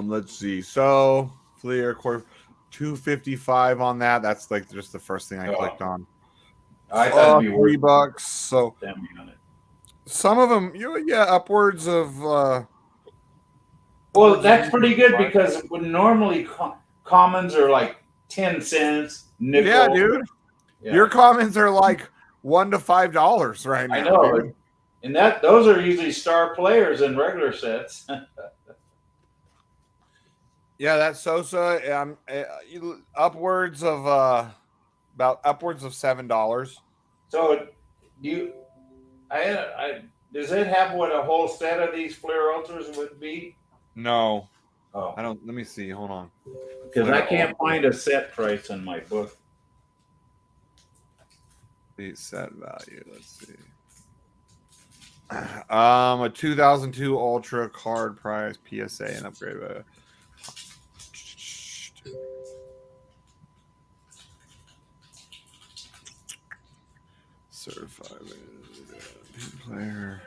Let's see. So Fleer Corey 255 on that. That's like just the first thing I clicked on. I thought it'd be worth $3. So on it. Some of them, upwards of. Well, that's pretty good because when normally commons are like 10 cents. Nickel. Yeah, dude. Yeah. Your comments are like $1 to $5 right now. I know, dude. And those are usually star players in regular sets. Yeah, that Sosa, upwards of $7. So, does it have what a whole set of these Flair Ultras would be? No. Oh, I don't. Let me see. Hold on. Because I can't find a set price in my book. The set value. Let's see. A 2002 Ultra card price, PSA, and upgrade. Certified player.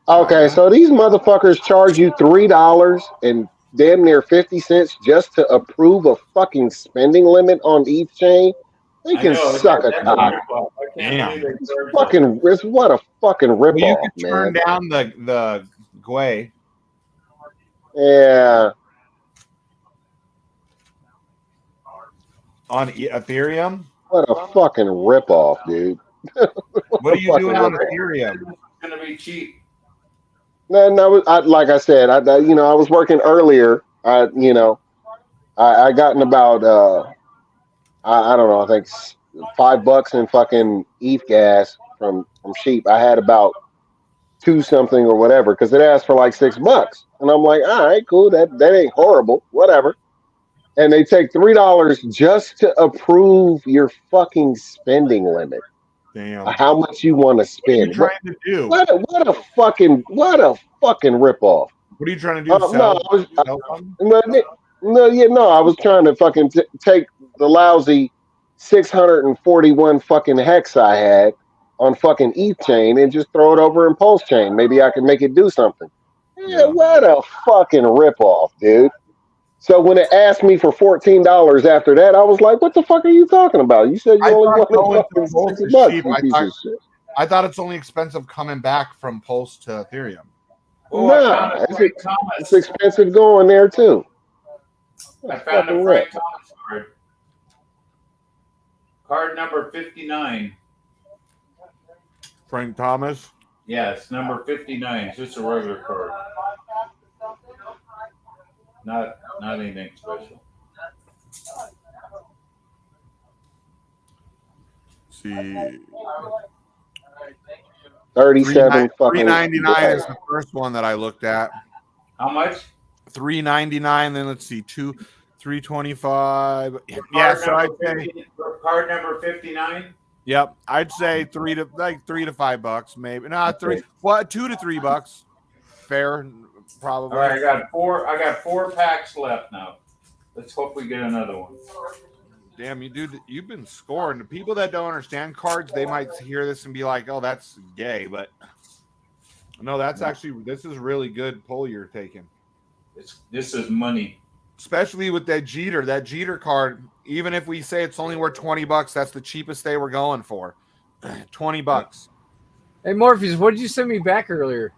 Okay, so these motherfuckers charge you $3 and damn near 50 cents just to approve a fucking spending limit on each chain. They can suck a cock. Damn. What a fucking Well, you ripoff, could turn man. down the Gwei. Yeah. On Ethereum? What a fucking ripoff, dude. What are you doing on ripoff. Ethereum? It's gonna be cheap. No, like I said, I was working earlier. I gotten about I don't know, I think $5 in fucking ETH gas from Sheep. I had about two something or whatever because it asked for like $6, and I'm like, all right, cool, that ain't horrible, whatever. And they take $3 just to approve your fucking spending limit. Damn. How much you want to What are you spend? trying to do? What a fucking ripoff. What are you trying to do? No, Sell something? I was trying to fucking take the lousy 641 fucking hex I had on fucking ETH chain and just throw it over in Pulse chain. Maybe I can make it do something. Yeah, what a fucking ripoff, dude. So when it asked me for $14 after that, I was like, "What the fuck are you talking about? You said you only wanted fucking $6, you piece of shit." I thought it's only expensive coming back from Pulse to Ethereum. No, it's expensive going there too. I found a Frank Thomas card. Card number 59. Frank Thomas? Yes, number 59. It's just a regular card. Not anything special. See. 37 fucking $3.99 is the first one that I looked at. How much? $3.99. Then let's see, $3.25. Yeah, so I'd say card number 59. Yep, I'd say $3 to $5, maybe. Not $3. What? $2 to $3. Fair, probably. All right, I got four packs left now. Let's hope we get another one. Damn, you've been scoring. The people that don't understand cards, they might hear this and be like, "Oh, that's gay," but no, this is really good pull you're taking. This is money, especially with that Jeter card. Even if we say it's only worth $20, that's the cheapest they were going for. $20. Hey Morpheus, what did you send me back earlier?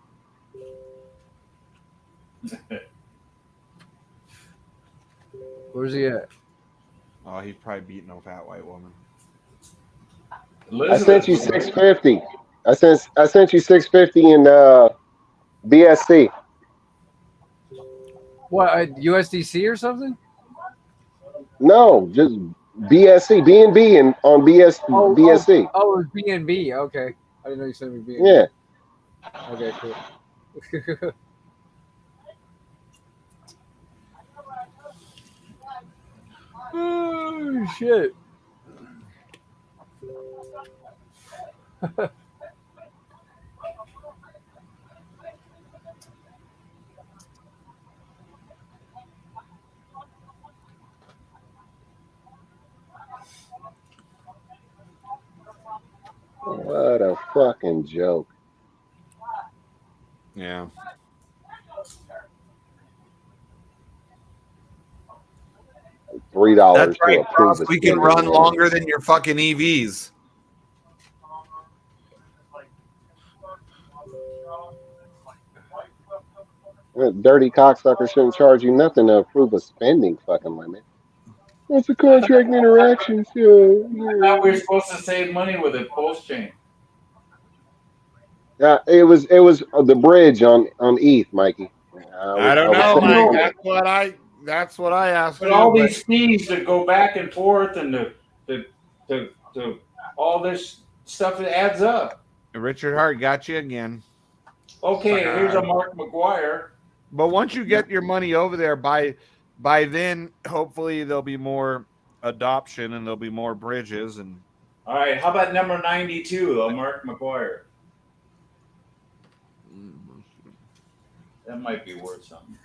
Where's he at? Oh, he's probably beating no fat white woman. I sent you 650. I sent you 650 in BSC. What, USDC or something? No, just BSC, BNB, and on BSC. Oh, it was BNB. Okay, I didn't know you sent me BNB. Yeah. Okay, cool. Oh shit. What a fucking joke. Yeah. $3 That's right, to approve Ross, we can run longer than your fucking EVs. Dirty cocksucker shouldn't charge you nothing to approve a spending fucking limit. What's the contract interactions? I thought we were supposed to save money with a Pulse chain. Yeah, it was the bridge on ETH, Mikey. I don't know, Mike. That's what I asked. But all these fees that go back and forth and the all this stuff, it adds up. Richard Hart got you again. Okay, here's a Mark McGuire. But once you get your money over there, by then, hopefully there'll be more adoption and there'll be more bridges. And all right, how about number 92, Mark McGuire? That might be worth something.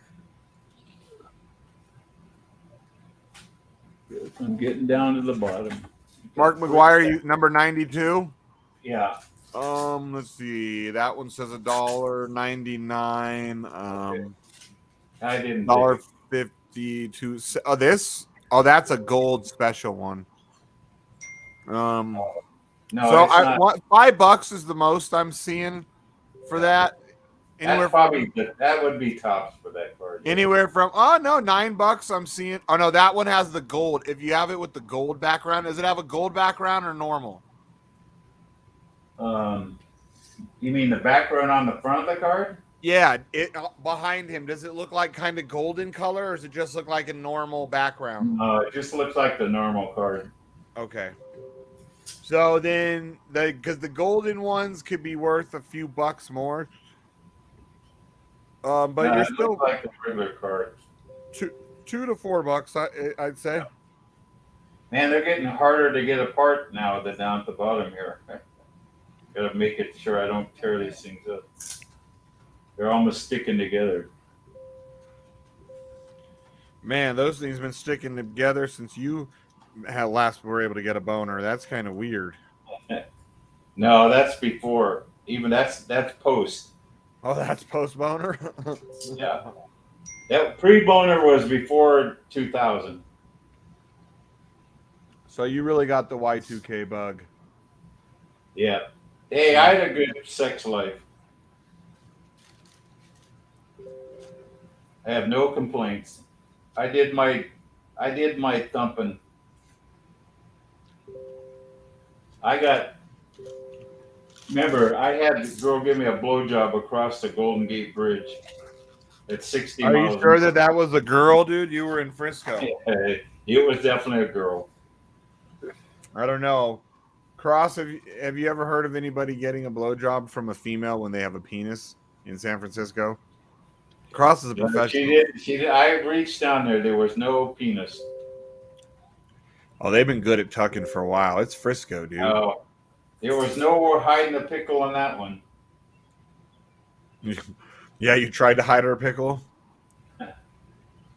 I'm getting down to the bottom. Mark McGuire, you number 92? Yeah. Let's see. That one says $1.99. I didn't. $1.52. Oh, this? Oh, that's a gold special one. No, So it's I not. want $5 is the most I'm seeing for that. That's probably that would be tops for that card. Anywhere from $9 I'm seeing. Oh no, that one has the gold. If you have it with the gold background, does it have a gold background or normal? You mean the background on the front of the card? Yeah, it behind him. Does it look like kind of golden color, or does it just look like a normal background? No, it just looks like the normal card. Okay. So then, because the golden ones could be worth a few bucks more. But No, you're it still looks like the regular card. $2 to $4. I'd say. Man, they're getting harder to get apart now than down at the bottom here. Gotta make it sure I don't tear these things up. They're almost sticking together. Man, those things been sticking together since you last were able to get a boner. That's kind of weird. No, that's before. Even that's post. Oh, that's post boner. Yeah, that pre boner was before 2000. So you really got the Y2K bug. Yeah. Hey, I had a good sex life. I have no complaints. I did my thumping. Remember, I had the girl give me a blowjob across the Golden Gate Bridge at 60 Are miles. you sure that was a girl, dude? You were in Frisco. It was definitely a girl. I don't know. Cross, have you ever heard of anybody getting a blowjob from a female when they have a penis in San Francisco? Cross is a professional. She did. I reached down there. There was no penis. Oh, they've been good at tucking for a while. It's Frisco, dude. Oh, there was no hiding a pickle on that one. Yeah, you tried to hide her pickle?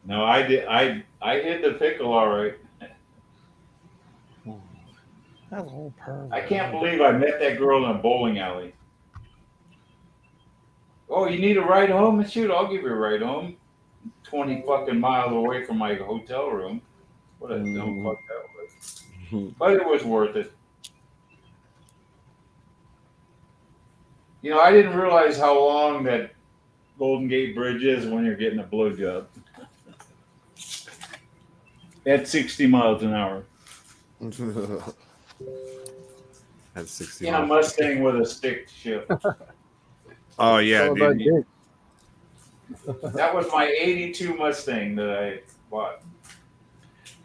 No, I did. I hid the pickle all right. That whole perv. I can't believe I met that girl in a bowling alley. Oh, you need a ride home? Shoot, I'll give you a ride home. 20 fucking miles away from my hotel room. What a dumb fuck that was. But it was worth it. You know, I didn't realize how long that Golden Gate Bridge is when you're getting a blowjob. At 60 miles an hour. That's 60 In a Mustang with a stick shift. Oh, yeah, dude. That was my 82 Mustang that I bought.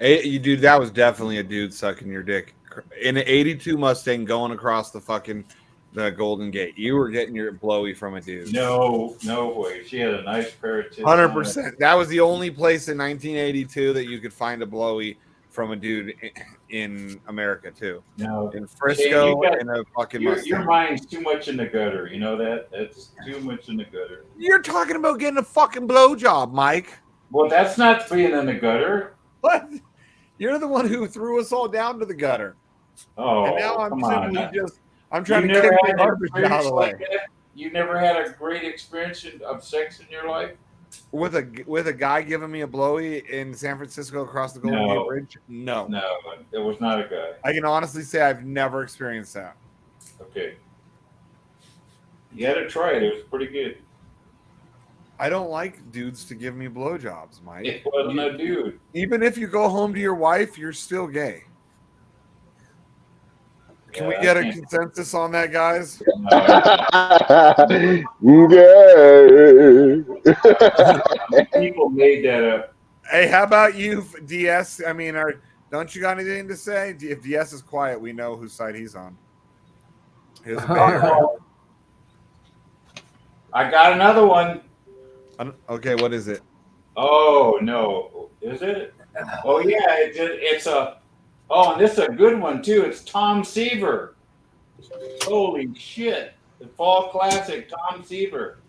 Dude, that was definitely a dude sucking your dick. In an 82 Mustang going across the Golden Gate. You were getting your blowy from a dude. No way. She had a nice pair of tits. 100%. That was the only place in 1982 that you could find a blowy from a dude in America too. No, in Frisco, in a fucking Mustang. Your mind's too much in the gutter. You know that? That's too much in the gutter. You're talking about getting a fucking blowjob, Mike. Well, that's not being in the gutter. What? You're the one who threw us all down to the gutter. Oh, and now I'm I'm trying to kick the garbage out of the way. You never had a great experience of sex in your life? With a guy giving me a blowy in San Francisco across the Golden Gate Bridge? No, it was not a guy. I can honestly say I've never experienced that. Okay, you had to try it. It was pretty good. I don't like dudes to give me blowjobs, Mike. It wasn't a dude. Even if you go home to your wife, you're still gay. Can we get a consensus on that, guys? People made that up. Hey, how about you, DS? I mean, don't you got anything to say? If DS is quiet, we know whose side he's on. Here's a bear. I got another one. Okay, what is it? Oh no, is it? Oh yeah, it's a. Oh, and this is a good one too. It's Tom Seaver. Holy shit! The fall classic, Tom Seaver.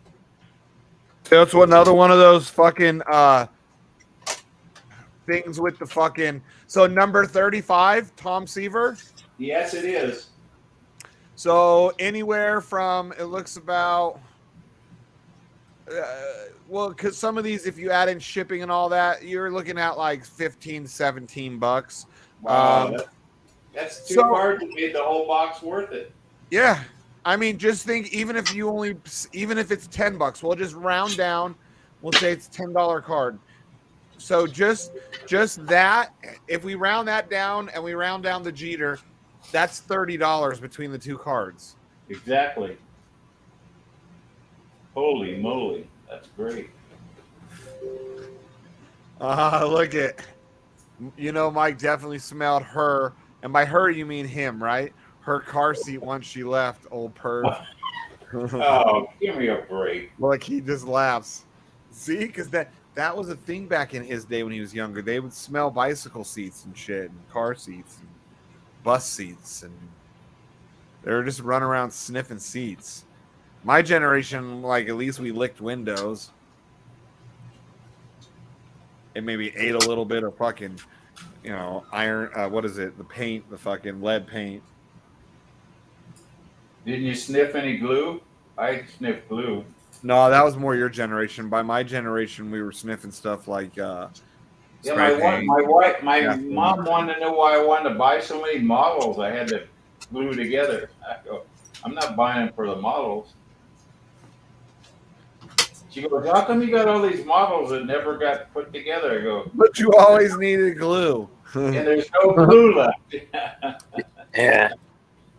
That's another one of those fucking things with the fucking. So number 35, Tom Seaver. Yes, it is. So anywhere from it looks about. Well, because some of these, if you add in shipping and all that, you're looking at like $15, $17. Wow, That's 2 So- cards that made the whole box worth it. Yeah. I mean, just think, even if it's $10, we'll just round down. We'll say it's $10 card. So just that, if we round that down and we round down the Jeter, that's $30 between the 2 cards. Exactly. Holy moly, that's great. Look at, Mike definitely smelled her, and by her you mean him, right? Her car seat once she left, old perv. Oh, give me a break. Like, he just laughs. See, because that was a thing back in his day when he was younger. They would smell bicycle seats and shit, and car seats, and bus seats, and they were just running around sniffing seats. My generation, like, at least we licked windows. And maybe ate a little bit of fucking, iron. What is it? The paint, the fucking lead paint. Didn't you sniff any glue? I sniffed glue. No, that was more your generation. By my generation, we were sniffing stuff like Yeah, spray paint. my mom wanted to know why I wanted to buy so many models I had to glue together. I go, I'm not buying them for the models. She goes, how come you got all these models that never got put together? I go, but you always needed glue. and there's no glue left. Yeah.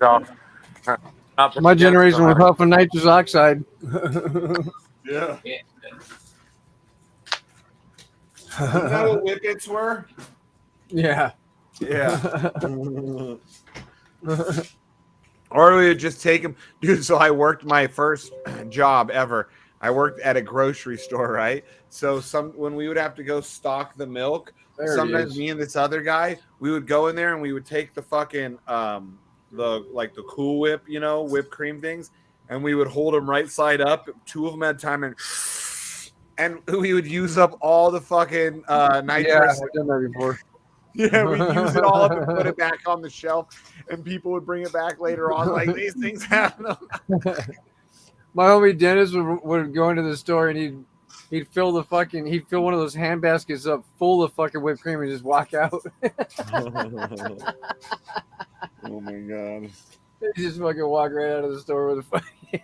So, My generation was huffing nitrous oxide. Yeah. Isn't that what whippets were? Yeah. Yeah. Or we would just take them. Dude, so I worked my first job ever. I worked at a grocery store, right? So when we would have to go stock the milk, sometimes me and this other guy, we would go in there and we would take the fucking the Cool Whip, whipped cream things, and we would hold them right side up, 2 of them at a time, and we would use up all the fucking nitrous. Yeah, I've done that before. Yeah, we'd use it all up and put it back on the shelf, and people would bring it back later on. Like, these things happen. My homie Dennis would go into the store and he'd fill one of those hand baskets up full of fucking whipped cream and just walk out. Oh my god. He just fucking walk right out of the store with a fucking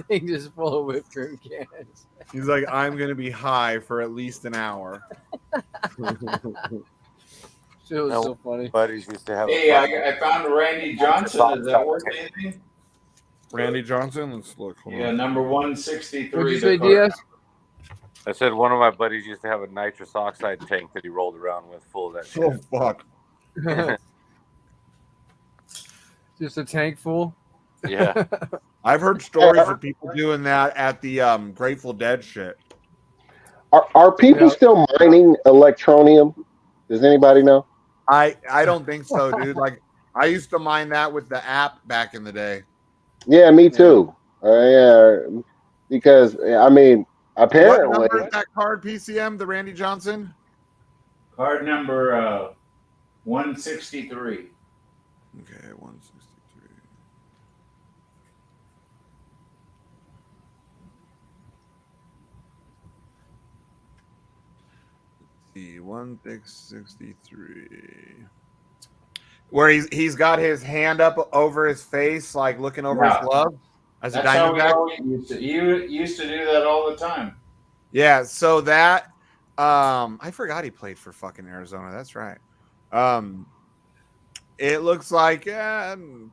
thing just full of whipped cream cans. He's like, I'm gonna be high for at least an hour. Shit was so funny. Buddies used to have. Hey, I found Randy Johnson. Is that worth anything? Randy Johnson? Let's look. Yeah, number 163. What'd you say, Diaz? I said one of my buddies used to have a nitrous oxide tank that he rolled around with full of that shit. Oh, fuck. Just a tank full? Yeah. I've heard stories of people doing that at the Grateful Dead shit. Are people still mining electronium? Does anybody know? I don't think so, dude. Like, I used to mine that with the app back in the day. Yeah, me too. Yeah, because I mean, apparently. What number is that card, PCM? The Randy Johnson? Card number 163. Okay, 163. Let's see, 1663. Where he's got his hand up over his face, like looking over his glove as a Diamondback. You used to do that all the time. Yeah, so that I forgot he played for fucking Arizona. That's right. It looks like $2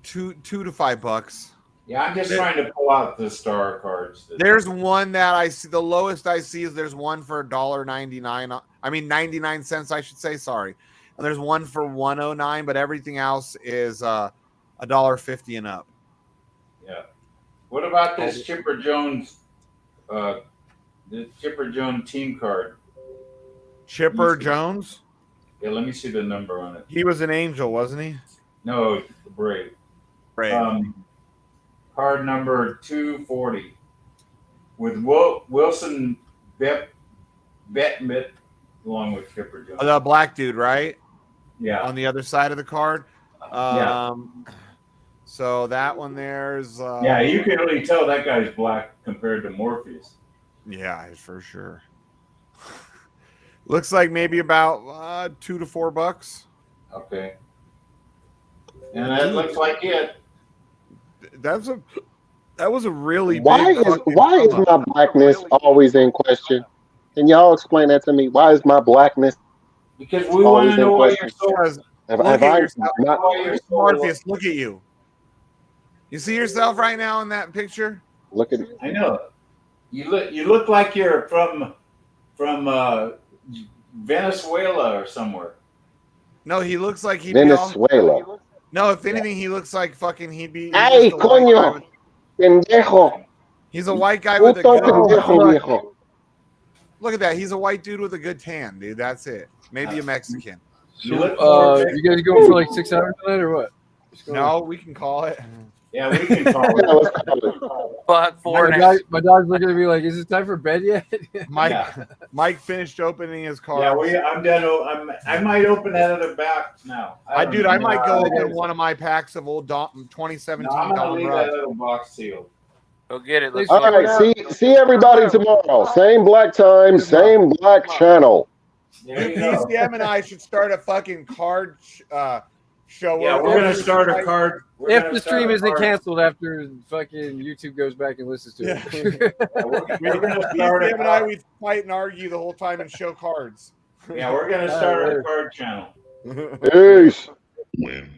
to $5. Yeah, I'm just trying to pull out the star cards. There's one that I see. The lowest I see is there's one for $1.99. I mean 99 cents, I should say. Sorry. And there's one for $1.09, but everything else is $1.50 and up. Yeah. What about this Chipper Jones? The Chipper Jones team card. Chipper Jones? Yeah, let me see the number on it. He was an Angel, wasn't he? No, Brave. Card number 240 with Wilson Bettmit along with Chipper Jones. The black dude, right? Yeah. On the other side of the card. Yeah. So that one there's. Yeah, you can really tell that guy's black compared to Morpheus. Yeah, for sure. Looks like maybe about $2 to $4. Okay. And that looks like it. That was a really Why big. is my blackness always in question? Can y'all explain that to me? Why is my blackness Because we want always to in know why question? you're so. Look at yourself, not? Morpheus. Look at you. You see yourself right now in that picture? Look at. I know. You look like you're from Venezuela or somewhere. No, he looks like he'd Venezuela. be all. No, if anything, he looks like fucking. He'd be. Ay, coño, pendejo. He's a white guy with a Puto good. pendejo, viejo. Look at that. He's a white dude with a good tan, dude. That's it. Maybe a Mexican. So, you guys going for like 6 hours tonight or what? No, we can call it. Yeah, we can call it. Let's call it. But my dog's looking at me like, is it time for bed yet? Mike finished opening his car. Yeah, I'm done. I might open that other back now. I might go open one of my packs of old 2017 I'm gonna Don leave Rush. that little box sealed. Go get it. All right, see everybody tomorrow. Same black time, same black channel. PCM and I should start a fucking card show. Yeah, we're gonna start a card. If the stream isn't canceled after fucking YouTube goes back and listens to it. We're gonna start PCM and I, we fight and argue the whole time and show cards. Yeah, we're gonna start a card channel. Peace. Win,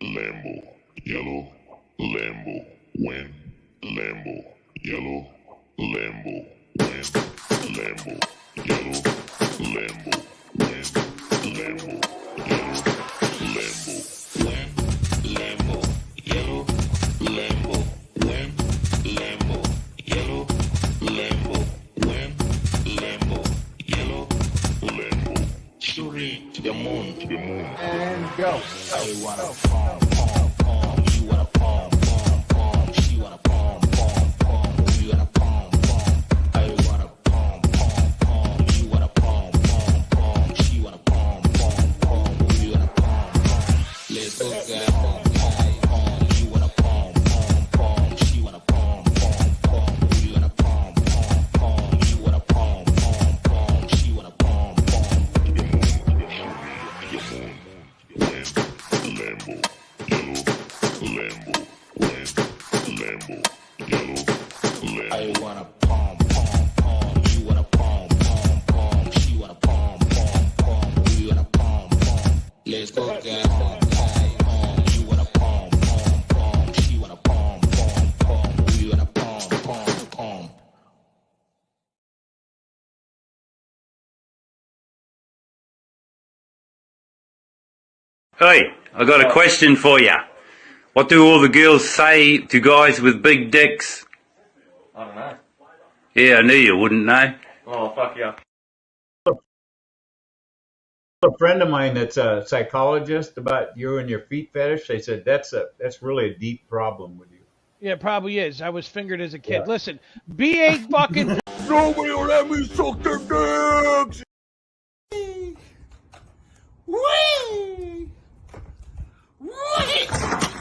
Lambo, yellow, Lambo, win, Lambo, yellow, Lambo, win, Lambo, yellow, Lambo, win, Lambo, yellow, Lambo, win, Lambo, yellow, Lambo, win, Lambo, yellow, Lambo, win, Lambo, yellow, Lambo, shooting to the moon, and go. I wanna palm, palm, palm. You wanna palm, palm, palm. She wanna palm, palm, palm. You wanna palm, palm. I wanna palm, palm, palm. You wanna palm, palm, palm. She wanna palm, palm, palm. You wanna palm, palm. Let's go, guys. Palm, palm. You wanna palm, palm, palm. She wanna palm, palm, palm. You wanna palm, palm, palm. You wanna palm, palm, palm. She wanna palm, palm. Lambo, yellow, Lambo, win, Lambo, yellow, Lambo. I wanna palm, palm, palm. You wanna palm, palm, palm. She wanna palm, palm, palm. We wanna palm, palm. Let's go, guys. Palm, palm. You wanna palm, palm, palm. She wanna palm, palm, palm. We wanna palm, palm, palm. Hey, I got a question for you. What do all the girls say to guys with big dicks? I don't know. Yeah, I knew you wouldn't know. Oh, fuck yeah. A friend of mine that's a psychologist about you and your feet fetish. They said that's really a deep problem with you. Yeah, it probably is. I was fingered as a kid. Listen, be a fucking. Nobody will let me suck their dicks. Wee! Wee!